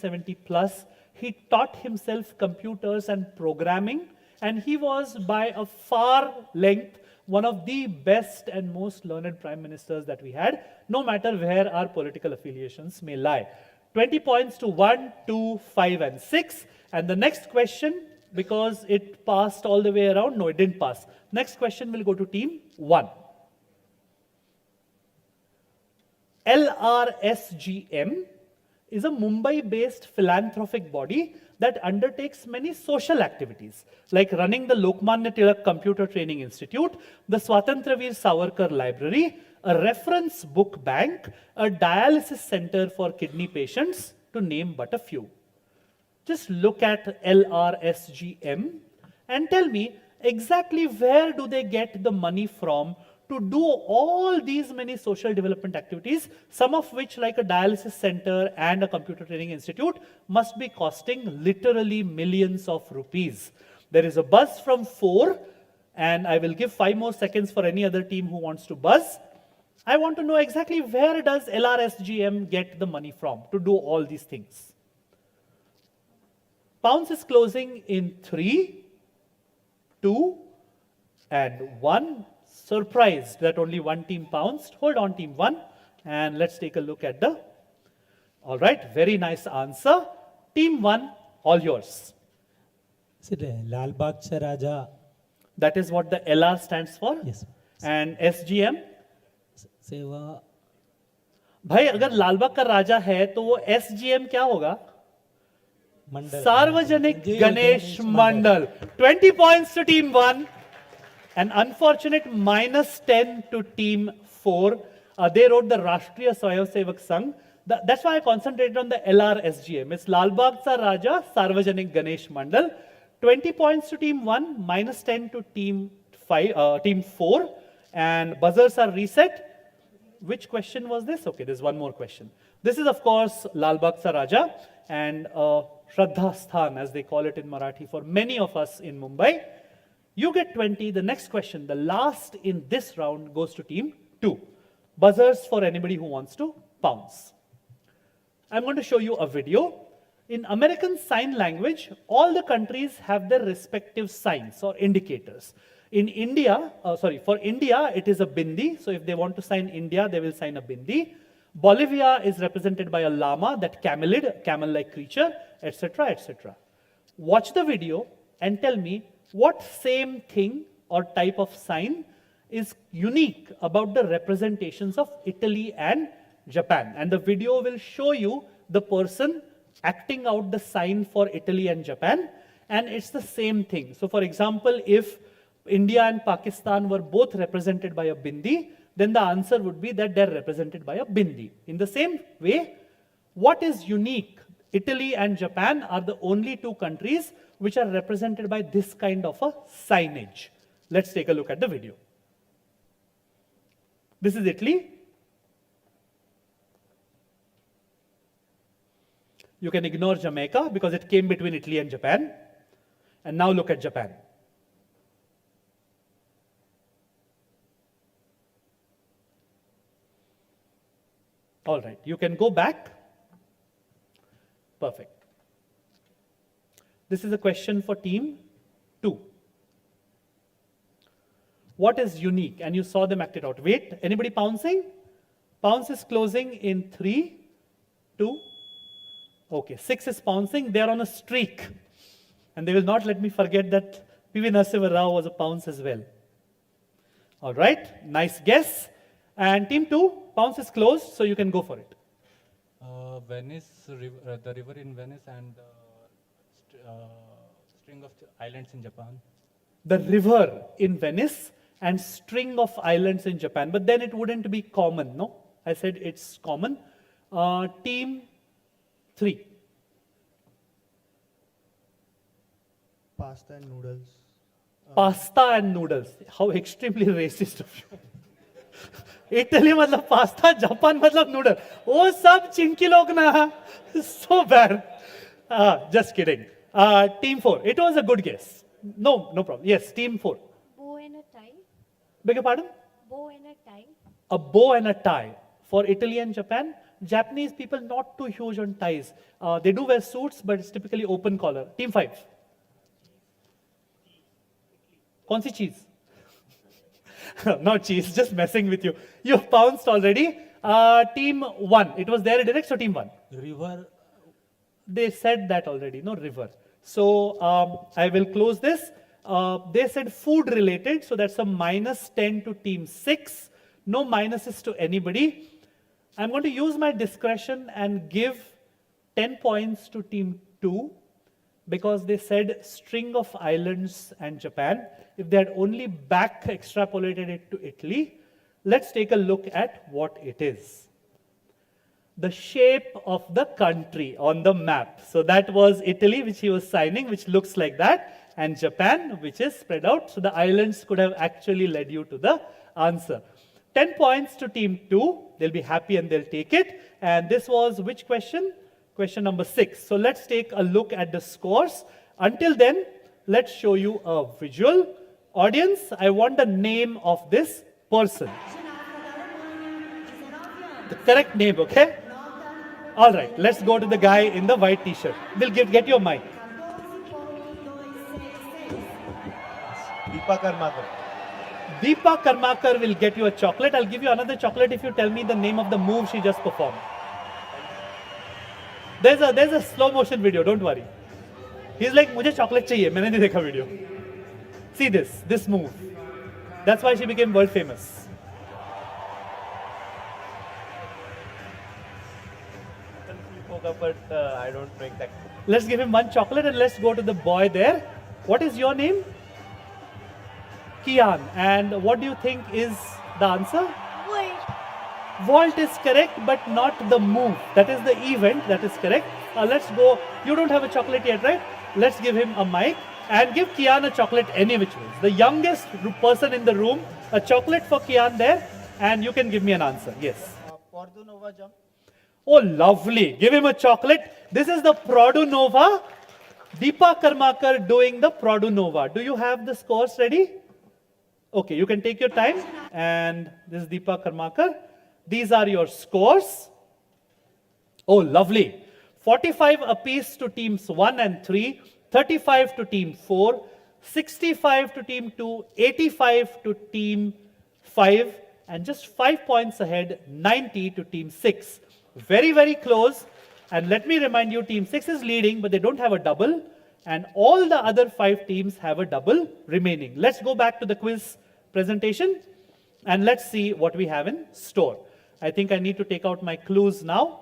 Speaker 5: plus, he taught himself computers and programming. And he was, by a far length, one of the best and most learned prime ministers that we had, no matter where our political affiliations may lie. 20 points to 1, 2, 5, and 6. And the next question, because it passed all the way around, no, it didn't pass. Next question will go to team 1. LRSGM is a Mumbai-based philanthropic body that undertakes many social activities, like running the Lokmanya Tilak Computer Training Institute, the Swatantraveer Savarkar Library, a reference book bank, a dialysis center for kidney patients, to name but a few. Just look at LRSGM and tell me exactly where do they get the money from to do all these many social development activities, some of which, like a dialysis center and a computer training institute, must be costing literally millions of rupees. There is a buzz from 4, and I will give 5 more seconds for any other team who wants to buzz. I want to know exactly where does LRSGM get the money from to do all these things. Pounds is closing in 3, 2, and 1. Surprised that only one team pounced. Hold on, team 1, and let's take a look at the... All right, very nice answer. Team 1, all yours.
Speaker 2: Is it Lal Bagh Cha Raja?
Speaker 5: That is what the LR stands for?
Speaker 2: Yes.
Speaker 5: And SGM?
Speaker 2: सेवा
Speaker 5: भाई अगर लालबाग का राजा है तो वो SGM क्या होगा? सार्वजनिक गणेश मंडल. 20 points to team 1. An unfortunate -10 to team 4. They wrote the Rashtriya Swayamsevak Sangh. That's why I concentrated on the LRSGM. It's Lal Bagh Cha Raja Sarvajanik Ganesh Mandal. 20 points to team 1, -10 to team 4. And buzzers are reset. Which question was this? Okay, there's one more question. This is, of course, Lal Bagh Cha Raja and Shraddha Sthan, as they call it in Marathi, for many of us in Mumbai. You get 20. The next question, the last in this round, goes to team 2. Buzzers for anybody who wants to pounce. I'm going to show you a video. In American Sign Language, all the countries have their respective signs or indicators. In India, for India, it is a bindi. So if they want to sign India, they will sign a bindi. Bolivia is represented by a llama, that camelid, camel-like creature, etc., etc. Watch the video and tell me what same thing or type of sign is unique about the representations of Italy and Japan. And the video will show you the person acting out the sign for Italy and Japan, and it's the same thing. So for example, if India and Pakistan were both represented by a bindi, then the answer would be that they're represented by a bindi. In the same way, what is unique? Italy and Japan are the only two countries which are represented by this kind of a signage. Let's take a look at the video. This is Italy. You can ignore Jamaica because it came between Italy and Japan. And now look at Japan. All right, you can go back. Perfect. This is a question for team 2. What is unique? And you saw them act it out. Wait, anybody pouncing? Pounce is closing in 3, 2. Okay, 6 is pouncing. They are on a streak. And they will not let me forget that P.V. Narasimha Rao was a pounce as well. All right, nice guess. And team 2, pounce is closed, so you can go for it.
Speaker 16: Venice, the river in Venice and string of islands in Japan.
Speaker 5: The river in Venice and string of islands in Japan. But then it wouldn't be common, no? I said it's common. Team 3.
Speaker 6: Pasta and noodles.
Speaker 5: Pasta and noodles. How extremely racist of you. Italy matlab pasta, Japan matlab noodle. Oh, sab chinky log na. So bad. Just kidding. Team 4. It was a good guess. No, no problem. Yes, team 4.
Speaker 7: Bow and a tie.
Speaker 5: Beg your pardon?
Speaker 7: Bow and a tie.
Speaker 5: A bow and a tie. For Italy and Japan, Japanese people not too huge on ties. They do wear suits, but it's typically open collar. Team 5. Kaun si cheese? Not cheese, just messing with you. You've pounced already. Team 1. It was there direct, so team 1.
Speaker 2: river,
Speaker 5: They said that already, no river. So I will close this. They said food related, so that's a -10 to team 6. No minuses to anybody. I'm going to use my discretion and give 10 points to team 2 because they said string of islands and Japan. If they had only back extrapolated it to Italy, let's take a look at what it is. The shape of the country on the map. So that was Italy, which he was signing, which looks like that, and Japan, which is spread out. So the islands could have actually led you to the answer. 10 points to team 2. They'll be happy and they'll take it. And this was which question? Question number 6. So let's take a look at the scores. Until then, let's show you a visual. Audience, I want the name of this person. The correct name, okay? All right, let's go to the guy in the white t-shirt. We'll get your mic.
Speaker 21: Deepa Karmakar.
Speaker 5: Deepa Karmakar will get you a chocolate. I'll give you another chocolate if you tell me the name of the move she just performed. There's a slow motion video, don't worry. He's like, मुझे chocolate चाहिए. मैंने नहीं देखा video. See this move. That's why she became world famous.
Speaker 21: But I don't know exactly.
Speaker 5: Let's give him one chocolate and let's go to the boy there. What is your name? Kian. And what do you think is the answer? Vault is correct, but not the move. That is the event. That is correct. Let's go. You don't have a chocolate yet, right? Let's give him a mic and give Kian a chocolate any which ways. The youngest person in the room, a chocolate for Kian there, and you can give me an answer. Yes.
Speaker 21: Pordunova jump.
Speaker 5: Oh, lovely. Give him a chocolate. This is the Produnova. Deepa Karmakar doing the Produnova. Do you have the scores ready? Okay, you can take your time. And this is Deepa Karmakar. These are your scores. Oh, lovely. 45 apiece to teams 1 and 3, 35 to team 4, 65 to team 2, 85 to team 5, and just 5 points ahead, 90 to team 6. Very, very close. And let me remind you, team 6 is leading, but they don't have a double. And all the other 5 teams have a double remaining. Let's go back to the quiz presentation and let's see what we have in store. I think I need to take out my clues now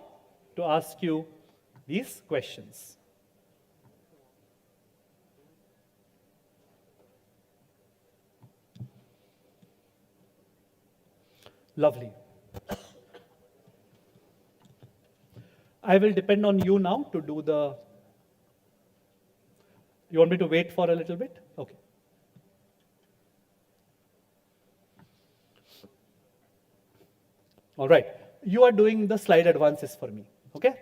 Speaker 5: to ask you these questions. Lovely. I will depend on you now to do the... You want me to wait for a little bit? Okay. All right. You are doing the slide advances for me. Okay?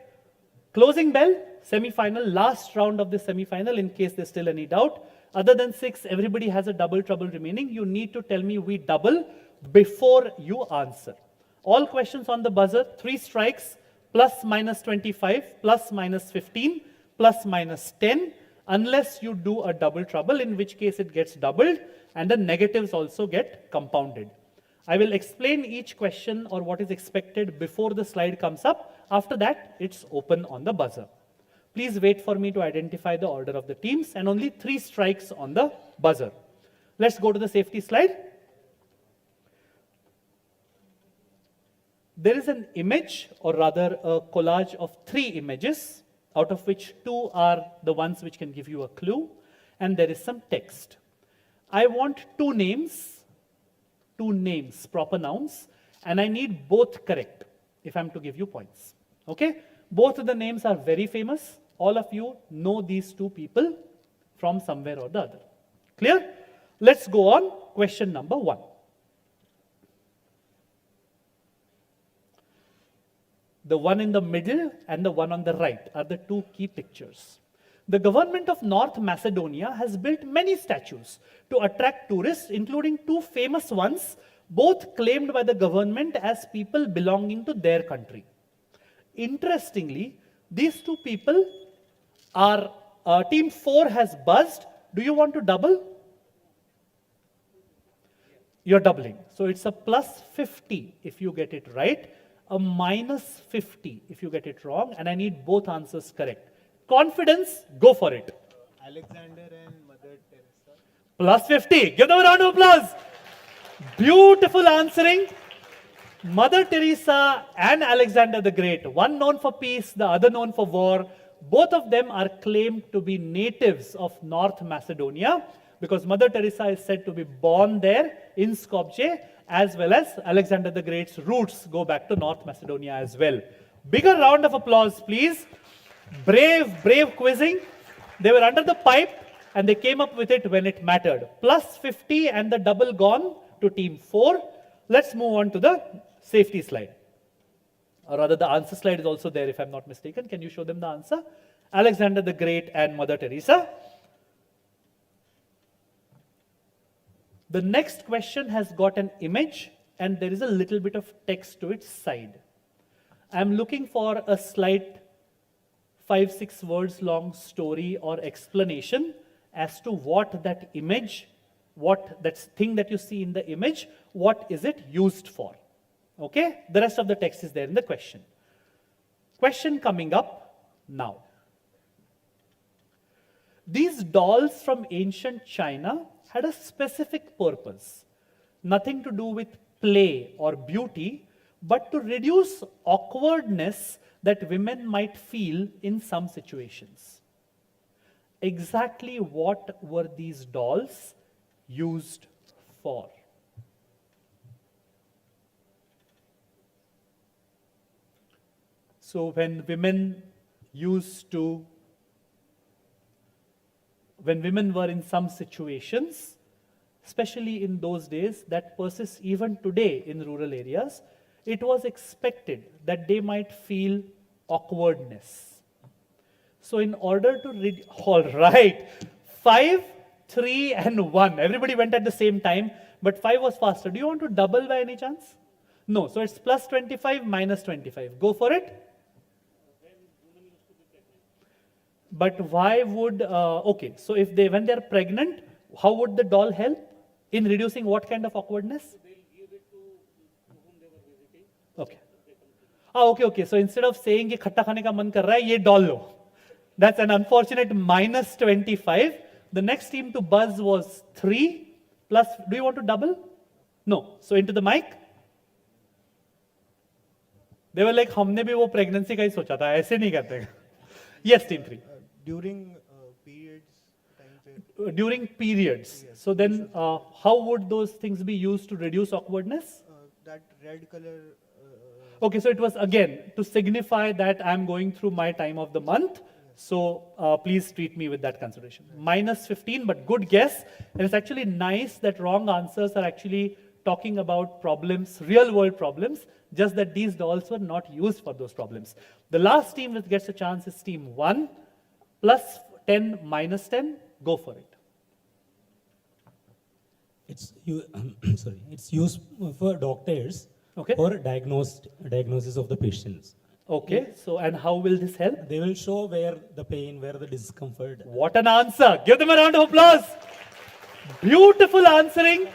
Speaker 5: Closing bell, semi-final, last round of the semi-final in case there's still any doubt. Other than 6, everybody has a double trouble remaining. You need to tell me we double before you answer. All questions on the buzzer, 3 strikes, plus minus 25, plus minus 15, plus minus 10, unless you do a double trouble, in which case it gets doubled, and the negatives also get compounded. I will explain each question or what is expected before the slide comes up. After that, it's open on the buzzer. Please wait for me to identify the order of the teams, and only 3 strikes on the buzzer. Let's go to the safety slide. There is an image, or rather a collage of 3 images, out of which 2 are the ones which can give you a clue, and there is some text. I want 2 names, proper nouns, and I need both correct if I'm to give you points. Okay? Both of the names are very famous. All of you know these 2 people from somewhere or the other. Clear? Let's go on. Question number 1. The one in the middle and the one on the right are the 2 key pictures. The government of North Macedonia has built many statues to attract tourists, including two famous ones, both claimed by the government as people belonging to their country. Interestingly, these two people are, team 4 has buzzed. Do you want to double? You're doubling. So it's a plus 50 if you get it right, a minus 50 if you get it wrong, and I need both answers correct. Confidence, go for it.
Speaker 6: Alexander and Mother Teresa.
Speaker 5: Plus 50. Give them a round of applause. Beautiful answering. Mother Teresa and Alexander the Great, one known for peace, the other known for war. Both of them are claimed to be natives of North Macedonia because Mother Teresa is said to be born there in Skopje, as well as Alexander the Great's roots go back to North Macedonia as well. Bigger round of applause, please. Brave quizzing. They were under the pipe and they came up with it when it mattered. Plus 50 and the double gone to team 4. Let's move on to the safety slide. Or rather, the answer slide is also there if I'm not mistaken. Can you show them the answer? Alexander the Great and Mother Teresa. The next question has got an image and there is a little bit of text to its side. I'm looking for a slight 5-6 words long story or explanation as to what that image, what that thing that you see in the image, what is it used for? Okay? The rest of the text is there in the question. Question coming up now. These dolls from ancient China had a specific purpose. Nothing to do with play or beauty, but to reduce awkwardness that women might feel in some situations. Exactly what were these dolls used for? So when women were in some situations, especially in those days, that persists even today in rural areas, it was expected that they might feel awkwardness. So in order to all right, 5, 3 and 1. Everybody went at the same time, but 5 was faster. Do you want to double by any chance? No, so it's plus 25, minus 25. Go for it. But why would, okay, so if when they're pregnant, how would the doll help in reducing what kind of awkwardness? Okay. Okay. So instead of saying कि खट्टा खाने का मन कर रहा है, ये doll low. That's an unfortunate minus 25. The next team to buzz was 3 plus, do you want to double? No. So into the mic. They were like, हमने भी वो pregnancy का ही सोचा था, ऐसे नहीं करते. Yes, team 3.
Speaker 6: During periods,
Speaker 5: during periods. Yes. So then, how would those things be used to reduce awkwardness?
Speaker 6: That red color.
Speaker 5: Okay, so it was again to signify that I'm going through my time of the month. So please treat me with that consideration. Minus 15, but good guess. And it's actually nice that wrong answers are actually talking about problems, real world problems, just that these dolls were not used for those problems. The last team that gets a chance is team 1. Plus 10, minus 10, go for it.
Speaker 2: It's used for doctors for diagnosis of the patients.
Speaker 5: Okay, so and how will this help?
Speaker 2: They will show where the pain, where the discomfort.
Speaker 5: What an answer. Give them a round of applause. Beautiful answering.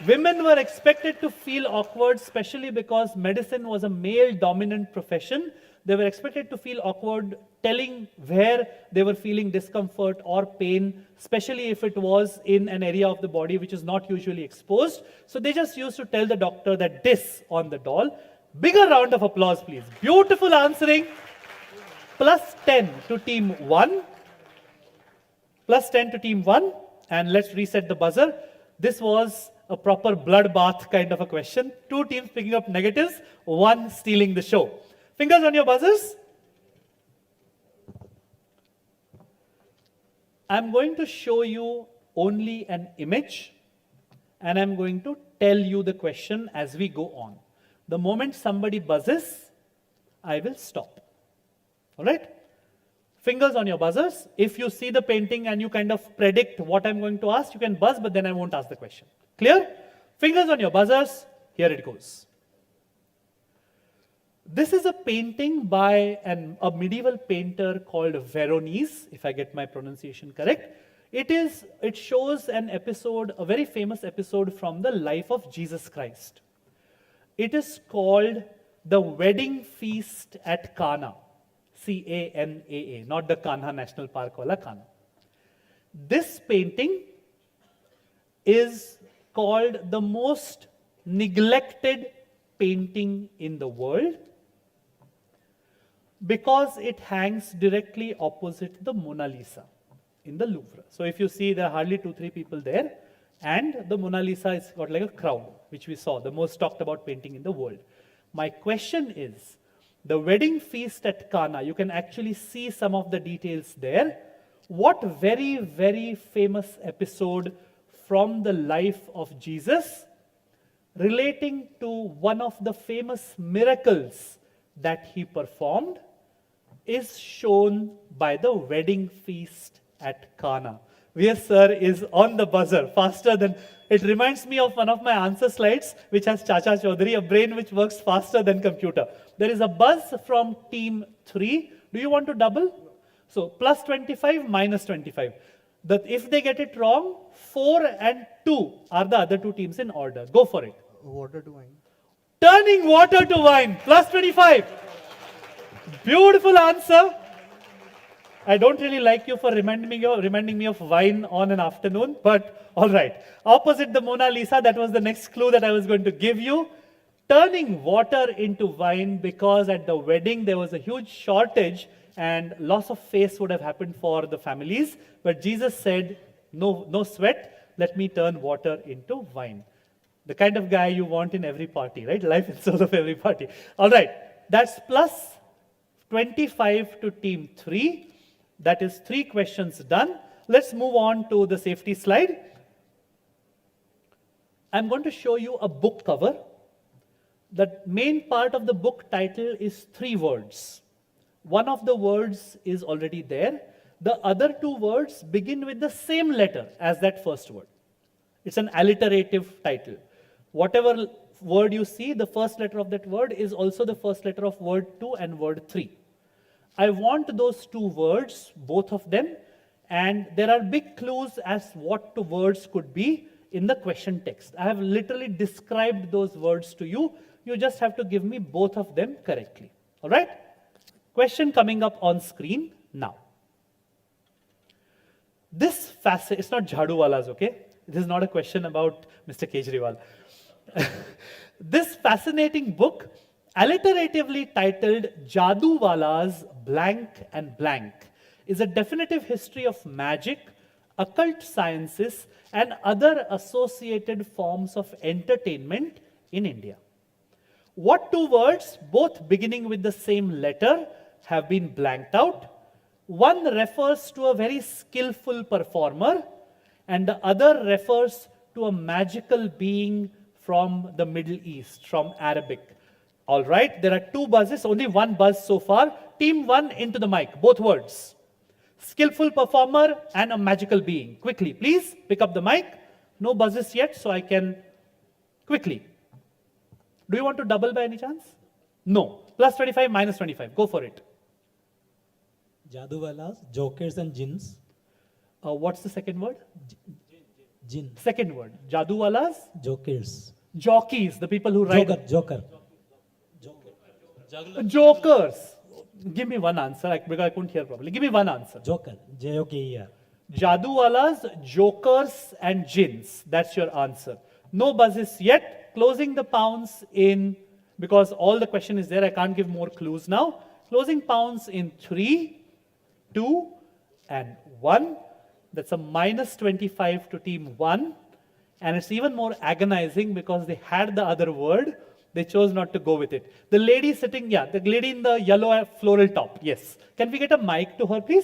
Speaker 5: Women were expected to feel awkward, especially because medicine was a male-dominant profession. They were expected to feel awkward telling where they were feeling discomfort or pain, especially if it was in an area of the body which is not usually exposed. So they just used to tell the doctor that this on the doll. Bigger round of applause, please. Beautiful answering. Plus 10 to team 1. Plus 10 to team 1. And let's reset the buzzer. This was a proper bloodbath kind of a question. 2 teams picking up negatives, 1 stealing the show. Fingers on your buzzers. I'm going to show you only an image and I'm going to tell you the question as we go on. The moment somebody buzzes, I will stop. All right? Fingers on your buzzers. If you see the painting and you kind of predict what I'm going to ask, you can buzz, but then I won't ask the question. Clear? Fingers on your buzzers. Here it goes. This is a painting by a medieval painter called Veronese, if I get my pronunciation correct. It shows an episode, a very famous episode from the life of Jesus Christ. It is called The Wedding Feast at Cana. C-A-N-A-A, not the Kanha National Park wala Cana. This painting is called the most neglected painting in the world because it hangs directly opposite the Mona Lisa in the Louvre. So if you see, there are hardly 2-3 people there, and the Mona Lisa has got like a crown, which we saw, the most talked about painting in the world. My question is, the wedding feast at Cana, you can actually see some of the details there. What very, very famous episode from the life of Jesus relating to one of the famous miracles that he performed is shown by the wedding feast at Cana. VS sir is on the buzzer faster than, it reminds me of one of my answer slides which has Chacha Chaudhary, a brain which works faster than computer. There is a buzz from team 3. Do you want to double? So plus 25, minus 25. If they get it wrong, 4 and 2 are the other two teams in order. Go for it.
Speaker 6: Water to wine.
Speaker 5: Turning water to wine, plus 25. Beautiful answer. I don't really like you for reminding me of wine on an afternoon, but all right. Opposite the Mona Lisa, that was the next clue that I was going to give you. Turning water into wine because at the wedding there was a huge shortage and loss of face would have happened for the families. But Jesus said, no sweat, let me turn water into wine. The kind of guy you want in every party, right? Life and soul of every party. All right, that's plus 25 to team 3. That is 3 questions done. Let's move on to the safety slide. I'm going to show you a book cover. The main part of the book title is 3 words. One of the words is already there. The other 2 words begin with the same letter as that first word. It's an alliterative title. Whatever word you see, the first letter of that word is also the first letter of word 2 and word 3. I want those 2 words, both of them, and there are big clues as what 2 words could be in the question text. I have literally described those words to you. You just have to give me both of them correctly. All right? Question coming up on screen now. It's not Jhaduwalas, okay? This is not a question about Mr. Kejriwal. This fascinating book, alliteratively titled Jaduwala's Blank and Blank, is a definitive history of magic, occult sciences, and other associated forms of entertainment in India. What 2 words, both beginning with the same letter, have been blanked out? One refers to a very skillful performer, and the other refers to a magical being from the Middle East, from Arabic. All right, there are 2 buzzes, only 1 buzz so far. Team 1 into the mic, both words. Skillful performer and a magical being. Quickly, please, pick up the mic. No buzzes yet, so I can quickly. Do you want to double by any chance? No. Plus 25, minus 25. Go for it.
Speaker 2: Jaduwalas, jokers and jinns.
Speaker 5: What's the second word?
Speaker 2: Jinn.
Speaker 5: Second word. Jaduwalas?
Speaker 2: Jokers.
Speaker 5: Jockeys, the people who ride.
Speaker 2: Joker.
Speaker 5: Jokers. Give me one answer, because I couldn't hear properly. Give me one answer.
Speaker 2: Joker. J-O-K-E-R.
Speaker 5: Jaduwalas, jokers, and jinns. That's your answer. No buzzes yet. Closing the pounds in, because all the question is there, I can't give more clues now. Closing pounds in 3, 2, and 1. That's a minus 25 to team 1. And it's even more agonizing because they had the other word. They chose not to go with it. The lady sitting, the lady in the yellow floral top, yes. Can we get a mic to her, please?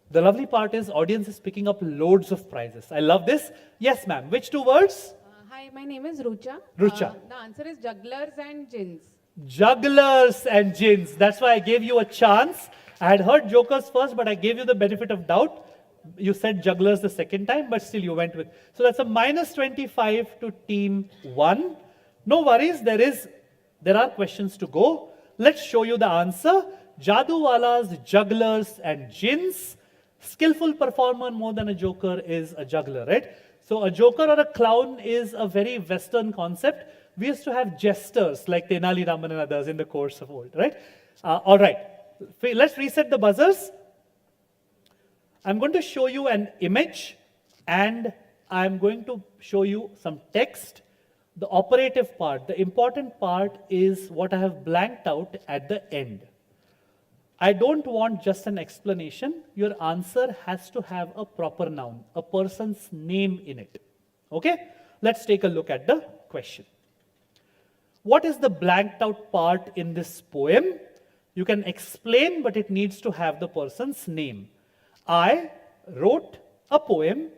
Speaker 5: The lovely part is audience is picking up loads of prizes. I love this. Yes, ma'am. Which 2 words?
Speaker 12: Hi, my name is Rucha.
Speaker 5: Rucha.
Speaker 12: The answer is jugglers and jinns.
Speaker 5: Jugglers and gins. That's why I gave you a chance. I had heard jokers first, but I gave you the benefit of doubt. You said jugglers the second time, but still you went with. So that's a minus 25 to team 1. No worries, there are questions to go. Let's show you the answer. Jaduwalas, jugglers and gins. Skillful performer more than a joker is a juggler, right? So a joker or a clown is a very Western concept. We used to have jesters like Tenali Raman and others in the course of old, right? All right, let's reset the buzzers. I'm going to show you an image and I'm going to show you some text. The operative part, the important part is what I have blanked out at the end. I don't want just an explanation. Your answer has to have a proper noun, a person's name in it. Okay? Let's take a look at the question. What is the blanked out part in this poem? You can explain, but it needs to have the person's name. I wrote a poem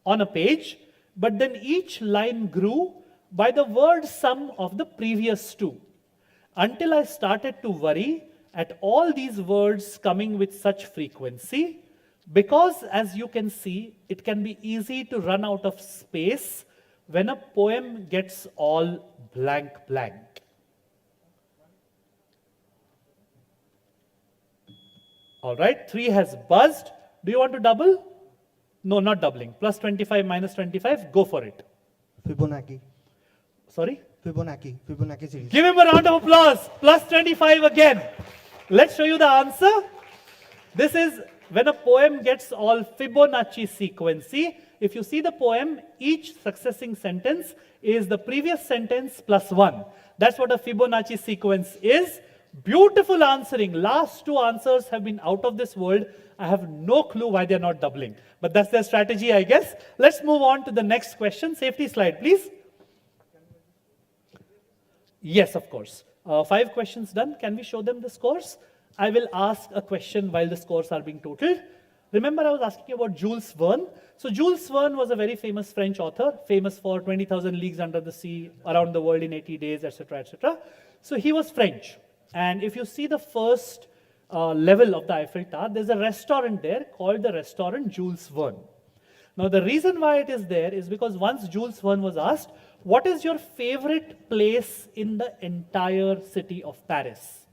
Speaker 5: on a page, but then each line grew by the word sum of the previous two, until I started to worry at all these words coming with such frequency, because as you can see, it can be easy to run out of space when a poem gets all blank blank. All right, 3 has buzzed. Do you want to double? No, not doubling. Plus 25 minus 25, go for it.
Speaker 6: Fibonacci.
Speaker 5: Sorry?
Speaker 6: Fibonacci series.
Speaker 5: Give him a round of applause. Plus 25 again. Let's show you the answer. This is when a poem gets all Fibonacci sequency. If you see the poem, each succeeding sentence is the previous sentence plus 1. That's what a Fibonacci sequence is. Beautiful answering. Last 2 answers have been out of this world. I have no clue why they're not doubling. But that's their strategy, I guess. Let's move on to the next question. Safety slide, please. Yes, of course. 5 questions done. Can we show them the scores? I will ask a question while the scores are being totaled. Remember I was asking you about Jules Verne. So Jules Verne was a very famous French author, famous for 20,000 Leagues Under the Sea, Around the World in 80 Days, etc., etc. So he was French. And if you see the first level of the Eiffel Tower, there's a restaurant there called the restaurant Jules Verne. Now the reason why it is there is because once Jules Verne was asked, what is your favorite place in the entire city of Paris?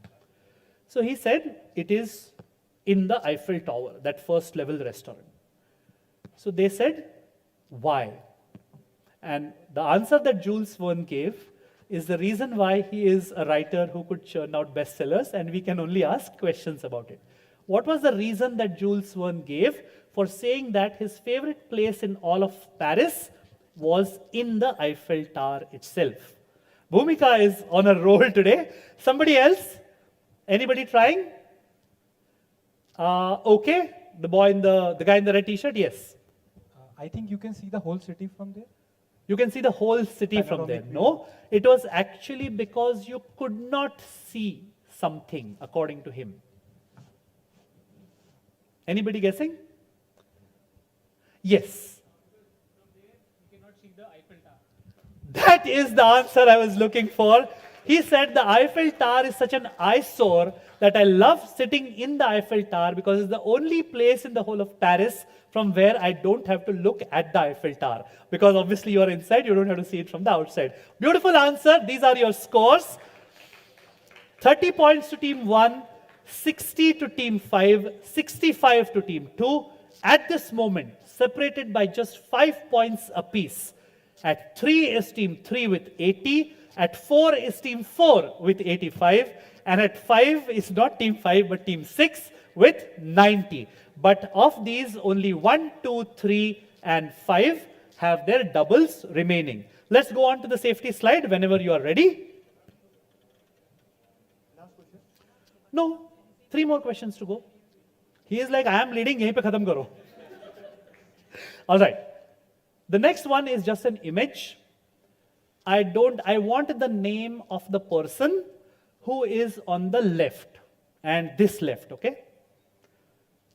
Speaker 5: So he said, it is in the Eiffel Tower, that first level restaurant. So they said, why? And the answer that Jules Verne gave is the reason why he is a writer who could churn out bestsellers, and we can only ask questions about it. What was the reason that Jules Verne gave for saying that his favorite place in all of Paris was in the Eiffel Tower itself? Bhumika is on a roll today. Somebody else? Anybody trying? Okay, the guy in the red t-shirt, yes.
Speaker 12: I think you can see the whole city from there.
Speaker 5: You can see the whole city from there. No, it was actually because you could not see something, according to him. Anybody guessing? Yes.
Speaker 12: You cannot see the Eiffel Tower.
Speaker 5: That is the answer I was looking for. He said the Eiffel Tower is such an eyesore that I love sitting in the Eiffel Tower because it's the only place in the whole of Paris from where I don't have to look at the Eiffel Tower. Because obviously you are inside, you don't have to see it from the outside. Beautiful answer. These are your scores. 30 points to team 1, 60 to team 5, 65 to team 2. At this moment, separated by just 5 points apiece. At 3 is team 3 with 80. At 4 is team 4 with 85. And at 5 is not team 5 but team 6 with 90. But of these, only 1, 2, 3 and 5 have their doubles remaining. Let's go on to the safety slide whenever you are ready. No, 3 more questions to go. He is like, I am leading, yahin pe khatam karo. All right. The next one is just an image. I want the name of the person who is on the left and this left, okay?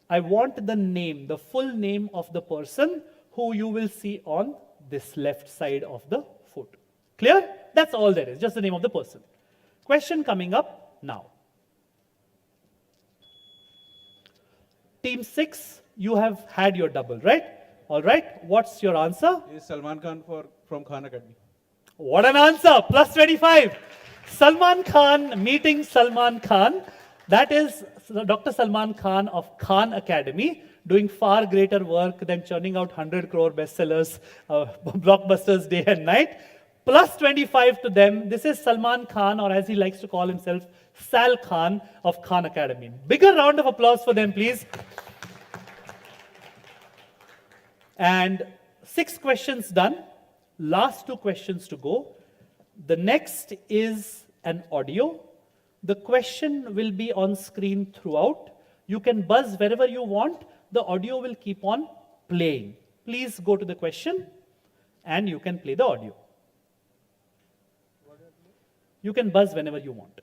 Speaker 5: I want the name, the full name of the person who you will see on this left side of the foot. Clear? That's all there is, just the name of the person. Question coming up now. Team 6, you have had your double, right? All right, what's your answer?
Speaker 1: Is Salman Khan from Khan Academy.
Speaker 5: What an answer, plus 25. Salman Khan meeting Salman Khan. That is Dr. Salman Khan of Khan Academy, doing far greater work than churning out 100 crore bestsellers, blockbusters day and night. Plus 25 to them. This is Salman Khan, or as he likes to call himself, Sal Khan of Khan Academy. Bigger round of applause for them, please. And 6 questions done. Last 2 questions to go. The next is an audio. The question will be on screen throughout. You can buzz wherever you want. The audio will keep on playing. Please go to the question and you can play the audio. You can buzz whenever you want.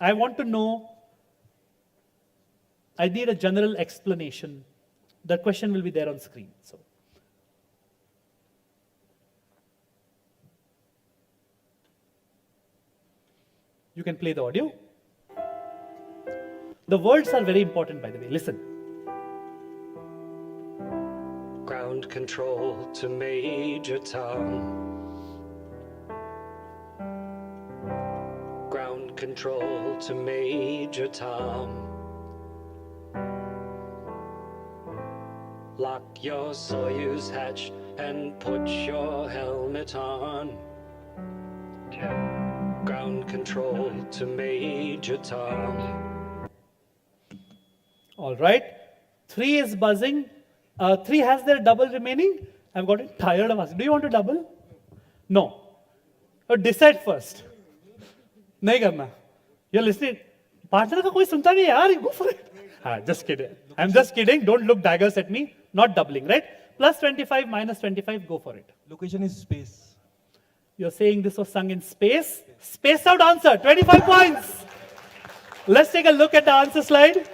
Speaker 5: I want to know, I need a general explanation. The question will be there on screen. So, you can play the audio. The words are very important, by the way. Listen.
Speaker 13: Ground control to Major Tom. Ground control to Major Tom. Lock your Soyuz hatch and put your helmet on. 10. Ground control to Major Tom.
Speaker 5: All right. 3 is buzzing. 3 has their double remaining. I've gotten tired of asking. Do you want to double? No. Decide first. नहीं करना. You're listening. Partner का कोई सुनता नहीं यार. Go for it. Just kidding. I'm just kidding. Don't look daggers at me. Not doubling, right? Plus 25, minus 25. Go for it.
Speaker 20: Location is space.
Speaker 5: You're saying this was sung in space? Space out answer. 25 points. Let's take a look at the answer slide.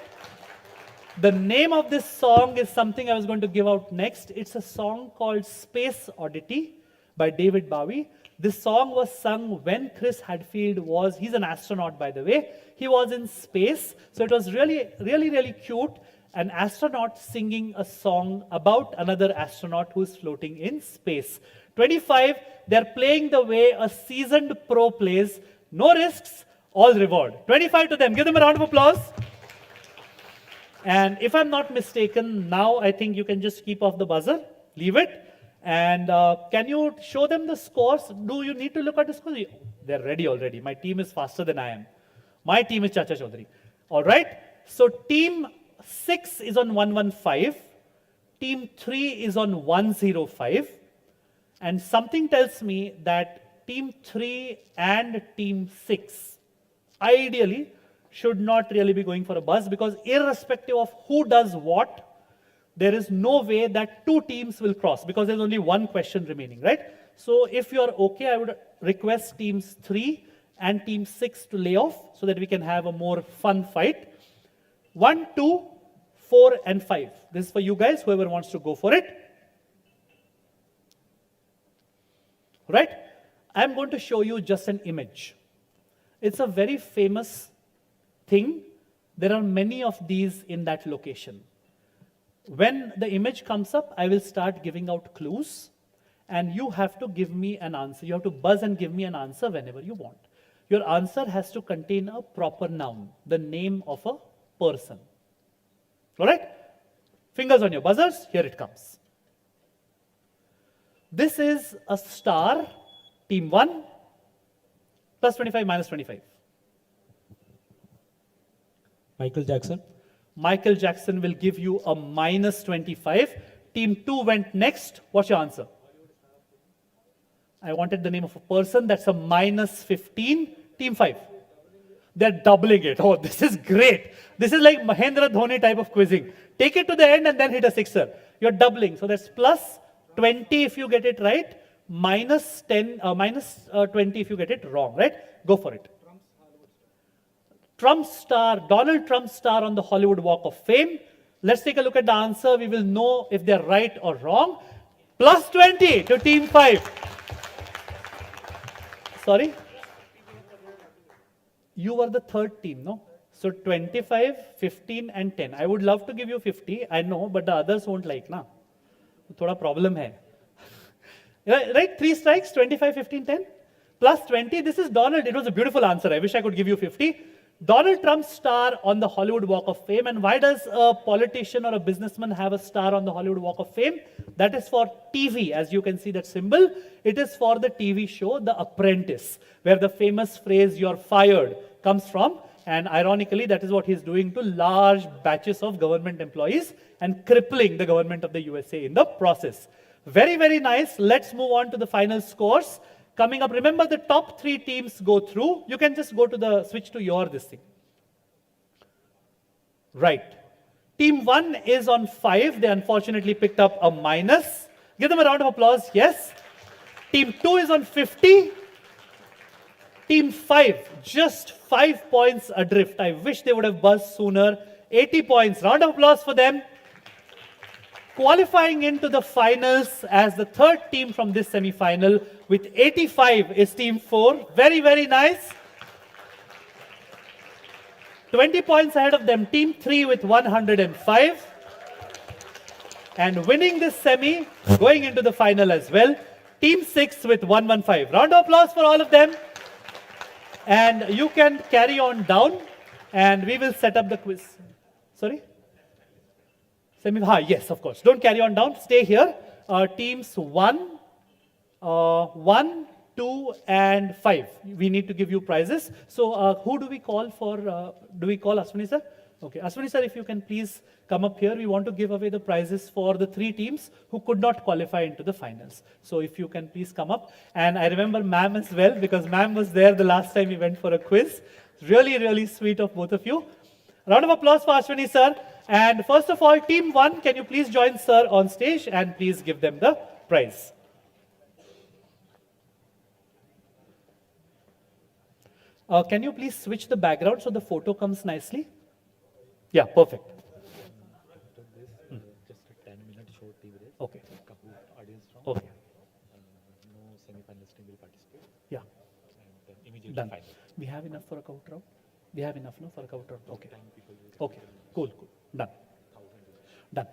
Speaker 5: The name of this song is something I was going to give out next. It's a song called Space Oddity by David Bowie. This song was sung when Chris Hadfield was, he's an astronaut by the way, he was in space. So it was really, really, really cute. An astronaut singing a song about another astronaut who's floating in space. 25, they're playing the way a seasoned pro plays. No risks, all reward. 25 to them. Give them a round of applause. And if I'm not mistaken, now I think you can just keep off the buzzer. Leave it. And can you show them the scores? Do you need to look at the scores? They're ready already. My team is faster than I am. My team is Chacha Chaudhary. All right. So team 6 is on 115. Team 3 is on 105. And something tells me that team 3 and team 6 ideally should not really be going for a buzz, because irrespective of who does what, there is no way that 2 teams will cross, because there's only 1 question remaining, right? So if you're okay, I would request teams 3 and team 6 to lay off so that we can have a more fun fight. 1, 2, 4, and 5. This is for you guys, whoever wants to go for it. Right? I'm going to show you just an image. It's a very famous thing. There are many of these in that location. When the image comes up, I will start giving out clues, and you have to give me an answer. You have to buzz and give me an answer whenever you want. Your answer has to contain a proper noun, the name of a person. All right? Fingers on your buzzers. Here it comes. This is a star, team 1, plus 25, minus 25.
Speaker 2: Michael Jackson.
Speaker 5: Michael Jackson will give you a minus 25. Team 2 went next. What's your answer? I wanted the name of a person. That's a minus 15. Team 5. They're doubling it. Oh, this is great. This is like Mahendra Dhoni type of quizzing. Take it to the end and then hit a sixer. You're doubling. So that's plus 20 if you get it right. Minus 10, minus 20 if you get it wrong, right? Go for it. Trump star, Donald Trump star on the Hollywood Walk of Fame. Let's take a look at the answer. We will know if they're right or wrong. Plus 20 to team 5. Sorry? you were the third team, no? So 25, 15 and 10. I would love to give you 50, I know, but the others won't like, na? Thoda problem hai. Right, 3 strikes, 25, 15, 10. Plus 20, this is Donald. It was a beautiful answer. I wish I could give you 50. Donald Trump's star on the Hollywood Walk of Fame. And why does a politician or a businessman have a star on the Hollywood Walk of Fame? That is for TV, as you can see that symbol. It is for the TV show, The Apprentice, where the famous phrase, "you're fired," comes from. And ironically, that is what he's doing to large batches of government employees and crippling the government of the USA in the process. Very, very nice. Let's move on to the final scores. Coming up, remember the top 3 teams go through. You can just go to the, switch to your this thing. Right. Team 1 is on 5. They unfortunately picked up a minus. Give them a round of applause. Yes. Team 2 is on 50. Team 5, just 5 points adrift. I wish they would have buzzed sooner. 80 points. Round of applause for them. Qualifying into the finals as the third team from this semi-final with 85 is Team 4. Very, very nice. 20 points ahead of them, Team 3 with 105. And winning this semi, going into the final as well, Team 6 with 115. Round of applause for all of them. And you can carry on down and we will set up the quiz. Sorry? Yes, of course. Don't carry on down. Stay here. Teams 1, 2, and 5. We need to give you prizes. So who do we call for? Do we call Ashwini sir? Okay, Ashwini sir, if you can please come up here. We want to give away the prizes for the 3 teams who could not qualify into the finals. So if you can please come up. And I remember ma'am as well, because ma'am was there the last time we went for a quiz. Really, really sweet of both of you. Round of applause for Ashwini sir. And first of all, Team 1, can you please join sir on stage and please give them the prize. Can you please switch the background so the photo comes nicely? Yeah, perfect.
Speaker 10: Just a 10-minute short tea break.
Speaker 5: Okay.
Speaker 10: Couple audience round.
Speaker 5: Okay.
Speaker 10: No semi-finalist team will participate.
Speaker 5: Yeah.
Speaker 10: And then immediately
Speaker 5: Done.
Speaker 10: final.
Speaker 5: We have enough for a count round? We have enough, no, for a count round? Okay. Okay. Cool, cool. Done. Done.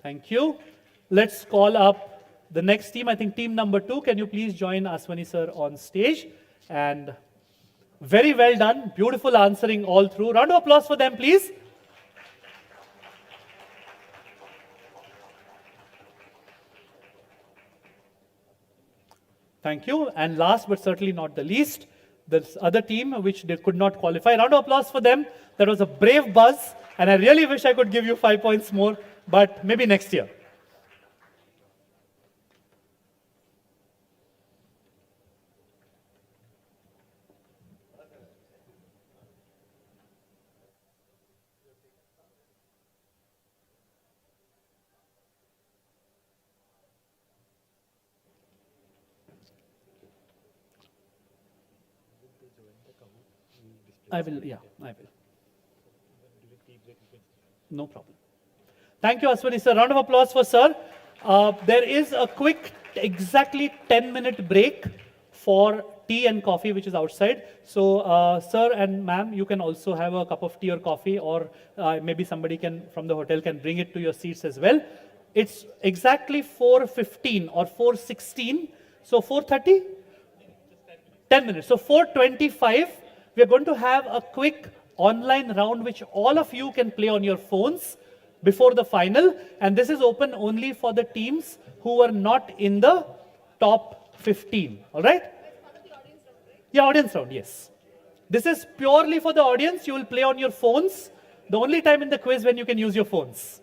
Speaker 5: Thank you. Let's call up the next team. I think team number 2. Can you please join Ashwini sir on stage? And very well done. Beautiful answering all through. Round of applause for them, please. Thank you. And last but certainly not the least, this other team which they could not qualify. Round of applause for them. That was a brave buzz. And I really wish I could give you 5 points more, but maybe next year. I will, yeah, I will. No problem. Thank you, Ashwini sir. Round of applause for sir. There is a quick, exactly 10-minute break for tea and coffee, which is outside. So, sir and ma'am, you can also have a cup of tea or coffee, or maybe somebody can from the hotel can bring it to your seats as well. It's exactly 4:15 or 4:16. So 4:30? 10 minutes. So 4:25. We are going to have a quick online round which all of you can play on your phones before the final. And this is open only for the teams who are not in the top 15. All right? Yeah, audience round, yes. This is purely for the audience. You will play on your phones. The only time in the quiz when you can use your phones.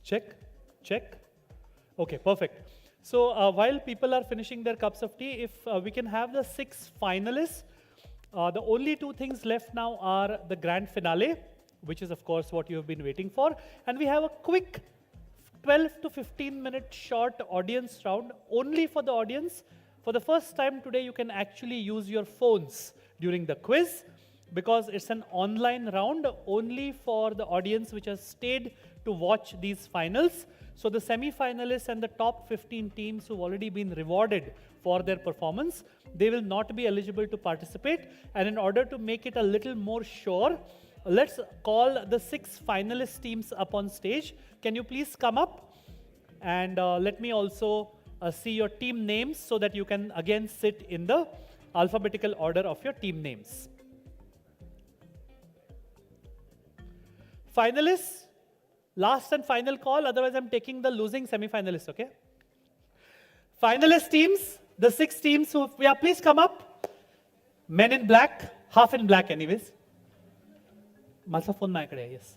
Speaker 5: Check, check. Okay, perfect. So while people are finishing their cups of tea, if we can have the 6 finalists, the only 2 things left now are the grand finale, which is of course what you have been waiting for, and we have a quick 12 to 15 minute short audience round only for the audience. For the first time today, you can actually use your phones during the quiz because it's an online round only for the audience which has stayed to watch these finals. So the semi-finalists and the top 15 teams who've already been rewarded for their performance, they will not be eligible to participate. And in order to make it a little more sure, let's call the 6 finalist teams up on stage. Can you please come up? And let me also see your team names so that you can again sit in the alphabetical order of your team names. Finalists, last and final call, otherwise I'm taking the losing semi-finalists, okay? Finalist teams, the 6 teams who, yeah, please come up. Men in black, half in black anyways. Malsa phone my kade, yes.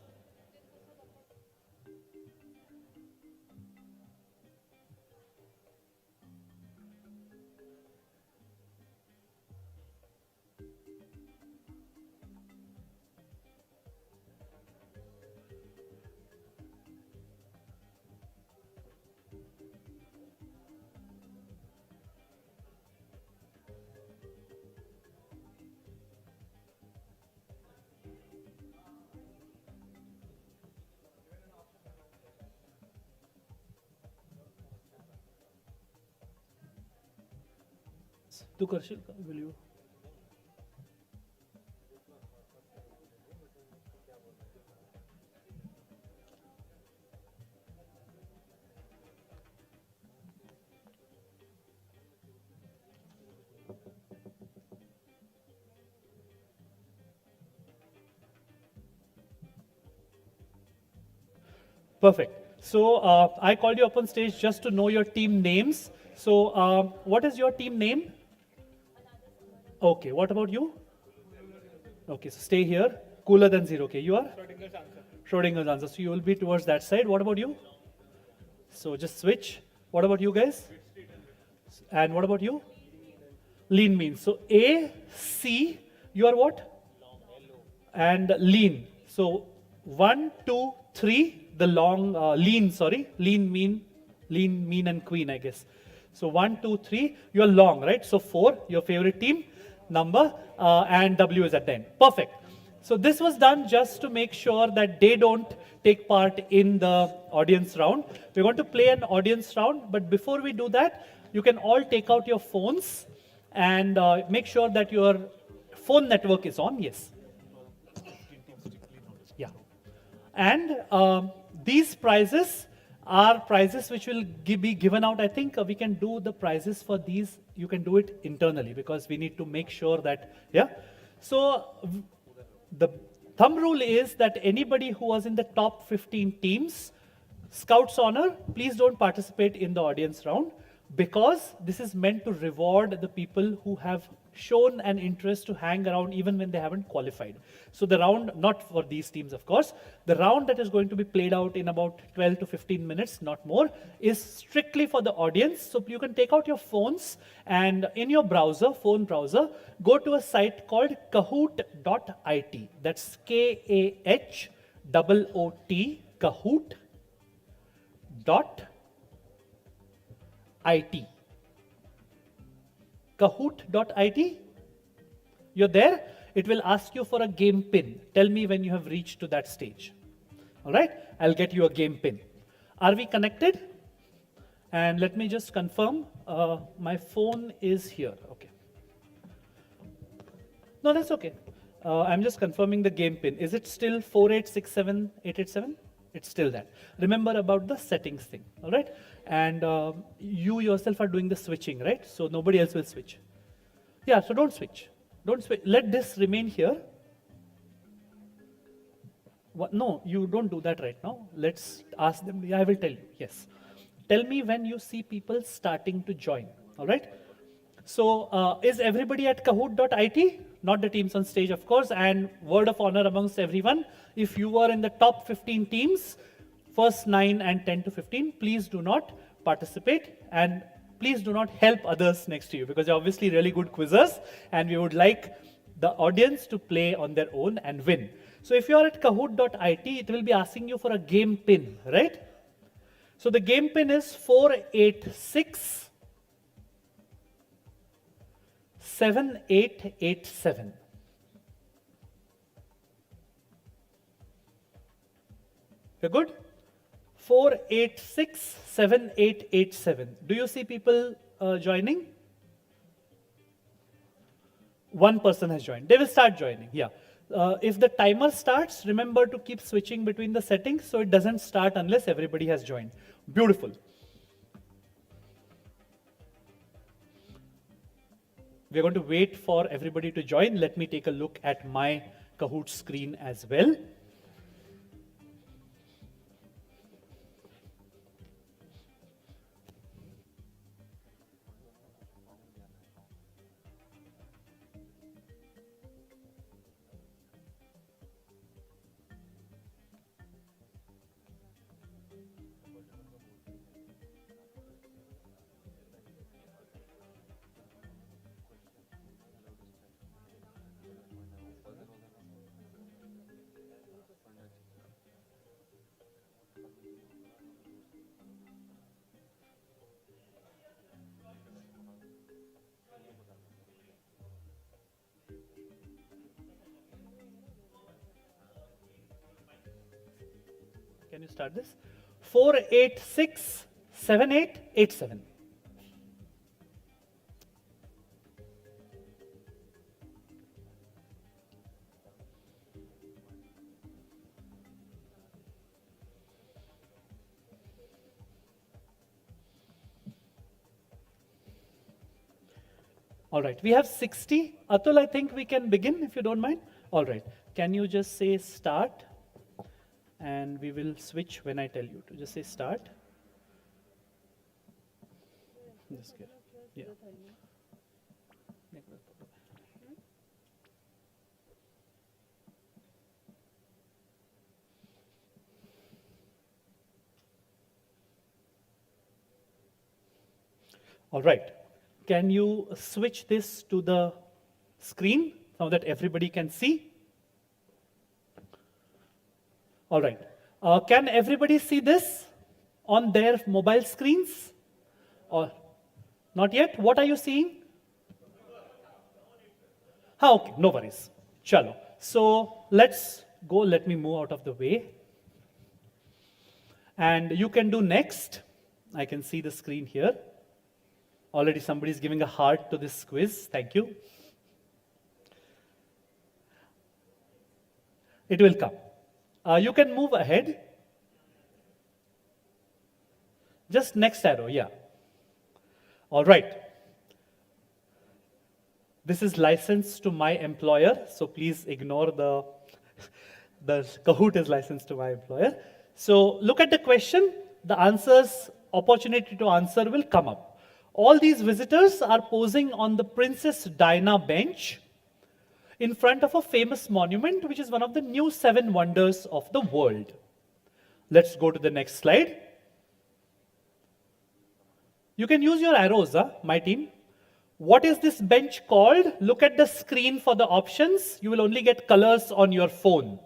Speaker 5: तू करशील का will you? Perfect. So I called you up on stage just to know your team names. So what is your team name? Okay, what about you? Okay, so stay here. Cooler than 0. Okay, you are? Schrodinger's answer. Schrodinger's answer. So you will be towards that side. What about you? So just switch. What about you guys? And what about you? Lean mean. So A, C, you are what? And lean. So 1, 2, 3, the long, lean, sorry. Lean, mean and queen, I guess. So 1, 2, 3, you're long, right? So 4, your favorite team number, and W is at the end. Perfect. So this was done just to make sure that they don't take part in the audience round. We're going to play an audience round, but before we do that, you can all take out your phones and make sure that your phone network is on. Yes. Yeah. And these prizes are prizes which will be given out. I think we can do the prizes for these. You can do it internally because we need to make sure that, yeah. So the thumb rule is that anybody who was in the top 15 teams, Scouts Honor, please don't participate in the audience round because this is meant to reward the people who have shown an interest to hang around even when they haven't qualified. So the round, not for these teams of course, the round that is going to be played out in about 12 to 15 minutes, not more, is strictly for the audience. So you can take out your phones and in your browser, phone browser, go to a site called kahoot.it. That's Kahoot, Kahoot.it. Kahoot.it. You're there. It will ask you for a game pin. Tell me when you have reached to that stage. All right. I'll get you a game pin. Are we connected? And let me just confirm. My phone is here. Okay. No, that's okay. I'm just confirming the game pin. Is it still 4867887? It's still that. Remember about the settings thing. All right. And you yourself are doing the switching, right? So nobody else will switch. Yeah, so don't switch. Don't switch. Let this remain here. What? No, you don't do that right now. Let's ask them. Yeah, I will tell you. Yes. Tell me when you see people starting to join. All right. So is everybody at Kahoot.it? Not the teams on stage, of course. And word of honor amongst everyone. If you are in the top 15 teams, first 9 and 10 to 15, please do not participate and please do not help others next to you because you're obviously really good quizzers and we would like the audience to play on their own and win. So if you are at kahoot.it, it will be asking you for a game pin, right? So the game pin is 486 7887. You're good? 486 7887. Do you see people joining? One person has joined. They will start joining, yeah. If the timer starts, remember to keep switching between the settings so it doesn't start unless everybody has joined. Beautiful. We're going to wait for everybody to join. Let me take a look at my Kahoot screen as well. Can you start this? 486 7887. All right, we have 60. Atul, I think we can begin if you don't mind. All right, can you just say start? And we will switch when I tell you to just say start. Just get, yeah. All right. Can you switch this to the screen so that everybody can see? All right. Can everybody see this on their mobile screens? Or not yet? What are you seeing? Okay, no worries. Chalo. So let's go. Let me move out of the way. And you can do next. I can see the screen here. Already somebody is giving a heart to this quiz. Thank you. It will come. You can move ahead. Just next arrow, yeah. All right. This is licensed to my employer, so please ignore the Kahoot is licensed to my employer. So look at the question. The answers, opportunity to answer will come up. All these visitors are posing on the Princess Diana bench in front of a famous monument, which is one of the new 7 wonders of the world. Let's go to the next slide. You can use your arrows, my team. What is this bench called? Look at the screen for the options. You will only get colors on your phone.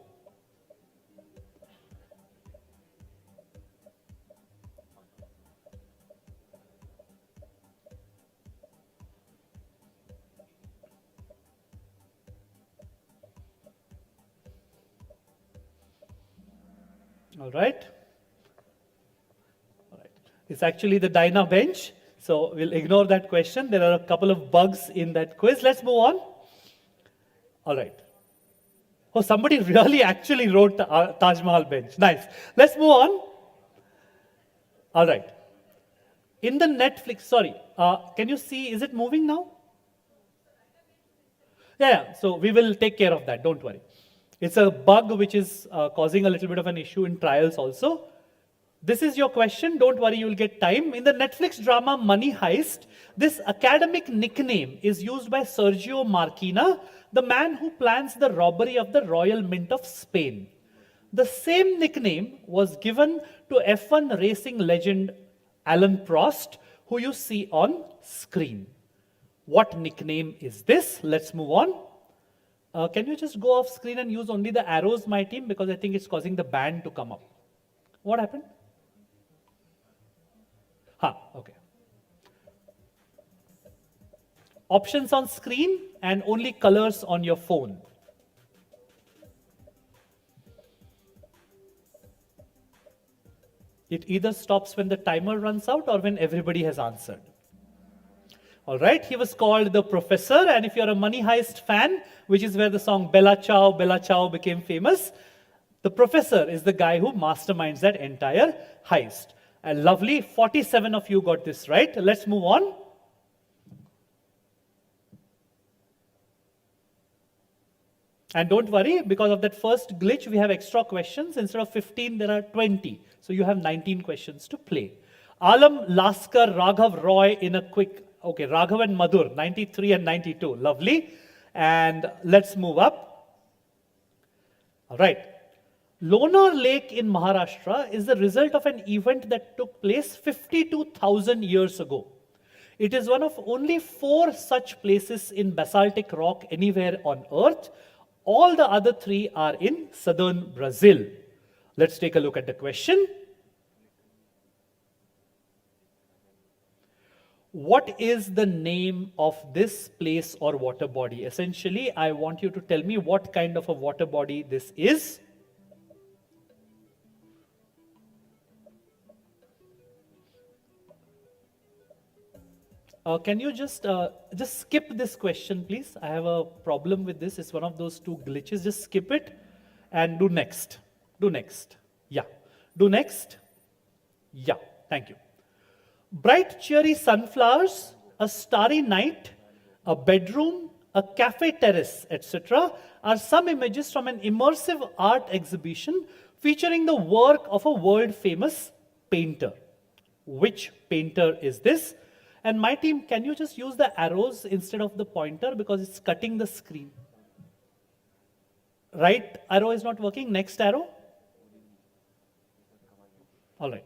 Speaker 5: All right. It's actually the Diana bench, so we'll ignore that question. There are a couple of bugs in that quiz. Let's move on. All right. Oh, somebody really actually wrote the Taj Mahal bench. Nice. Let's move on. All right. In the Netflix, sorry, can you see, is it moving now? Yeah, so we will take care of that, don't worry. It's a bug which is causing a little bit of an issue in trials also. This is your question, don't worry, you'll get time. In the Netflix drama Money Heist, this academic nickname is used by Sergio Marquina, the man who plans the robbery of the Royal Mint of Spain. The same nickname was given to F1 racing legend Alan Prost, who you see on screen. What nickname is this? Let's move on. Can you just go off screen and use only the arrows, my team, because I think it's causing the band to come up. What happened? Okay. Options on screen and only colors on your phone. It either stops when the timer runs out or when everybody has answered. All right, he was called the Professor, and if you're a Money Heist fan, which is where the song Bella Ciao became famous, the Professor is the guy who masterminds that entire heist. And lovely, 47 of you got this right. Let's move on. And don't worry, because of that first glitch, we have extra questions. Instead of 15, there are 20. So you have 19 questions to play. Alam, Laskar, Raghav, Roy in a quick... Okay, Raghav and Madhur, 93 and 92. Lovely. And let's move up. All right. Lonar Lake in Maharashtra is the result of an event that took place 52,000 years ago. It is one of only 4 such places in basaltic rock anywhere on Earth. All the other 3 are in southern Brazil. Let's take a look at the question. What is the name of this place or water body? Essentially, I want you to tell me what kind of a water body this is. Can you just skip this question, please? I have a problem with this. It's one of those 2 glitches. Just skip it and do next. Do next. Yeah. Do next. Yeah. Thank you. Bright, cheery sunflowers, a starry night, a bedroom, a cafe terrace, etc. are some images from an immersive art exhibition featuring the work of a world-famous painter. Which painter is this? And my team, can you just use the arrows instead of the pointer because it's cutting the screen? Right arrow is not working. Next arrow. All right.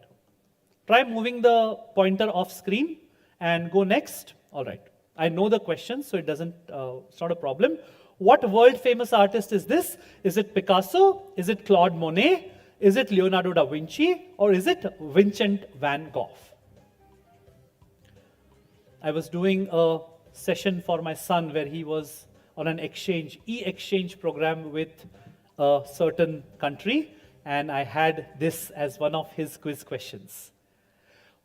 Speaker 5: Try moving the pointer off screen and go next. All right. I know the question, so it's not a problem. What world famous artist is this? Is it Picasso? Is it Claude Monet? Is it Leonardo da Vinci? Or is it Vincent van Gogh? I was doing a session for my son where he was on an e-exchange program with a certain country, and I had this as one of his quiz questions.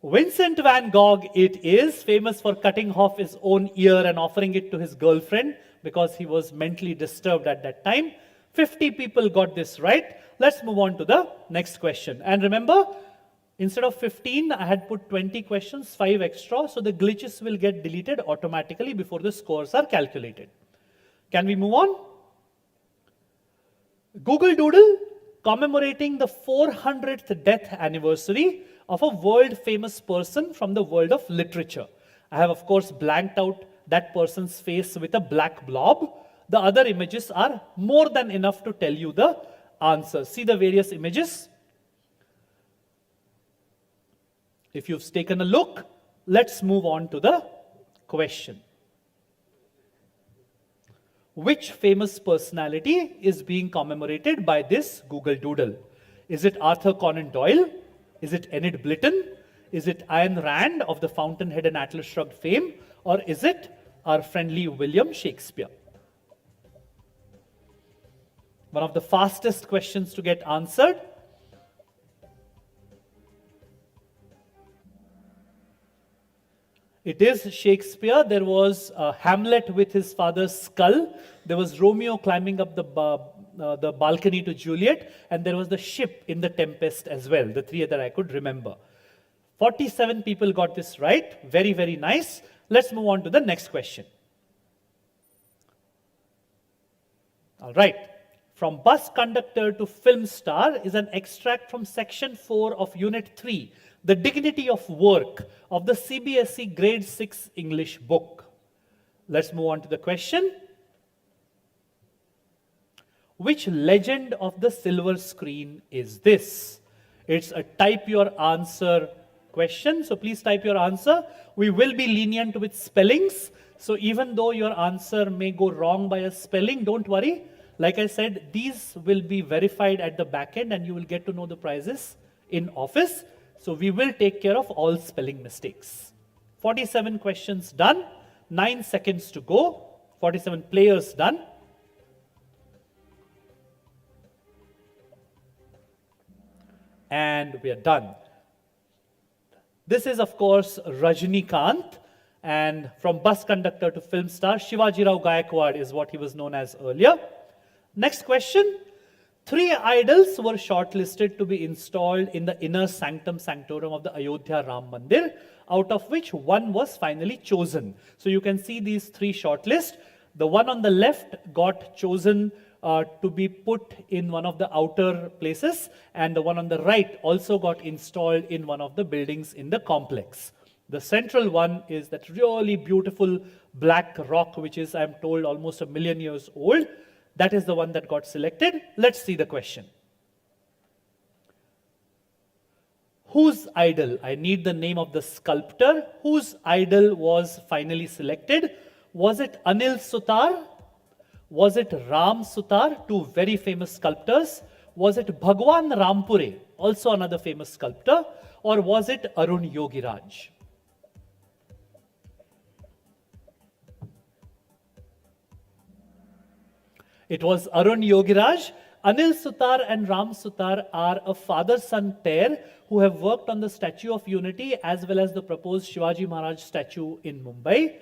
Speaker 5: Vincent van Gogh, it is, famous for cutting off his own ear and offering it to his girlfriend because he was mentally disturbed at that time. 50 people got this right. Let's move on to the next question. And remember, instead of 15, I had put 20 questions, 5 extra, so the glitches will get deleted automatically before the scores are calculated. Can we move on? Google Doodle, commemorating the 400th death anniversary of a world-famous person from the world of literature. I have, of course, blanked out that person's face with a black blob. The other images are more than enough to tell you the answer. See the various images. If you've taken a look, let's move on to the question. Which famous personality is being commemorated by this Google Doodle? Is it Arthur Conan Doyle? Is it Enid Blyton? Is it Ayn Rand of the Fountainhead and Atlas Shrugged fame? Or is it our friendly William Shakespeare? One of the fastest questions to get answered. It is Shakespeare. There was Hamlet with his father's skull. There was Romeo climbing up the balcony to Juliet. And there was the ship in the Tempest as well, the 3 that I could remember. 47 people got this right. Very, very nice. Let's move on to the next question. All right. From bus conductor to film star is an extract from section 4 of unit 3. The dignity of work of the CBSE grade 6 English book. Let's move on to the question. Which legend of the silver screen is this? It's a type your answer question, so please type your answer. We will be lenient with spellings, so even though your answer may go wrong by a spelling, don't worry. Like I said, these will be verified at the back end and you will get to know the prizes in office. So we will take care of all spelling mistakes. 47 questions done, 9 seconds to go, 47 players done. And we are done. This is, of course, Rajnikant, and from bus conductor to film star, Shivaji Rao Gaikwad is what he was known as earlier. Next question. 3 idols were shortlisted to be installed in the inner sanctum sanctorum of the Ayodhya Ram Mandir, out of which one was finally chosen. So you can see these 3 shortlists. The one on the left got chosen to be put in one of the outer places, and the one on the right also got installed in one of the buildings in the complex. The central one is that really beautiful black rock, which is, I'm told, almost 1 million years old. That is the one that got selected. Let's see the question. Whose idol? I need the name of the sculptor. Whose idol was finally selected? Was it Anil Sutar? Was it Ram Sutar, 2 very famous sculptors? Was it Bhagwan Rampure, also another famous sculptor? Or was it Arun Yogiraj? It was Arun Yogiraj. Anil Sutar and Ram Sutar are a father-son pair who have worked on the Statue of Unity as well as the proposed Shivaji Maharaj statue in Mumbai.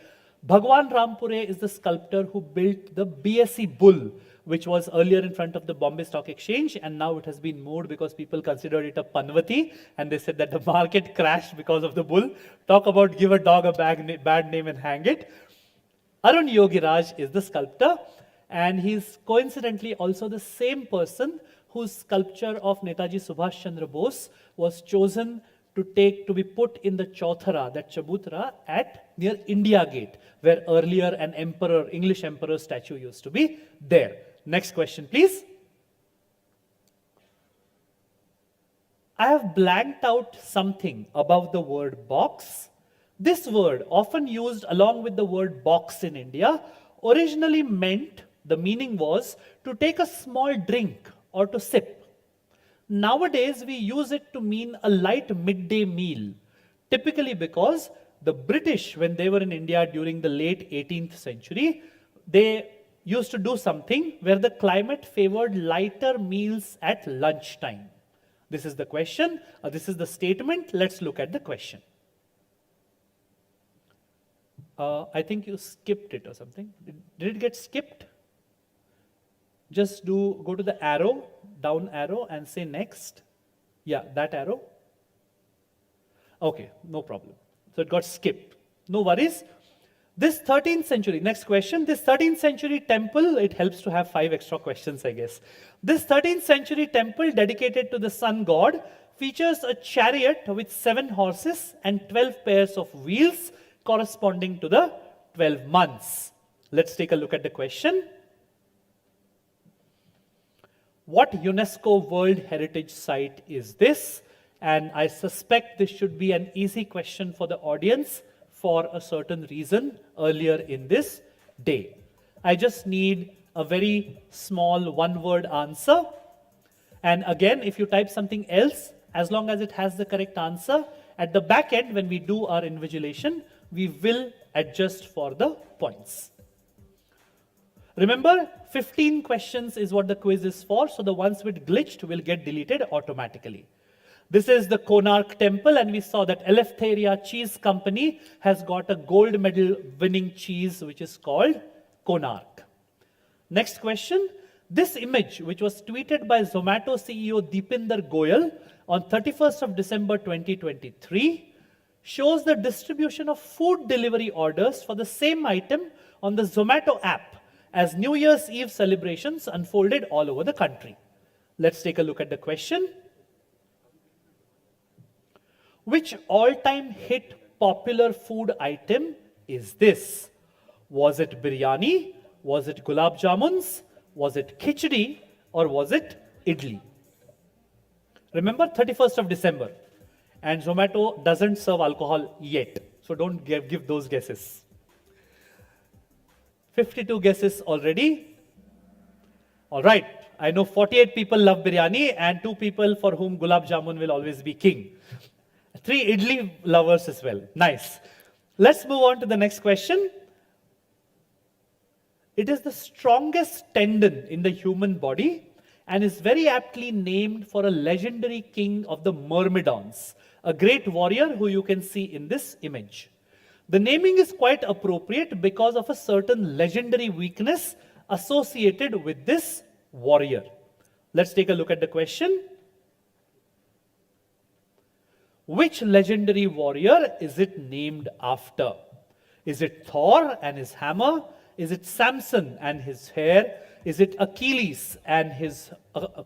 Speaker 5: Bhagwan Rampure is the sculptor who built the BSE Bull, which was earlier in front of the Bombay Stock Exchange, and now it has been moved because people considered it a Panvati, and they said that the market crashed because of the bull. Talk about give a dog a bad name and hang it. Arun Yogiraj is the sculptor, and he's coincidentally also the same person whose sculpture of Netaji Subhash Chandra Bose was chosen to be put in the Chauthara, that Chabutra, at near India Gate, where earlier an emperor, English emperor statue used to be there. Next question, please. I have blanked out something above the word box. This word, often used along with the word box in India, originally meant, the meaning was to take a small drink or to sip. Nowadays, we use it to mean a light midday meal, typically because the British, when they were in India during the late 18th century, they used to do something where the climate favored lighter meals at lunchtime. This is the question, this is the statement. Let's look at the question. I think you skipped it or something. Did it get skipped? Just go to the arrow, down arrow, and say next. Yeah, that arrow. Okay, no problem. So it got skipped. No worries. This 13th century, next question. This 13th century temple, it helps to have 5 extra questions, I guess. This 13th century temple dedicated to the sun god features a chariot with 7 horses and 12 pairs of wheels corresponding to the 12 months. Let's take a look at the question. What UNESCO World Heritage Site is this? And I suspect this should be an easy question for the audience for a certain reason earlier in this day. I just need a very small one-word answer. And again, if you type something else, as long as it has the correct answer, at the back end, when we do our invigilation, we will adjust for the points. Remember, 15 questions is what the quiz is for, so the ones with glitched will get deleted automatically. This is the Konark Temple, and we saw that Eleftheria Cheese Company has got a gold medal winning cheese, which is called Konark. Next question. This image, which was tweeted by Zomato CEO Deepinder Goyal on 31st of December 2023, shows the distribution of food delivery orders for the same item on the Zomato app as New Year's Eve celebrations unfolded all over the country. Let's take a look at the question. Which all-time hit popular food item is this? Was it biryani? Was it gulab jamuns? Was it khichdi? or was it idli? Remember 31st of December, and Zomato doesn't serve alcohol yet, so don't give those guesses. 52 guesses already. All right, I know 48 people love biryani and 2 people for whom gulab jamun will always be king. 3 idli lovers as well. Nice. Let's move on to the next question. It is the strongest tendon in the human body and is very aptly named for a legendary king of the Myrmidons, a great warrior who you can see in this image. The naming is quite appropriate because of a certain legendary weakness associated with this warrior. Let's take a look at the question. Which legendary warrior is it named after? Is it Thor and his hammer? Is it Samson and his hair? Is it Achilles and his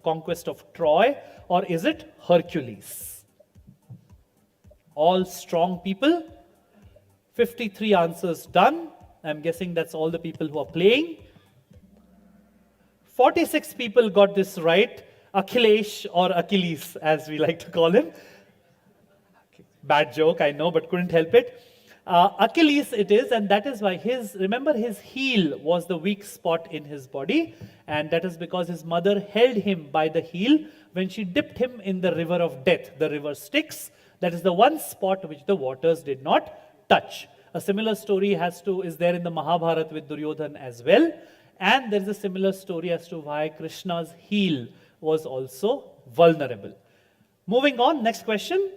Speaker 5: conquest of Troy? Or is it Hercules? All strong people. 53 answers done. I'm guessing that's all the people who are playing. 46 people got this right. Akhilesh or Achilles, as we like to call him. Bad joke, I know, but couldn't help it. Achilles it is, and that is why remember his heel was the weak spot in his body, and that is because his mother held him by the heel when she dipped him in the river of death, the river Styx. That is the one spot which the waters did not touch. A similar story is there in the Mahabharata with Duryodhan as well, and there is a similar story as to why Krishna's heel was also vulnerable. Moving on, next question.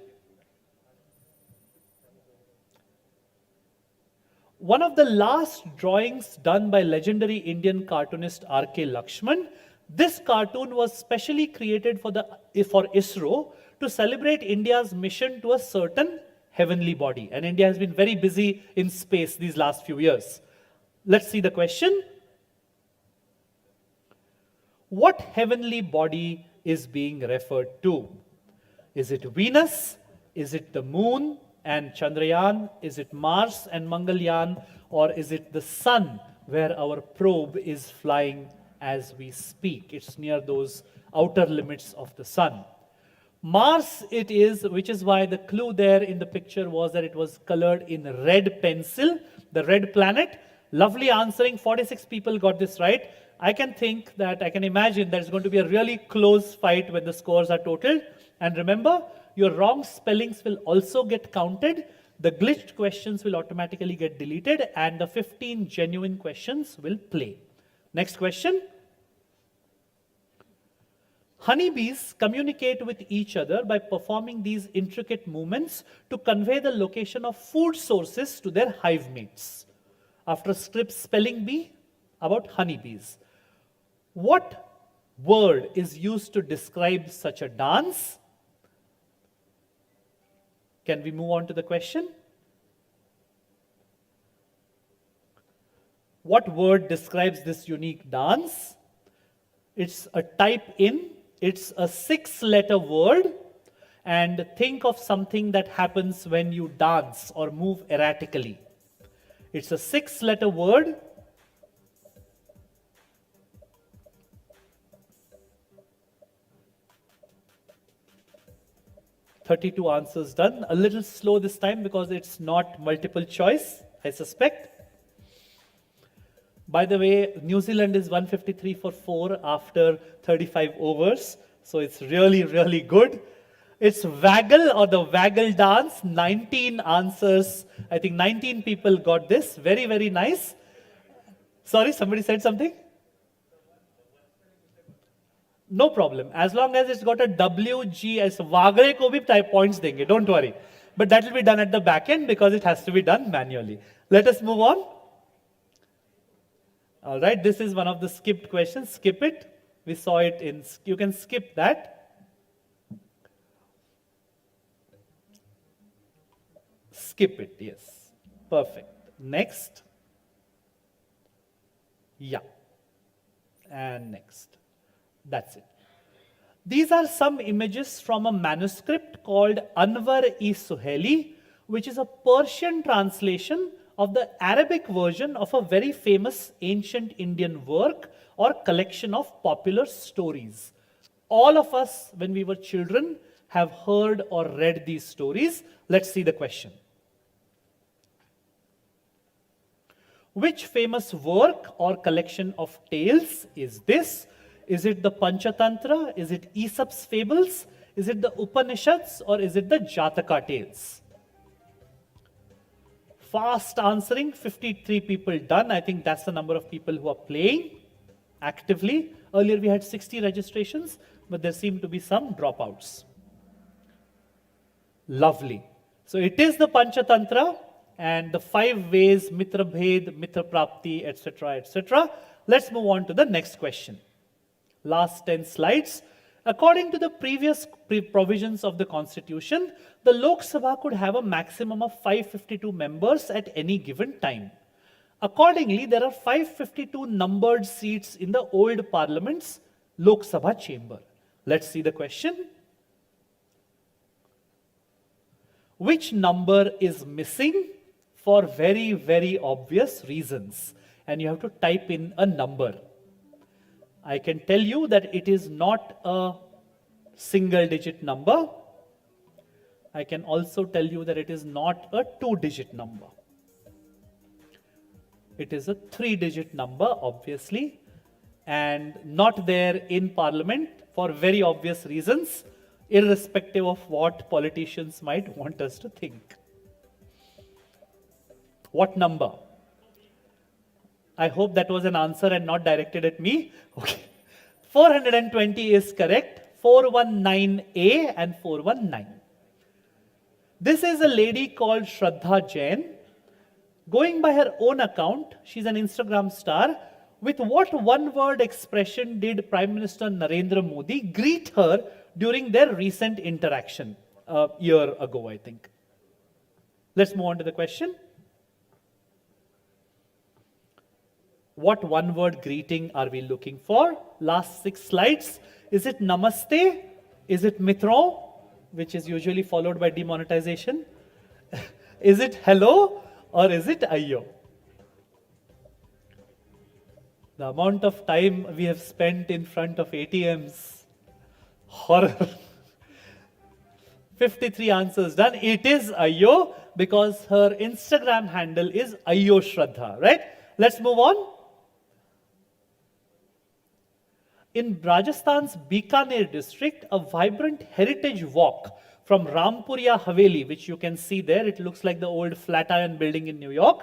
Speaker 5: One of the last drawings done by legendary Indian cartoonist R.K. Lakshman, this cartoon was specially created for ISRO to celebrate India's mission to a certain heavenly body. And India has been very busy in space these last few years. Let's see the question. What heavenly body is being referred to? Is it Venus? Is it the moon and Chandrayaan? Is it Mars and Mangalyaan? Or is it the sun where our probe is flying as we speak? It's near those outer limits of the sun. Mars it is, which is why the clue there in the picture was that it was colored in red pencil, the red planet. Lovely answering, 46 people got this right. I can imagine that it's going to be a really close fight when the scores are totaled. And remember, your wrong spellings will also get counted. The glitched questions will automatically get deleted, and the 15 genuine questions will play. Next question. Honeybees communicate with each other by performing these intricate movements to convey the location of food sources to their hive mates. After a script spelling bee about honeybees. What word is used to describe such a dance? Can we move on to the question? What word describes this unique dance? It's a type in. It's a 6-letter word. And think of something that happens when you dance or move erratically. It's a 6-letter word. "32 answers done." A little slow this time because it's not multiple choice, I suspect. By the way, New Zealand is 153 for 4 after 35 overs. So it's really, really good. It's waggle or the waggle dance. 19 answers. I think 19 people got this. Very, very nice. Sorry, somebody said something? No problem. As long as it's got a WG as waggle ko bhi type points denge. Don't worry. But that will be done at the back end because it has to be done manually. Let us move on. All right, this is one of the skipped questions. Skip it. We saw it in, you can skip that. Skip it, yes. Perfect. Next. Yeah. And next. That's it. These are some images from a manuscript called Anwar-e-Suhaili, which is a Persian translation of the Arabic version of a very famous ancient Indian work or collection of popular stories? All of us, when we were children, have heard or read these stories. Let's see the question. Which famous work or collection of tales is this? Is it the Panchatantra? Is it Aesop's fables? Is it the Upanishads? Or is it the Jataka tales? Fast answering, 53 people done. I think that's the number of people who are playing actively. Earlier we had 60 registrations, but there seem to be some dropouts. Lovely. So it is the Panchatantra and the 5 ways, Mitra Bhed, Mitra Prapti, etc., etc. Let's move on to the next question. Last 10 slides. According to the previous provisions of the Constitution, the Lok Sabha could have a maximum of 552 members at any given time. Accordingly, there are 552 numbered seats in the old Parliament's Lok Sabha chamber. Let's see the question. Which number is missing for very, very obvious reasons? And you have to type in a number. I can tell you that it is not a single-digit number. I can also tell you that it is not a 2-digit number. It is a 3-digit number, obviously, and not there in Parliament for very obvious reasons, irrespective of what politicians might want us to think. What number? I hope that was an answer and not directed at me. Okay. 420 is correct. 419A and 419. This is a lady called Shraddha Jain. Going by her own account, she's an Instagram star. With what one-word expression did Prime Minister Narendra Modi greet her during their recent interaction a year ago, I think? Let's move on to the question. What one-word greeting are we looking for? Last 6 slides. Is it namaste? Is it mitron, which is usually followed by demonetization? Is it hello or is it ayyo? The amount of time we have spent in front of ATMs, horror. 53 answers done. It is ayyo because her Instagram handle is ayyo Shraddha, right? Let's move on. In Rajasthan's Bikaner district, a vibrant heritage walk from Rampuria Haveli, which you can see there, it looks like the old Flatiron building in New York,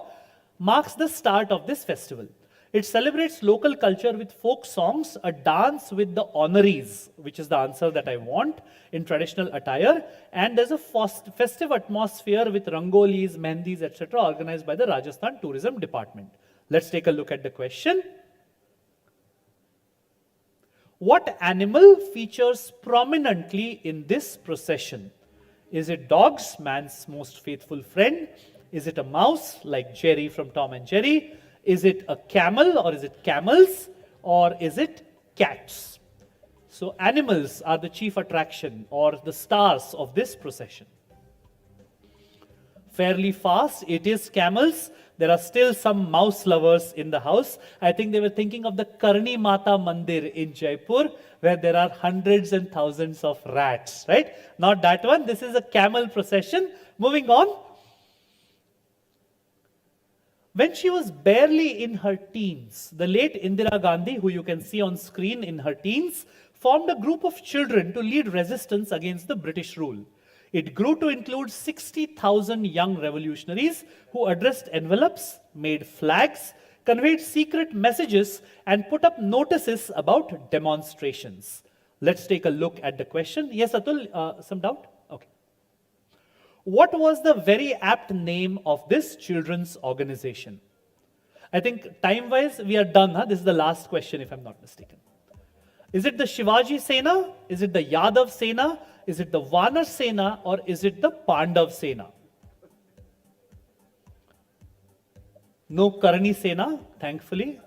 Speaker 5: marks the start of this festival. It celebrates local culture with folk songs, a dance with the honorees, which is the answer that I want, in traditional attire, and there's a festive atmosphere with rangolis, mehndis, etc. organized by the Rajasthan Tourism Department. Let's take a look at the question. What animal features prominently in this procession? Is it dogs, man's most faithful friend? Is it a mouse, like Jerry from Tom and Jerry? Is it a camel, or is it camels? Or is it cats? So animals are the chief attraction or the stars of this procession. Fairly fast, it is camels. There are still some mouse lovers in the house. I think they were thinking of the Karni Mata Mandir in Jaipur, where there are hundreds and thousands of rats, right? Not that one. This is a camel procession. Moving on. When she was barely in her teens, the late Indira Gandhi, who you can see on screen in her teens, formed a group of children to lead resistance against the British rule. It grew to include 60,000 young revolutionaries who addressed envelopes, made flags, conveyed secret messages, and put up notices about demonstrations. Let's take a look at the question. Yes, Atul, some doubt? Okay. What was the very apt name of this children's organization? I think time-wise, we are done. Huh? This is the last question, if I'm not mistaken. Is it the Shivaji Sena? Is it the Yadav Sena? Is it the Vanar Sena? Or is it the Pandav Sena? No Karni Sena, thankfully.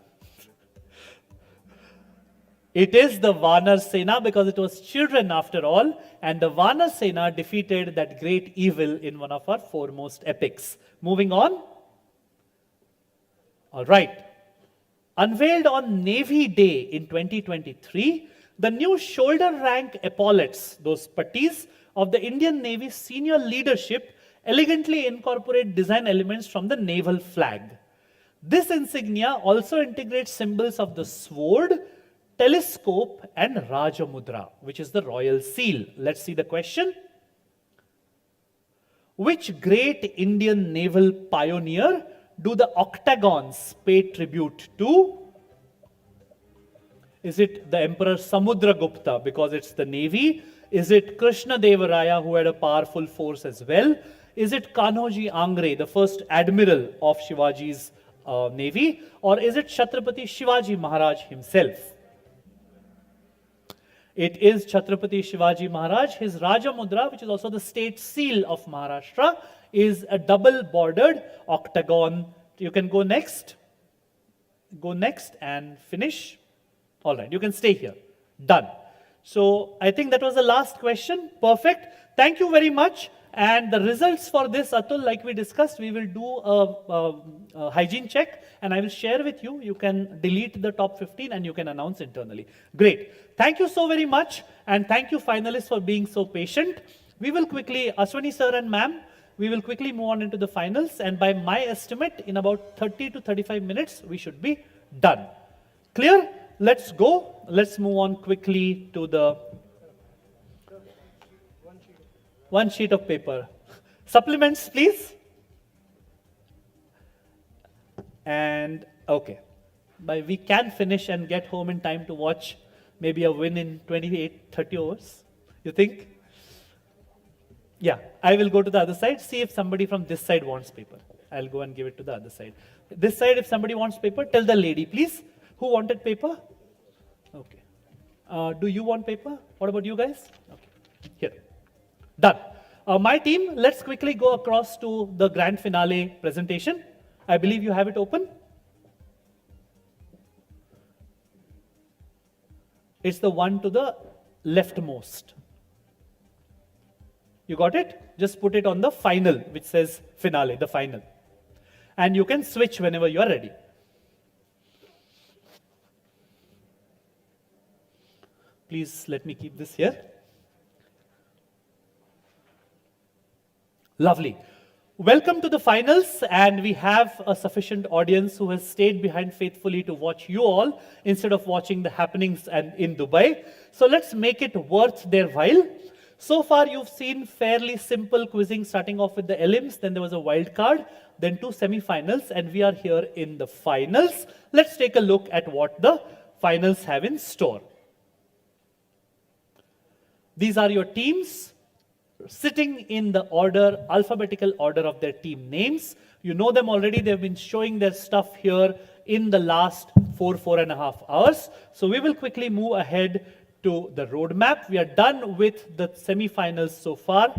Speaker 5: It is the Vanar Sena because it was children after all, and the Vanar Sena defeated that great evil in one of our foremost epics. Moving on. All right. Unveiled on Navy Day in 2023, the new shoulder rank epaulets, those pattis of the Indian Navy senior leadership, elegantly incorporate design elements from the naval flag. This insignia also integrates symbols of the sword, telescope, and Rajamudra, which is the royal seal. Let's see the question. Which great Indian naval pioneer do the octagons pay tribute to? Is it the Emperor Samudragupta because it's the navy? Is it Krishna Devaraya, who had a powerful force as well? Is it Kanhoji Angre, the first admiral of Shivaji's navy? Or is it Chhatrapati Shivaji Maharaj himself? It is Chhatrapati Shivaji Maharaj. His Rajamudra, which is also the state seal of Maharashtra, is a double-bordered octagon. You can go next. Go next and finish. All right, you can stay here. Done. So I think that was the last question. Perfect. Thank you very much. And the results for this, Atul, like we discussed, we will do a hygiene check and I will share with you. You can delete the top 15 and you can announce internally. Great. Thank you so very much. And thank you, finalists, for being so patient. We will quickly, Ashwani sir and ma'am, we will quickly move on into the finals. And by my estimate, in about 30 to 35 minutes, we should be done. Clear? Let's go. Let's move on quickly to the one sheet of paper. Supplements, please. And okay. We can finish and get home in time to watch maybe a win in 28, 30 overs. You think? Yeah, I will go to the other side, see if somebody from this side wants paper. I'll go and give it to the other side. This side, if somebody wants paper, tell the lady, please. Who wanted paper? Okay. Do you want paper? What about you guys? Okay. Here. Done. My team, let's quickly go across to the grand finale presentation. I believe you have it open. It's the one to the leftmost. You got it? Just put it on the final, which says finale, the final. And you can switch whenever you are ready. Please let me keep this here. Lovely. Welcome to the finals, and we have a sufficient audience who has stayed behind faithfully to watch you all instead of watching the happenings in Dubai. So let's make it worth their while. So far you've seen fairly simple quizzing, starting off with the elims, then there was a wild card, then 2 semifinals, and we are here in the finals. Let's take a look at what the finals have in store. These are your teams, sitting in the order, alphabetical order of their team names. You know them already. They've been showing their stuff here in the last 4.5 hours. So we will quickly move ahead to the roadmap. We are done with the semifinals so far.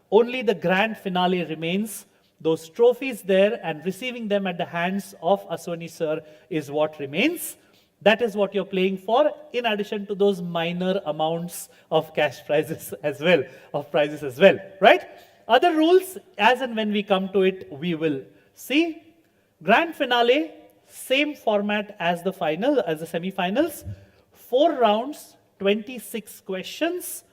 Speaker 5: Only the grand finale remains. Those trophies there and receiving them at the hands of Ashwani sir is what remains. That is what you're playing for, in addition to those minor amounts of cash prizes as well, right? Other rules, as and when we come to it, we will see. Grand finale, same format as the final, as the semifinals. 4 rounds, 26 questions.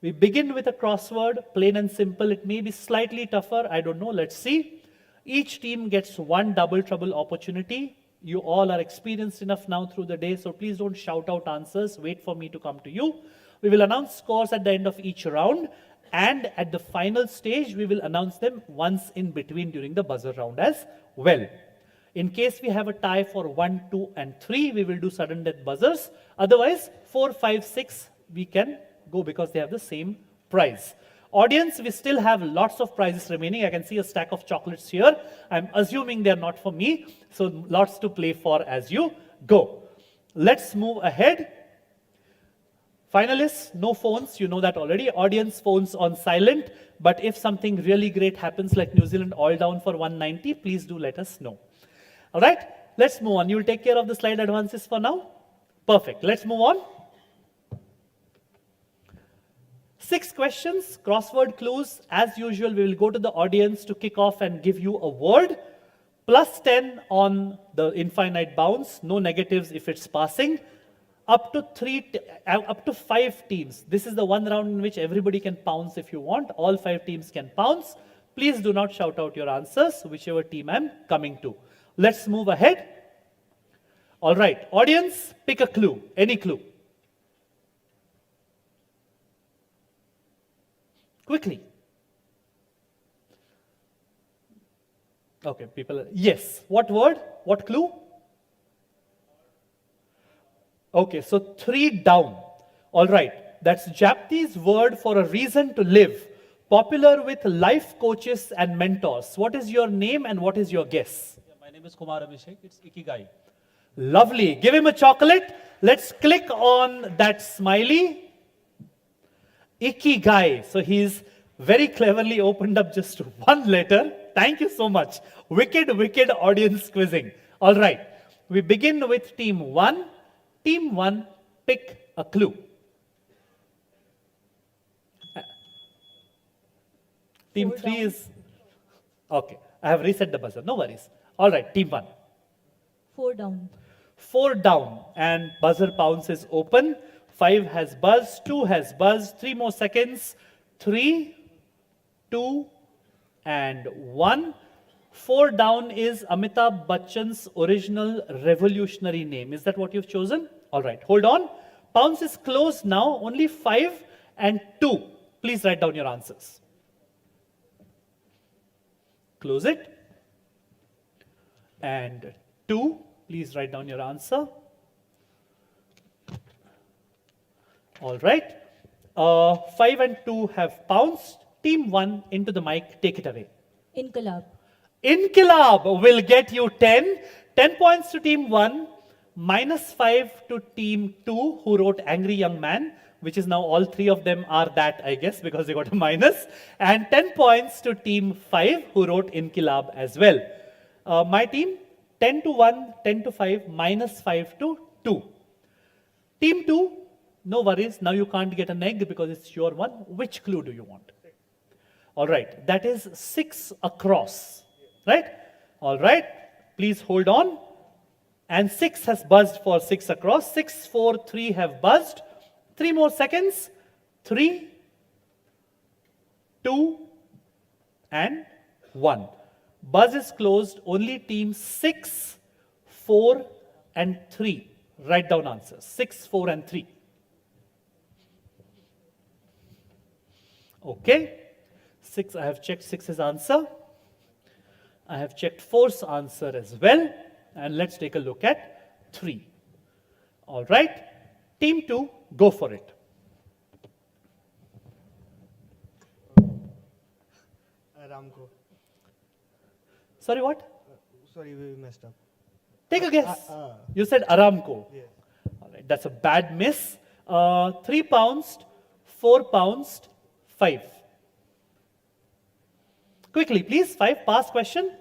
Speaker 5: We begin with a crossword, plain and simple. It may be slightly tougher, I don't know, let's see. Each team gets 1 double trouble opportunity. You all are experienced enough now through the day, so please don't shout out answers. Wait for me to come to you. We will announce scores at the end of each round, and at the final stage, we will announce them once in between during the buzzer round as well. In case we have a tie for 1, 2, and 3, we will do sudden death buzzers. Otherwise, 4, 5, 6, we can go because they have the same prize. Audience, we still have lots of prizes remaining. I can see a stack of chocolates here. I'm assuming they're not for me, so lots to play for as you go. Let's move ahead. Finalists, no phones, you know that already. Audience, phones on silent. But if something really great happens, like New Zealand all down for 190, please do let us know. All right, let's move on. You'll take care of the slide advances for now? Perfect. Let's move on. 6 questions, crossword clues. As usual, we will go to the audience to kick off and give you a word. plus 10 on the infinite bounds, no negatives if it's passing, up to 5 teams. This is the one round in which everybody can pounce if you want. All 5 teams can pounce. Please do not shout out your answers, whichever team I'm coming to. Let's move ahead. All right, audience, pick a clue, any clue. Quickly. Okay, people, yes. What word? What clue? Okay, so 3 down. All right, that's Japanese word for a reason to live. Popular with life coaches and mentors. What is your name and what is your guess?
Speaker 1: Yeah, my name is Kumar Abhishek. It's Ikigai.
Speaker 5: Lovely. Give him a chocolate. Let's click on that smiley. Ikigai. So he's very cleverly opened up just one letter. Thank you so much. Wicked, wicked audience quizzing. All right. We begin with team 1. Team 1, pick a clue. Team 3 is... Okay. I have reset the buzzer. No worries. All right. Team 1.
Speaker 15: 4 down.
Speaker 5: 4 down. And buzzer bounce is open. 5 has buzzed. 2 has buzzed. 3 more seconds. 3, 2, and 1. 4 down is Amitabh Bachchan's original revolutionary name. Is that what you've chosen? All right, hold on. Bounce is closed now. Only 5 and 2. Please write down your answers. Close it. And 2. Please write down your answer. All right. 5 and 2 have bounced. Team 1 into the mic. Take it away.
Speaker 15: Inqilab.
Speaker 5: Inqilab will get you 10. 10 points to team 1, minus 5 to team 2, who wrote Angry Young Man, which is now all 3 of them are that, I guess, because they got a minus. And 10 points to team 5, who wrote Inqilab as well. My team, 10 to 1, 10 to 5, minus 5 to 2. Team 2, no worries. Now you can't get an egg because it's your one. Which clue do you want? All right. That is 6 across. Right? All right. Please hold on. And 6 has buzzed for 6 across. 6, 4, 3 have buzzed. 3 more seconds. 3, 2, and 1. Buzz is closed. Only team 6, 4, and 3. Write down answers. 6, 4, and 3. Okay. 6, I have checked 6's answer. I have checked 4's answer as well. And let's take a look at 3. All right. Team 2, go for it.
Speaker 6: Aramco.
Speaker 5: Sorry, what?
Speaker 6: Sorry, we messed up.
Speaker 5: Take a guess. You said Aramco.
Speaker 6: Yes.
Speaker 5: All right, that's a bad miss. 3 pounced, 4 pounced, 5. Quickly, please. 5, pass question.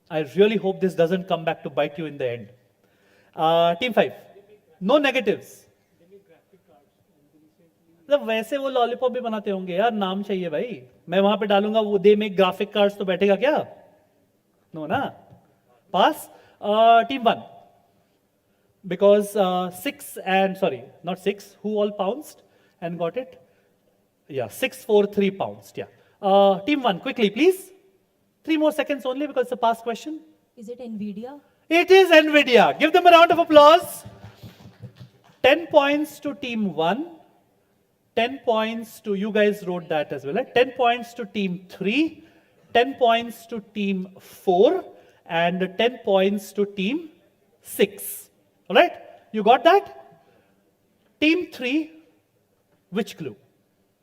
Speaker 5: I really hope this doesn't come back to bite you in the end. Team 5, no negatives. मतलब वैसे वो lollipop भी बनाते होंगे यार, नाम चाहिए भाई. मैं वहां पे डालूंगा वो दे मेक ग्राफिक कार्ड्स तो बैठेगा क्या? नो ना. पास. Team 1, because 6 and sorry, not 6. Who all pounced and got it? Yeah, 6, 4, 3 pounced. Yeah. Team 1, quickly, please. 3 more seconds only because it's a pass question.
Speaker 15: Is it NVIDIA?
Speaker 5: It is NVIDIA. Give them a round of applause. 10 points to team 1. 10 points to, you guys wrote that as well. 10 points to team 3. 10 points to team 4. And 10 points to team 6. All right? You got that? Team 3, which clue?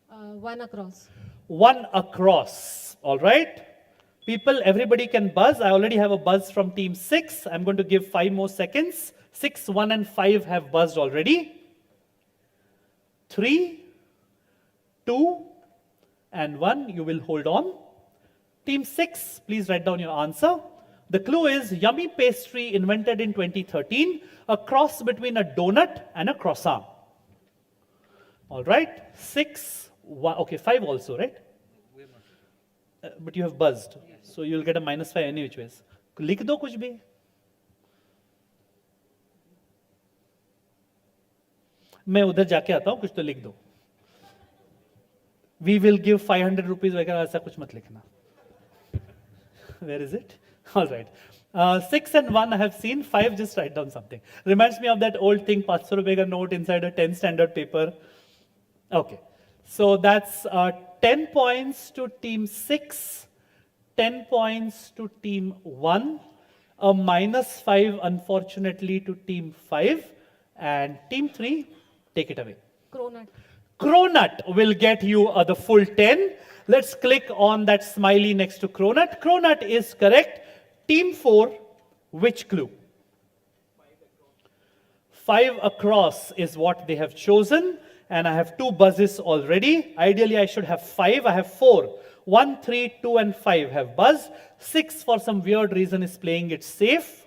Speaker 9: 1 across.
Speaker 5: 1 across. All right? People, everybody can buzz. I already have a buzz from team 6. I'm going to give 5 more seconds. 6, 1, and 5 have buzzed already. 3, 2, and 1. You will hold on. Team 6, please write down your answer. The clue is yummy pastry invented in 2013, a cross between a donut and a croissant. All right, 6, 1, okay, 5 also, right? but you have buzzed, so you'll get a -5 any which ways. लिख दो कुछ भी. मैं उधर जाके आता हूं, कुछ तो लिख दो. We will give 500 rupees वगैरह ऐसा कुछ मत लिखना. Where is it? All right. 6 and 1 I have seen. 5, just write down something. Reminds me of that old thing, 500 rupees ka note inside a 10 standard paper. Okay. So that's 10 points to team 6, 10 points to team 1, a -5 unfortunately to team 5, and team 3, take it away.
Speaker 9: Cronut.
Speaker 5: Cronut will get you the full 10. Let's click on that smiley next to Cronut. Cronut is correct. Team 4, which clue? 5 across is what they have chosen, and I have 2 buzzes already. Ideally, I should have 5. I have 4. 1, 3, 2, and 5 have buzzed. 6, for some weird reason, is playing it safe.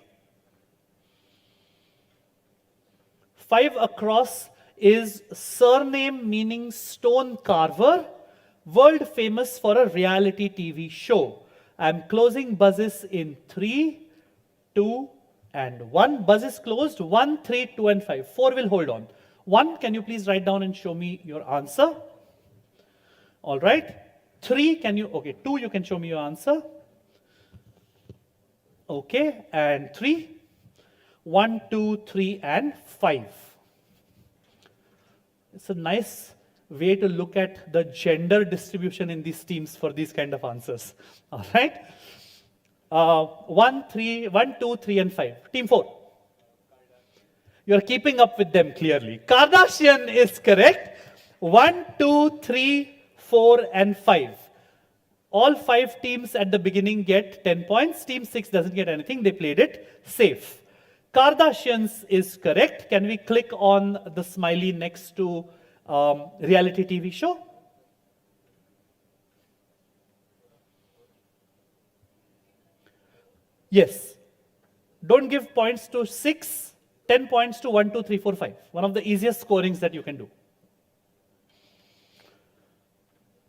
Speaker 5: 5 across is surname meaning stone carver, world famous for a reality TV show. I'm closing buzzes in 3, 2, and 1. Buzz is closed. 1, 3, 2, and 5. 4 will hold on. 1, can you please write down and show me your answer? All right. 3, can you, okay, 2, you can show me your answer. Okay, and 3. 1, 2, 3, and 5. It's a nice way to look at the gender distribution in these teams for these kind of answers. All right. 1, 2, 3, and 5. Team 4. You're keeping up with them clearly. Kardashian is correct. 1, 2, 3, 4, and 5. All 5 teams at the beginning get 10 points. Team 6 doesn't get anything. They played it safe. Kardashians is correct. Can we click on the smiley next to reality TV show? Yes. Don't give points to 6, 10 points to 1, 2, 3, 4, 5. One of the easiest scorings that you can do.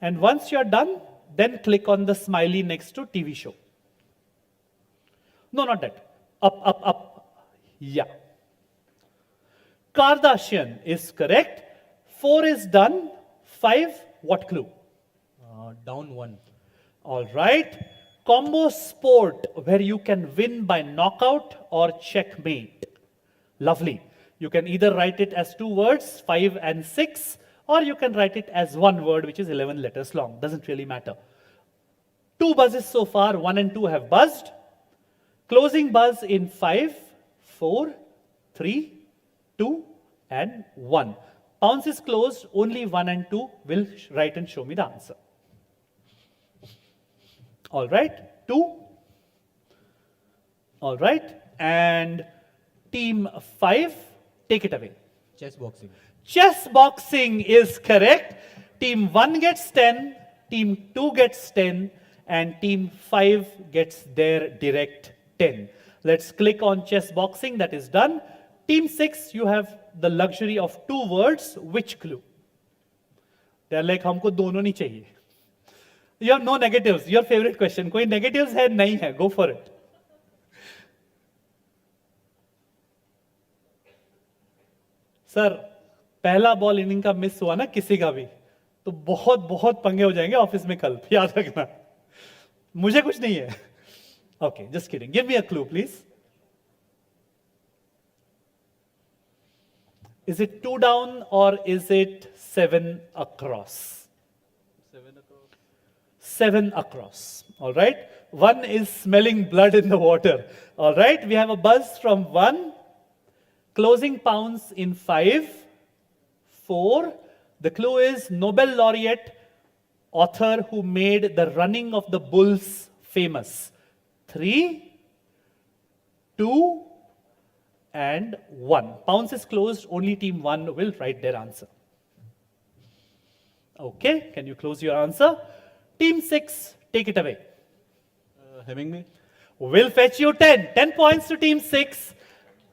Speaker 5: And once you're done, then click on the smiley next to TV show. No, not that. Up, up, up. Yeah. Kardashian is correct. 4 is done. 5, what clue?
Speaker 18: Down 1.
Speaker 5: All right. Combo sport where you can win by knockout or checkmate. Lovely. You can either write it as 2 words, 5 and 6, or you can write it as 1 word, which is 11 letters long. Doesn't really matter. 2 buzzes so far. 1 and 2 have buzzed. Closing buzz in 5, 4, 3, 2, and 1. Pounce is closed. Only 1 and 2 will write and show me the answer. All right. 2. All right. And team 5, take it away.
Speaker 18: Chess boxing.
Speaker 5: Chess boxing is correct. Team 1 gets 10, team 2 gets 10, and team 5 gets their direct 10. Let's click on chess boxing. That is done. Team 6, you have the luxury of 2 words. Which clue? They're like, हमको दोनों नहीं चाहिए. You have no negatives. Your favorite question. कोई negatives है? नहीं है. Go for it. Sir, पहला ball inning का मिस हुआ ना किसी का भी, तो बहुत बहुत पंगे हो जाएंगे ऑफिस में कल. याद रखना. मुझे कुछ नहीं है. Okay, just kidding. Give me a clue, please. Is it 2 down or is it 7 across?
Speaker 1: 7 across.
Speaker 5: 7 across. All right. 1 is smelling blood in the water. All right. We have a buzz from 1. Closing pounds in 5, 4. The clue is Nobel laureate, author who made the running of the bulls famous. 3, 2, and 1. Pounce is closed. Only team 1 will write their answer. Okay, can you close your answer? Team 6, take it away.
Speaker 1: Hemingway.
Speaker 5: Will fetch you 10. 10 points to team 6,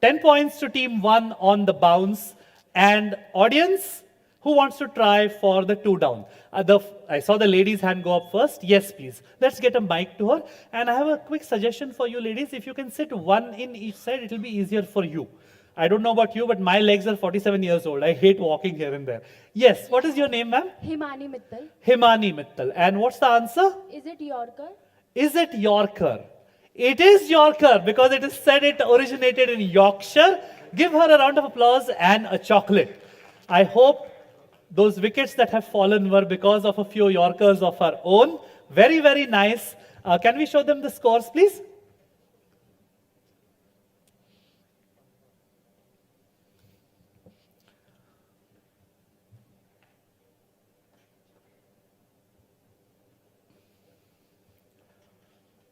Speaker 5: 10 points to team 1 on the bounce. And audience, Who wants to try for the 2 down? I saw the lady's hand go up first. Yes, please. Let's get a mic to her. And I have a quick suggestion for you ladies. If you can sit one in each side, it will be easier for you. I don't know about you, but my legs are 47 years old. I hate walking here and there. Yes, what is your name, ma'am?
Speaker 7: Himani Mittal.
Speaker 5: Himani Mittal. And what's the answer?
Speaker 7: Is it Yorker?
Speaker 5: Is it Yorker? It is Yorker because it is said it originated in Yorkshire. Give her a round of applause and a chocolate. I hope those wickets that have fallen were because of a few Yorkers of our own. Very, very nice. Can we show them the scores, please?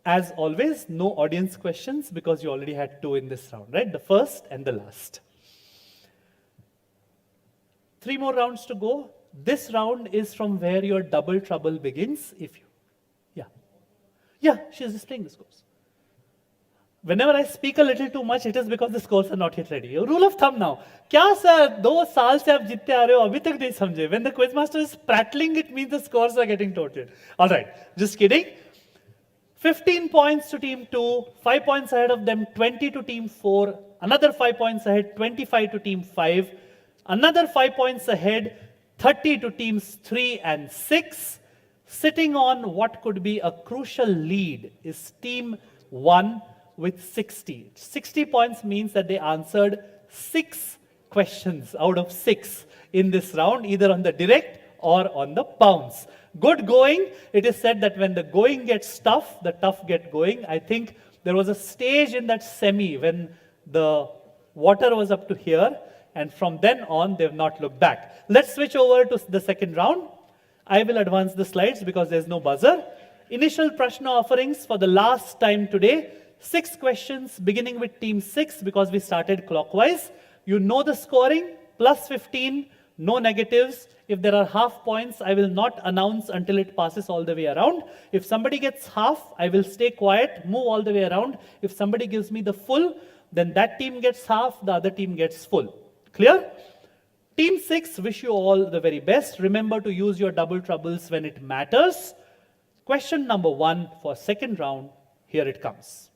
Speaker 5: As always, no audience questions because you already had 2 in this round, right? The first and the last. 3 more rounds to go. This round is from where your double trouble begins. Yeah, she's displaying the scores. Whenever I speak a little too much, it is because the scores are not yet ready. Rule of thumb now. Kya sir, 2 saal se aap jitte aa rahe ho, abhi tak nahi samjhe. When the quizmaster is prattling, it means the scores are getting totaled. All right, just kidding. 15 points to team 2, 5 points ahead of them, 20 to team 4, another 5 points ahead, 25 to team 5, another 5 points ahead, 30 to teams 3 and 6. Sitting on what could be a crucial lead is team 1 with 60. 60 points means that they answered 6 questions out of 6 in this round, either on the direct or on the bounce. Good going. It is said that when the going gets tough, the tough get going. I think there was a stage in that semi when the water was up to here, and from then on, they've not looked back. Let's switch over to the second round. I will advance the slides because there's no buzzer. Initial Prashna offerings for the last time today. 6 questions beginning with team 6 because we started clockwise. You know the scoring, plus 15, no negatives. If there are half points, I will not announce until it passes all the way around. If somebody gets half, I will stay quiet, move all the way around. If somebody gives me the full, then that team gets half, the other team gets full. Clear? Team 6, wish you all the very best. Remember to use your double troubles when it matters. Question number 1 for second round, here it comes.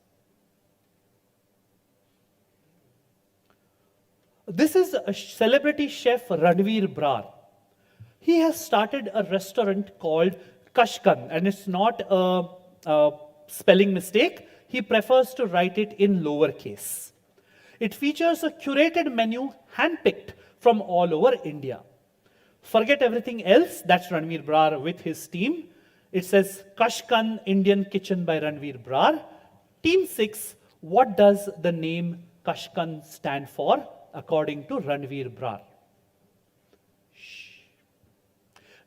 Speaker 5: This is a celebrity chef Ranveer Brar. He has started a restaurant called Kashkan, and it's not a spelling mistake. He prefers to write it in lowercase. It features a curated menu handpicked from all over India. Forget everything else, that's Ranveer Brar with his team. It says Kashkan Indian Kitchen by Ranveer Brar. Team 6, what does the name Kashkan stand for according to Ranveer Brar?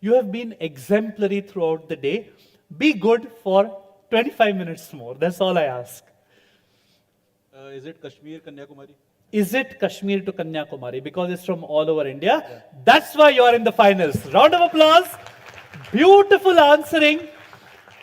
Speaker 5: You have been exemplary throughout the day. Be good for 25 minutes more. That's all I ask.
Speaker 1: Is it Kashmir, Kanyakumari?
Speaker 5: Is it Kashmir to Kanyakumari? Because it's from all over India. Yeah. That's why you are in the finals. Round of applause. Beautiful answering.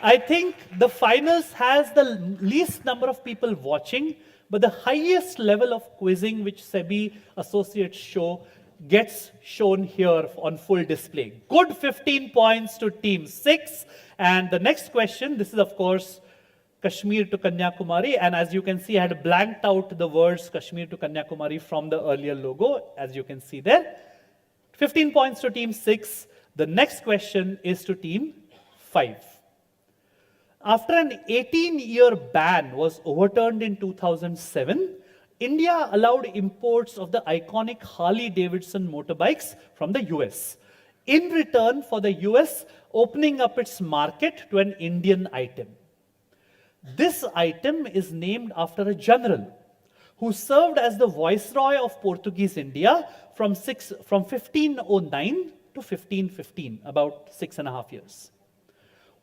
Speaker 5: I think the finals has the least number of people watching, but the highest level of quizzing which SEBI associates show gets shown here on full display. Good 15 points to team 6. And the next question, this is of course Kashmir to Kanyakumari, and as you can see, I had blanked out the words Kashmir to Kanyakumari from the earlier logo, as you can see there. 15 points to team 6. The next question is to team 5. After an 18-year ban was overturned in 2007, India allowed imports of the iconic Harley-Davidson motorbikes from the US, in return for the US opening up its market to an Indian item. This item is named after a general who served as the Viceroy of Portuguese India from 1509 to 1515, about 6.5 years.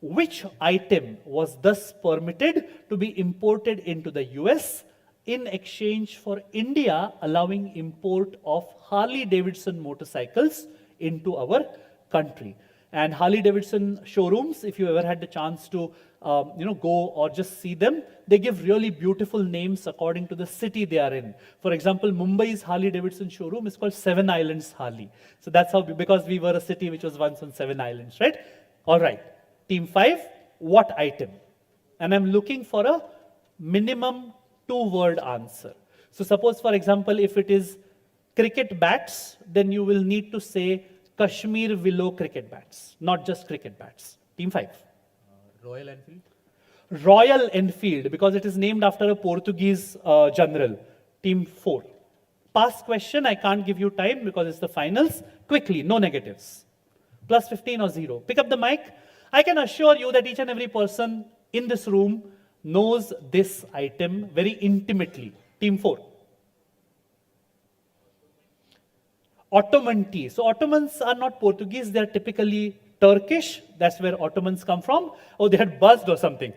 Speaker 5: Which item was thus permitted to be imported into the US in exchange for India allowing import of Harley-Davidson motorcycles into our country? And Harley-Davidson showrooms, if you ever had the chance to go or just see them, they give really beautiful names according to the city they are in. For example, Mumbai's Harley-Davidson showroom is called Seven Islands Harley. So that's how, because we were a city which was once on 7 islands, right? All right. Team 5, what item? And I'm looking for a minimum 2-word answer. So suppose, for example, if it is cricket bats, then you will need to say Kashmir willow cricket bats, not just cricket bats. Team 5.
Speaker 18: Royal Enfield.
Speaker 5: Royal Enfield, because it is named after a Portuguese general. Team 4. Past question, I can't give you time because it's the finals. Quickly, no negatives. Plus 15 or 0. Pick up the mic. I can assure you that each and every person in this room knows this item very intimately. Team 4. Ottoman tea. So Ottomans are not Portuguese, they are typically Turkish. That's where Ottomans come from. Oh, they had buzzed or something.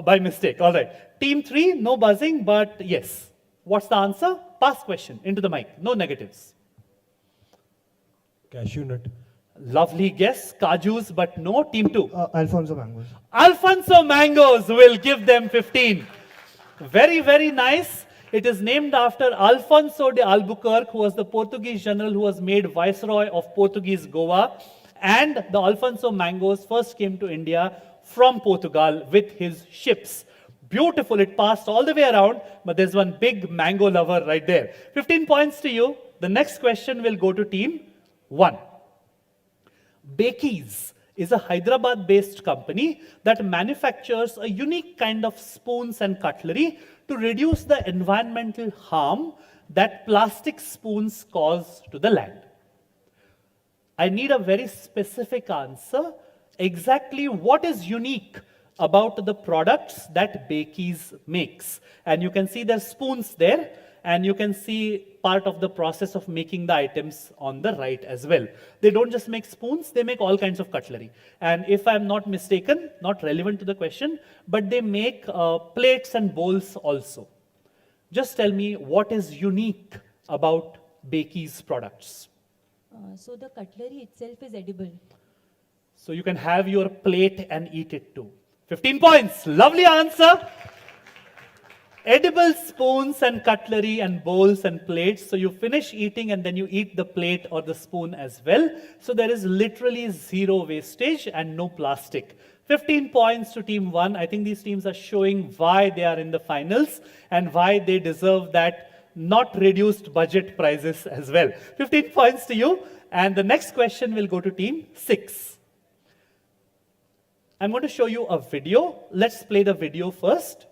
Speaker 5: By mistake. All right. Team 3, no buzzing, but yes. What's the answer? Past question. Into the mic. No negatives.
Speaker 14: Cashew nut.
Speaker 5: Lovely guess. Kajus, but no. Team 2.
Speaker 6: Alfonso mangoes.
Speaker 5: Alfonso mangoes will give them 15. Very, very nice. It is named after Alfonso de Albuquerque, who was the Portuguese general who was made Viceroy of Portuguese Goa. And the Alfonso mangoes first came to India from Portugal with his ships. Beautiful. It passed all the way around, but there's one big mango lover right there. 15 points to you. The next question will go to team 1. Bakees is a Hyderabad-based company that manufactures a unique kind of spoons and cutlery to reduce the environmental harm that plastic spoons cause to the land. I need a very specific answer. Exactly what is unique about the products that Bakees makes? And you can see there's spoons there, and you can see part of the process of making the items on the right as well. They don't just make spoons, they make all kinds of cutlery. And if I'm not mistaken, not relevant to the question, but they make plates and bowls also. Just tell me what is unique about Bakees products.
Speaker 15: So the cutlery itself is edible.
Speaker 5: So you can have your plate and eat it too. 15 points. Lovely answer. Edible spoons and cutlery and bowls and plates. So you finish eating and then you eat the plate or the spoon as well. So there is literally 0 wastage and no plastic. 15 points to team 1. I think these teams are showing why they are in the finals and why they deserve that not reduced budget prizes as well. 15 points to you. And the next question will go to team 6. I'm going to show you a video. Let's play the video first.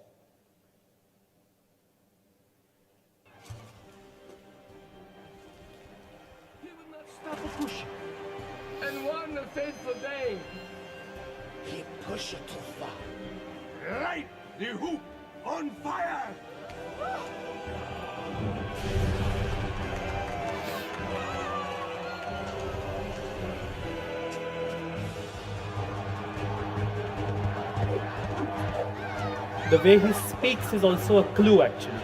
Speaker 8: Stop a push. And one fateful day, he pushed it too far. Light the hoop on fire!
Speaker 5: The way he speaks is also a clue, actually.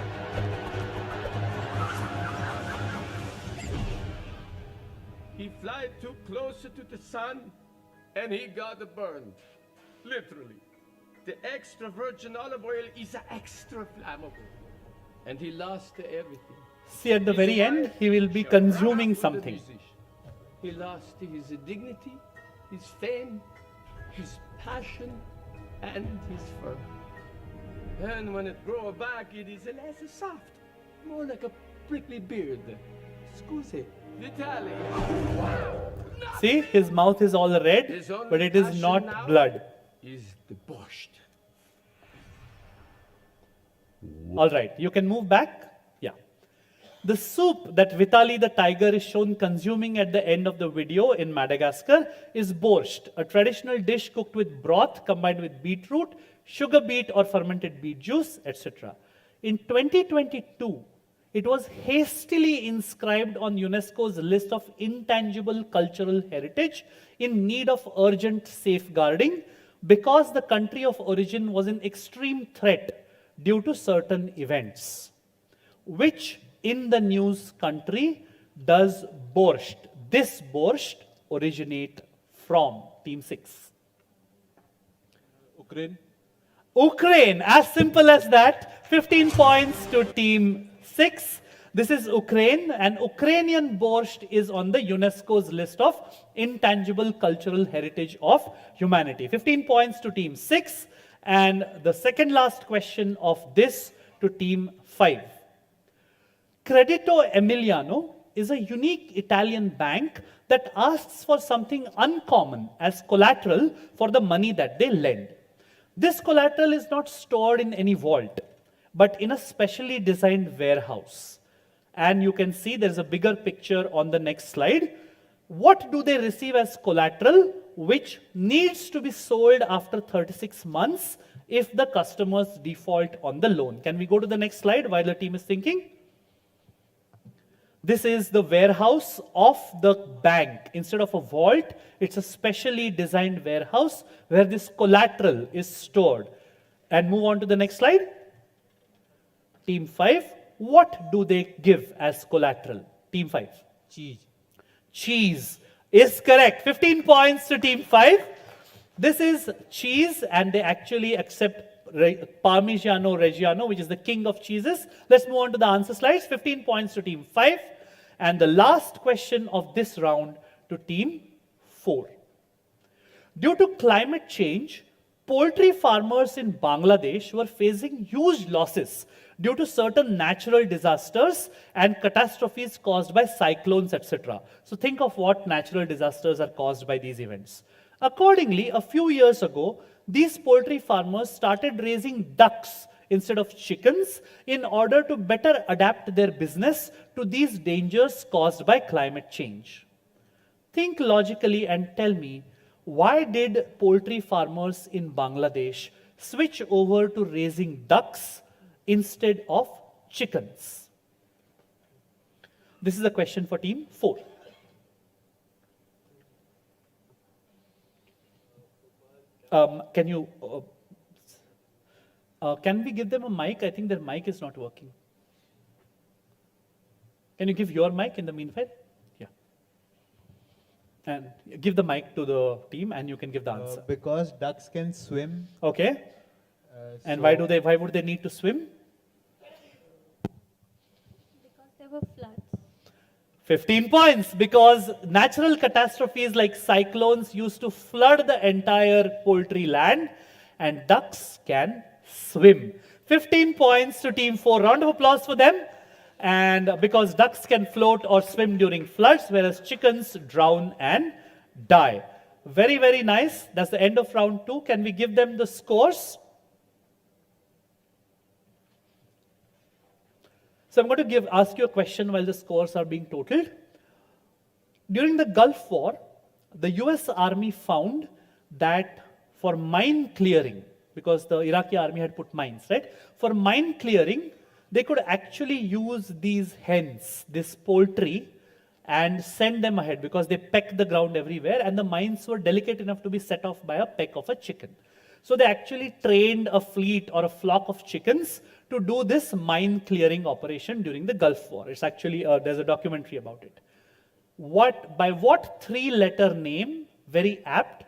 Speaker 8: He flied too closer to the sun, and he got burned. Literally. The extra virgin olive oil is extra flammable. And he lost everything.
Speaker 5: See, at the very end, he will be consuming something.
Speaker 8: He lost his dignity, his fame, his passion, and his fur. And when it grows back, it is less soft, more like a prickly beard. Scusi, Vitali.
Speaker 5: See, his mouth is all red, but it is not blood.
Speaker 8: Is the borscht.
Speaker 5: All right, you can move back. Yeah. The soup that Vitali the tiger is shown consuming at the end of the video in Madagascar is borscht, a traditional dish cooked with broth combined with beetroot, sugar beet or fermented beet juice, etc. In 2022, it was hastily inscribed on UNESCO's list of intangible cultural heritage in need of urgent safeguarding because the country of origin was in extreme threat due to certain events. Which in the news country does borscht, this borscht, originate from team 6?
Speaker 1: Ukraine.
Speaker 5: Ukraine, as simple as that. 15 points to team 6. This is Ukraine, and Ukrainian borscht is on the UNESCO's list of intangible cultural heritage of humanity. 15 points to team 6, and the second last question of this to team 5. Credito Emiliano is a unique Italian bank that asks for something uncommon as collateral for the money that they lend. This collateral is not stored in any vault, but in a specially designed warehouse. And you can see there's a bigger picture on the next slide. What do they receive as collateral, which needs to be sold after 36 months if the customers default on the loan? Can we go to the next slide while the team is thinking? This is the warehouse of the bank. Instead of a vault, it's a specially designed warehouse where this collateral is stored. And move on to the next slide. Team 5. What do they give as collateral? Team 5.
Speaker 10: Cheese.
Speaker 5: Cheese is correct. 15 points to team 5. This is cheese, and they actually accept Parmigiano Reggiano, which is the king of cheeses. Let's move on to the answer slides. 15 points to team 5. And the last question of this round to team 4. Due to climate change, poultry farmers in Bangladesh were facing huge losses due to certain natural disasters and catastrophes caused by cyclones, etc. So think of what natural disasters are caused by these events. Accordingly, a few years ago, these poultry farmers started raising ducks instead of chickens in order to better adapt their business to these dangers caused by climate change. Think logically and tell me, why did poultry farmers in Bangladesh switch over to raising ducks instead of chickens? This is a question for team 4. Can we give them a mic? I think their mic is not working. Can you give your mic in the meanwhile? Yeah. And give the mic to the team and you can give the answer.
Speaker 3: Because ducks can swim.
Speaker 5: Okay. And why would they need to swim?
Speaker 7: Because there were floods.
Speaker 5: 15 points, because natural catastrophes like cyclones used to flood the entire poultry land, and ducks can swim. 15 points to team 4. Round of applause for them. And because ducks can float or swim during floods, whereas chickens drown and die. Very, very nice. That's the end of round 2. Can we give them the scores? So I'm going to ask you a question while the scores are being totaled. During the Gulf War, the US Army found that for mine clearing, because the Iraqi army had put mines, right? For mine clearing, they could actually use these hens, this poultry, and send them ahead because they peck the ground everywhere, and the mines were delicate enough to be set off by a peck of a chicken. So they actually trained a fleet or a flock of chickens to do this mine clearing operation during the Gulf War. It's actually, there's a documentary about it. By what 3-letter name, very apt,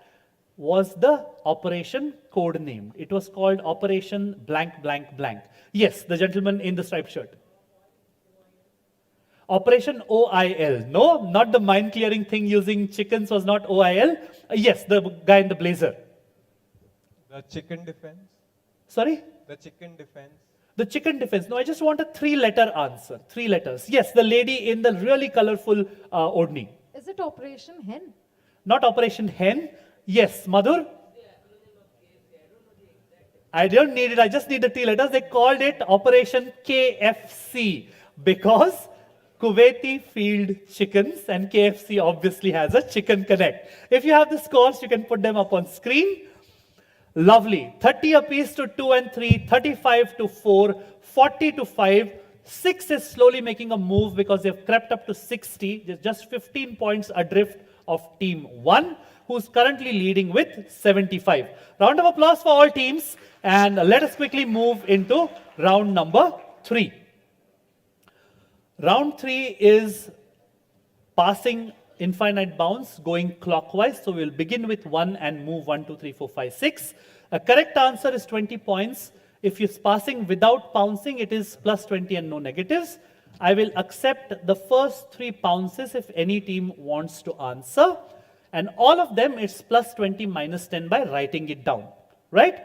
Speaker 5: was the operation code named? It was called Operation blank blank blank. Yes, the gentleman in the striped shirt. Operation OIL. No, not the mine clearing thing using chickens was not OIL. Yes, the guy in the blazer.
Speaker 3: The chicken defense.
Speaker 5: Sorry?
Speaker 3: The chicken defense.
Speaker 5: The chicken defense. No, I just want a 3-letter answer. 3 letters. Yes, the lady in the really colorful odni.
Speaker 17: Is it Operation Hen?
Speaker 5: Not Operation Hen. Yes, Madhur? I don't need it. I just need the 3 letters. They called it Operation KFC because Kuwaiti field chickens, and KFC obviously has a chicken connect. If you have the scores, you can put them up on screen. Lovely. 30 apiece to 2 and 3, 35 to 4, 40 to 5. 6 is slowly making a move because they've crept up to 60. There's just 15 points adrift of team 1, who's currently leading with 75. Round of applause for all teams, and let us quickly move into round number 3. Round 3 is passing infinite bounds going clockwise. So we'll begin with 1 and move 1, 2, 3, 4, 5, 6. A correct answer is 20 points. If you're passing without pouncing, it is plus 20 and no negatives. I will accept the first 3 pounces if any team wants to answer. And all of them, it's plus 20 minus 10 by writing it down, right?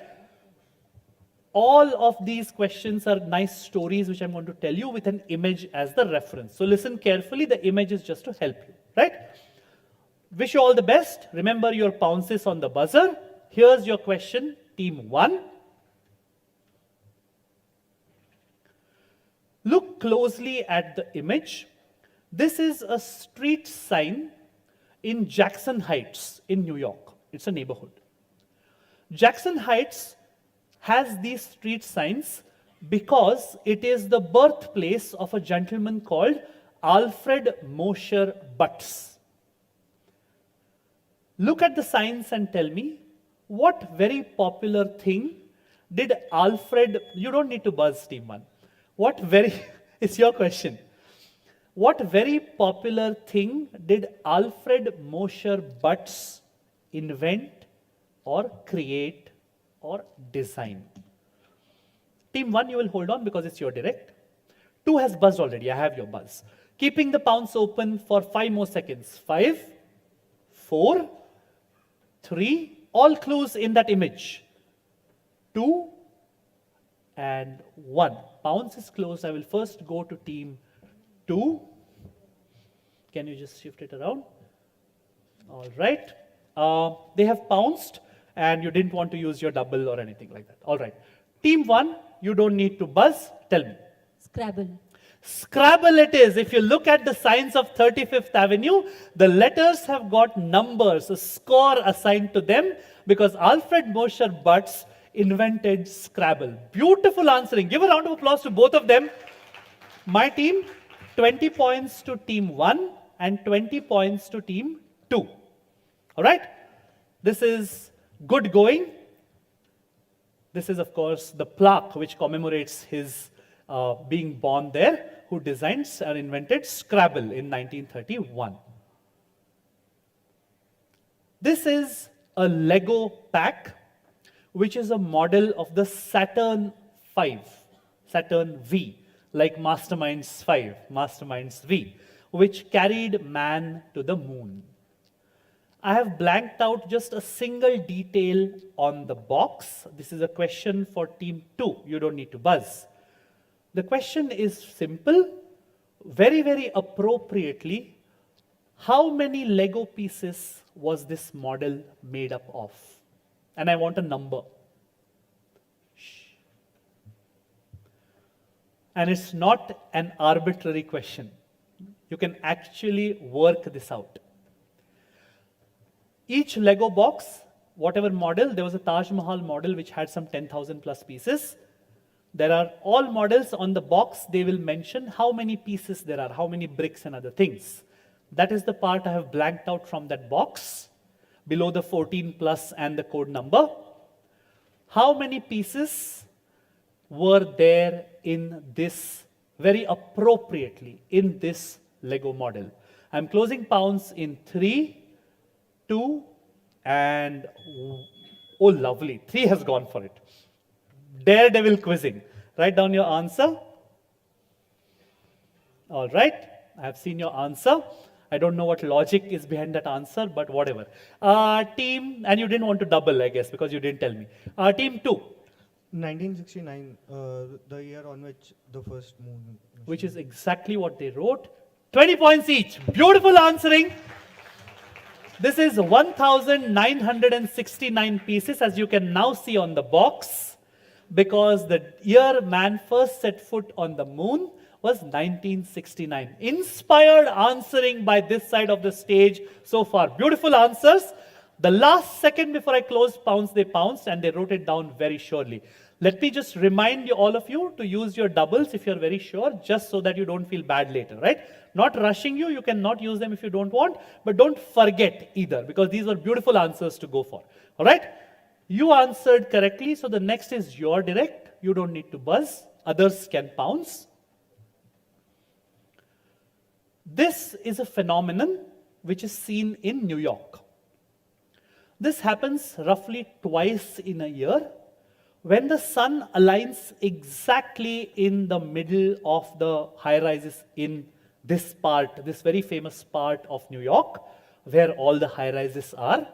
Speaker 5: All of these questions are nice stories which I'm going to tell you with an image as the reference. So listen carefully, the image is just to help you, right? Wish you all the best. Remember your pounces on the buzzer. Here's your question, team 1. Look closely at the image. This is a street sign in Jackson Heights in New York. It's a neighborhood. Jackson Heights has these street signs because it is the birthplace of a gentleman called Alfred Mosher Butts. Look at the signs and tell me what very popular thing did Alfred, you don't need to buzz team 1. What very, it's your question. What very popular thing did Alfred Mosher Butts invent or create or design? Team 1, you will hold on because it's your direct. 2 has buzzed already. I have your buzz. Keeping the pounce open for 5 more seconds. 5, 4, 3, all clues in that image. 2 and 1. Pounce is closed. I will first go to team 2. Can you just shift it around? All right. They have pounced and you didn't want to use your double or anything like that. All right. Team 1, you don't need to buzz. Tell me.
Speaker 15: Scrabble.
Speaker 5: Scrabble it is. If you look at the signs of 35th Avenue, the letters have got numbers, a score assigned to them because Alfred Mosher Butts invented Scrabble. Beautiful answering. Give a round of applause to both of them. My team, 20 points to team 1 and 20 points to team 2. All right? This is good going. This is, of course, the plaque which commemorates his being born there, who designed and invented Scrabble in 1931. This is a Lego pack, which is a model of the Saturn V, like Masterminds 5, Masterminds V, which carried man to the moon. I have blanked out just a single detail on the box. This is a question for team 2. You don't need to buzz. The question is simple, very, very appropriately. How many Lego pieces was this model made up of? And I want a number. Shh. And it's not an arbitrary question. You can actually work this out. Each Lego box, whatever model, there was a Taj Mahal model which had some 10,000 plus pieces. There are all models on the box, they will mention how many pieces there are, how many bricks and other things. That is the part I have blanked out from that box, below the 14 plus and the code number. How many pieces were there in this, very appropriately, in this Lego model? I'm closing pounds in 3, 2, and oh lovely, 3 has gone for it. Daredevil quizzing. Write down your answer. All right, I have seen your answer. I don't know what logic is behind that answer, but whatever. Team, and you didn't want to double, I guess, because you didn't tell me. Team 2.
Speaker 6: 1969, the year on which the first moon.
Speaker 5: Which is exactly what they wrote. 20 points each. Beautiful answering. This is 1,969 pieces, as you can now see on the box, because the year man first set foot on the moon was 1969. Inspired answering by this side of the stage so far. Beautiful answers. The last second before I closed pounce, they pounced and they wrote it down very surely. Let me just remind you, all of you, to use your doubles if you're very sure, just so that you don't feel bad later, right? Not rushing you, you can not use them if you don't want, but don't forget either, because these were beautiful answers to go for, all right? You answered correctly, so the next is your direct. You don't need to buzz, others can pounce. This is a phenomenon which is seen in New York. This happens roughly twice in a year when the sun aligns exactly in the middle of the high-rises in this part, this very famous part of New York, where all the high-rises are.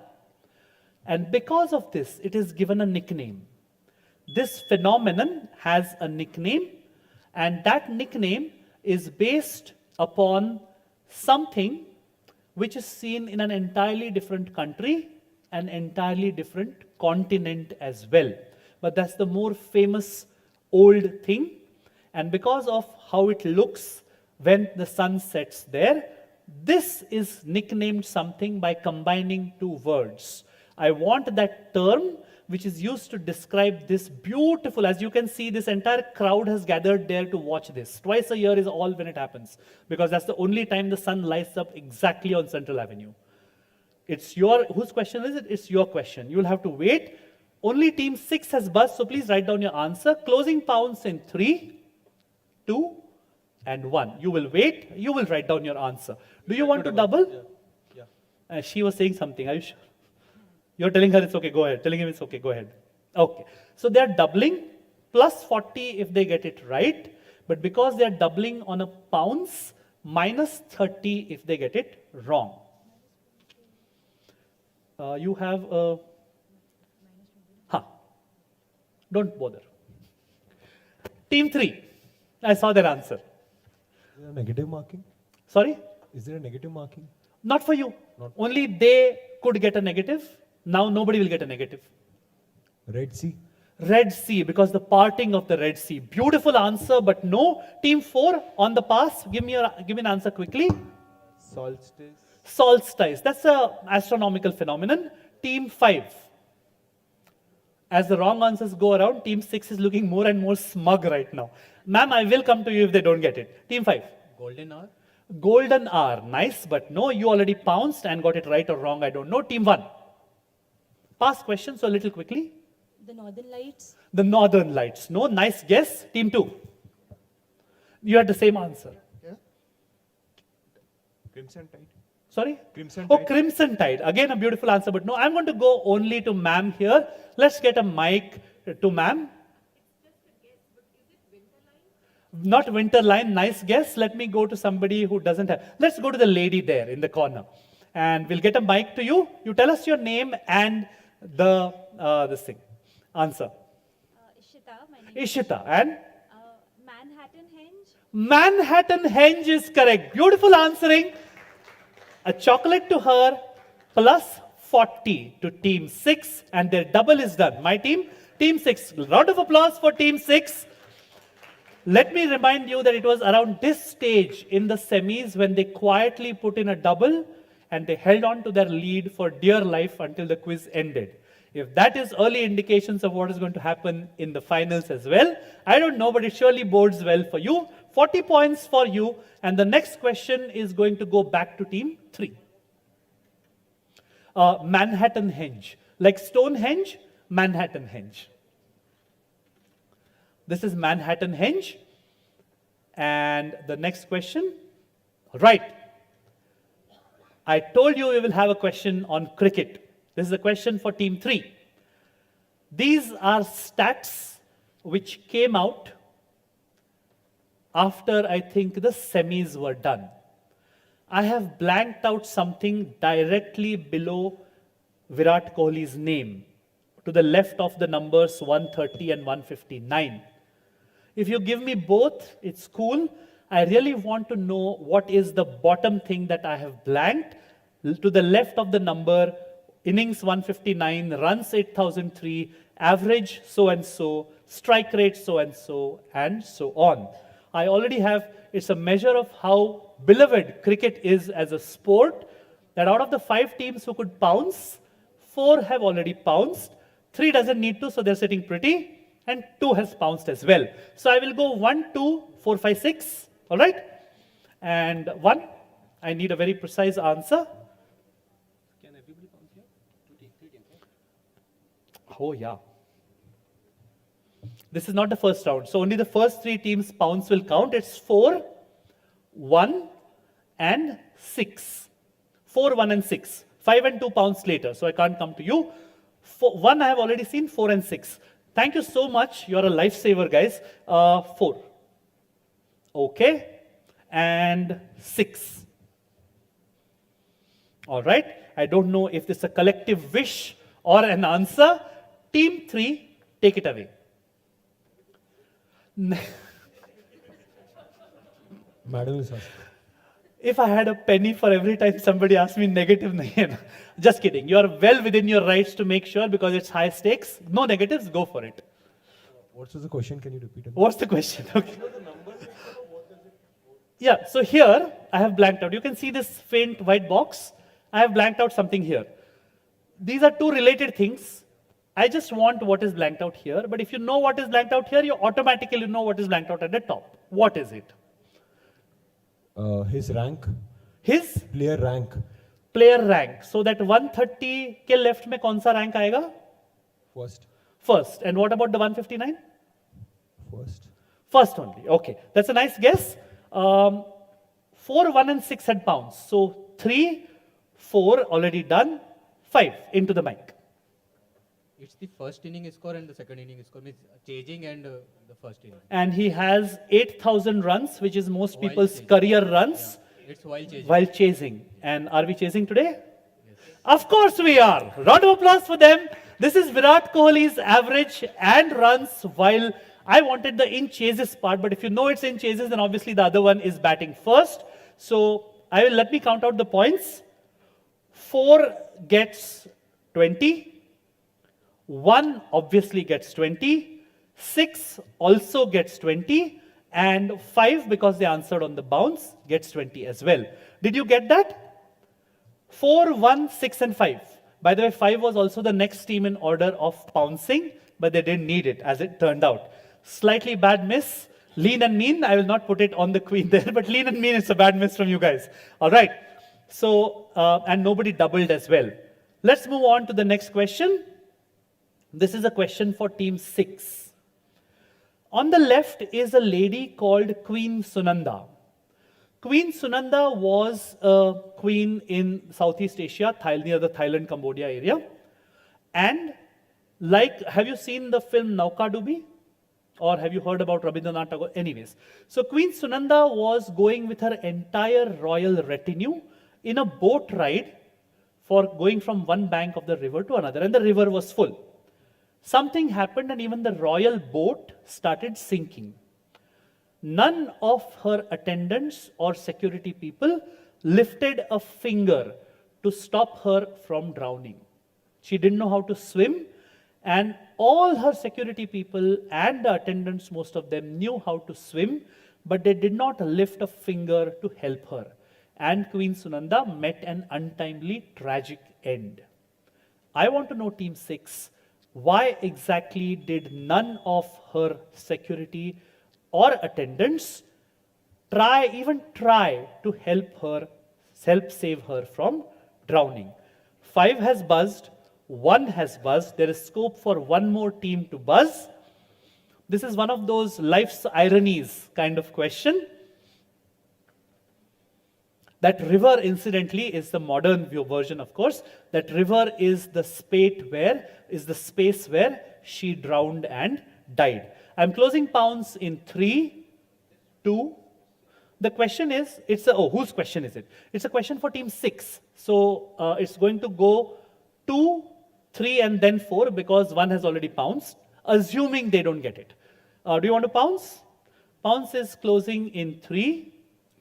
Speaker 5: And because of this, it is given a nickname. This phenomenon has a nickname, and that nickname is based upon something which is seen in an entirely different country, an entirely different continent as well. But that's the more famous old thing. And because of how it looks when the sun sets there, this is nicknamed something by combining two words. I want that term which is used to describe this beautiful, as you can see, this entire crowd has gathered there to watch this. Twice a year is all when it happens, because that's the only time the sun lights up exactly on Central Avenue. It's your, whose question is it? It's your question. You'll have to wait. Only team 6 has buzzed, so please write down your answer. Closing pounds in 3, 2, and 1. You will wait. You will write down your answer. Do you want to double? Yeah. She was saying something. Are you sure? You're telling her it's okay, go ahead. Telling him it's okay, go ahead. Okay. So they're doubling, plus 40 if they get it right. But because they're doubling on a pounds, minus 30 if they get it wrong. You have a... Don't bother. Team 3. I saw their answer.
Speaker 4: Is there a negative marking?
Speaker 5: Sorry?
Speaker 4: Is there a negative marking?
Speaker 5: Not for you. Only they could get a negative. Now nobody will get a negative.
Speaker 4: Red Sea.
Speaker 5: Red Sea, because the parting of the Red Sea. Beautiful answer, but no. Team 4 on the pass. Give me an answer quickly.
Speaker 3: Solstice.
Speaker 5: Solstice. That's an astronomical phenomenon. Team 5. As the wrong answers go around, team 6 is looking more and more smug right now. Ma'am, I will come to you if they don't get it. Team 5.
Speaker 18: Golden hour?
Speaker 5: Golden hour. Nice, but no, you already pounced and got it right or wrong, I don't know. Team 1. Pass question, so a little quickly.
Speaker 15: The Northern Lights.
Speaker 5: The Northern Lights. No, nice guess. Team 2. You had the same answer.
Speaker 3: Yeah. Crimson Tide.
Speaker 5: Sorry?
Speaker 3: Crimson
Speaker 5: Oh,
Speaker 3: Tide.
Speaker 5: Crimson Tide. Again, a beautiful answer, but no, I'm going to go only to ma'am here. Let's get a mic to ma'am. Not winter line, nice guess. Let me go to somebody who doesn't have. Let's go to the lady there in the corner. And we'll get a mic to you. You tell us your name and this thing. Answer.
Speaker 20: Ishita, my name
Speaker 5: Ishita. And?
Speaker 20: Manhattan Henge.
Speaker 5: Manhattan Henge is correct. Beautiful answering. A chocolate to her, plus 40 to team 6, and their double is done. My team, team 6. Round of applause for team 6. Let me remind you that it was around this stage in the semis when they quietly put in a double and they held on to their lead for dear life until the quiz ended. If that is early indications of what is going to happen in the finals as well, I don't know, but it surely bodes well for you. 40 points for you, and the next question is going to go back to team 3. Manhattan Henge. Like Stonehenge, Manhattan Henge. This is Manhattan Henge. And the next question. Right. I told you we will have a question on cricket. This is a question for team 3. These are stats which came out after, I think, the semis were done. I have blanked out something directly below Virat Kohli's name, to the left of the numbers 130 and 159. If you give me both, it's cool. I really want to know what is the bottom thing that I have blanked. To the left of the number, innings 159, runs 8003, average so-and-so, strike rate so-and-so, and so on. I already have, it's a measure of how beloved cricket is as a sport, that out of the 5 teams who could pounce, 4 have already pounced, 3 doesn't need to, so they're sitting pretty, and 2 has pounced as well. So I will go 1, 2, 4, 5, 6, all right? And 1, I need a very precise answer.
Speaker 1: Can everybody pounce here? 2 teams.
Speaker 5: Oh, yeah. This is not the first round. So only the first 3 teams' pounds will count. It's 4, 1, and 6. 4, 1 and 6. 5 and 2 pounds later, so I can't come to you. 1 I have already seen, 4 and 6. Thank you so much. You're a lifesaver, guys. 4. Okay. And 6. All right. I don't know if this is a collective wish or an answer. Team 3, take it away.
Speaker 4: Madam is asking.
Speaker 5: If I had a penny for every time somebody asked me negative, nahi hai na. Just kidding. You are well within your rights to make sure because it's high stakes. No negatives, go for it.
Speaker 4: What was the question? Can you repeat it?
Speaker 5: What's the question? Okay. Yeah, so here I have blanked out. You can see this faint white box. I have blanked out something here. These are two related things. I just want what is blanked out here. But if you know what is blanked out here, you automatically know what is blanked out at the top. What is it?
Speaker 4: His rank.
Speaker 5: His?
Speaker 4: Player rank.
Speaker 5: Player rank. So that 130 के left में कौन सा rank आएगा?
Speaker 4: First.
Speaker 5: First. And what about the 159?
Speaker 4: First.
Speaker 5: First only. Okay. That's a nice guess. 4, 1 and 6 had pounds. So 3, 4 already done. 5 into the mic.
Speaker 18: It's the first inning score and the second inning score, means chasing and the first inning.
Speaker 5: And he has 8,000 runs, which is most
Speaker 18: While
Speaker 5: people's
Speaker 18: chasing.
Speaker 5: career runs.
Speaker 18: Yeah. It's while chasing.
Speaker 5: While chasing. And are we chasing today? Yes. Of course we are. Round of applause for them. This is Virat Kohli's average and runs, while I wanted the in chases part, but if you know it's in chases, then obviously the other one is batting first. So let me count out the points. 4 gets 20. 1 obviously gets 20. 6 also gets 20. And 5, because they answered on the bounce, gets 20 as well. Did you get that? 4, 1, 6 and 5. By the way, 5 was also the next team in order of pouncing, but they didn't need it, as it turned out. Slightly bad miss. Lean and mean, I will not put it on the queen there, but lean and mean, it's a bad miss from you guys. All right. So, and nobody doubled as well. Let's move on to the next question. This is a question for team 6. On the left is a lady called Queen Sunanda. Queen Sunanda was a queen in Southeast Asia, near the Thailand, Cambodia area. And have you seen the film Naukadubi? Or have you heard about Rabindranath Tagore? Anyways, so Queen Sunanda was going with her entire royal retinue in a boat ride for going from one bank of the river to another, and the river was full. Something happened and even the royal boat started sinking. None of her attendants or security people lifted a finger to stop her from drowning. She didn't know how to swim, and all her security people and the attendants, most of them, knew how to swim, but they did not lift a finger to help her. And Queen Sunanda met an untimely, tragic end. I want to know, Team 6, why exactly did none of her security or attendants even try to help save her from drowning? 5 has buzzed, 1 has buzzed. There is scope for one more team to buzz. This is one of those life's ironies kind of question. That river, incidentally, is the modern version, of course. That river is the space where she drowned and died. I'm closing pounds in 3, 2. The question is, whose question is it? It's a question for team 6. So it's going to go 2, 3, and then 4 because 1 has already pounced, assuming they don't get it. Do you want to pounce? Pounce is closing in 3,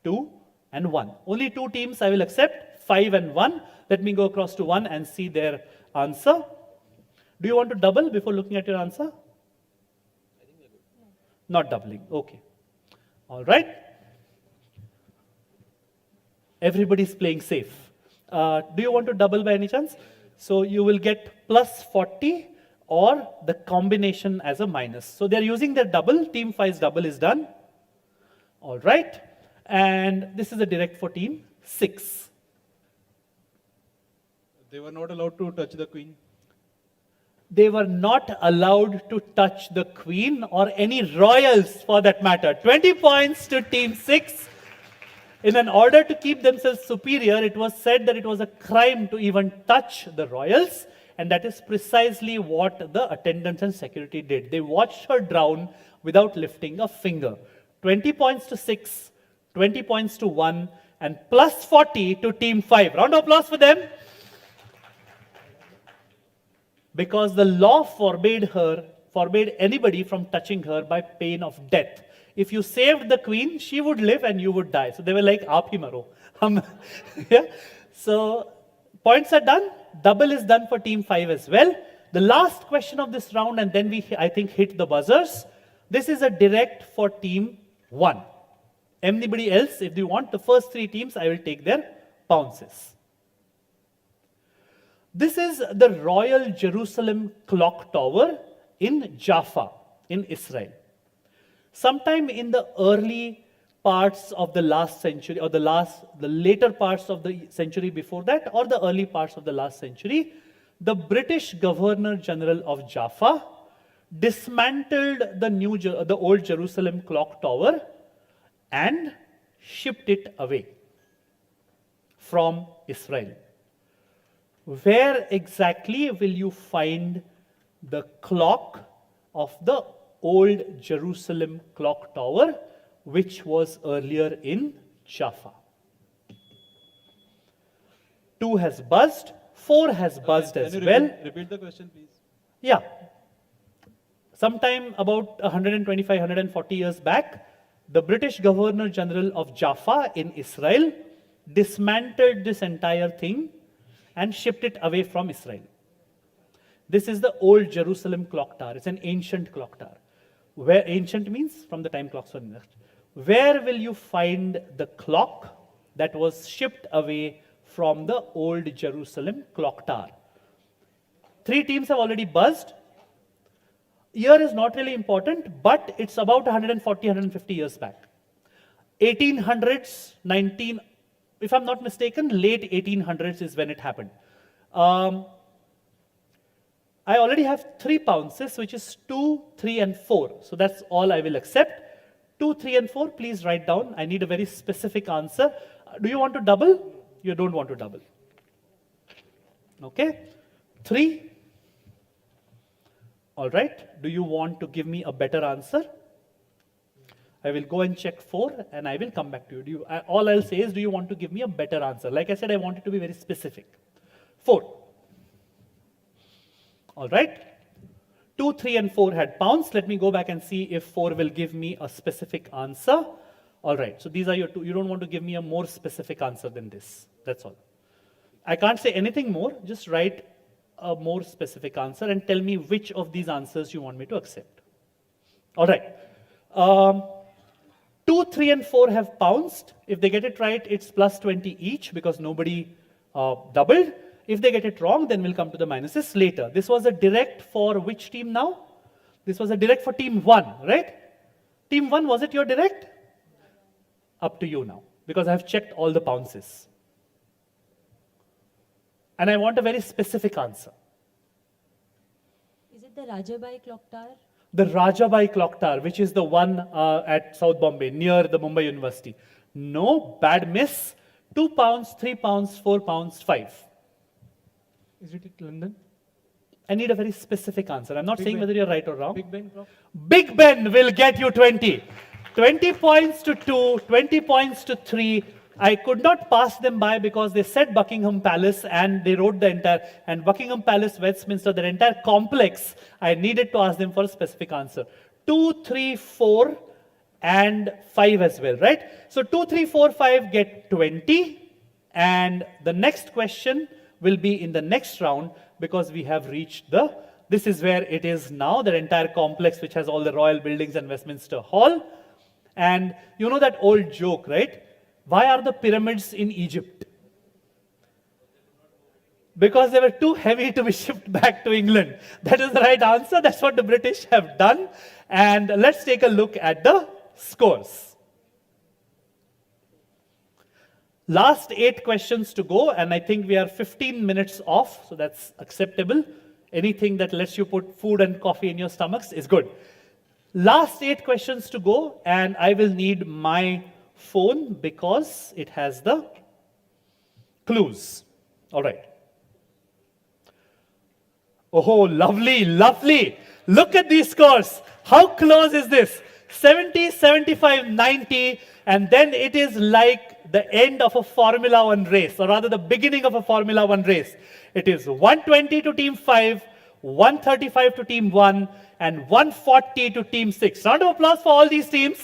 Speaker 5: 2, and 1. Only 2 teams I will accept, 5 and 1. Let me go across to 1 and see their answer. Do you want to double before looking at your answer? Not doubling. Okay. All right. Everybody's playing safe. Do you want to double by any chance? So you will get plus 40 or the combination as a minus. So they're using their double. Team 5's double is done. All right. And this is a direct for team 6.
Speaker 1: They were not allowed to touch the queen.
Speaker 5: They were not allowed to touch the queen or any royals for that matter. 20 points to team 6. In an order to keep themselves superior, it was said that it was a crime to even touch the royals, and that is precisely what the attendants and security did. They watched her drown without lifting a finger. 20 points to 6, 20 points to 1, and plus 40 to team 5. Round of applause for them. Because the law forbade anybody from touching her by pain of death. If you saved the queen, she would live and you would die. So they were like, aap hi maro. Yeah? So points are done. Double is done for team 5 as well. The last question of this round, and then we, I think, hit the buzzers. This is a direct for team 1. Anybody else, if you want, the first 3 teams, I will take their pounces. This is the Royal Jerusalem Clock Tower in Jaffa, in Israel. Sometime in the early parts of the last century, or the later parts of the century before that, or the early parts of the last century, the British Governor General of Jaffa dismantled the old Jerusalem Clock Tower and shipped it away from Israel. Where exactly will you find the clock of the old Jerusalem Clock Tower, which was earlier in Jaffa? 2 has buzzed, 4 has buzzed as well.
Speaker 1: Repeat the question, please.
Speaker 5: Yeah. Sometime about 125, 140 years back, the British Governor General of Jaffa in Israel dismantled this entire thing and shipped it away from Israel. This is the old Jerusalem clock tower. It's an ancient clock tower. Where ancient means from the time clocks were invented. Where will you find the clock that was shipped away from the old Jerusalem clock tower? 3 teams have already buzzed. Year is not really important, but it's about 140, 150 years back. 1800s, if I'm not mistaken, late 1800s is when it happened. I already have 3 pounces, which is 2, 3, and 4. So that's all I will accept. 2, 3, and 4, please write down. I need a very specific answer. Do you want to double? You don't want to double. Okay. 3. All right. Do you want to give me a better answer? I will go and check 4 and I will come back to you. All I'll say is, do you want to give me a better answer? Like I said, I want it to be very specific. 4. All right. 2, 3, and 4 had pounds. Let me go back and see if 4 will give me a specific answer. All right. So these are your 2. You don't want to give me a more specific answer than this. That's all. I can't say anything more. Just write a more specific answer and tell me which of these answers you want me to accept. All right. 2, 3, and 4 have pounced. If they get it right, it's plus 20 each because nobody doubled. If they get it wrong, then we'll come to the minuses later. This was a direct for which team now? This was a direct for team 1, right? Team 1, was it your direct? Up to you now, because I have checked all the pounces. And I want a very specific answer.
Speaker 15: Is it the Rajabai clock tower?
Speaker 5: The Rajabai clock tower, which is the one at South Bombay, near the Mumbai University. No, bad miss. 2 pounds, 3 pounds, 4 pounds, 5.
Speaker 14: Is it at London?
Speaker 5: I need a very specific answer. I'm not saying whether you're right or wrong.
Speaker 14: Big Ben clock?
Speaker 5: Big Ben will get you 20. 20 points to 2, 20 points to 3. I could not pass them by because they said Buckingham Palace and they wrote the entire, and Buckingham Palace, Westminster, their entire complex, I needed to ask them for a specific answer. 2, 3, 4, and 5 as well, right? So 2, 3, 4, 5 get 20. And the next question will be in the next round because we have reached this is where it is now, the entire complex which has all the royal buildings and Westminster Hall. And you know that old joke, right? Why are the pyramids in Egypt? Because they were too heavy to be shipped back to England. That is the right answer. That's what the British have done. And let's take a look at the scores. Last 8 questions to go, and I think we are 15 minutes off, so that's acceptable. Anything that lets you put food and coffee in your stomachs is good. Last 8 questions to go, and I will need my phone because it has the clues. All right. Oh, lovely, lovely. Look at these scores. How close is this? 70, 75, 90, and then it is like the end of a Formula One race, or rather the beginning of a Formula One race. It is 120 to Team 5, 135 to Team 1, and 140 to Team 6. Round of applause for all these teams.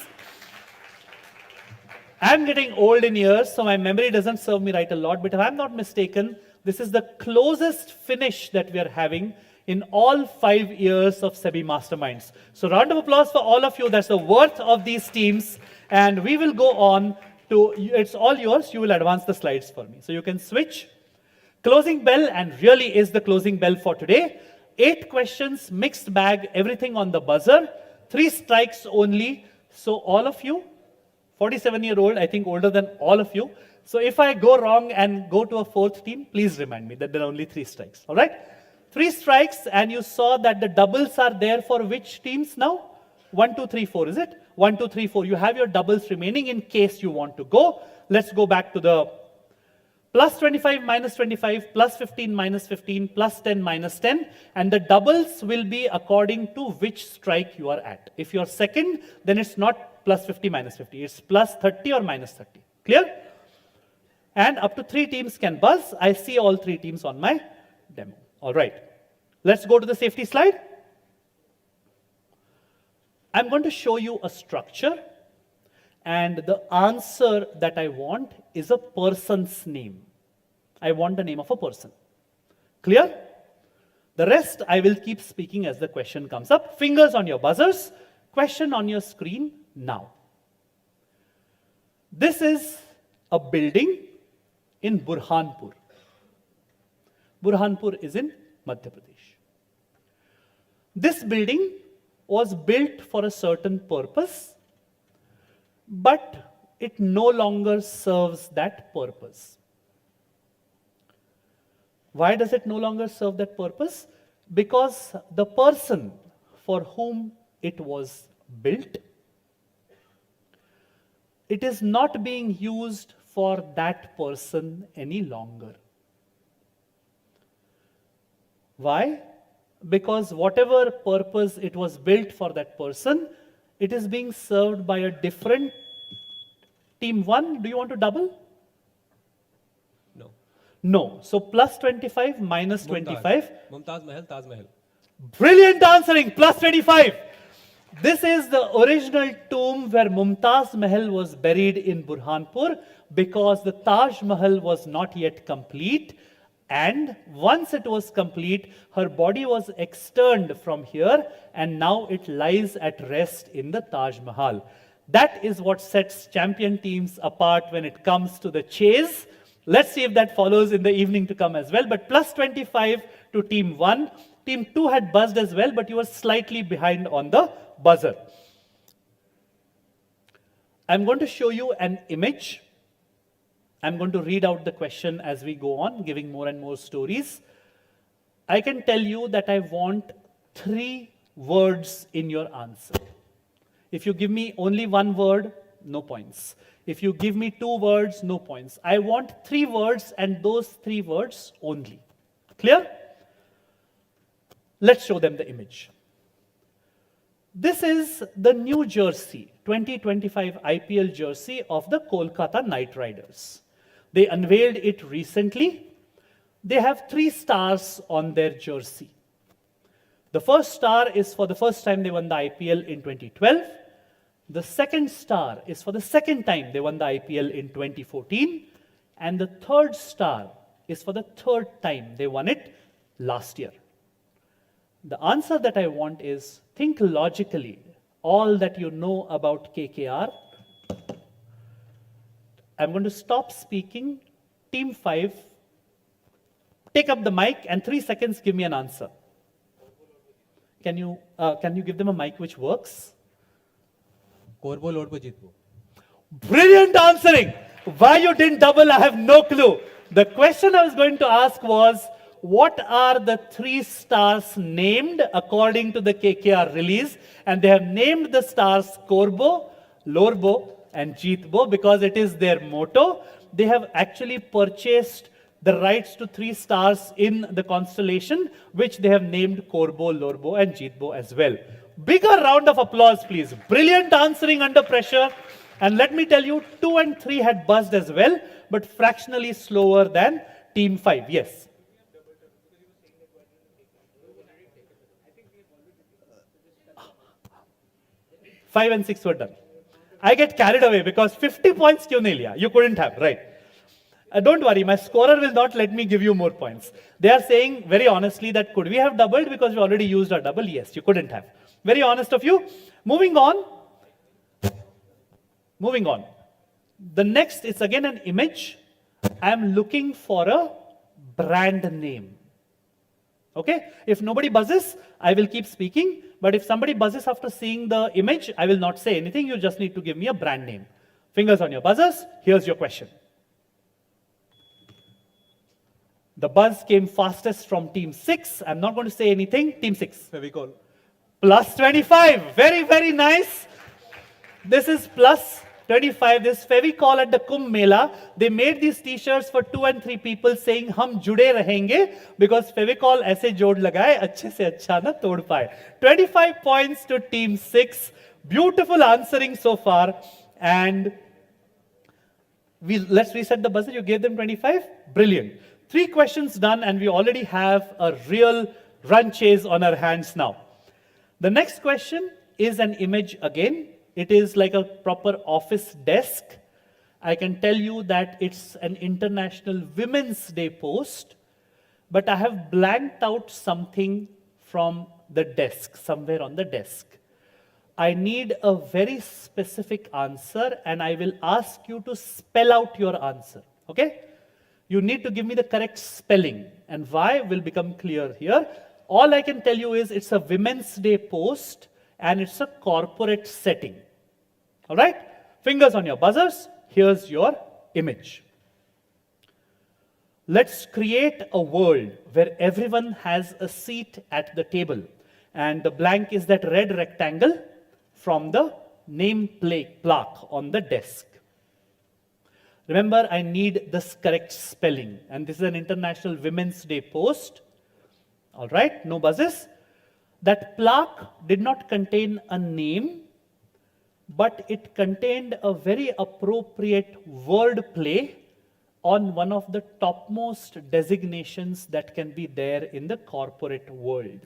Speaker 5: I'm getting old in years, so my memory doesn't serve me right a lot, but if I'm not mistaken, this is the closest finish that we are having in all 5 years of SEBI Masterminds. So round of applause for all of you. That's the worth of these teams. And we will go on to, it's all yours. You will advance the slides for me. So you can switch. Closing bell, and really is the closing bell for today. 8 questions, mixed bag, everything on the buzzer. 3 strikes only. So all of you, 47-year-old, I think older than all of you. So if I go wrong and go to a 4th team, please remind me that there are only 3 strikes. All right? 3 strikes, and you saw that the doubles are there for which teams now? 1, 2, 3, 4, is it? 1, 2, 3, 4. You have your doubles remaining in case you want to go. Let's go back to the plus 25, minus 25, plus 15, minus 15, plus 10, minus 10. And the doubles will be according to which strike you are at. If you're second, then it's not plus 50, minus 50. It's plus 30 or minus 30. Clear? And up to 3 teams can buzz. I see all 3 teams on my demo. All right. Let's go to the safety slide. I'm going to show you a structure, and the answer that I want is a person's name. I want the name of a person. Clear? The rest I will keep speaking as the question comes up. Fingers on your buzzers. Question on your screen now. This is a building in Burhanpur. Burhanpur is in Madhya Pradesh. This building was built for a certain purpose, but it no longer serves that purpose. Why does it no longer serve that purpose? Because the person for whom it was built, it is not being used for that person any longer. Why? Because whatever purpose it was built for that person, it is being served by a different team. 1, do you want to double?
Speaker 4: No.
Speaker 5: No. So plus 25, minus 25.
Speaker 4: Mumtaz Mahal, Taj Mahal.
Speaker 5: Brilliant answering, plus 25. This is the original tomb where Mumtaz Mahal was buried in Burhanpur, because the Taj Mahal was not yet complete. And once it was complete, her body was externed from here, and now it lies at rest in the Taj Mahal. That is what sets champion teams apart when it comes to the chase. Let's see if that follows in the evening to come as well. But plus 25 to team 1. Team 2 had buzzed as well, but you were slightly behind on the buzzer. I'm going to show you an image. I'm going to read out the question as we go on, giving more and more stories. I can tell you that I want 3 words in your answer. If you give me only 1 word, no points. If you give me 2 words, no points. I want 3 words, and those 3 words only. Clear? Let's show them the image. This is the New Jersey 2025 IPL jersey of the Kolkata Knight Riders. They unveiled it recently. They have 3 stars on their jersey. The first star is for the first time they won the IPL in 2012. The second star is for the second time they won the IPL in 2014. And the third star is for the third time they won it last year. The answer that I want is, think logically, all that you know about KKR. I'm going to stop speaking. Team 5, take up the mic, and 3 seconds, give me an answer. Can you give them a mic which works?
Speaker 18: Korbo load pe jeetbo.
Speaker 5: Brilliant answering. Why you didn't double, I have no clue. The question I was going to ask was, what are the 3 stars named according to the KKR release? And they have named the stars Korbo, Lorbo, and Jeetbo because it is their motto. They have actually purchased the rights to 3 stars in the constellation, which they have named Corbo, Lorbo, and Jeetbo as well. Bigger round of applause, please. Brilliant answering under pressure. And let me tell you, 2 and 3 had buzzed as well, but fractionally slower than Team 5. Yes. Five and 6 were done. I get carried away because 50 points kyun nahi liya? You couldn't have, right? Don't worry, my scorer will not let me give you more points. They are saying very honestly that could we have doubled because we already used our double? Yes, you couldn't have. Very honest of you. Moving on. Moving on. The next is again an image. I am looking for a brand name. Okay? If nobody buzzes, I will keep speaking. But if somebody buzzes after seeing the image, I will not say anything. You just need to give me a brand name. Fingers on your buzzers. Here's your question. The buzz came fastest from Team 6. I'm not going to say anything. Team 6.
Speaker 1: Fevicol.
Speaker 5: Plus 25. Very, very nice. This is plus 25. This Fevicol at the Kumbh Mela. They made these t-shirts for 2 and 3 people saying, "Hum jude rahenge," because Fevicol aise jod lagaye, achhe se acha na tod paye. 25 points to Team 6. Beautiful answering so far. And let's reset the buzzer. You gave them 25? Brilliant. 3 questions done, and we already have a real run chase on our hands now. The next question is an image again. It is like a proper office desk. I can tell you that it's an International Women's Day post, but I have blanked out something from the desk, somewhere on the desk. I need a very specific answer, and I will ask you to spell out your answer. Okay? You need to give me the correct spelling, and why will become clear here. All I can tell you is it's a Women's Day post, and it's a corporate setting. All right? Fingers on your buzzers. Here's your image. Let's create a world where everyone has a seat at the table. And the blank is that red rectangle from the name plaque on the desk. Remember, I need this correct spelling. And this is an International Women's Day post. All right, no buzzes. That plaque did not contain a name, but it contained a very appropriate word play on one of the topmost designations that can be there in the corporate world.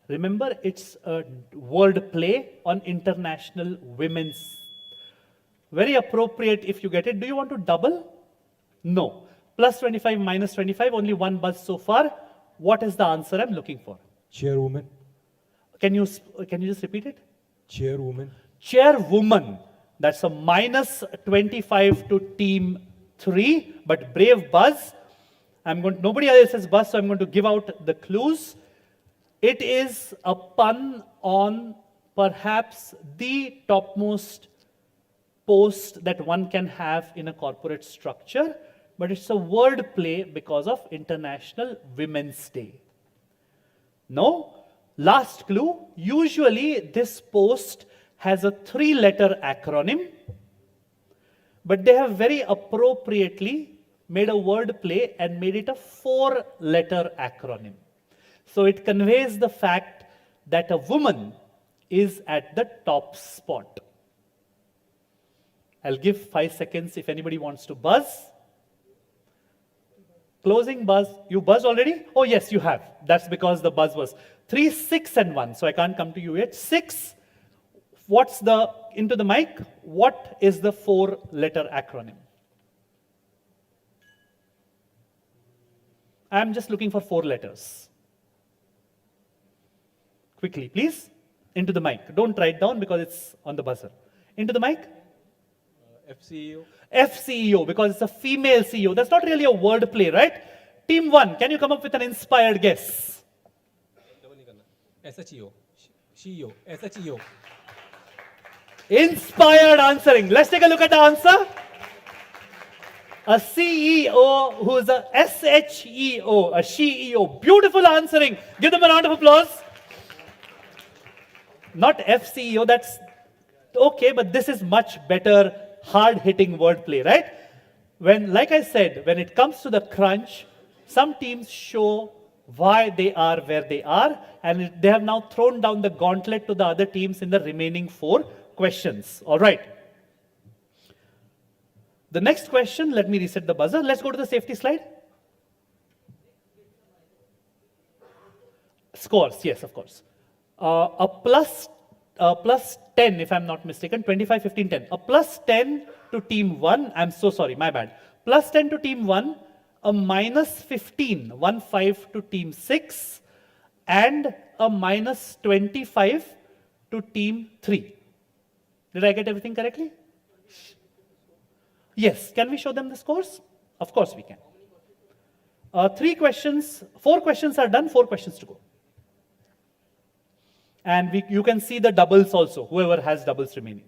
Speaker 5: Remember, it's a word play on International Women's. Very appropriate if you get it. Do you want to double? No. Plus 25, minus 25, only 1 buzz so far. What is the answer I'm looking for?
Speaker 11: Chairwoman.
Speaker 5: Can you just repeat it?
Speaker 11: Chairwoman.
Speaker 5: Chairwoman. That's a minus 25 to Team 3, but brave buzz. Nobody else has buzz, so I'm going to give out the clues. It is a pun on perhaps the topmost post that one can have in a corporate structure, but it's a word play because of International Women's Day. No? Last clue. Usually this post has a 3-letter acronym, but they have very appropriately made a word play and made it a 4-letter acronym. So it conveys the fact that a woman is at the top spot. I'll give 5 seconds if anybody wants to buzz. Closing buzz. You buzzed already? Oh, yes, you have. That's because the buzz was 3, 6, and 1. So I can't come to you yet. 6. What's the, into the mic, what is the 4-letter acronym? I'm just looking for 4 letters. Quickly, please. Into the mic. Don't write down because it's on the buzzer. Into the mic.
Speaker 1: FCEO.
Speaker 5: FCEO, because it's a female CEO. That's not really a word play, right? Team 1, can you come up with an inspired guess?
Speaker 4: SHEO. CEO. SHEO.
Speaker 5: Inspired answering. Let's take a look at the answer. A CEO who's a SHEO, a CEO. Beautiful answering. Give them a round of applause. Not FCEO, that's Okay, but this is much better hard-hitting wordplay, right? When, like I said, when it comes to the crunch, some teams show why they are where they are, and they have now thrown down the gauntlet to the other teams in the remaining 4 questions. All right. The next question, let me reset the buzzer. Let's go to the safety slide. Scores, yes, of course. A plus 10, if I'm not mistaken, 25, 15, 10. A plus 10 to team 1, I'm so sorry, my bad. Plus 10 to team 1, a minus 15, 1-5 to team 6, and a minus 25 to team 3. Did I get everything correctly? Yes, can we show them the scores? Of course we can. 4 questions are done, 4 questions to go. And you can see the doubles also, whoever has doubles remaining.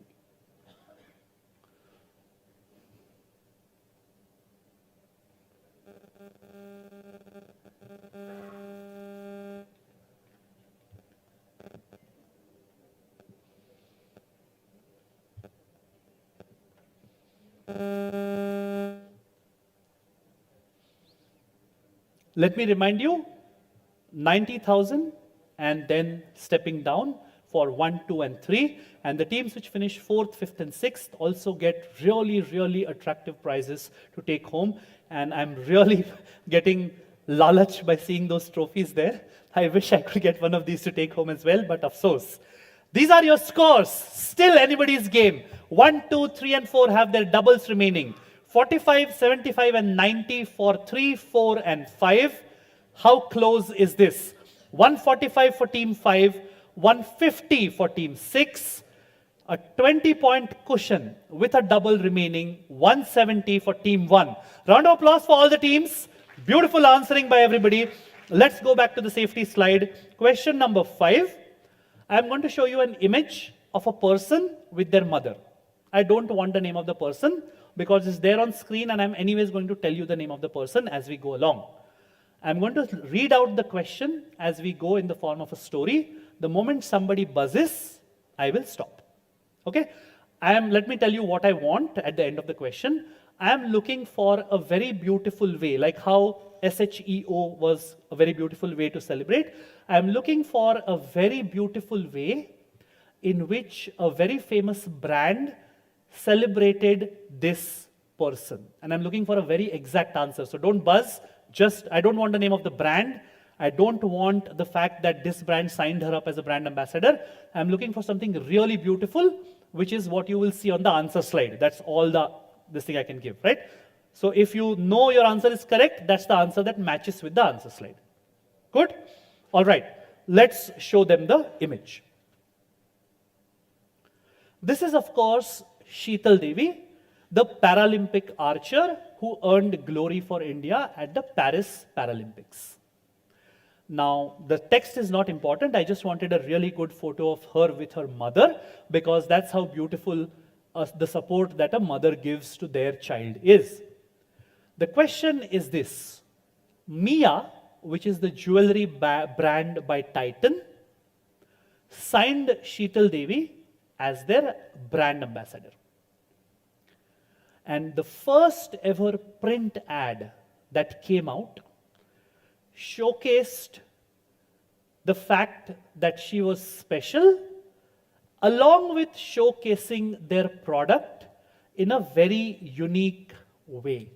Speaker 5: Let me remind you, 90,000 and then stepping down for 1, 2, and 3. And the teams which finish 4th, 5th, and 6th also get really, really attractive prizes to take home. And I'm really getting lalach by seeing those trophies there. I wish I could get one of these to take home as well, but afsos. These are your scores. Still anybody's game. 1, 2, 3, and 4 have their doubles remaining. 45, 75, and 90 for 3, 4, and 5. How close is this? 145 for team 5, 150 for team 6, a 20-point cushion with a double remaining, 170 for team 1. Round of applause for all the teams. Beautiful answering by everybody. Let's go back to the safety slide. Question number 5. I'm going to show you an image of a person with their mother. I don't want the name of the person because it's there on screen, and I'm anyways going to tell you the name of the person as we go along. I'm going to read out the question as we go in the form of a story. The moment somebody buzzes, I will stop. Okay? Let me tell you what I want at the end of the question. I am looking for a very beautiful way, like how SHEO was a very beautiful way to celebrate. I am looking for a very beautiful way in which a very famous brand celebrated this person. And I'm looking for a very exact answer. So don't buzz. I don't want the name of the brand. I don't want the fact that this brand signed her up as a brand ambassador. I'm looking for something really beautiful, which is what you will see on the answer slide. That's all this thing I can give, right? So if you know your answer is correct, that's the answer that matches with the answer slide. Good? All right. Let's show them the image. This is, of course, Sheetal Devi, the Paralympic archer who earned glory for India at the Paris Paralympics. Now, the text is not important. I just wanted a really good photo of her with her mother, because that's how beautiful the support that a mother gives to their child is. The question is this. Mia, which is the jewelry brand by Titan, signed Sheetal Devi as their brand ambassador. And the first ever print ad that came out showcased the fact that she was special, along with showcasing their product in a very unique way.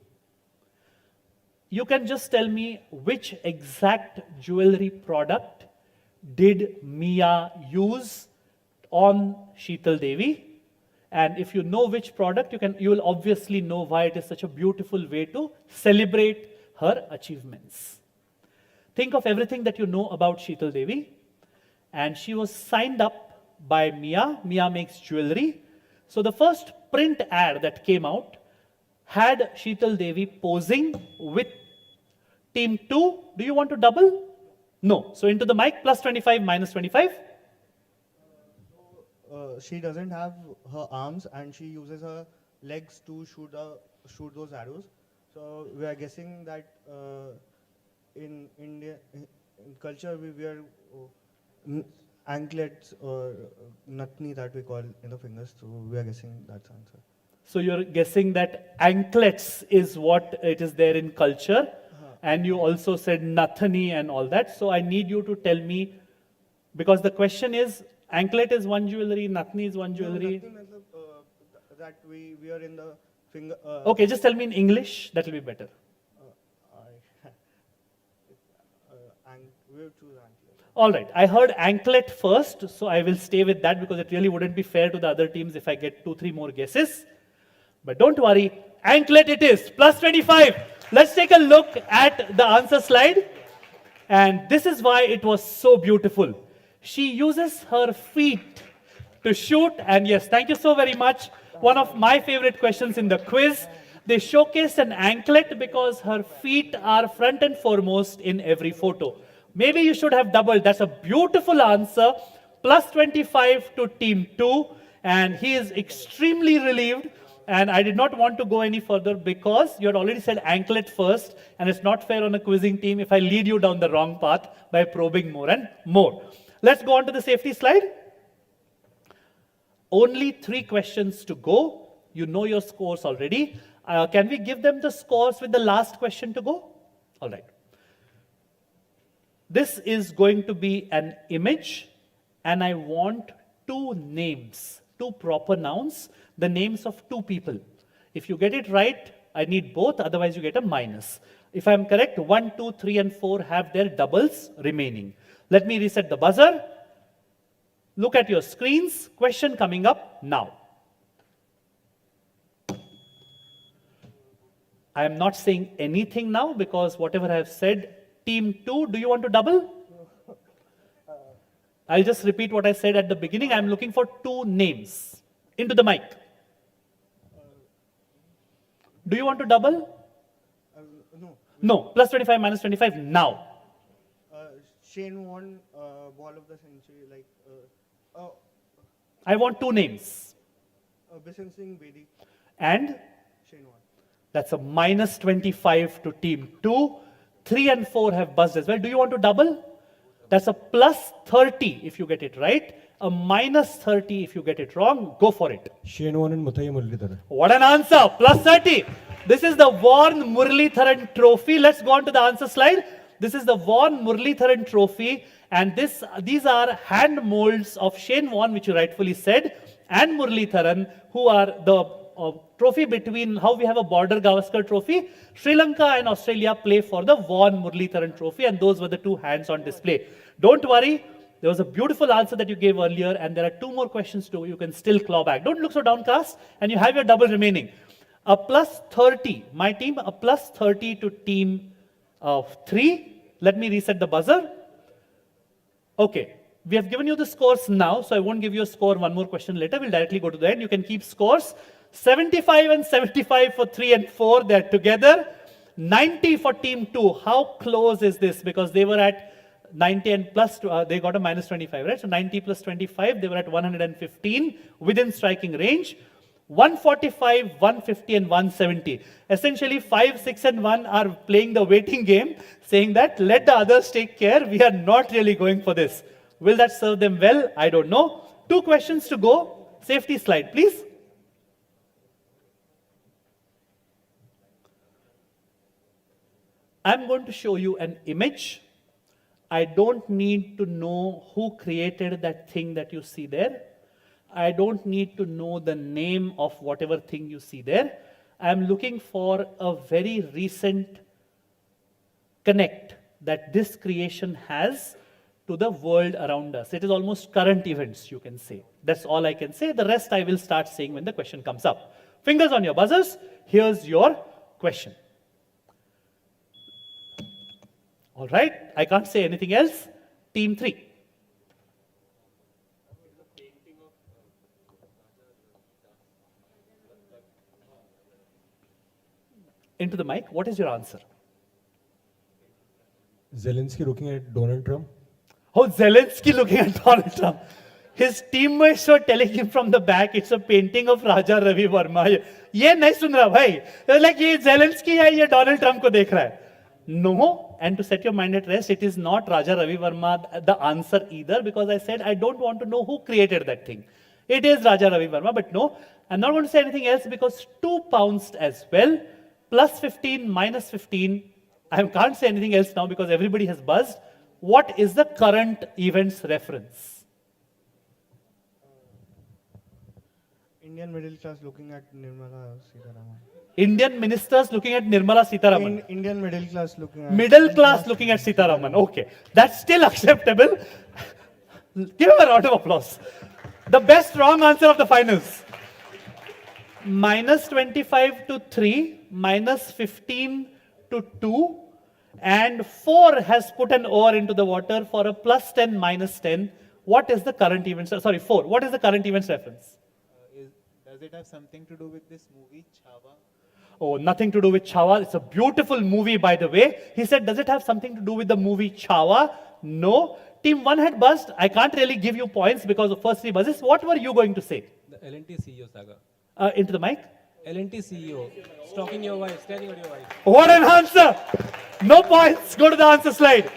Speaker 5: You can just tell me which exact jewelry product did Mia use on Sheetal Devi. And if you know which product, you will obviously know why it is such a beautiful way to celebrate her achievements. Think of everything that you know about Sheetal Devi. And she was signed up by Mia. Mia makes jewelry. So the first print ad that came out had Sheetal Devi posing with team 2. Do you want to double? No. So into the mic, plus 25, minus 25.
Speaker 6: She doesn't have her arms and she uses her legs to shoot those arrows. So we are guessing that in India, in culture, we wear anklets or natni that we call in the fingers. So we are guessing that's the answer.
Speaker 5: So you're guessing that anklets is what it is there in culture, and you also said nathani and all that. So I need you to tell me, because the question is, anklet is one jewelry, nathani is one jewelry.
Speaker 6: No, nathni that we wear in the finger.
Speaker 5: Okay, just tell me in English, that will be better.
Speaker 6: We have choose anklet.
Speaker 5: All right, I heard anklet first, so I will stay with that because it really wouldn't be fair to the other teams if I get 2-3 more guesses. But don't worry, anklet it is, plus 25. Let's take a look at the answer slide. And this is why it was so beautiful. She uses her feet to shoot, and yes, thank you so very much. One of my favorite questions in the quiz. They showcased an anklet because her feet are front and foremost in every photo. Maybe you should have doubled. That's a beautiful answer. Plus 25 to team 2. And he is extremely relieved. And I did not want to go any further because you had already said anklet first. And it's not fair on a quizzing team if I lead you down the wrong path by probing more and more. Let's go on to the safety slide. Only 3 questions to go. You know your scores already. Can we give them the scores with the last question to go? All right. This is going to be an image, and I want 2 names, 2 proper nouns, the names of 2 people. If you get it right, I need both, otherwise you get a minus. If I'm correct, 1, 2, 3, and 4 have their doubles remaining. Let me reset the buzzer. Look at your screens. Question coming up now. I am not saying anything now because whatever I have said, team 2, do you want to double? I'll just repeat what I said at the beginning. I'm looking for 2 names. Into the mic. Do you want to double?
Speaker 6: No.
Speaker 5: No. Plus 25, minus 25 now.
Speaker 6: Shane won ball of the century. Like.
Speaker 5: I want 2 names.
Speaker 6: Bisan Singh Bedi.
Speaker 5: And?
Speaker 6: Shane won.
Speaker 5: That's a minus 25 to team 2. 3 and 4 have buzzed as well. Do you want to double? That's a plus 30 if you get it right. A minus 30 if you get it wrong. Go for it.
Speaker 11: Shane won and Muthai Muralidharan.
Speaker 5: What an answer. Plus 30. This is the Vaughan Muralidharan Trophy. Let's go on to the answer slide. This is the Vaughan Muralidharan Trophy. And these are hand molds of Shane Vaughan, which you rightfully said, and Muralidharan, who are the trophy between how we have a border Gavaskar trophy. Sri Lanka and Australia play for the Vaughan Muralidharan Trophy, and those were the 2 hands on display. Don't worry, there was a beautiful answer that you gave earlier, and there are 2 more questions too. You can still claw back. Don't look so downcast, and you have your double remaining. A plus 30, my team, a plus 30 to team 3. Let me reset the buzzer. Okay, we have given you the scores now, so I won't give you a score 1 more question later. We'll directly go to the end. You can keep scores. 75 and 75 for 3 and 4, they're together. 90 for team 2. How close is this? Because they were at 90 and plus, they got a minus 25, right? So 90 plus 25, they were at 115 within striking range. 145, 150 and 170. Essentially 5, 6 and 1 are playing the waiting game, saying that let the others take care. We are not really going for this. Will that serve them well? I don't know. 2 questions to go. Safety slide, please. I'm going to show you an image. I don't need to know who created that thing that you see there. I don't need to know the name of whatever thing you see there. I'm looking for a very recent connect that this creation has to the world around us. It is almost current events, you can say. That's all I can say. The rest I will start saying when the question comes up. Fingers on your buzzers. Here's your question. All right, I can't say anything else. Team 3. Into the mic, what is your answer?
Speaker 11: Zelensky looking at Donald Trump.
Speaker 5: Oh, Zelensky looking at Donald Trump. His teammates were telling him from the back, it's a painting of Raja Ravi Verma. Ye nahi sun raha bhai. They're like, ye Zelensky hai, ye Donald Trump ko dekh raha hai. No, and to set your mind at rest, it is not Raja Ravi Verma the answer either, because I said I don't want to know who created that thing. It is Raja Ravi Verma, but no, I'm not going to say anything else because 2 pounced as well, plus 15, minus 15. I can't say anything else now because everybody has buzzed. What is the current events reference?
Speaker 6: Indian middle class looking at Nirmala Sitharaman.
Speaker 5: Indian ministers looking at Nirmala Sitharaman.
Speaker 6: Indian middle class looking at...
Speaker 5: Middle class looking at Sitharaman. Okay, that's still acceptable. Give him a round of applause. The best wrong answer of the finals. Minus 25 to 3, minus 15 to 2, and 4 has put an oar into the water for a plus 10, minus 10. What is the current events? Sorry, 4. What is the current events reference?
Speaker 10: Does it have something to do with this movie, Chhawa?
Speaker 5: Oh, nothing to do with Chhawa. It's a beautiful movie, by the way. He said, does it have something to do with the movie Chhawa? No. Team 1 had buzzed. I can't really give you points because of first 3 buzzes. What were you going to say?
Speaker 4: The L&T CEO saga.
Speaker 5: Into the mic.
Speaker 4: L&T CEO, stalking your wife, staring at your wife.
Speaker 5: What an answer! No points. Go to the answer slide.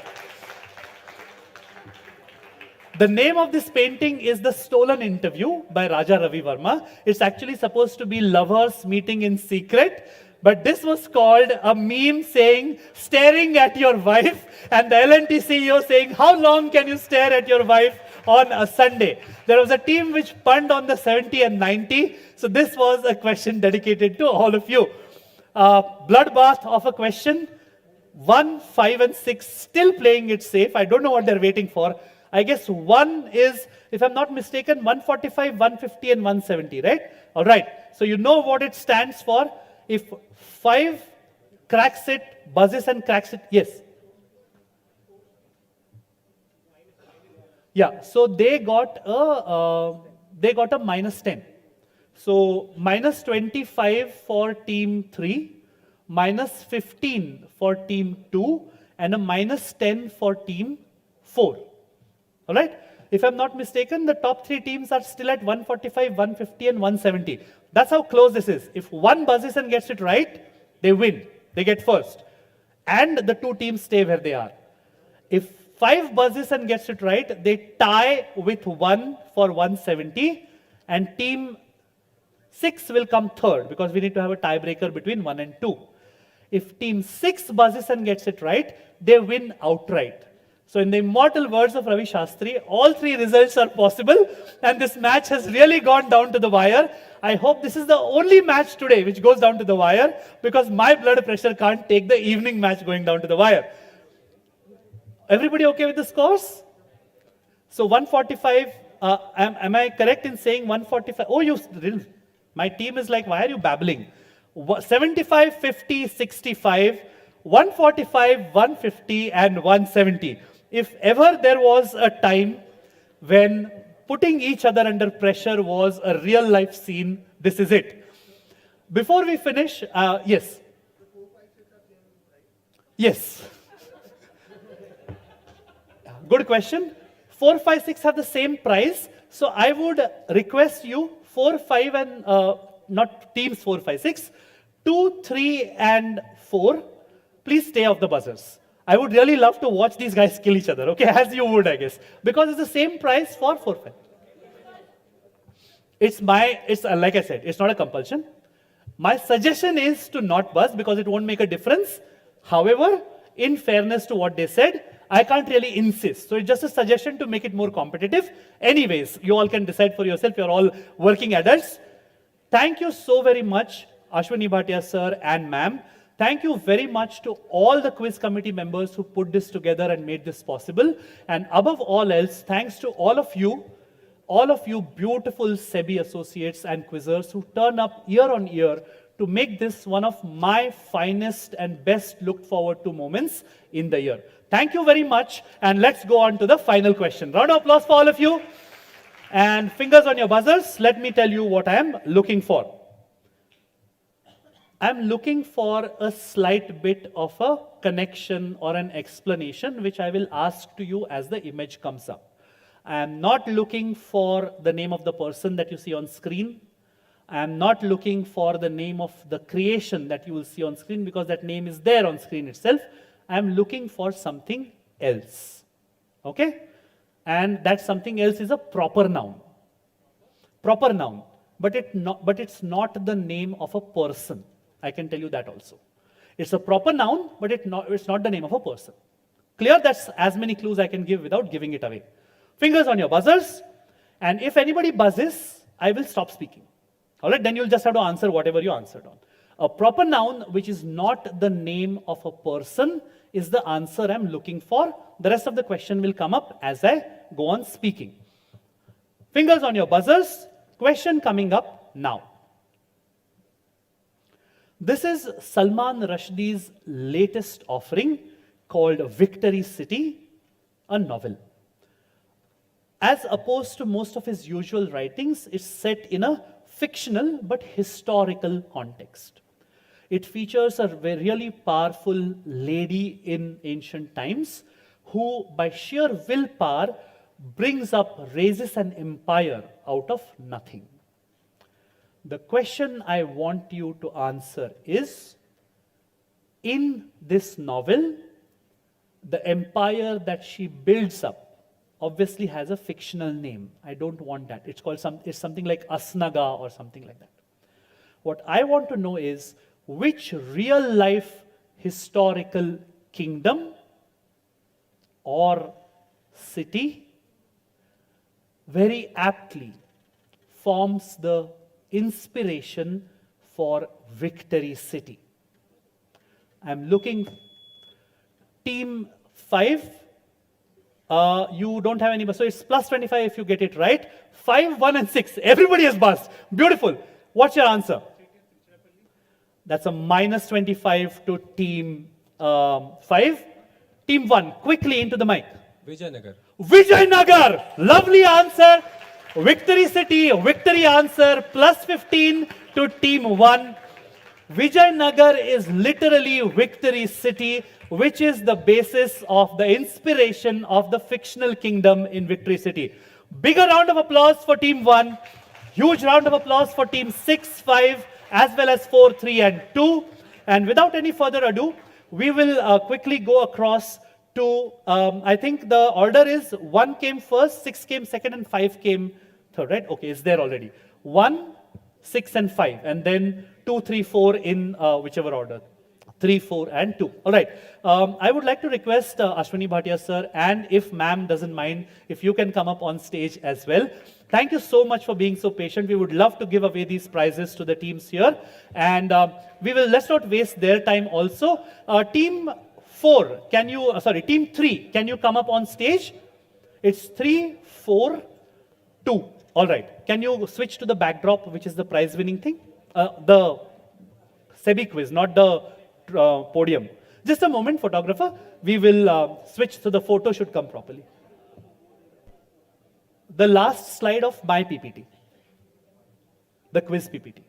Speaker 5: The name of this painting is The Stolen Interview by Raja Ravi Verma. It's actually supposed to be lovers meeting in secret, but this was called a meme saying, staring at your wife, and the L&T CEO saying, how long can you stare at your wife on a Sunday? There was a team which punned on the 70 and 90, so this was a question dedicated to all of you. Bloodbath of a question. 1, 5, and 6 still playing it safe. I don't know what they're waiting for. I guess 1 is, if I'm not mistaken, 145, 150, and 170, right? All right. So you know what it stands for. If 5 cracks it, buzzes and cracks it, yes. Yeah. So they got a minus 10. So minus 25 for team 3, minus 15 for team 2, and a minus 10 for team 4. All right? If I'm not mistaken, the top 3 teams are still at 145, 150, and 170. That's how close this is. If 1 buzzes and gets it right, they win. They get first. And the 2 teams stay where they are. If 5 buzzes and gets it right, they tie with 1 for 170. And team 6 will come third because we need to have a tiebreaker between 1 and 2. If team 6 buzzes and gets it right, they win outright. So in the immortal words of Ravi Shastri, all 3 results are possible, and this match has really gone down to the wire. I hope this is the only match today which goes down to the wire, because my blood pressure can't take the evening match going down to the wire. Everybody okay with the scores? So 145, am I correct in saying 145? Oh, my team is like, why are you babbling? 75, 50, 65, 145, 150, and 170. If ever there was a time when putting each other under pressure was a real life scene, this is it. Before we finish, yes. Yes. Good question. 4, 5, 6 have the same price. So I would request you, 4, 5, and not teams 4, 5, 6, 2, 3, and 4. Please stay off the buzzers. I would really love to watch these guys kill each other, okay, as you would, I guess. Because it's the same price for 4, 5. It's like I said, it's not a compulsion. My suggestion is to not buzz because it won't make a difference. However, in fairness to what they said, I can't really insist. So it's just a suggestion to make it more competitive. Anyways, you all can decide for yourself. You're all working adults. Thank you so very much, Ashwini Bhatia sir and ma'am. Thank you very much to all the quiz committee members who put this together and made this possible. And above all else, thanks to all of you beautiful SEBI associates and quizzers who turn up year on year to make this one of my finest and best looked forward to moments in the year. Thank you very much, and let's go on to the final question. Round of applause for all of you. And fingers on your buzzers, let me tell you what I am looking for. I'm looking for a slight bit of a connection or an explanation, which I will ask to you as the image comes up. I'm not looking for the name of the person that you see on screen. I'm not looking for the name of the creation that you will see on screen because that name is there on screen itself. I'm looking for something else. Okay? And that something else is a proper noun. Proper noun. But it's not the name of a person. I can tell you that also. It's a proper noun, but it's not the name of a person. Clear? That's as many clues I can give without giving it away. Fingers on your buzzers. And if anybody buzzes, I will stop speaking. All right? Then you'll just have to answer whatever you answered on. A proper noun, which is not the name of a person, is the answer I'm looking for. The rest of the question will come up as I go on speaking. Fingers on your buzzers. Question coming up now. This is Salman Rushdie's latest offering called Victory City, a novel. As opposed to most of his usual writings, it's set in a fictional but historical context. It features a really powerful lady in ancient times who, by sheer willpower, raises an empire out of nothing. The question I want you to answer is, in this novel, the empire that she builds up obviously has a fictional name. I don't want that. It's something like Asnaga or something like that. What I want to know is, which real life historical kingdom or city very aptly forms the inspiration for Victory City? I'm looking. Team 5, you don't have any, so it's plus 25 if you get it right. 5, 1 and 6. Everybody has buzzed. Beautiful. What's your answer? That's a minus 25 to team 5. Team 1, quickly into the mic.
Speaker 19: Vijayanagar.
Speaker 5: Vijayanagar! Lovely answer. Victory City, victory answer, plus 15 to team 1. Vijayanagar is literally Victory City, which is the basis of the inspiration of the fictional kingdom in Victory City. Bigger round of applause for team 1. Huge round of applause for team 6, 5, as well as 4, 3, and 2. And without any further ado, we will quickly go across to, I think the order is 1 came first, 6 came second, and 5 came third, right? Okay, it's there already. 1, 6, and 5, and then 2, 3, 4 in whichever order. 3, 4, and 2. All right. I would like to request Ashwini Bhatia sir, and if ma'am doesn't mind, if you can come up on stage as well. Thank you so much for being so patient. We would love to give away these prizes to the teams here. And let's not waste their time also. Team 4, team 3, can you come up on stage? It's 3, 4, 2. All right. Can you switch to the backdrop, which is the prize winning thing? The SEBI quiz, not the podium. Just a moment, photographer. We will switch, so the photo should come properly. The last slide of my PPT. The quiz PPT.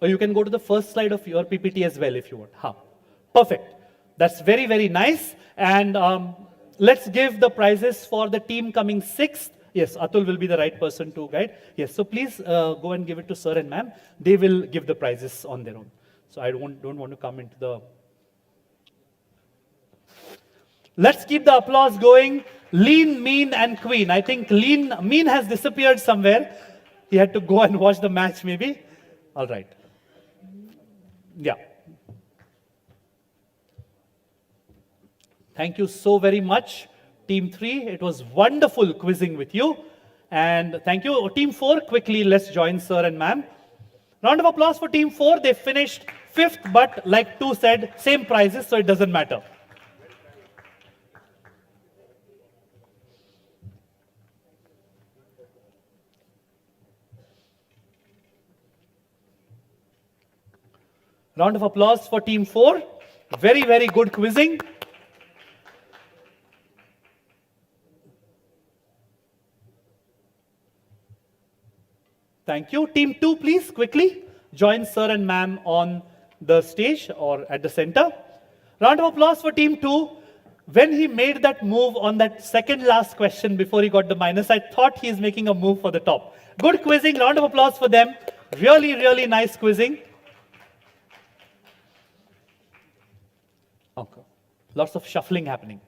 Speaker 5: Or you can go to the first slide of your PPT as well if you want. Perfect. That's very, very nice. And let's give the prizes for the team coming 6th. Yes, Atul will be the right person to guide. Yes, so please go and give it to sir and ma'am. They will give the prizes on their own. So I don't want to come into the... Let's keep the applause going. Lean, Mean, and Queen. I think Mean has disappeared somewhere. He had to go and watch the match maybe. All right. Yeah. Thank you so very much, Team 3. It was wonderful quizzing with you. And thank you. Team 4, quickly, let's join sir and ma'am. Round of applause for Team 4. They finished 5th, but like 2 said, same prizes, so it doesn't matter. Round of applause for Team 4. Very, very good quizzing. Thank you. Team 2, please, quickly. Join sir and ma'am on the stage or at the center. Round of applause for Team 2. when he made that move on that second last question before he got the minus, I thought he's making a move for the top. Good quizzing, round of applause for them. Really, really nice quizzing. Okay. Lots of shuffling happening.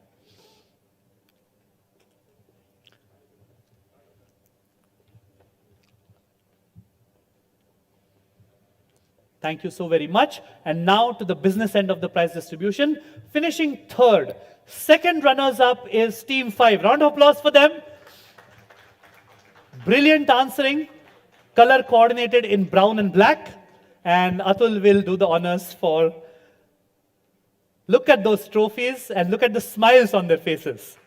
Speaker 5: Thank you so very much. And now to the business end of the prize distribution. Finishing third, second runners up is Team 5. Round of applause for them. Brilliant answering, color coordinated in brown and black. And Atul will do the honors for. Look at those trophies and look at the smiles on their faces.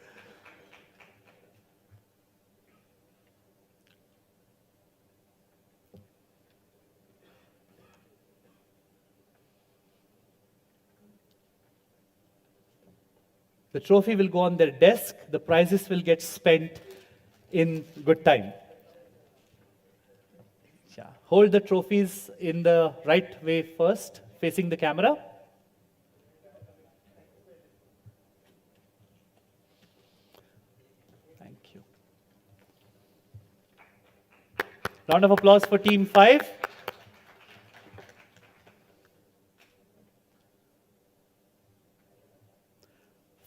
Speaker 5: The trophy will go on their desk. The prizes will get spent in good time. Yeah. Hold the trophies in the right way first, facing the camera. Thank you. Round of applause for Team 5.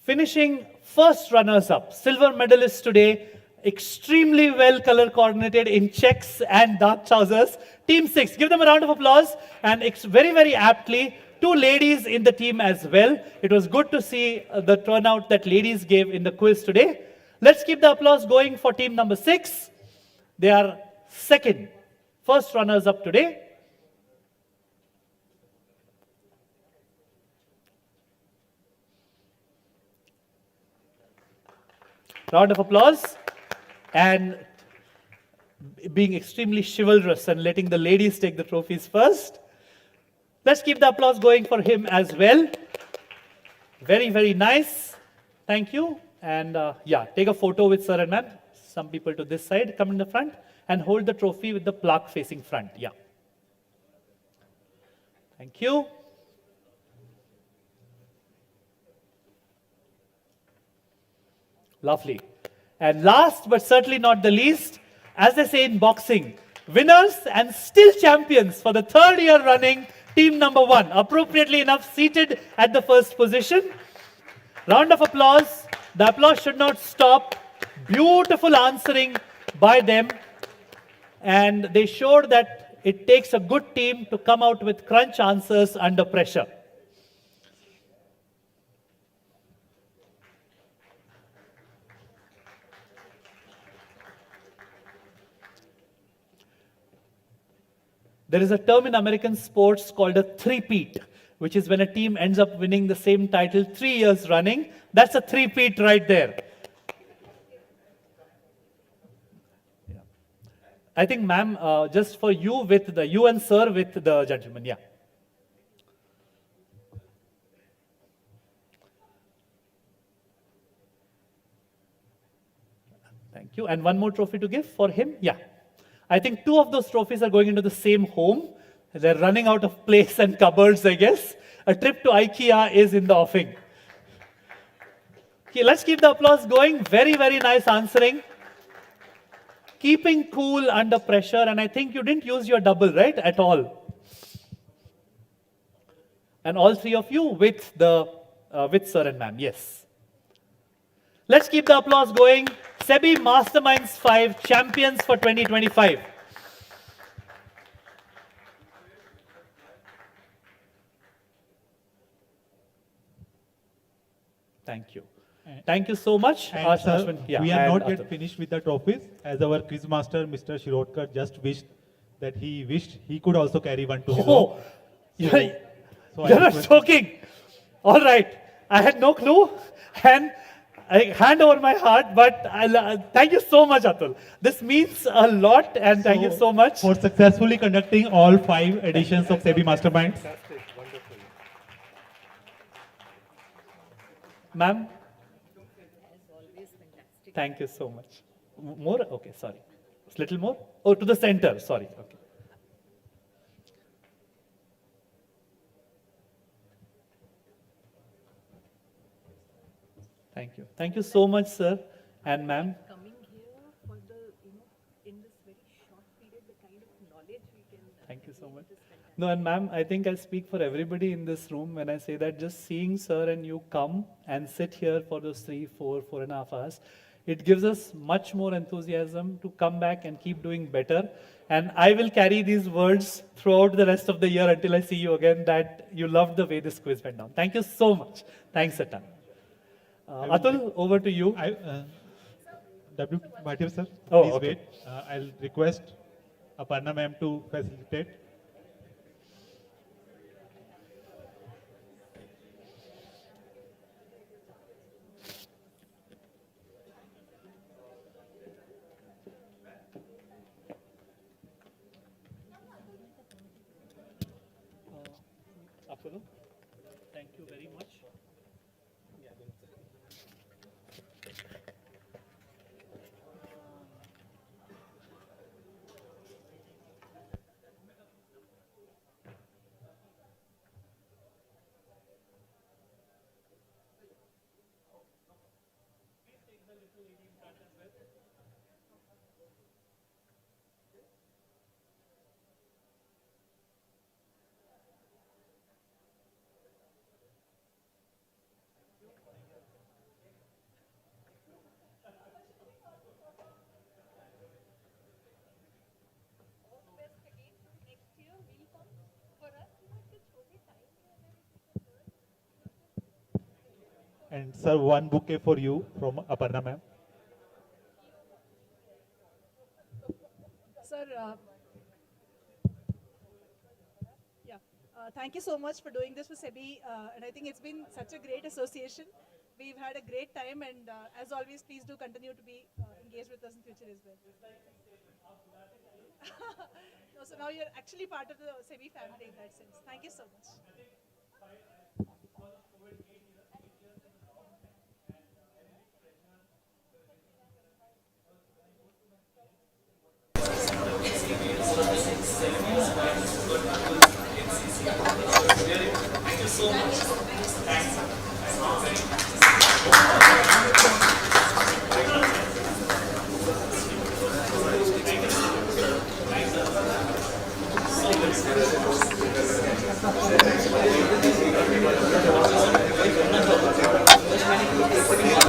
Speaker 5: Finishing first runners-up, silver medalists today, extremely well color coordinated in checks and dark trousers. Team 6, give them a round of applause. And it's very, very aptly, 2 ladies in the team as well. It was good to see the turnout that ladies gave in the quiz today. Let's keep the applause going for team number 6. They are second, first runners-up today. Round of applause. And being extremely chivalrous and letting the ladies take the trophies first. Let's keep the applause going for him as well. Very, very nice. Thank you. And yeah, take a photo with sir and ma'am. Some people to this side, come in the front and hold the trophy with the plaque facing front. Yeah. Thank you. Lovely. And last but certainly not the least, as they say in boxing, winners and still champions for the 3rd year running, team number 1, appropriately enough seated at the first position. Round of applause. The applause should not stop. Beautiful answering by them. And they showed that it takes a good team to come out with crunch answers under pressure. There is a term in American sports called a three-peat, which is when a team ends up winning the same title 3 years running. That's a three-peat right there. Yeah. I think, ma'am, just for you with you and sir with the gentleman. Yeah. Thank you. And one more trophy to give for him. Yeah. I think 2 of those trophies are going into the same home. They're running out of place and cupboards, I guess. A trip to IKEA is in the offing. Okay, let's keep the applause going. Very, very nice answering. Keeping cool under pressure. And I think you didn't use your double, right? At all. And all 3 of you with sir and ma'am. Yes. Let's keep the applause going. SEBI Masterminds V champions for 2025. Thank you. Thank you so much.
Speaker 10: And sir,
Speaker 5: Ashwin. Yeah,
Speaker 10: we are not
Speaker 5: Atul.
Speaker 10: yet finished with the trophies, as our quiz master, Mr. Shirodkar, just wished that he could also carry one to his home.
Speaker 5: You're not joking. All right. I had no clue. And I hand over my heart, but thank you so much, Atul. This means a lot, and thank you so much.
Speaker 10: For successfully conducting all 5 editions of SEBI Masterminds.
Speaker 5: Ma'am? Thank you so much. More? Okay, sorry. A little more? Oh, to the center. Sorry. Okay. Thank you. Thank you so much, sir and ma'am.
Speaker 19: Coming here for the, in this very short period, the kind of knowledge we can.
Speaker 5: Thank you so much. No, and ma'am, I think I speak for everybody in this room when I say that just seeing sir and you come and sit here for those 4.5 hours, it gives us much more enthusiasm to come back and keep doing better. And I will carry these words throughout the rest of the year until I see you again, that you loved the way this quiz went down. Thank you so much. Thanks a ton. Atul, over to you.
Speaker 10: W. Bhatia sir,
Speaker 5: Oh,
Speaker 10: please
Speaker 5: okay.
Speaker 10: wait. I'll request Aparna ma'am to facilitate.
Speaker 5: Apollo, thank you very much.
Speaker 10: And sir, one bouquet for you from Aparna ma'am.
Speaker 22: Sir, thank you so much for doing this for SEBI, and I think it's been such a great association. We've had a great time, and as always, please do continue to be engaged with us in future as well. No, so now you're actually part of the SEBI family in that sense. Thank you so much.
Speaker 23: Thank you.